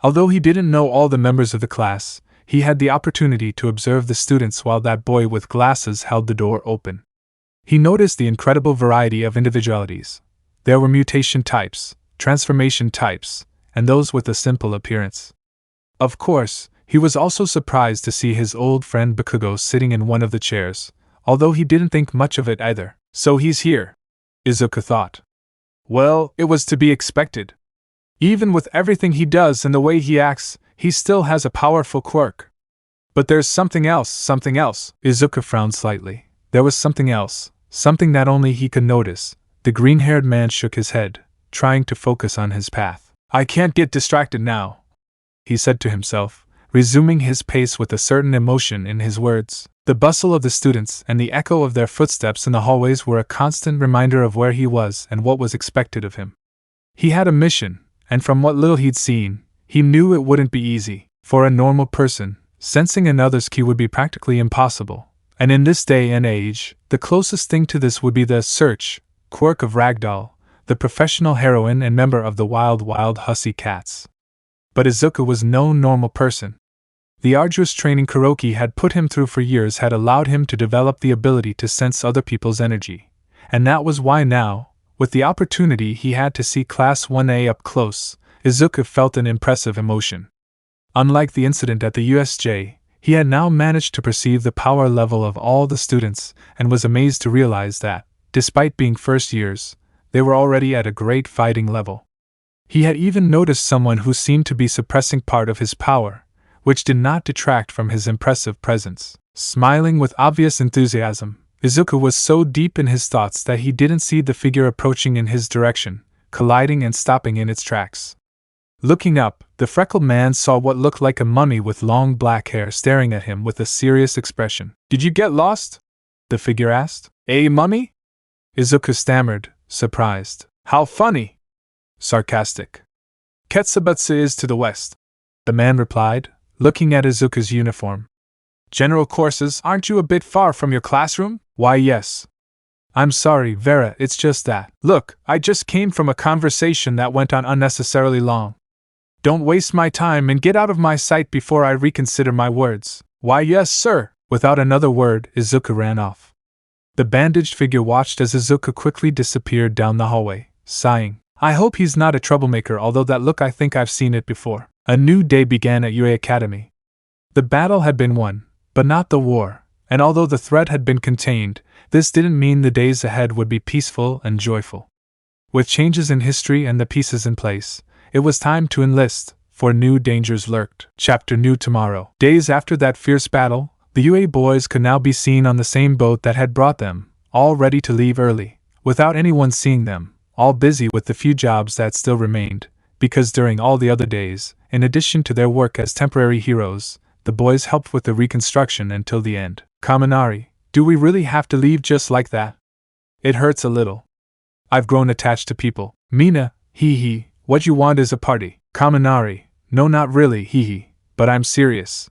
A: Although he didn't know all the members of the class, he had the opportunity to observe the students while that boy with glasses held the door open. He noticed the incredible variety of individualities. There were mutation types, transformation types, and those with a simple appearance. Of course, he was also surprised to see his old friend Bakugo sitting in one of the chairs, although he didn't think much of it either. So he's here, Izuku thought. Well, it was to be expected. Even with everything he does and the way he acts, he still has a powerful quirk. But there's something else. Izuku frowned slightly. There was something else, something that only he could notice. The green-haired man shook his head, trying to focus on his path. I can't get distracted now, he said to himself, resuming his pace with a certain emotion in his words. The bustle of the students and the echo of their footsteps in the hallways were a constant reminder of where he was and what was expected of him. He had a mission, and from what little he'd seen, he knew it wouldn't be easy. For a normal person, sensing another's ki would be practically impossible. And in this day and age, the closest thing to this would be the Quirk of Ragdoll, the professional heroine and member of the Wild Hussy Cats. But Izuku was no normal person. The arduous training Kuroki had put him through for years had allowed him to develop the ability to sense other people's energy, and that was why now, with the opportunity he had to see Class 1A up close, Izuku felt an impressive emotion. Unlike the incident at the USJ, he had now managed to perceive the power level of all the students and was amazed to realize that, despite being first years, they were already at a great fighting level. He had even noticed someone who seemed to be suppressing part of his power, which did not detract from his impressive presence. Smiling with obvious enthusiasm, Izuku was so deep in his thoughts that he didn't see the figure approaching in his direction, colliding and stopping in its tracks. Looking up, the freckled man saw what looked like a mummy with long black hair staring at him with a serious expression. Did you get lost? The figure asked. A mummy? Izuku stammered, surprised. How funny! Sarcastic. Ketsubutsu is to the west, the man replied, looking at Izuku's uniform. General courses, aren't you a bit far from your classroom? Why, yes. I'm sorry, Vera, it's just that. Look, I just came from a conversation that went on unnecessarily long. Don't waste my time and get out of my sight before I reconsider my words. Why, yes, sir. Without another word, Izuku ran off. The bandaged figure watched as Izuku quickly disappeared down the hallway, sighing. I hope he's not a troublemaker, although that look, I think I've seen it before. A new day began at Yue Academy. The battle had been won, but not the war, and although the threat had been contained, this didn't mean the days ahead would be peaceful and joyful. With changes in history and the pieces in place, it was time to enlist, for new dangers lurked. Chapter New Tomorrow. Days after that fierce battle, the UA boys could now be seen on the same boat that had brought them, all ready to leave early, without anyone seeing them, all busy with the few jobs that still remained, because during all the other days, in addition to their work as temporary heroes, the boys helped with the reconstruction until the end. Kaminari, do we really have to leave just like that? It hurts a little. I've grown attached to people. Mina, hee, what you want is a party. Kaminari, no, not really, hee, but I'm serious.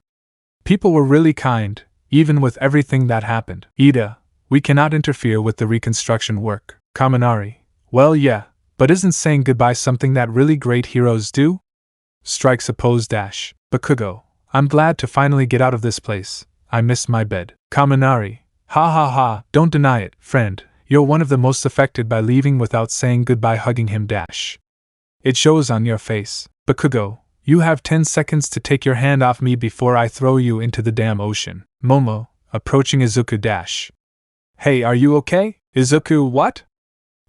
A: People were really kind, even with everything that happened. Ida, we cannot interfere with the reconstruction work. Kaminari, well, yeah, but isn't saying goodbye something that really great heroes do? Strikes opposed dash. Bakugo, I'm glad to finally get out of this place. I missed my bed. Kaminari, ha, don't deny it, friend. You're one of the most affected by leaving without saying goodbye, hugging him dash. It shows on your face. Bakugo, you have 10 seconds to take your hand off me before I throw you into the damn ocean. Momo, approaching Izuku dash. Hey, are you okay? Izuku, what?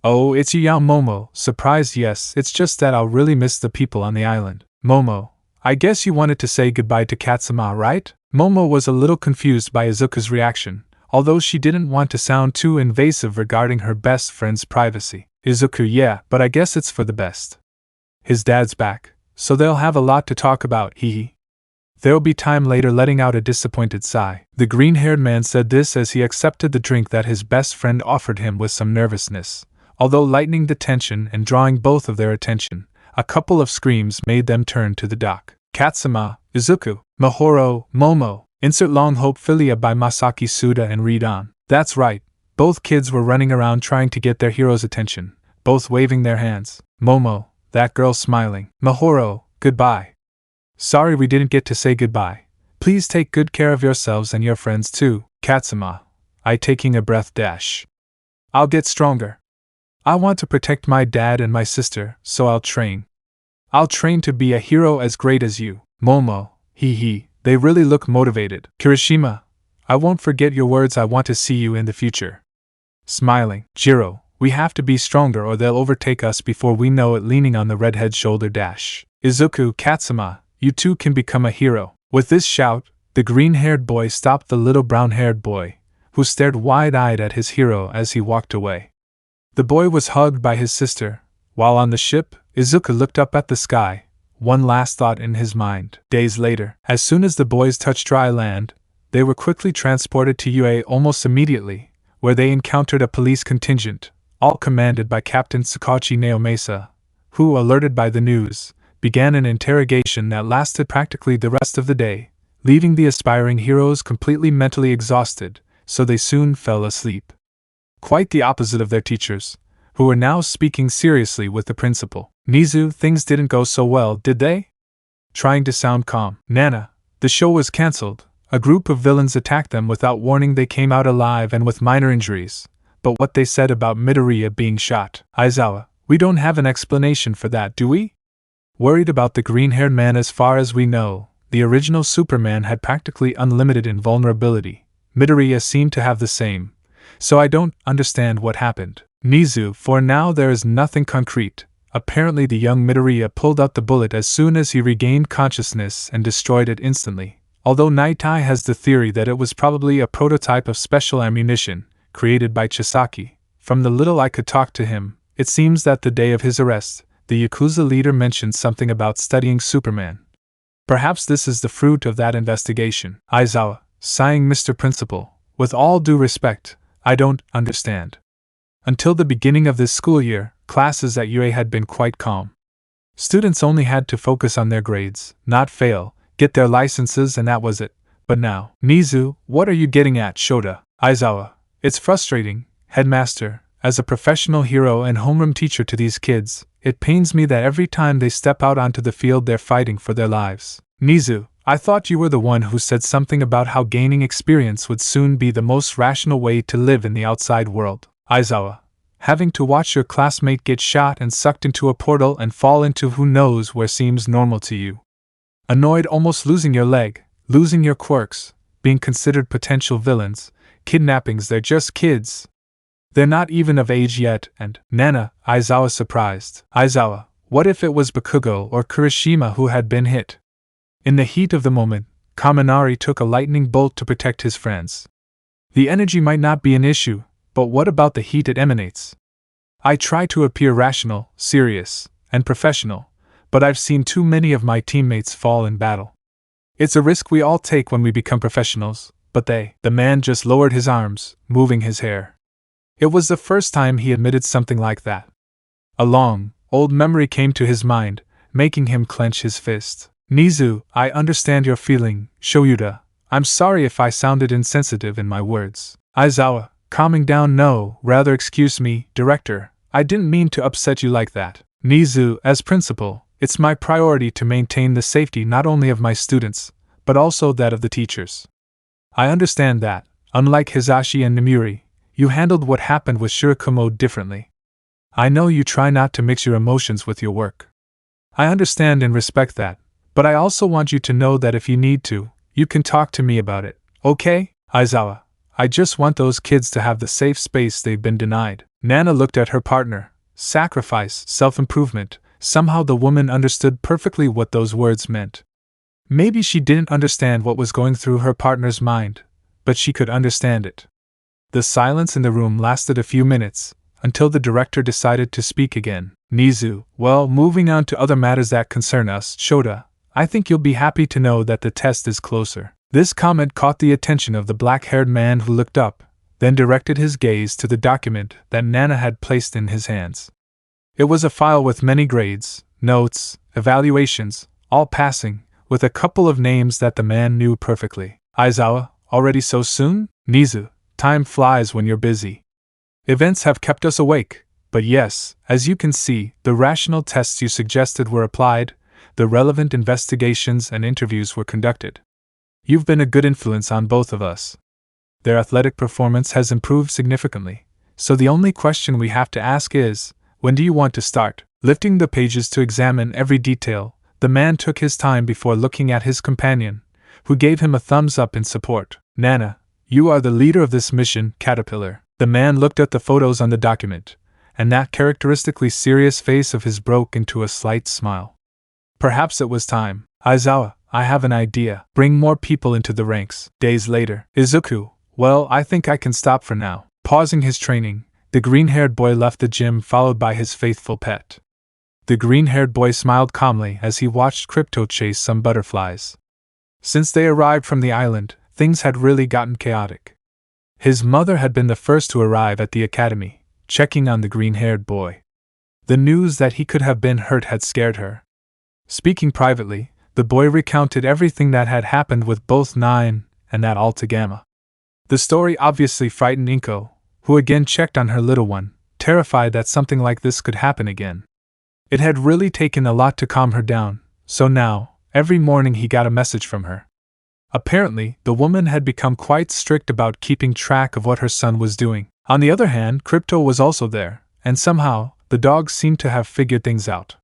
A: Oh, it's you, Momo. Surprised, yes, it's just that I'll really miss the people on the island. Momo, I guess you wanted to say goodbye to Katsuma, right? Momo was a little confused by Izuku's reaction, although she didn't want to sound too invasive regarding her best friend's privacy. Izuku, yeah, but I guess it's for the best. His dad's back, so they'll have a lot to talk about, hee. There'll be time later, letting out a disappointed sigh. The green-haired man said this as he accepted the drink that his best friend offered him with some nervousness, although lightening the tension and drawing both of their attention. A couple of screams made them turn to the dock. Katsuma, Izuku, Mahoro, Momo, insert Long Hope Filia by Masaki Suda and read on. That's right, both kids were running around trying to get their hero's attention, both waving their hands. Momo, that girl smiling. Mahoro, goodbye. Sorry we didn't get to say goodbye. Please take good care of yourselves and your friends too. Katsuma, I taking a breath dash. I'll get stronger. I want to protect my dad and my sister, so I'll train. I'll train to be a hero as great as you. Momo, hee, they really look motivated. Kirishima, I won't forget your words, I want to see you in the future. Smiling. Jiro, we have to be stronger or they'll overtake us before we know it, leaning on the redhead's shoulder dash. Izuku, Katsuma, you too can become a hero. With this shout, the green-haired boy stopped the little brown-haired boy, who stared wide-eyed at his hero as he walked away. The boy was hugged by his sister. While on the ship, Izuku looked up at the sky, one last thought in his mind. Days later, as soon as the boys touched dry land, they were quickly transported to UA almost immediately, where they encountered a police contingent, all commanded by Captain Tsukauchi Naomesa, who, alerted by the news, began an interrogation that lasted practically the rest of the day, leaving the aspiring heroes completely mentally exhausted, so they soon fell asleep. Quite the opposite of their teachers, who were now speaking seriously with the principal. Nizu, things didn't go so well, did they? Trying to sound calm. Nana, the show was cancelled. A group of villains attacked them without warning. They came out alive and with minor injuries. But what they said about Midoriya being shot. Aizawa, we don't have an explanation for that, do we? Worried about the green-haired man. As far as we know, the original Superman had practically unlimited invulnerability. Midoriya seemed to have the same, so I don't understand what happened. Nizu, for now there is nothing concrete. Apparently the young Midoriya pulled out the bullet as soon as he regained consciousness and destroyed it instantly, although Nightai has the theory that it was probably a prototype of special ammunition, created by Chisaki. From the little I could talk to him, it seems that the day of his arrest, the Yakuza leader mentioned something about studying Superman. Perhaps this is the fruit of that investigation. Aizawa, sighing, Mr. Principal, with all due respect, I don't understand. Until the beginning of this school year, classes at UA had been quite calm. Students only had to focus on their grades, not fail, get their licenses, and that was it. But now, Nizu, what are you getting at, Shota? Aizawa, it's frustrating, headmaster. As a professional hero and homeroom teacher to these kids, it pains me that every time they step out onto the field they're fighting for their lives. Nizu, I thought you were the one who said something about how gaining experience would soon be the most rational way to live in the outside world. Aizawa, having to watch your classmate get shot and sucked into a portal and fall into who knows where seems normal to you. Annoyed almost losing your leg, losing your quirks, being considered potential villains, kidnappings, they're just kids. They're not even of age yet, and Nana, Aizawa surprised. Aizawa, what if it was Bakugo or Kirishima who had been hit? In the heat of the moment, Kaminari took a lightning bolt to protect his friends. The energy might not be an issue, but what about the heat it emanates? I try to appear rational, serious, and professional, but I've seen too many of my teammates fall in battle. It's a risk we all take when we become professionals, but the man just lowered his arms, moving his hair. It was the first time he admitted something like that. A long, old memory came to his mind, making him clench his fist. Nizu, I understand your feeling, Shoyuta. I'm sorry if I sounded insensitive in my words. Aizawa, calming down, no, rather excuse me, director. I didn't mean to upset you like that. Nizu, as principal, it's my priority to maintain the safety not only of my students, but also that of the teachers. I understand that, unlike Hisashi and Nimuri, you handled what happened with Shirakumo differently. I know you try not to mix your emotions with your work. I understand and respect that, but I also want you to know that if you need to, you can talk to me about it, okay? Aizawa, I just want those kids to have the safe space they've been denied. Nana looked at her partner. Sacrifice, self-improvement. Somehow the woman understood perfectly what those words meant. Maybe she didn't understand what was going through her partner's mind, but she could understand it. The silence in the room lasted a few minutes, until the director decided to speak again. Nizu, well, moving on to other matters that concern us, Shota, I think you'll be happy to know that the test is closer. This comment caught the attention of the black-haired man, who looked up, then directed his gaze to the document that Nana had placed in his hands. It was a file with many grades, notes, evaluations, all passing, with a couple of names that the man knew perfectly. Aizawa, already so soon? Nizu, time flies when you're busy. Events have kept us awake, but yes, as you can see, the rational tests you suggested were applied, the relevant investigations and interviews were conducted. You've been a good influence on both of us. Their athletic performance has improved significantly, so the only question we have to ask is, when do you want to start? Lifting the pages to examine every detail, the man took his time before looking at his companion, who gave him a thumbs up in support. Nana, you are the leader of this mission, Caterpillar. The man looked at the photos on the document, and that characteristically serious face of his broke into a slight smile. Perhaps it was time. Aizawa, I have an idea. Bring more people into the ranks. Days later. Izuku, well, I think I can stop for now. Pausing his training, the green-haired boy left the gym, followed by his faithful pet. The green-haired boy smiled calmly as he watched Crypto chase some butterflies. Since they arrived from the island, things had really gotten chaotic. His mother had been the first to arrive at the academy, checking on the green-haired boy. The news that he could have been hurt had scared her. Speaking privately, the boy recounted everything that had happened with both Nine and that Altogamma. The story obviously frightened Inko, who again checked on her little one, terrified that something like this could happen again. It had really taken a lot to calm her down, so now, every morning he got a message from her. Apparently, the woman had become quite strict about keeping track of what her son was doing. On the other hand, Crypto was also there, and somehow, the dog seemed to have figured things out.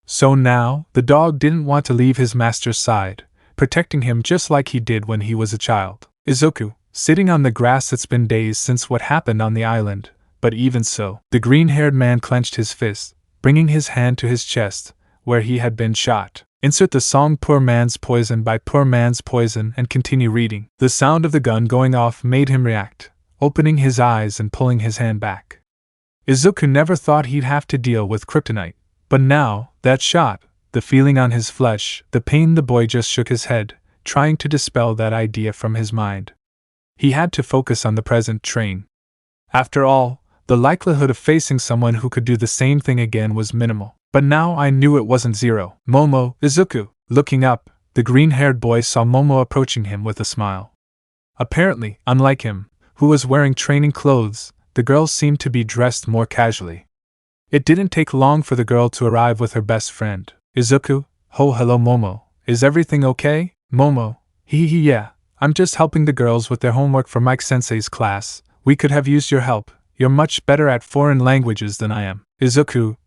A: So now, the dog didn't want to leave his master's side, protecting him just like he did when he was a child. Izuku, sitting on the grass, it's been days since what happened on the island, but even so, the green-haired man clenched his fist, bringing his hand to his chest, where he had been shot. Insert the song Poor Man's Poison by Poor Man's Poison and continue reading. The sound of the gun going off made him react, opening his eyes and pulling his hand back. Izuku never thought he'd have to deal with kryptonite, but now, that shot, the feeling on his flesh, the pain, the boy just shook his head, trying to dispel that idea from his mind. He had to focus on the present train. After all, the likelihood of facing someone who could do the same thing again was minimal. But now I knew it wasn't zero. Momo, Izuku. Looking up, the green-haired boy saw Momo approaching him with a smile. Apparently, unlike him, who was wearing training clothes, the girl seemed to be dressed more casually. It didn't take long for the girl to arrive with her best friend. Izuku, hello Momo. Is everything okay? Momo, yeah. I'm just helping the girls with their homework for Mike-sensei's class. We could have used your help. You're much better at foreign languages than I am. Izuku,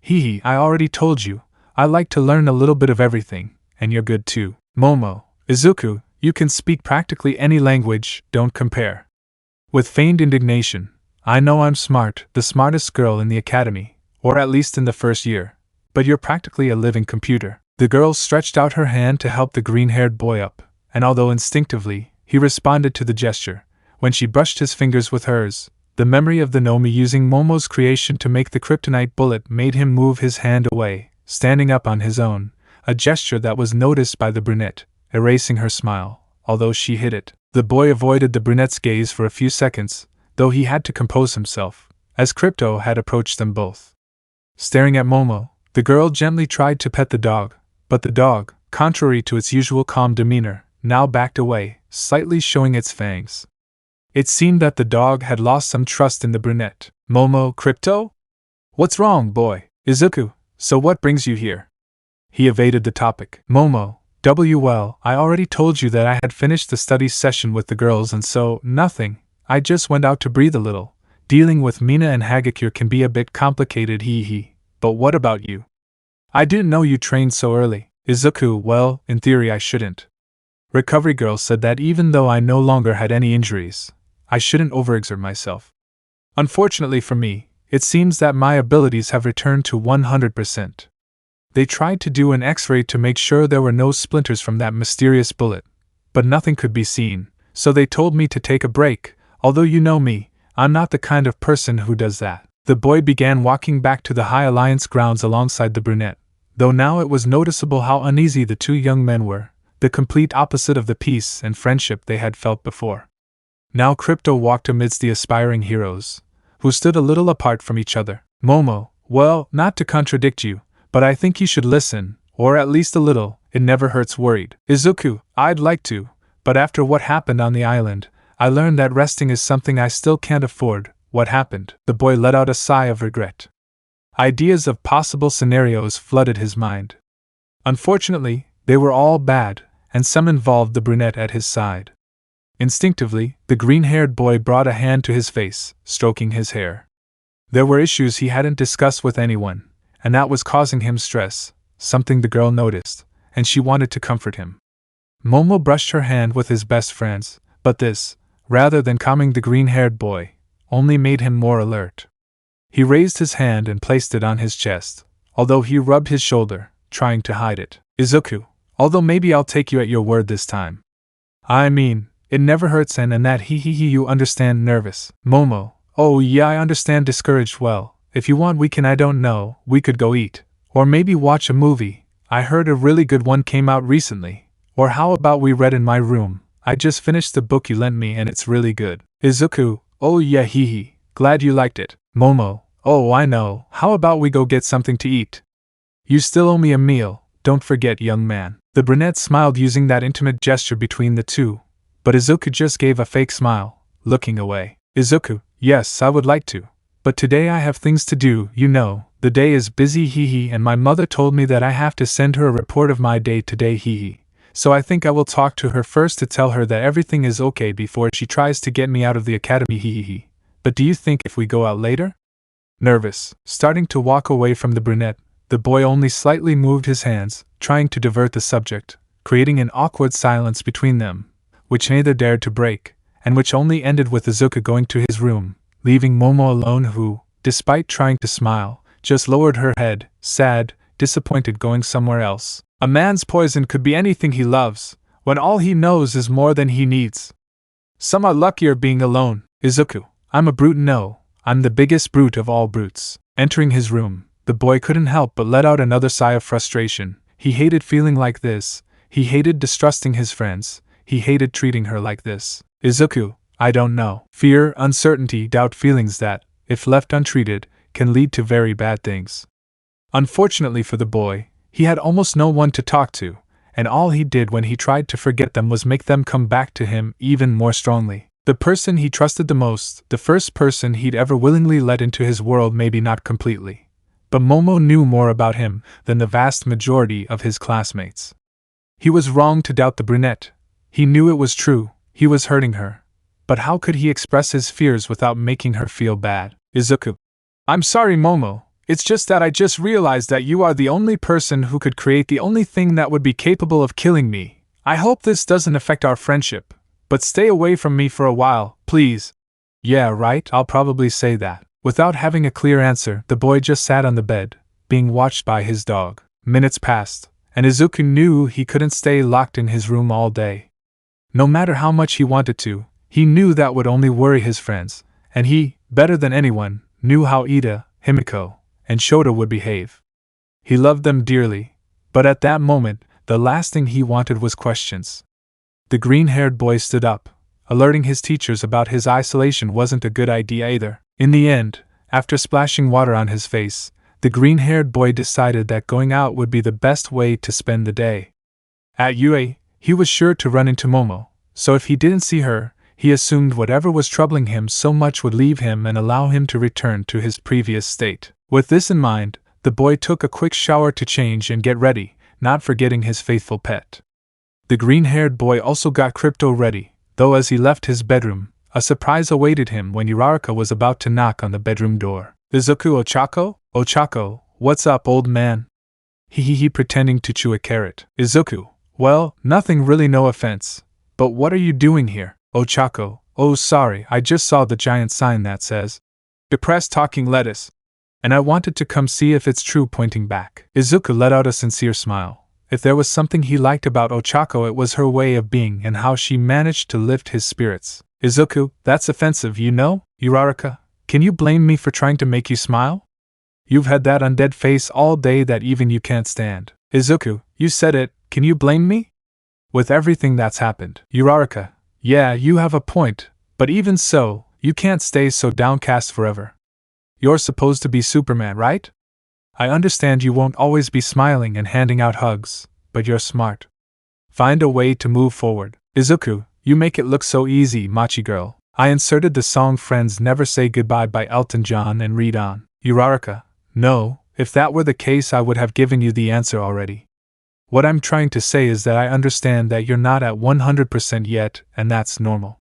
A: I already told you. I like to learn a little bit of everything, and you're good too. Momo, Izuku, you can speak practically any language, don't compare. With feigned indignation, I know I'm smart, the smartest girl in the academy, or at least in the first year, but you're practically a living computer. The girl stretched out her hand to help the green-haired boy up, and although instinctively, he responded to the gesture, when she brushed his fingers with hers, the memory of the Nomi using Momo's creation to make the kryptonite bullet made him move his hand away, standing up on his own, a gesture that was noticed by the brunette, erasing her smile, although she hid it. The boy avoided the brunette's gaze for a few seconds, though he had to compose himself, as Crypto had approached them both. Staring at Momo, the girl gently tried to pet the dog, but the dog, contrary to its usual calm demeanor, now backed away, slightly showing its fangs. It seemed that the dog had lost some trust in the brunette. Momo, Crypto? What's wrong, boy? Izuku, so what brings you here? He evaded the topic. Momo, well, I already told you that I had finished the study session with the girls and so, nothing. I just went out to breathe a little. Dealing with Mina and Hagakure can be a bit complicated, But what about you? I didn't know you trained so early. Izuku, well, in theory I shouldn't. Recovery girl said that even though I no longer had any injuries, I shouldn't overexert myself. Unfortunately for me, it seems that my abilities have returned to 100%. They tried to do an X-ray to make sure there were no splinters from that mysterious bullet, but nothing could be seen, so they told me to take a break, although you know me, I'm not the kind of person who does that. The boy began walking back to the High Alliance grounds alongside the brunette, though now it was noticeable how uneasy the two young men were, the complete opposite of the peace and friendship they had felt before. Now Crypto walked amidst the aspiring heroes, who stood a little apart from each other. Momo, well, not to contradict you, but I think you should listen, or at least a little, it never hurts worried. Izuku, I'd like to, but after what happened on the island, I learned that resting is something I still can't afford. What happened? The boy let out a sigh of regret. Ideas of possible scenarios flooded his mind. Unfortunately, they were all bad, and some involved the brunette at his side. Instinctively, the green-haired boy brought a hand to his face, stroking his hair. There were issues he hadn't discussed with anyone, and that was causing him stress, something the girl noticed, and she wanted to comfort him. Momo brushed her hand with his best friend's, but this, rather than calming the green-haired boy, only made him more alert. He raised his hand and placed it on his chest, although he rubbed his shoulder, trying to hide it. Izuku, although maybe I'll take you at your word this time. I mean, it never hurts and that you understand nervous. Momo, oh yeah I understand discouraged well, if you want we can I don't know, we could go eat. Or maybe watch a movie, I heard a really good one came out recently. Or how about we read in my room, I just finished the book you lent me and it's really good. Izuku, oh yeah glad you liked it. Momo, oh I know, how about we go get something to eat? You still owe me a meal, don't forget young man. The brunette smiled using that intimate gesture between the two, but Izuku just gave a fake smile, looking away. Izuku, yes I would like to, but today I have things to do, you know, the day is busy and my mother told me that I have to send her a report of my day today so I think I will talk to her first to tell her that everything is okay before she tries to get me out of the academy But do you think if we go out later? Nervous, starting to walk away from the brunette, the boy only slightly moved his hands, trying to divert the subject, creating an awkward silence between them, which neither dared to break, and which only ended with Izuku going to his room, leaving Momo alone who, despite trying to smile, just lowered her head, sad, disappointed going somewhere else. A man's poison could be anything he loves, when all he knows is more than he needs. Some are luckier being alone. Izuku, I'm a brute no, I'm the biggest brute of all brutes. Entering his room, the boy couldn't help but let out another sigh of frustration. He hated feeling like this, he hated distrusting his friends, he hated treating her like this. Izuku, I don't know. Fear, uncertainty, doubt feelings that, if left untreated, can lead to very bad things. Unfortunately for the boy, he had almost no one to talk to, and all he did when he tried to forget them was make them come back to him even more strongly. The person he trusted the most, the first person he'd ever willingly let into his world, maybe not completely. But Momo knew more about him than the vast majority of his classmates. He was wrong to doubt the brunette. He knew it was true, he was hurting her. But how could he express his fears without making her feel bad? Izuku. I'm sorry, Momo. It's just that I just realized that you are the only person who could create the only thing that would be capable of killing me. I hope this doesn't affect our friendship, but stay away from me for a while, please. Yeah, right, I'll probably say that. Without having a clear answer, the boy just sat on the bed, being watched by his dog. Minutes passed, and Izuku knew he couldn't stay locked in his room all day. No matter how much he wanted to, he knew that would only worry his friends, and he, better than anyone, knew how Ida, Himiko, and Shota would behave. He loved them dearly, but at that moment, the last thing he wanted was questions. The green-haired boy stood up. Alerting his teachers about his isolation wasn't a good idea either. In the end, after splashing water on his face, the green-haired boy decided that going out would be the best way to spend the day. At UA, he was sure to run into Momo, so if he didn't see her, he assumed whatever was troubling him so much would leave him and allow him to return to his previous state. With this in mind, the boy took a quick shower to change and get ready, not forgetting his faithful pet. The green-haired boy also got crypto ready, though as he left his bedroom, a surprise awaited him when Uraraka was about to knock on the bedroom door. Izuku Ochako? Ochako, what's up, old man? He pretending to chew a carrot. Izuku, well, nothing really, no offense. But what are you doing here? Ochako, oh sorry, I just saw the giant sign that says, Depressed Talking Lettuce. And I wanted to come see if it's true, pointing back. Izuku let out a sincere smile. If there was something he liked about Ochako, it was her way of being and how she managed to lift his spirits. Izuku, that's offensive, you know? Uraraka, can you blame me for trying to make you smile? You've had that undead face all day that even you can't stand. Izuku, you said it, can you blame me? With everything that's happened. Uraraka, yeah, you have a point, but even so, you can't stay so downcast forever. You're supposed to be Superman, right? I understand you won't always be smiling and handing out hugs, but you're smart. Find a way to move forward. Izuku, you make it look so easy, Machi girl. I inserted the song Friends Never Say Goodbye by Elton John and read on. Uraraka, no, if that were the case I would have given you the answer already. What I'm trying to say is that I understand that you're not at 100% yet, and that's normal.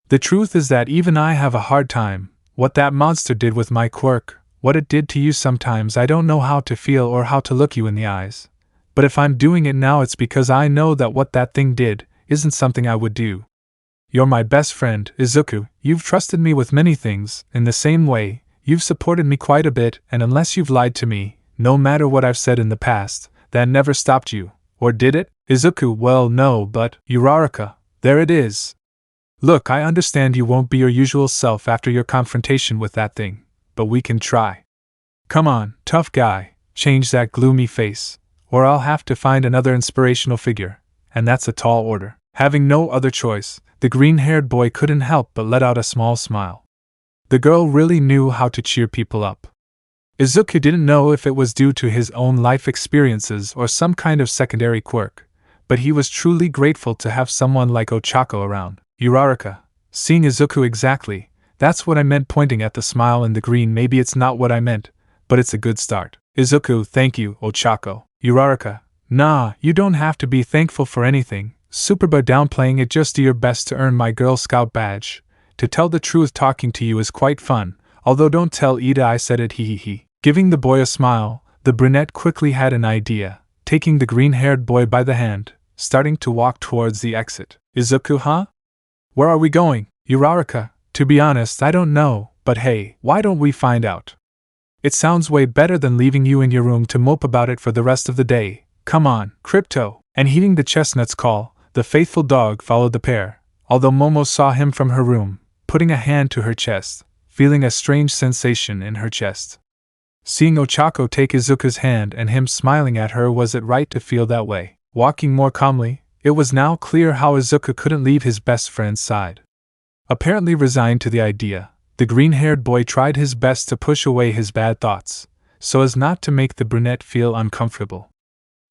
A: The truth is that even I have a hard time. What that monster did with my quirk, what it did to you, sometimes I don't know how to feel or how to look you in the eyes. But if I'm doing it now, it's because I know that what that thing did isn't something I would do. You're my best friend, Izuku. You've trusted me with many things. In the same way, you've supported me quite a bit, and unless you've lied to me, no matter what I've said in the past, that never stopped you. Or did it? Izuku, well, no, but Uraraka, there it is. Look, I understand you won't be your usual self after your confrontation with that thing, but we can try. Come on, tough guy, change that gloomy face, or I'll have to find another inspirational figure, and that's a tall order. Having no other choice, the green-haired boy couldn't help but let out a small smile. The girl really knew how to cheer people up. Izuku didn't know if it was due to his own life experiences or some kind of secondary quirk, but he was truly grateful to have someone like Ochako around. Uraraka, seeing Izuku exactly, that's what I meant, pointing at the smile in the green. Maybe it's not what I meant, but it's a good start. Izuku, thank you, Ochako. Uraraka, nah, you don't have to be thankful for anything. Superba, downplaying it, just do your best to earn my Girl Scout badge. To tell the truth, talking to you is quite fun, although don't tell Ida I said it, he. Giving the boy a smile, the brunette quickly had an idea, taking the green-haired boy by the hand, starting to walk towards the exit. Izuku, huh? Where are we going? Uraraka, to be honest, I don't know, but hey, why don't we find out? It sounds way better than leaving you in your room to mope about it for the rest of the day. Come on, Crypto. And heeding the chestnut's call, the faithful dog followed the pair, although Momo saw him from her room, putting a hand to her chest, feeling a strange sensation in her chest. Seeing Ochako take Izuku's hand and him smiling at her, was it right to feel that way? Walking more calmly, it was now clear how Izuku couldn't leave his best friend's side. Apparently resigned to the idea, the green-haired boy tried his best to push away his bad thoughts, so as not to make the brunette feel uncomfortable.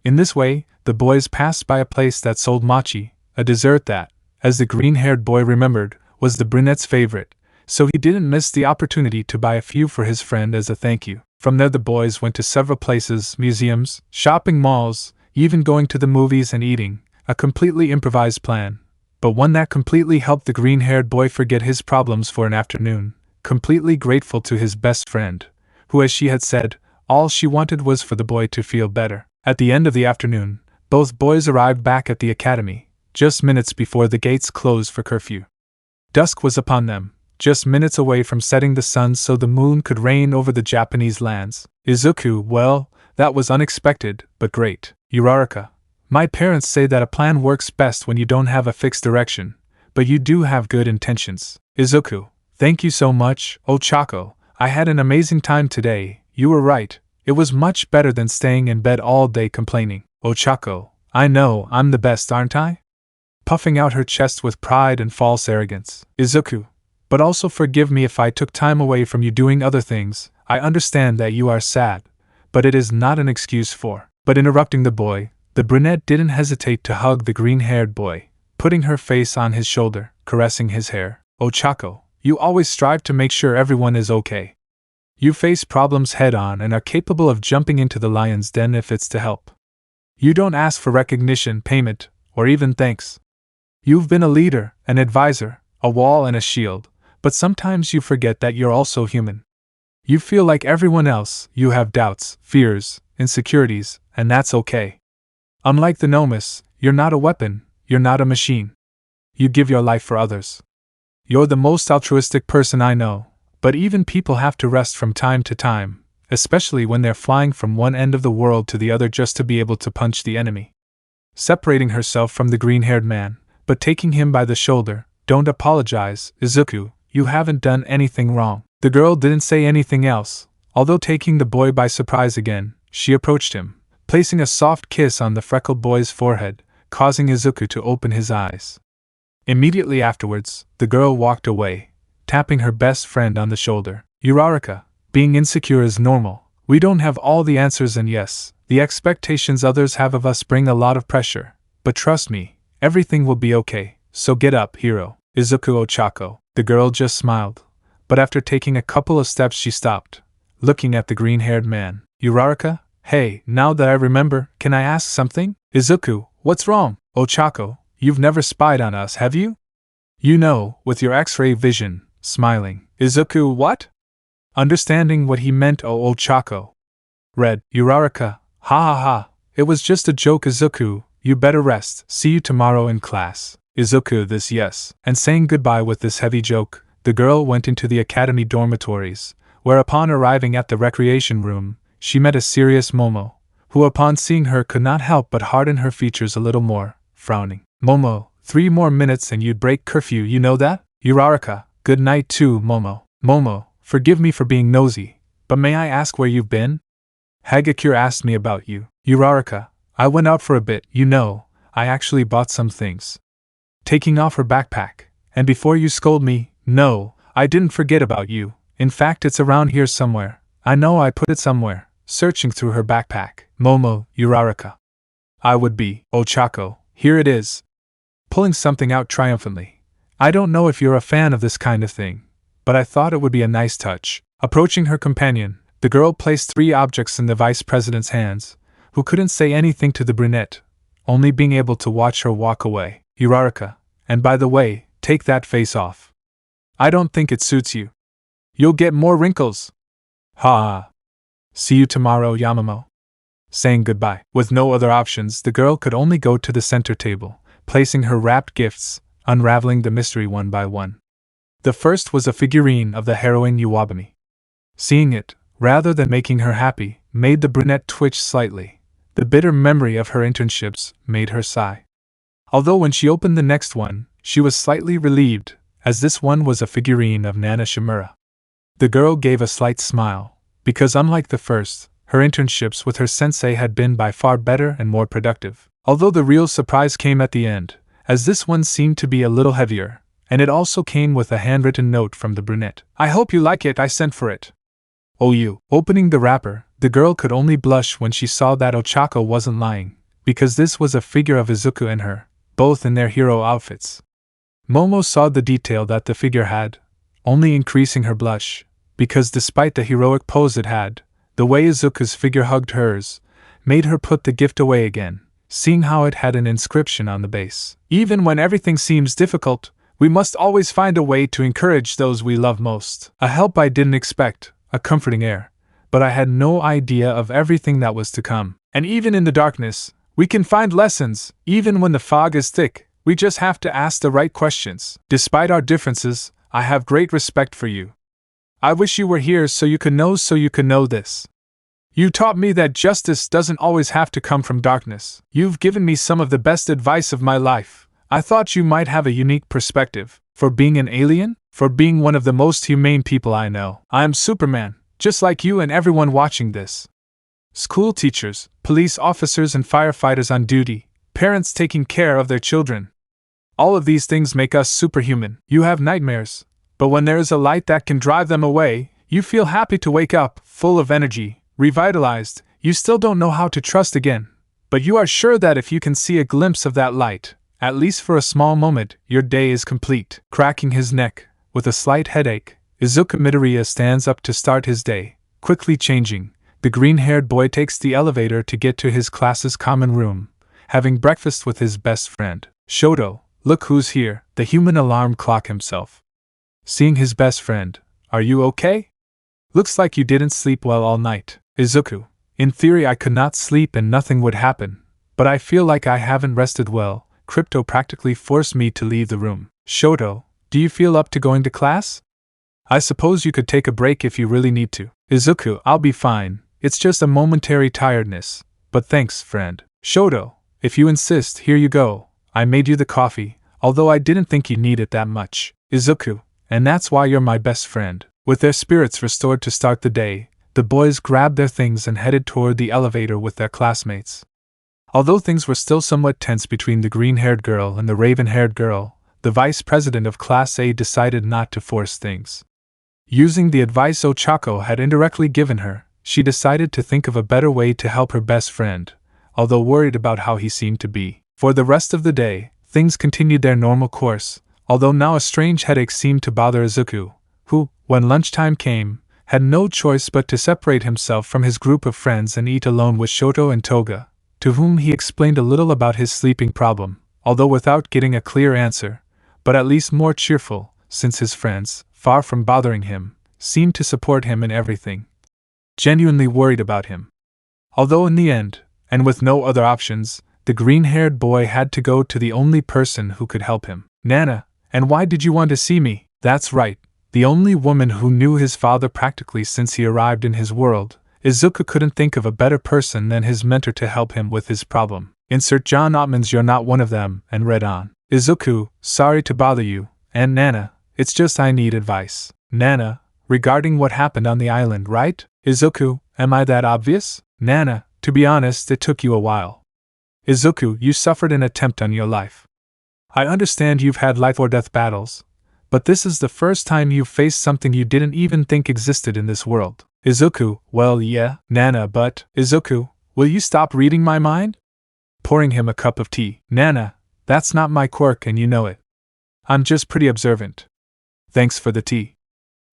A: In this way, the boys passed by a place that sold mochi, a dessert that, as the green-haired boy remembered, was the brunette's favorite, so he didn't miss the opportunity to buy a few for his friend as a thank you. From there the boys went to several places, museums, shopping malls, even going to the movies and eating, a completely improvised plan, but one that completely helped the green-haired boy forget his problems for an afternoon, completely grateful to his best friend, who, as she had said, all she wanted was for the boy to feel better. At the end of the afternoon, both boys arrived back at the academy, just minutes before the gates closed for curfew. Dusk was upon them, just minutes away from setting the sun so the moon could reign over the Japanese lands. Izuku, well, that was unexpected, but great. Uraraka, my parents say that a plan works best when you don't have a fixed direction, but you do have good intentions. Izuku, thank you so much, Ochako. I had an amazing time today. You were right. It was much better than staying in bed all day complaining. Ochako, I know, I'm the best, aren't I? Puffing out her chest with pride and false arrogance. Izuku, but also forgive me if I took time away from you doing other things. I understand that you are sad, but it is not an excuse for. But interrupting the boy, the brunette didn't hesitate to hug the green-haired boy, putting her face on his shoulder, caressing his hair. Ochako, you always strive to make sure everyone is okay. You face problems head-on and are capable of jumping into the lion's den if it's to help. You don't ask for recognition, payment, or even thanks. You've been a leader, an advisor, a wall and a shield, but sometimes you forget that you're also human. You feel like everyone else, you have doubts, fears, insecurities, and that's okay. Unlike the Nomus, you're not a weapon, you're not a machine. You give your life for others. You're the most altruistic person I know, but even people have to rest from time to time, especially when they're flying from one end of the world to the other just to be able to punch the enemy. Separating herself from the green-haired man, but taking him by the shoulder, don't apologize, Izuku, you haven't done anything wrong. The girl didn't say anything else, although taking the boy by surprise again, she approached him, placing a soft kiss on the freckled boy's forehead, causing Izuku to open his eyes. Immediately afterwards, the girl walked away, tapping her best friend on the shoulder. Uraraka, being insecure is normal. We don't have all the answers, and yes, the expectations others have of us bring a lot of pressure, but trust me, everything will be okay, so get up, hero. Izuku Ochako. The girl just smiled, but after taking a couple of steps she stopped, looking at the green-haired man. Uraraka, hey, now that I remember, can I ask something? Izuku, what's wrong? Ochako, you've never spied on us, have you? You know, with your X-ray vision, smiling. Izuku, what? Understanding what he meant, Ochako. Read, Uraraka, ha ha ha, it was just a joke. Izuku, you better rest, see you tomorrow in class. Izuku, this yes, and saying goodbye with this heavy joke, the girl went into the academy dormitories, where upon arriving at the recreation room, she met a serious Momo, who upon seeing her could not help but harden her features a little more, frowning. Momo, 3 more minutes and you'd break curfew, you know that? Uraraka, good night too, Momo. Momo, forgive me for being nosy, but may I ask where you've been? Hagakure asked me about you. Uraraka, I went out for a bit, you know, I actually bought some things. Taking off her backpack, and before you scold me, no, I didn't forget about you. In fact, it's around here somewhere. I know I put it somewhere. Searching through her backpack. Momo, Uraraka. I would be. Ochako, here it is. Pulling something out triumphantly. I don't know if you're a fan of this kind of thing, but I thought it would be a nice touch. Approaching her companion, the girl placed 3 objects in the vice president's hands, who couldn't say anything to the brunette, only being able to watch her walk away. Uraraka, and by the way, take that face off. I don't think it suits you. You'll get more wrinkles. Ha! See you tomorrow, Yamamoto. Saying goodbye. With no other options, the girl could only go to the center table, placing her wrapped gifts, unraveling the mystery one by one. The first was a figurine of the heroine Iwabami. Seeing it, rather than making her happy, made the brunette twitch slightly. The bitter memory of her internships made her sigh. Although when she opened the next one, she was slightly relieved, as this one was a figurine of Nana Shimura. The girl gave a slight smile, because unlike the first, her internships with her sensei had been by far better and more productive. Although the real surprise came at the end, as this one seemed to be a little heavier, and it also came with a handwritten note from the brunette. I hope you like it, I sent for it. Oh you. Opening the wrapper, the girl could only blush when she saw that Ochako wasn't lying, because this was a figure of Izuku and her, both in their hero outfits. Momo saw the detail that the figure had, only increasing her blush, because despite the heroic pose it had, the way Izuku's figure hugged hers made her put the gift away again, seeing how it had an inscription on the base. Even when everything seems difficult, we must always find a way to encourage those we love most. A help I didn't expect, a comforting air, but I had no idea of everything that was to come. And even in the darkness, we can find lessons. Even when the fog is thick, we just have to ask the right questions. Despite our differences, I have great respect for you. I wish you were here so you could know this. You taught me that justice doesn't always have to come from darkness. You've given me some of the best advice of my life. I thought you might have a unique perspective. For being an alien? For being one of the most humane people I know. I am Superman, just like you and everyone watching this. School teachers, police officers and firefighters on duty, parents taking care of their children. All of these things make us superhuman. You have nightmares, but when there is a light that can drive them away, you feel happy to wake up, full of energy, revitalized. You still don't know how to trust again, but you are sure that if you can see a glimpse of that light, at least for a small moment, your day is complete. Cracking his neck, with a slight headache, Izuku Midoriya stands up to start his day. Quickly changing, the green-haired boy takes the elevator to get to his class's common room, having breakfast with his best friend. Shoto, look who's here, the human alarm clock himself. Seeing his best friend, are you okay? Looks like you didn't sleep well all night. Izuku, in theory I could not sleep and nothing would happen, but I feel like I haven't rested well. Crypto practically forced me to leave the room. Shoto, do you feel up to going to class? I suppose you could take a break if you really need to. Izuku, I'll be fine. It's just a momentary tiredness. But thanks, friend. Shoto, if you insist, here you go. I made you the coffee, although I didn't think you'd need it that much. Izuku, and that's why you're my best friend. With their spirits restored to start the day, the boys grabbed their things and headed toward the elevator with their classmates. Although things were still somewhat tense between the green-haired girl and the raven-haired girl, the vice president of Class A decided not to force things. Using the advice Ochako had indirectly given her, she decided to think of a better way to help her best friend, although worried about how he seemed to be. For the rest of the day, things continued their normal course, although now a strange headache seemed to bother Izuku, who, when lunchtime came, had no choice but to separate himself from his group of friends and eat alone with Shoto and Toga, to whom he explained a little about his sleeping problem, although without getting a clear answer, but at least more cheerful, since his friends, far from bothering him, seemed to support him in everything. Genuinely worried about him. Although in the end, and with no other options, the green-haired boy had to go to the only person who could help him. Nana, and why did you want to see me? That's right, the only woman who knew his father practically since he arrived in his world. Izuku couldn't think of a better person than his mentor to help him with his problem. Insert John Ottman's "You're not one of them," and read on. Izuku, sorry to bother you, and Nana, it's just I need advice. Nana, regarding what happened on the island, right? Izuku, am I that obvious? Nana, to be honest, it took you a while. Izuku, you suffered an attempt on your life. I understand you've had life-or-death battles, but this is the first time you've faced something you didn't even think existed in this world. Izuku, well yeah, Nana, but… Izuku, will you stop reading my mind? Pouring him a cup of tea. Nana, that's not my quirk and you know it. I'm just pretty observant. Thanks for the tea.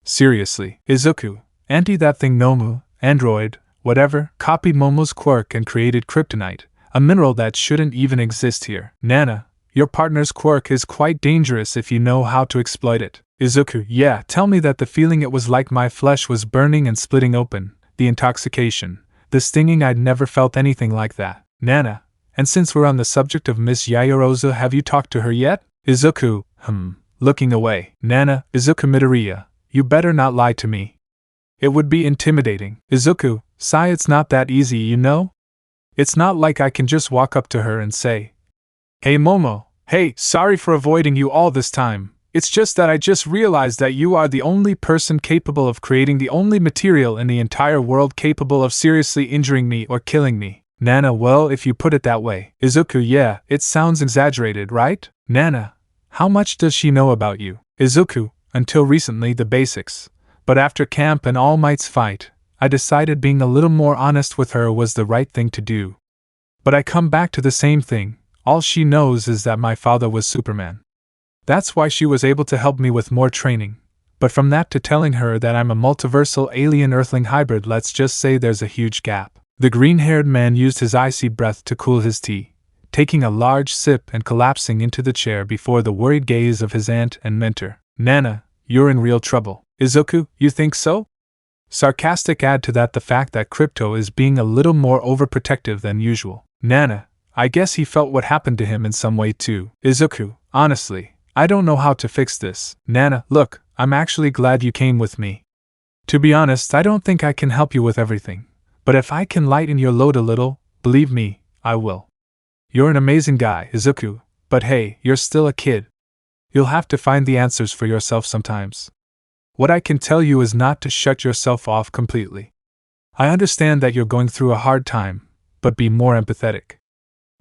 A: Seriously, Izuku, anti that thing Nomu, android, whatever, copied Momo's quirk and created kryptonite, a mineral that shouldn't even exist here. Nana, your partner's quirk is quite dangerous if you know how to exploit it. Izuku, yeah, tell me that the feeling it was like my flesh was burning and splitting open, the intoxication, the stinging. I'd never felt anything like that. Nana, and since we're on the subject of Miss Yaoyorozu, have you talked to her yet? Izuku, looking away. Nana, Izuku Midoriya, you better not lie to me. It would be intimidating. Izuku, sigh, it's not that easy, you know? It's not like I can just walk up to her and say, "Hey Momo, hey, sorry for avoiding you all this time. It's just that I just realized that you are the only person capable of creating the only material in the entire world capable of seriously injuring me or killing me." Nana, well, if you put it that way. Izuku, yeah, it sounds exaggerated, right? Nana, how much does she know about you? Izuku, until recently the basics, but after camp and All Might's fight, I decided being a little more honest with her was the right thing to do. But I come back to the same thing, all she knows is that my father was Superman. That's why she was able to help me with more training. But from that to telling her that I'm a multiversal alien earthling hybrid, let's just say there's a huge gap. The green-haired man used his icy breath to cool his tea, taking a large sip and collapsing into the chair before the worried gaze of his aunt and mentor. Nana, you're in real trouble. Izuku, you think so? Sarcastic. Add to that the fact that Crypto is being a little more overprotective than usual. Nana, I guess he felt what happened to him in some way too. Izuku, honestly, I don't know how to fix this. Nana, look, I'm actually glad you came with me. To be honest, I don't think I can help you with everything. But if I can lighten your load a little, believe me, I will. You're an amazing guy, Izuku, but hey, you're still a kid. You'll have to find the answers for yourself sometimes. What I can tell you is not to shut yourself off completely. I understand that you're going through a hard time, but be more empathetic.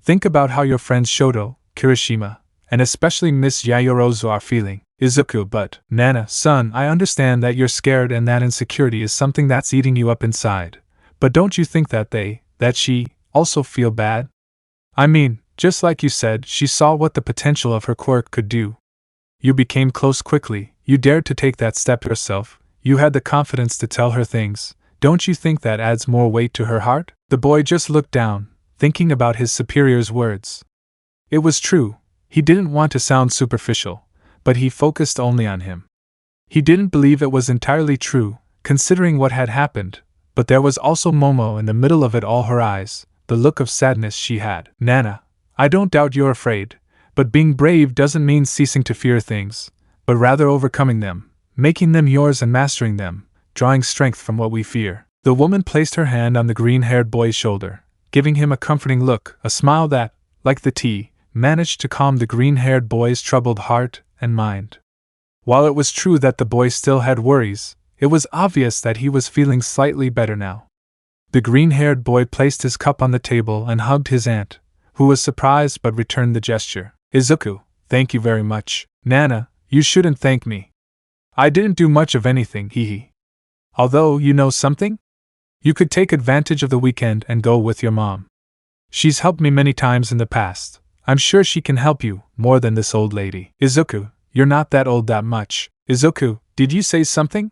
A: Think about how your friends Shoto, Kirishima, and especially Miss Yaoyorozu are feeling. Izuku, but, Nana, son, I understand that you're scared and that insecurity is something that's eating you up inside. But don't you think that she, also feel bad? I mean, just like you said, she saw what the potential of her quirk could do. You became close quickly, you dared to take that step yourself, you had the confidence to tell her things. Don't you think that adds more weight to her heart? The boy just looked down, thinking about his superior's words. It was true, he didn't want to sound superficial, but he focused only on him. He didn't believe it was entirely true, considering what had happened. But there was also Momo in the middle of it all, her eyes, the look of sadness she had. Nana, I don't doubt you're afraid, but being brave doesn't mean ceasing to fear things, but rather overcoming them, making them yours and mastering them, drawing strength from what we fear. The woman placed her hand on the green-haired boy's shoulder, giving him a comforting look, a smile that, like the tea, managed to calm the green-haired boy's troubled heart and mind. While it was true that the boy still had worries, it was obvious that he was feeling slightly better now. The green-haired boy placed his cup on the table and hugged his aunt, who was surprised but returned the gesture. Izuku, thank you very much. Nana, you shouldn't thank me. I didn't do much of anything, hee. Although, you know something? You could take advantage of the weekend and go with your mom. She's helped me many times in the past. I'm sure she can help you, more than this old lady. Izuku, you're not that old that much. Izuku, did you say something?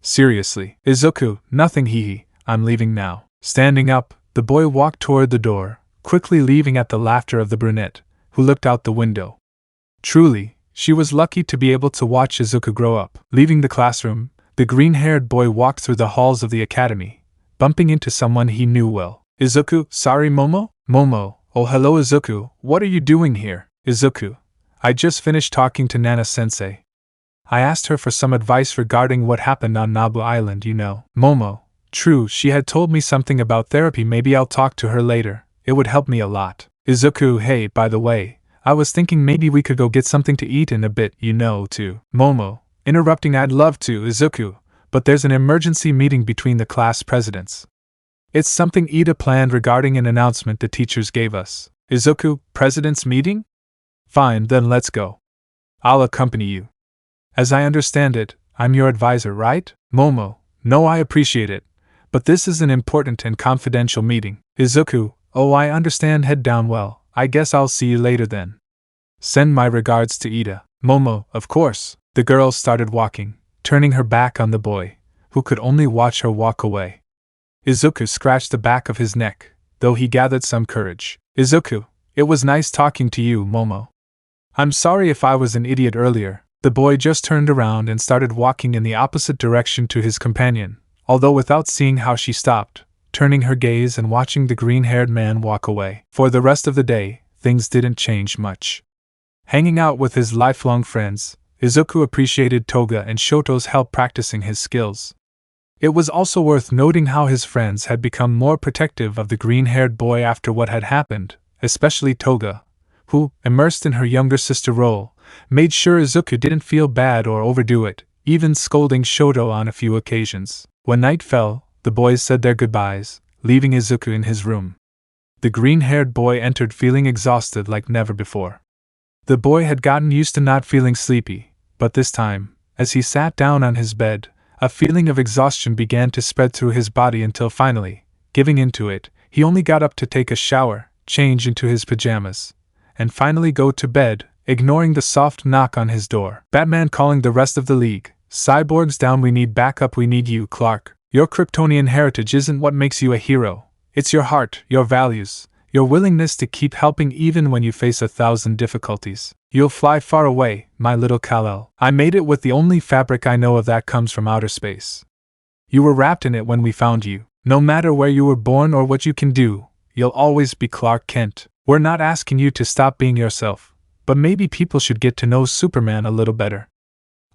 A: Seriously. Izuku, nothing, hee. I'm leaving now. Standing up, the boy walked toward the door, quickly leaving at the laughter of the brunette, who looked out the window. Truly, she was lucky to be able to watch Izuku grow up. Leaving the classroom, the green-haired boy walked through the halls of the academy, bumping into someone he knew well. Izuku, sorry Momo? Momo, oh hello Izuku, what are you doing here? Izuku, I just finished talking to Nana-sensei. I asked her for some advice regarding what happened on Nabu Island, you know. Momo, true, she had told me something about therapy, maybe I'll talk to her later, it would help me a lot. Izuku, hey, by the way, I was thinking maybe we could go get something to eat in a bit, you know, too. Momo, interrupting, I'd love to, Izuku, but there's an emergency meeting between the class presidents. It's something Ida planned regarding an announcement the teachers gave us. Izuku, president's meeting? Fine, then let's go. I'll accompany you. As I understand it, I'm your advisor, right? Momo, no, I appreciate it, but this is an important and confidential meeting. Izuku, oh, I understand, head down, well, I guess I'll see you later then. Send my regards to Ida. Momo, of course. The girl started walking, turning her back on the boy, who could only watch her walk away. Izuku scratched the back of his neck, though he gathered some courage. Izuku, it was nice talking to you, Momo. I'm sorry if I was an idiot earlier. The boy just turned around and started walking in the opposite direction to his companion, although without seeing how she stopped, turning her gaze and watching the green-haired man walk away. For the rest of the day, things didn't change much. Hanging out with his lifelong friends, Izuku appreciated Toga and Shoto's help practicing his skills. It was also worth noting how his friends had become more protective of the green-haired boy after what had happened, especially Toga, who, immersed in her younger sister role, made sure Izuku didn't feel bad or overdo it, even scolding Shoto on a few occasions. When night fell, the boys said their goodbyes, leaving Izuku in his room. The green-haired boy entered feeling exhausted like never before. The boy had gotten used to not feeling sleepy, but this time, as he sat down on his bed, A feeling of exhaustion began to spread through his body until finally, giving in to it, he only got up to take a shower, change into his pajamas, and finally go to bed, ignoring the soft knock on his door. Batman calling the rest of the League. Cyborgs down, we need backup, we need you, Clark. Your Kryptonian heritage isn't what makes you a hero. It's your heart, your values, your willingness to keep helping even when you face 1,000 difficulties. You'll fly far away, my little Kal-El. I made it with the only fabric I know of that comes from outer space. You were wrapped in it when we found you. No matter where you were born or what you can do, you'll always be Clark Kent. We're not asking you to stop being yourself, but maybe people should get to know Superman a little better.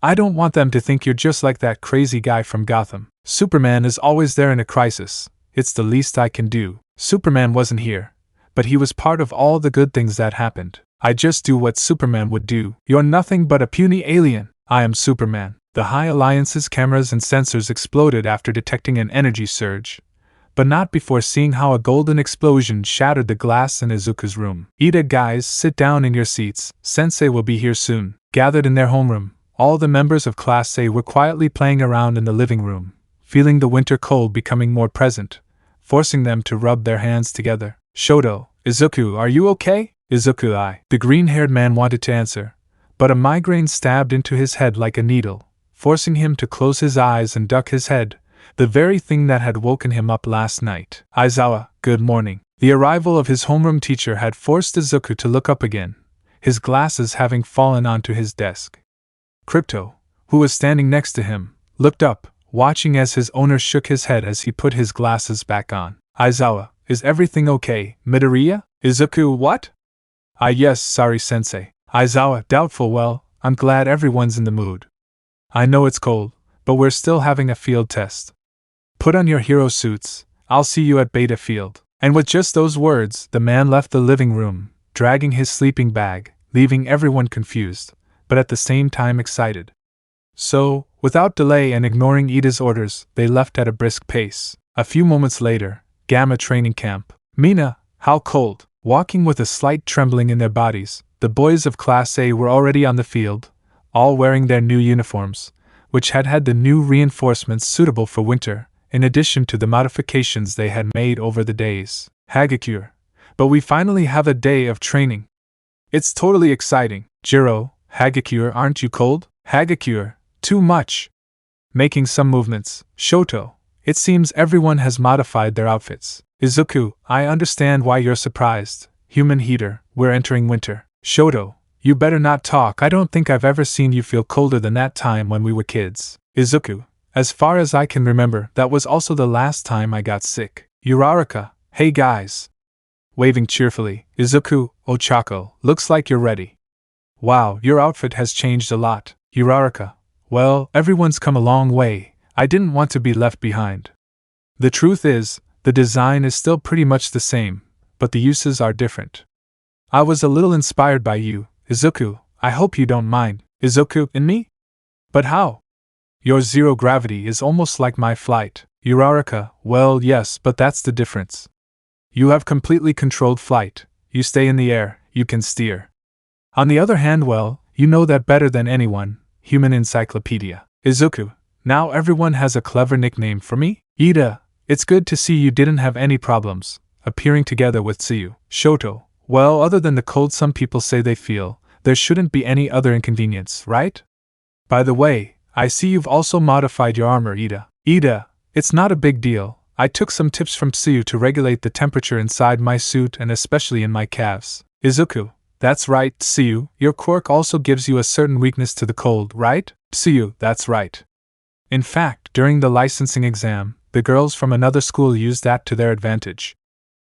A: I don't want them to think you're just like that crazy guy from Gotham. Superman is always there in a crisis. It's the least I can do. Superman wasn't here, but he was part of all the good things that happened. I just do what Superman would do. You're nothing but a puny alien. I am Superman. The High Alliance's cameras and sensors exploded after detecting an energy surge, but not before seeing how a golden explosion shattered the glass in Izuku's room. Ida, guys, sit down in your seats. Sensei will be here soon. Gathered in their homeroom, all the members of Class A were quietly playing around in the living room, feeling the winter cold becoming more present, forcing them to rub their hands together. Shoto, Izuku, are you okay? Izuku, the green-haired man wanted to answer, but a migraine stabbed into his head like a needle, forcing him to close his eyes and duck his head, the very thing that had woken him up last night. Aizawa, good morning. The arrival of his homeroom teacher had forced Izuku to look up again, his glasses having fallen onto his desk. Crypto, who was standing next to him, looked up, watching as his owner shook his head as he put his glasses back on. Aizawa, is everything okay, Midoriya? Izuku, what? Yes, sorry sensei. Aizawa, doubtful, well, I'm glad everyone's in the mood. I know it's cold, but we're still having a field test. Put on your hero suits, I'll see you at Beta Field. And with just those words, the man left the living room, dragging his sleeping bag, leaving everyone confused, but at the same time excited. So, without delay and ignoring Ida's orders, they left at a brisk pace. A few moments later, Gamma Training Camp. Mina, how cold. Walking with a slight trembling in their bodies, the boys of Class A were already on the field, all wearing their new uniforms, which had had the new reinforcements suitable for winter, in addition to the modifications they had made over the days. Hagakure. But we finally have a day of training. It's totally exciting. Jiro, Hagakure, aren't you cold? Hagakure, too much. Making some movements. Shoto, it seems everyone has modified their outfits. Izuku, I understand why you're surprised. Human heater, we're entering winter. Shoto, you better not talk. I don't think I've ever seen you feel colder than that time when we were kids. Izuku, as far as I can remember, that was also the last time I got sick. Uraraka, hey guys. Waving cheerfully, Izuku, Ochako, looks like you're ready. Wow, your outfit has changed a lot. Uraraka, well, everyone's come a long way. I didn't want to be left behind. The truth is, the design is still pretty much the same, but the uses are different. I was a little inspired by you, Izuku. I hope you don't mind. Izuku, and me? But how? Your zero gravity is almost like my flight. Uraraka, well, yes, but that's the difference. You have completely controlled flight. You stay in the air, you can steer. On the other hand, well, you know that better than anyone. Human Encyclopedia. Izuku, now everyone has a clever nickname for me? Ida, it's good to see you didn't have any problems appearing together with Tsuyu. Shoto, well, other than the cold some people say they feel, there shouldn't be any other inconvenience, right? By the way, I see you've also modified your armor, Ida. Ida, it's not a big deal. I took some tips from Tsuyu to regulate the temperature inside my suit and especially in my calves. Izuku, that's right, Tsuyu, your quirk also gives you a certain weakness to the cold, right? Tsuyu, that's right. In fact, during the licensing exam, the girls from another school used that to their advantage.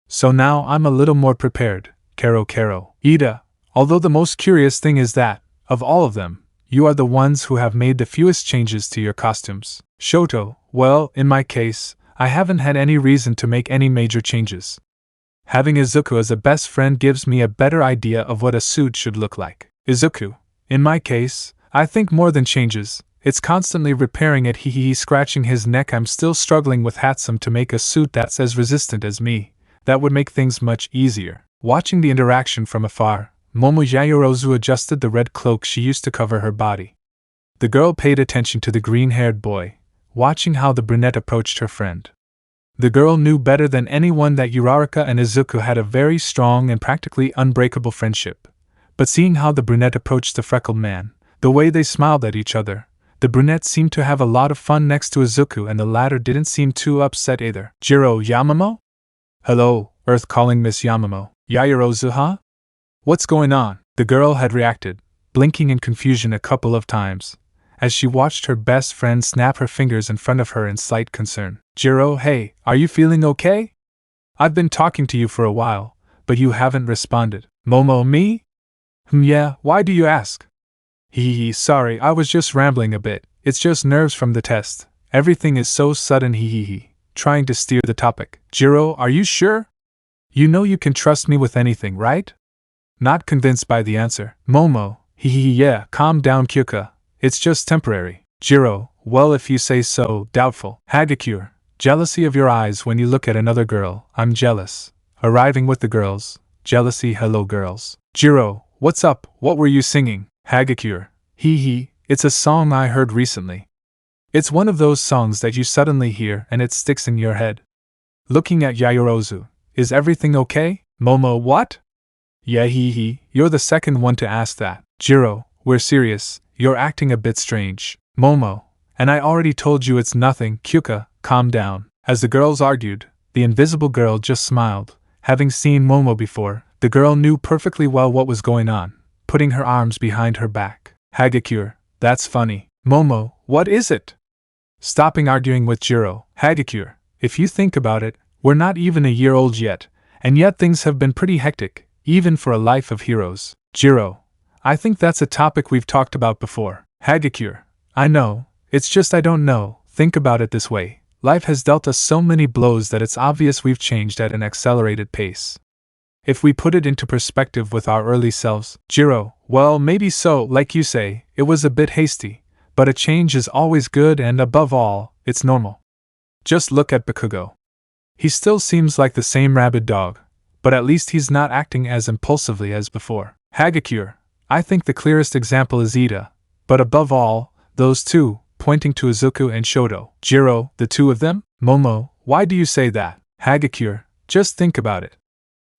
A: So now I'm a little more prepared. Kero. Ida, although the most curious thing is that, of all of them, you are the ones who have made the fewest changes to your costumes. Shoto, well, in my case, I haven't had any reason to make any major changes. Having Izuku as a best friend gives me a better idea of what a suit should look like. Izuku, in my case, I think more than changes. It's constantly repairing it. Scratching his neck. I'm still struggling with Hatsum to make a suit that's as resistant as me. That would make things much easier. Watching the interaction from afar, Momo Yayorozu adjusted the red cloak she used to cover her body. The girl paid attention to the green-haired boy, watching how the brunette approached her friend. The girl knew better than anyone that Uraraka and Izuku had a very strong and practically unbreakable friendship. But seeing how the brunette approached the freckled man, the way they smiled at each other, the brunette seemed to have a lot of fun next to Izuku, and the latter didn't seem too upset either. Jiro Yamamoto? Hello, Earth calling Miss Yamamoto. Yaoyorozu, huh? What's going on? The girl had reacted, blinking in confusion a couple of times, as she watched her best friend snap her fingers in front of her in slight concern. Jiro, hey, are you feeling okay? I've been talking to you for a while, but you haven't responded. Momo, me? Yeah, why do you ask? Hee, sorry, I was just rambling a bit. It's just nerves from the test. Everything is so sudden, hee, trying to steer the topic. Jiro, are you sure? You know you can trust me with anything, right? Not convinced by the answer. Momo, yeah, calm down, Kyuka. It's just temporary. Jiro, well, if you say so, doubtful. Hagakure, jealousy of your eyes when you look at another girl. I'm jealous. Arriving with the girls. Jealousy, hello girls. Jiro, what's up? What were you singing? Hagakure, it's a song I heard recently. It's one of those songs that you suddenly hear and it sticks in your head. Looking at Yaoyorozu, is everything okay? Momo, what? Yeah, you're the second one to ask that. Jiro, we're serious. You're acting a bit strange. Momo, and I already told you it's nothing. Kyuka, calm down. As the girls argued, the invisible girl just smiled. Having seen Momo before, the girl knew perfectly well what was going on, putting her arms behind her back. Hagakure, that's funny. Momo, what is it? Stopping arguing with Jiro. Hagakure, if you think about it, we're not even a year old yet, and yet things have been pretty hectic, even for a life of heroes. Jiro, I think that's a topic we've talked about before. Hagakure, I know, it's just I don't know. Think about it this way. Life has dealt us so many blows that it's obvious we've changed at an accelerated pace. If we put it into perspective with our early selves, Jiro, well, maybe so, like you say, it was a bit hasty, but a change is always good and above all, it's normal. Just look at Bakugo. He still seems like the same rabid dog, but at least he's not acting as impulsively as before. Hagakure, I think the clearest example is Ida, but above all, those two, pointing to Izuku and Shoto. Jiro, the two of them? Momo, why do you say that? Hagakure, just think about it.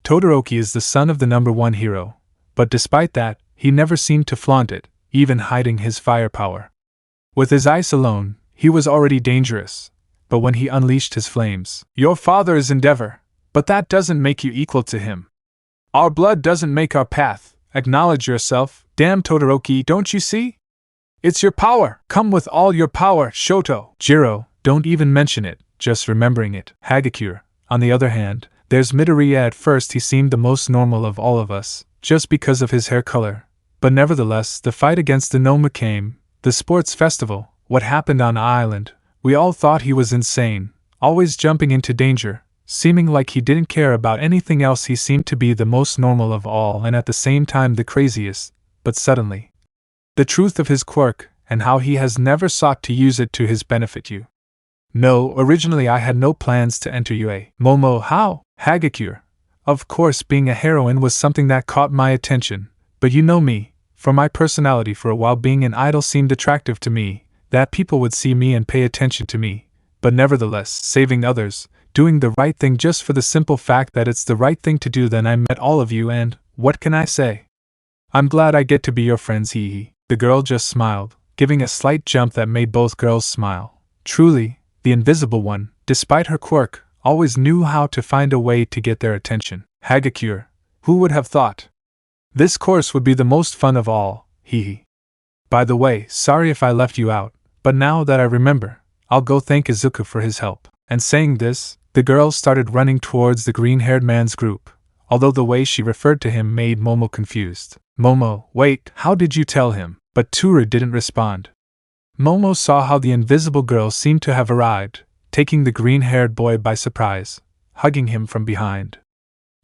A: Todoroki is the son of the #1 hero, but despite that, he never seemed to flaunt it, even hiding his firepower. With his ice alone, he was already dangerous, but when he unleashed his flames, your father is Endeavor, but that doesn't make you equal to him. Our blood doesn't make our path. Acknowledge yourself. Damn Todoroki, don't you see? It's your power. Come with all your power, Shoto. Jiro, don't even mention it, just remembering it. Hagakure, on the other hand, there's Midoriya. At first he seemed the most normal of all of us, just because of his hair color. But nevertheless, the fight against the Noma came, the sports festival, what happened on the island, we all thought he was insane, always jumping into danger, seeming like he didn't care about anything else. He seemed to be the most normal of all and at the same time the craziest, but suddenly, the truth of his quirk, and how he has never sought to use it to his benefit. You. No, originally I had no plans to enter UA. Momo, how? Hagakure. Of course, being a heroine was something that caught my attention, but you know me, for my personality, for a while being an idol seemed attractive to me, that people would see me and pay attention to me, but nevertheless, saving others, doing the right thing just for the simple fact that it's the right thing to do. Then I met all of you and, what can I say? I'm glad I get to be your friends, hee. The girl just smiled, giving a slight jump that made both girls smile. Truly, the invisible one, despite her quirk, always knew how to find a way to get their attention. Hagakure, who would have thought? This course would be the most fun of all, hee. By the way, sorry if I left you out, but now that I remember, I'll go thank Izuku for his help. And saying this, the girl started running towards the green-haired man's group, although the way she referred to him made Momo confused. Momo, wait, how did you tell him? But Toru didn't respond. Momo saw how the invisible girl seemed to have arrived, taking the green-haired boy by surprise, hugging him from behind.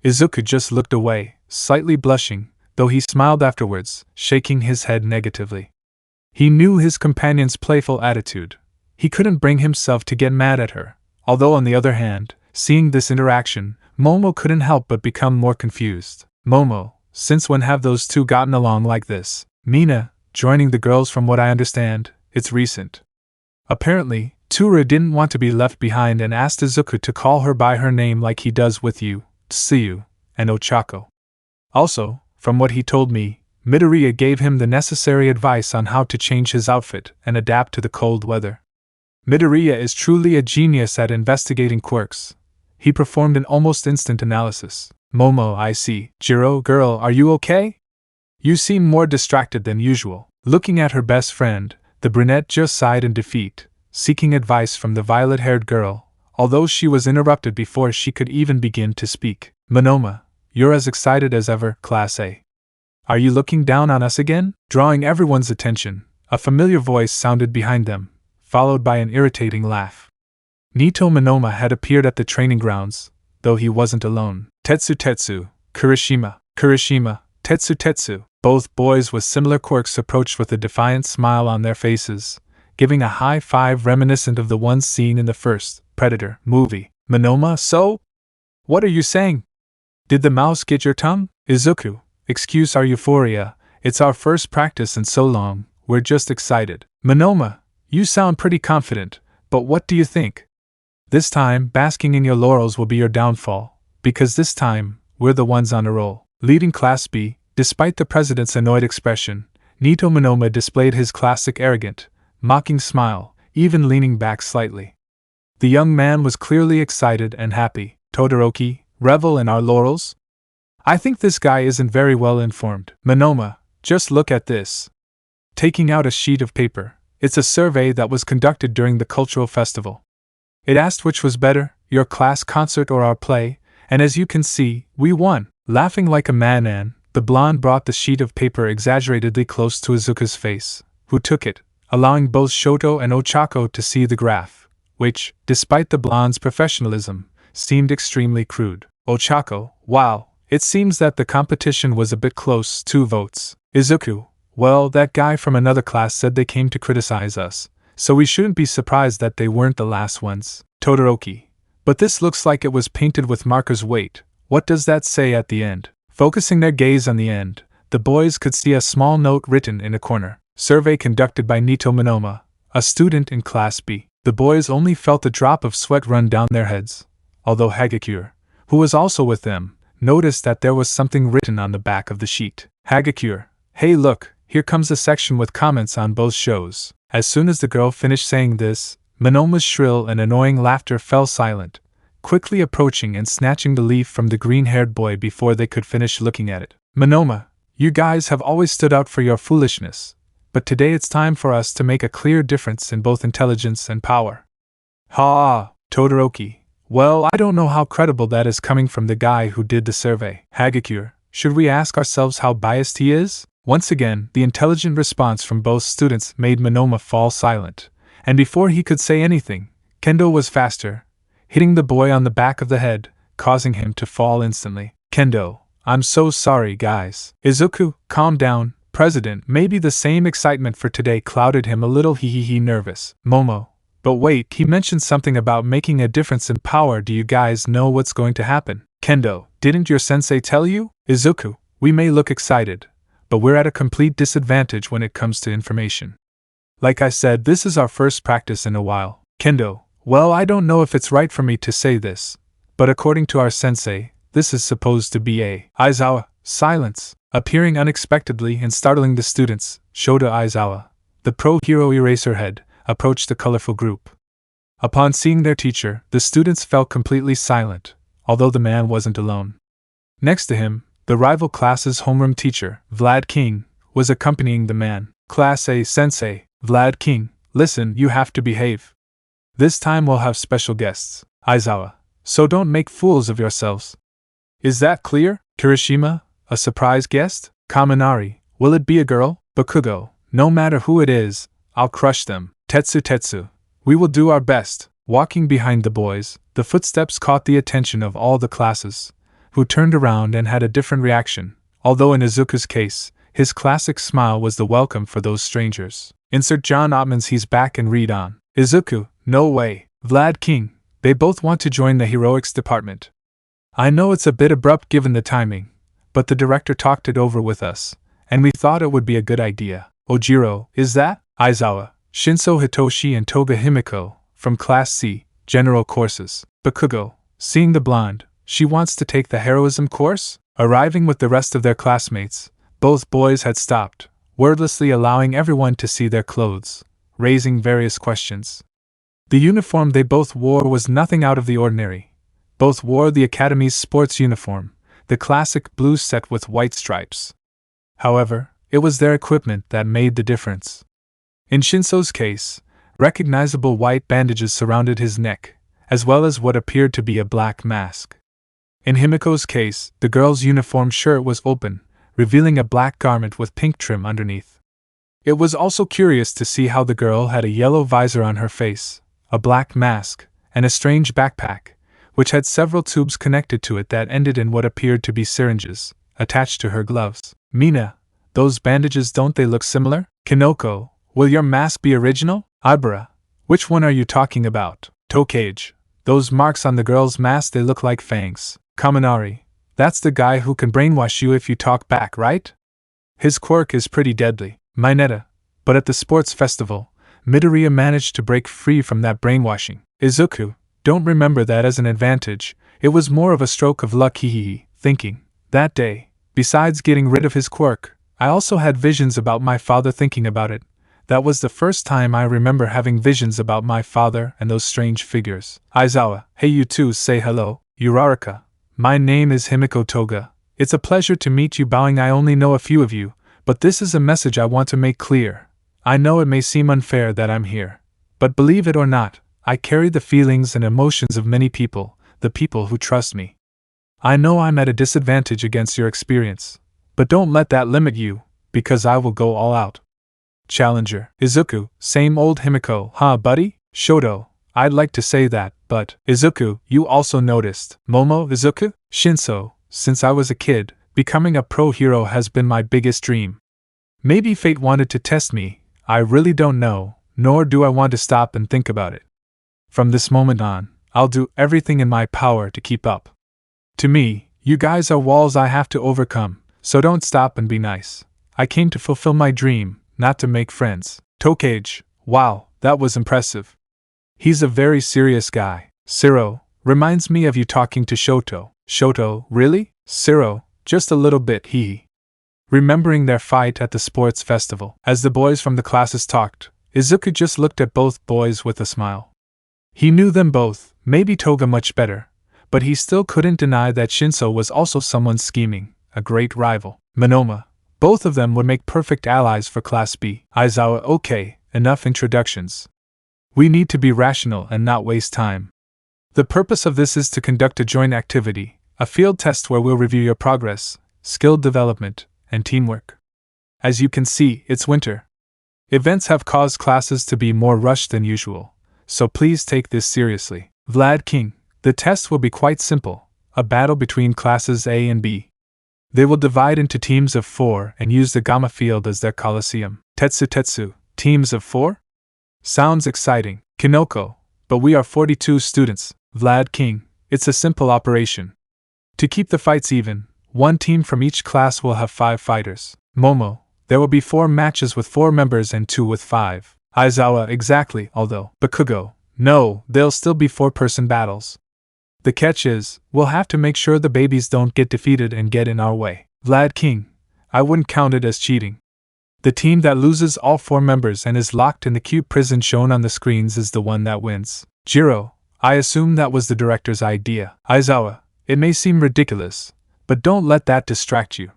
A: Izuku just looked away, slightly blushing, though he smiled afterwards, shaking his head negatively. He knew his companion's playful attitude. He couldn't bring himself to get mad at her, although on the other hand, seeing this interaction, Momo couldn't help but become more confused. Momo, since when have those two gotten along like this? Mina, joining the girls, from what I understand, it's recent. Apparently, Tura didn't want to be left behind and asked Izuku to call her by her name like he does with you, Tsuyu, and Ochako. Also, from what he told me, Midoriya gave him the necessary advice on how to change his outfit and adapt to the cold weather. Midoriya is truly a genius at investigating quirks. He performed an almost instant analysis. Momo, I see. Jiro, girl, are you okay? You seem more distracted than usual. Looking at her best friend, the brunette just sighed in defeat, seeking advice from the violet-haired girl, although she was interrupted before she could even begin to speak. Monoma, you're as excited as ever, Class A. Are you looking down on us again? Drawing everyone's attention, a familiar voice sounded behind them, followed by an irritating laugh. Nito Monoma had appeared at the training grounds, though he wasn't alone. Tetsu, Kirishima, Tetsu. Both boys with similar quirks approached with a defiant smile on their faces, giving a high five reminiscent of the ones seen in the first Predator movie. Monoma, so? What are you saying? Did the mouse get your tongue? Izuku, excuse our euphoria, it's our first practice in so long, we're just excited. Monoma, you sound pretty confident, but what do you think? This time, basking in your laurels will be your downfall, because this time, we're the ones on a roll. Leading Class B, despite the president's annoyed expression, Nito Monoma displayed his classic arrogant, mocking smile, even leaning back slightly. The young man was clearly excited and happy. Todoroki, revel in our laurels? I think this guy isn't very well informed. Monoma, just look at this. Taking out a sheet of paper, it's a survey that was conducted during the cultural festival. It asked which was better, your class concert or our play, and as you can see, we won. Laughing like a madman, the blonde brought the sheet of paper exaggeratedly close to Izuku's face, who took it, allowing both Shoto and Ochako to see the graph, which, despite the blonde's professionalism, seemed extremely crude. Ochako, wow, it seems that the competition was a bit close, 2 votes. Izuku, well, that guy from another class said they came to criticize us, so we shouldn't be surprised that they weren't the last ones. Todoroki, but this looks like it was painted with marker's weight. What does that say at the end? Focusing their gaze on the end, the boys could see a small note written in a corner. Survey conducted by Nito Monoma, a student in Class B. The boys only felt a drop of sweat run down their heads, although Hagakure, who was also with them, noticed that there was something written on the back of the sheet. Hagakure, hey look, here comes a section with comments on both shows. As soon as the girl finished saying this, Monoma's shrill and annoying laughter fell silent, quickly approaching and snatching the leaf from the green-haired boy before they could finish looking at it. Monoma, you guys have always stood out for your foolishness, but today it's time for us to make a clear difference in both intelligence and power. Ha! Todoroki, well, I don't know how credible that is coming from the guy who did the survey. Hagakure, should we ask ourselves how biased he is? Once again, the intelligent response from both students made Monoma fall silent, and before he could say anything, Kendo was faster, hitting the boy on the back of the head, causing him to fall instantly. Kendo, I'm so sorry, guys. Izuku, calm down. President, maybe the same excitement for today clouded him a little. Nervous. Momo, but wait, he mentioned something about making a difference in power. Do you guys know what's going to happen? Kendo, didn't your sensei tell you? Izuku, we may look excited, but we're at a complete disadvantage when it comes to information. Like I said, this is our first practice in a while. Kendo, well, I don't know if it's right for me to say this, but according to our sensei, this is supposed to be a Aizawa. Silence. Appearing unexpectedly and startling the students, Shota Aizawa, the pro-hero Eraserhead, approached the colorful group. Upon seeing their teacher, the students fell completely silent, although the man wasn't alone. Next to him, the rival class's homeroom teacher, Vlad King, was accompanying the man. Class A Sensei, Vlad King, listen, you have to behave. This time we'll have special guests, Aizawa, so don't make fools of yourselves. Is that clear? Kirishima, a surprise guest? Kaminari, will it be a girl? Bakugo, no matter who it is, I'll crush them. Tetsu, we will do our best. Walking behind the boys, the footsteps caught the attention of all the classes, who turned around and had a different reaction, although in Izuku's case, his classic smile was the welcome for those strangers. Insert John Ottman's He's Back and read on. Izuku, no way. Vlad King, they both want to join the heroics department. I know it's a bit abrupt given the timing, but the director talked it over with us, and we thought it would be a good idea. Ojiro, is that? Aizawa, Shinso Hitoshi and Toga Himiko, from Class C, General Courses. Bakugo, seeing the blonde, she wants to take the heroism course? Arriving with the rest of their classmates, both boys had stopped, wordlessly allowing everyone to see their clothes, raising various questions. The uniform they both wore was nothing out of the ordinary. Both wore the Academy's sports uniform, the classic blue set with white stripes. However, it was their equipment that made the difference. In Shinso's case, recognizable white bandages surrounded his neck, as well as what appeared to be a black mask. In Himiko's case, the girl's uniform shirt was open, revealing a black garment with pink trim underneath. It was also curious to see how the girl had a yellow visor on her face, a black mask, and a strange backpack, which had several tubes connected to it that ended in what appeared to be syringes, attached to her gloves. Mina, those bandages, don't they look similar? Kinoko, will your mask be original? Ibara, which one are you talking about? Tokage, those marks on the girl's mask, they look like fangs. Kaminari, that's the guy who can brainwash you if you talk back, right? His quirk is pretty deadly. Mineta, but at the sports festival, Midoriya managed to break free from that brainwashing. Izuku, don't remember that as an advantage, it was more of a stroke of luck, thinking. That day, besides getting rid of his quirk, I also had visions about my father. Thinking about it, that was the first time I remember having visions about my father and those strange figures. Aizawa, hey, you two, say hello. Uraraka, my name is Himiko Toga. It's a pleasure to meet you. Bowing, I only know a few of you, but this is a message I want to make clear. I know it may seem unfair that I'm here, but believe it or not, I carry the feelings and emotions of many people, the people who trust me. I know I'm at a disadvantage against your experience, but don't let that limit you, because I will go all out. Challenger. Izuku, same old Himiko, huh, buddy? Shoto, I'd like to say that, but Izuku, you also noticed. Momo. Izuku, Shinso, since I was a kid, becoming a pro hero has been my biggest dream. Maybe fate wanted to test me, I really don't know, nor do I want to stop and think about it. From this moment on, I'll do everything in my power to keep up. To me, you guys are walls I have to overcome, so don't stop and be nice. I came to fulfill my dream, not to make friends. Tokage, wow, that was impressive. He's a very serious guy. Siro, reminds me of you talking to Shoto. Shoto, really? Siro, just a little bit, Remembering their fight at the sports festival. As the boys from the classes talked, Izuku just looked at both boys with a smile. He knew them both, maybe Toga much better, but he still couldn't deny that Shinso was also someone scheming, a great rival. Monoma, both of them would make perfect allies for Class B. Aizawa, okay, enough introductions. We need to be rational and not waste time. The purpose of this is to conduct a joint activity, a field test where we'll review your progress, skill development, and teamwork. As you can see, it's winter. Events have caused classes to be more rushed than usual, so please take this seriously. Vlad King, the test will be quite simple, a battle between classes A and B. They will divide into teams of 4 and use the Gamma field as their coliseum. Tetsu, teams of 4? Sounds exciting. Kinoko, but we are 42 students. Vlad King, it's a simple operation. To keep the fights even, one team from each class will have 5 fighters. Momo, there will be 4 matches with 4 members and 2 with 5. Aizawa, exactly, although. Bakugo, no, they'll still be 4-person battles. The catch is, we'll have to make sure the babies don't get defeated and get in our way. Vlad King, I wouldn't count it as cheating. The team that loses all 4 members and is locked in the cube prison shown on the screens is the one that wins. Jiro, I assume that was the director's idea. Aizawa, it may seem ridiculous, but don't let that distract you.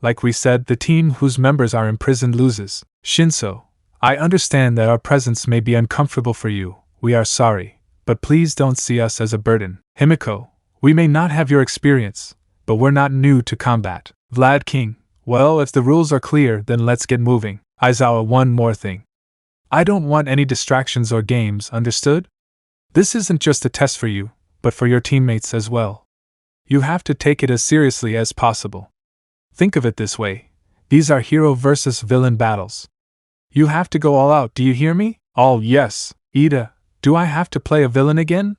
A: Like we said, the team whose members are imprisoned loses. Shinso, I understand that our presence may be uncomfortable for you, we are sorry, but please don't see us as a burden. Himiko, we may not have your experience, but we're not new to combat. Vlad King, well, if the rules are clear, then let's get moving. Aizawa, one more thing. I don't want any distractions or games, understood? This isn't just a test for you, but for your teammates as well. You have to take it as seriously as possible. Think of it this way, these are hero versus villain battles. You have to go all out, do you hear me? All yes. Ida, do I have to play a villain again?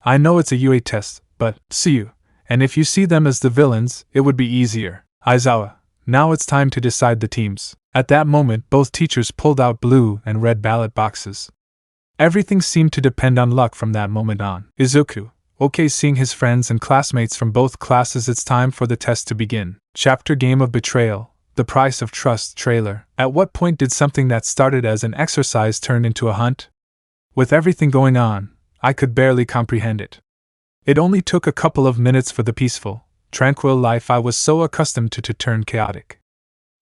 A: I know it's a UA test, but, see you, and if you see them as the villains, it would be easier. Aizawa, now it's time to decide the teams. At that moment, both teachers pulled out blue and red ballot boxes. Everything seemed to depend on luck from that moment on. Izuku, okay, seeing his friends and classmates from both classes, it's time for the test to begin. Chapter Game of Betrayal, The Price of Trust trailer. At what point did something that started as an exercise turn into a hunt? With everything going on, I could barely comprehend it. It only took a couple of minutes for the peaceful, tranquil life I was so accustomed to turn chaotic.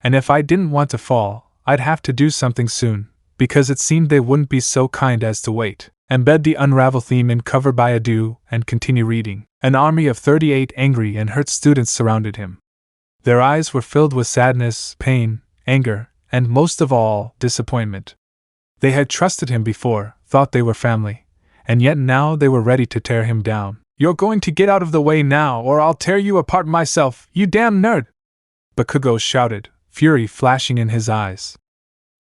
A: And if I didn't want to fall, I'd have to do something soon, because it seemed they wouldn't be so kind as to wait. Embed the Unravel theme in cover by Adu and continue reading. An army of 38 angry and hurt students surrounded him. Their eyes were filled with sadness, pain, anger, and most of all, disappointment. They had trusted him before, thought they were family, and yet now they were ready to tear him down. You're going to get out of the way now, or I'll tear you apart myself, you damn nerd! Bakugo shouted, fury flashing in his eyes.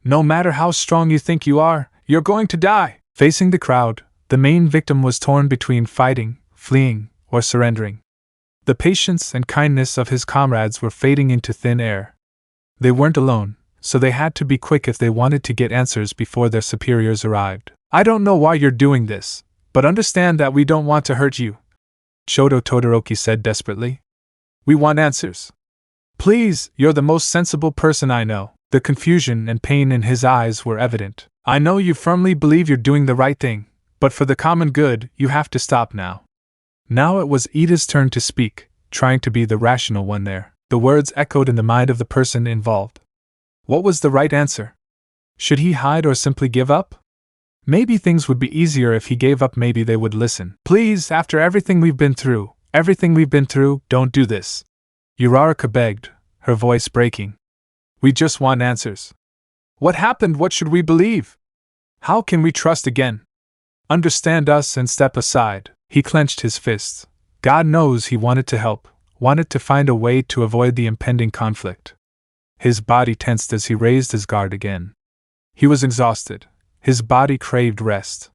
A: No matter how strong you think you are, you're going to die! Facing the crowd, the main victim was torn between fighting, fleeing, or surrendering. The patience and kindness of his comrades were fading into thin air. They weren't alone, so they had to be quick if they wanted to get answers before their superiors arrived. I don't know why you're doing this, but understand that we don't want to hurt you, Chodo Todoroki said desperately. We want answers. Please, you're the most sensible person I know. The confusion and pain in his eyes were evident. I know you firmly believe you're doing the right thing, but for the common good, you have to stop now. Now it was Ida's turn to speak, trying to be the rational one there. The words echoed in the mind of the person involved. What was the right answer? Should he hide or simply give up? Maybe things would be easier if he gave up, maybe they would listen. Please, after everything we've been through, don't do this. Uraraka begged, her voice breaking. We just want answers. What happened? What should we believe? How can we trust again? Understand us and step aside. He clenched his fists. God knows he wanted to help, wanted to find a way to avoid the impending conflict. His body tensed as he raised his guard again. He was exhausted. His body craved rest.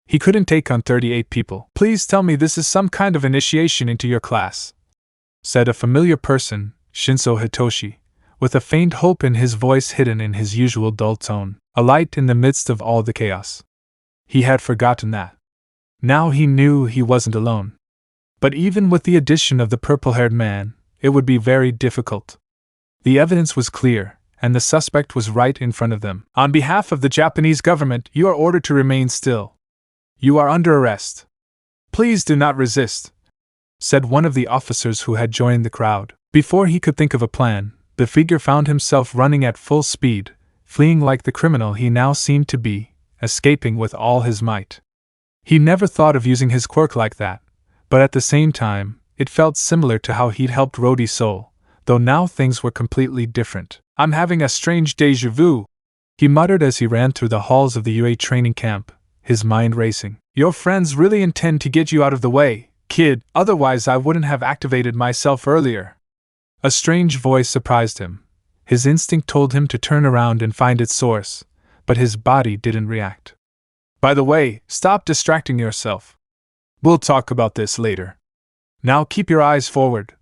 A: He couldn't take on 38 people. Please tell me this is some kind of initiation into your class, said a familiar person, Shinso Hitoshi, with a faint hope in his voice hidden in his usual dull tone, a light in the midst of all the chaos. He had forgotten that. Now he knew he wasn't alone. But even with the addition of the purple-haired man, it would be very difficult. The evidence was clear, and the suspect was right in front of them. On behalf of the Japanese government, you are ordered to remain still. You are under arrest. Please do not resist, said one of the officers who had joined the crowd. Before he could think of a plan, the figure found himself running at full speed, fleeing like the criminal he now seemed to be, escaping with all his might. He never thought of using his quirk like that, but at the same time, it felt similar to how he'd helped Rhodey's soul, though now things were completely different. I'm having a strange déjà vu, he muttered as he ran through the halls of the UA training camp, his mind racing. Your friends really intend to get you out of the way, kid, otherwise I wouldn't have activated myself earlier. A strange voice surprised him. His instinct told him to turn around and find its source, but his body didn't react. By the way, stop distracting yourself. We'll talk about this later. Now keep your eyes forward.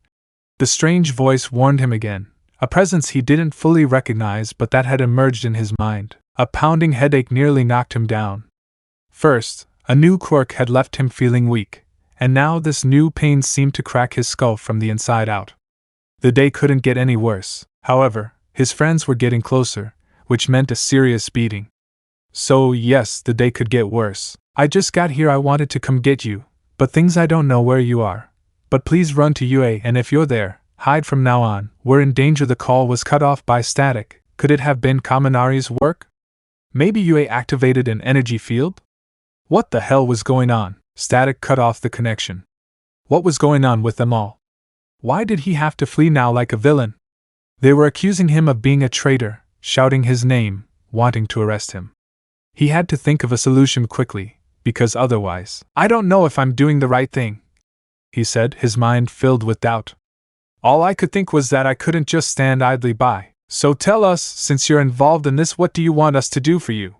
A: The strange voice warned him again, a presence he didn't fully recognize but that had emerged in his mind. A pounding headache nearly knocked him down. First, a new quirk had left him feeling weak, and now this new pain seemed to crack his skull from the inside out. The day couldn't get any worse. However, his friends were getting closer, which meant a serious beating. So yes, the day could get worse. I just got here, I wanted to come get you, but things I don't know where you are. But please run to UA, and if you're there, hide from now on. We're in danger. The call was cut off by static. Could it have been Kaminari's work? Maybe UA activated an energy field? What the hell was going on? Static cut off the connection. What was going on with them all? Why did he have to flee now like a villain? They were accusing him of being a traitor, shouting his name, wanting to arrest him. He had to think of a solution quickly, because otherwise, I don't know if I'm doing the right thing, he said, his mind filled with doubt. All I could think was that I couldn't just stand idly by. So tell us, since you're involved in this, what do you want us to do for you?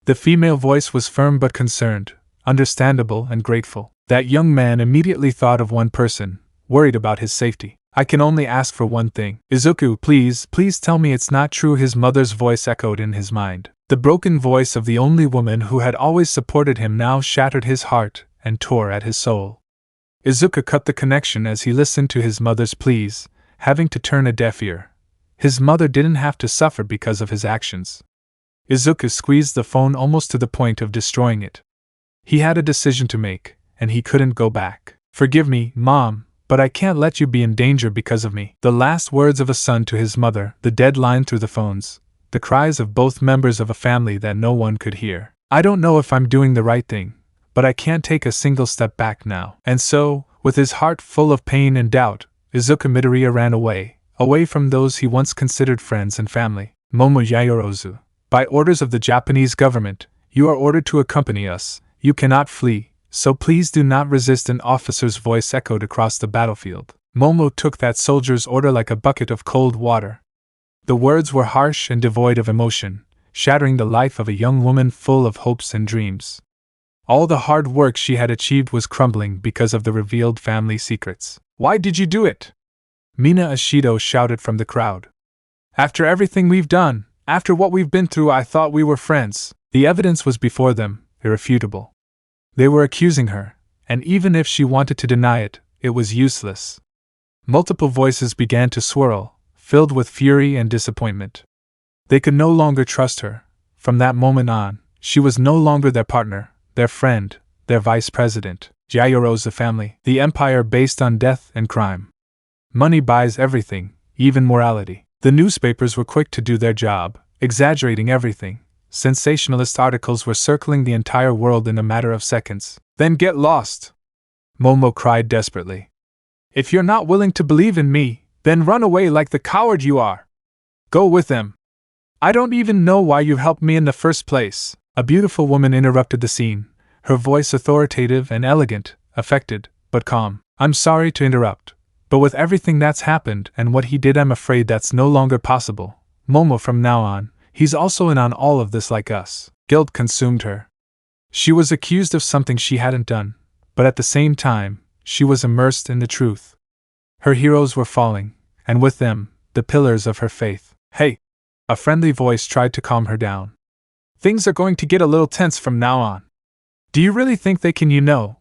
A: The female voice was firm but concerned, understandable and grateful. That young man immediately thought of one person, worried about his safety. I can only ask for one thing. Izuku, please tell me it's not true. His mother's voice echoed in his mind. The broken voice of the only woman who had always supported him now shattered his heart and tore at his soul. Izuku cut the connection as he listened to his mother's pleas, having to turn a deaf ear. His mother didn't have to suffer because of his actions. Izuku squeezed the phone almost to the point of destroying it. He had a decision to make, and he couldn't go back. "Forgive me, Mom, but I can't let you be in danger because of me." The last words of a son to his mother, the dead line through the phones, the cries of both members of a family that no one could hear. "I don't know if I'm doing the right thing, but I can't take a single step back now." And so, with his heart full of pain and doubt, Izuku Midoriya ran away from those he once considered friends and family. "Momo Yaoyorozu, by orders of the Japanese government, you are ordered to accompany us. You cannot flee, so please do not resist." An officer's voice echoed across the battlefield. Momo took that soldier's order like a bucket of cold water. The words were harsh and devoid of emotion, shattering the life of a young woman full of hopes and dreams. All the hard work she had achieved was crumbling because of the revealed family secrets. "Why did you do it?" Mina Ashido shouted from the crowd. "After everything we've done, after what we've been through, I thought we were friends." The evidence was before them, irrefutable. They were accusing her, and even if she wanted to deny it, it was useless. Multiple voices began to swirl, filled with fury and disappointment. They could no longer trust her. From that moment on, she was no longer their partner, their friend, their vice president. Yaoyorozu family, the empire based on death and crime. Money buys everything, even morality. The newspapers were quick to do their job, exaggerating everything. Sensationalist articles were circling the entire world in a matter of seconds. "Then get lost!" Momo cried desperately. "If you're not willing to believe in me, then run away like the coward you are. Go with them. I don't even know why you helped me in the first place." A beautiful woman interrupted the scene, her voice authoritative and elegant, affected, but calm. "I'm sorry to interrupt, but with everything that's happened and what he did, I'm afraid that's no longer possible. Momo, from now on, he's also in on all of this like us." Guilt consumed her. She was accused of something she hadn't done, but at the same time, she was immersed in the truth. Her heroes were falling, and with them, the pillars of her faith. "Hey!" A friendly voice tried to calm her down. "Things are going to get a little tense from now on. Do you really think they can,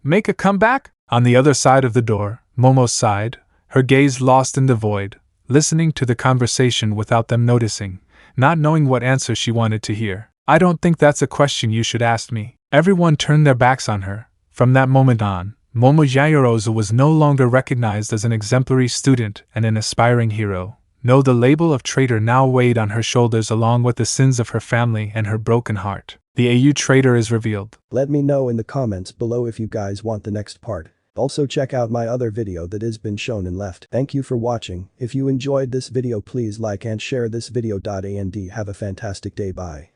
A: make a comeback?" On the other side of the door, Momo sighed, her gaze lost in the void, listening to the conversation without them noticing, not knowing what answer she wanted to hear. "I don't think that's a question you should ask me." Everyone turned their backs on her. From that moment on, Momo Yaoyorozu was no longer recognized as an exemplary student and an aspiring hero. No, the label of traitor now weighed on her shoulders along with the sins of her family and her broken heart. The AU traitor is revealed.
B: Let me know in the comments below if you guys want the next part. Also check out my other video that has been shown and left. Thank you for watching. If you enjoyed this video, please like and share this video. And have a fantastic day. Bye.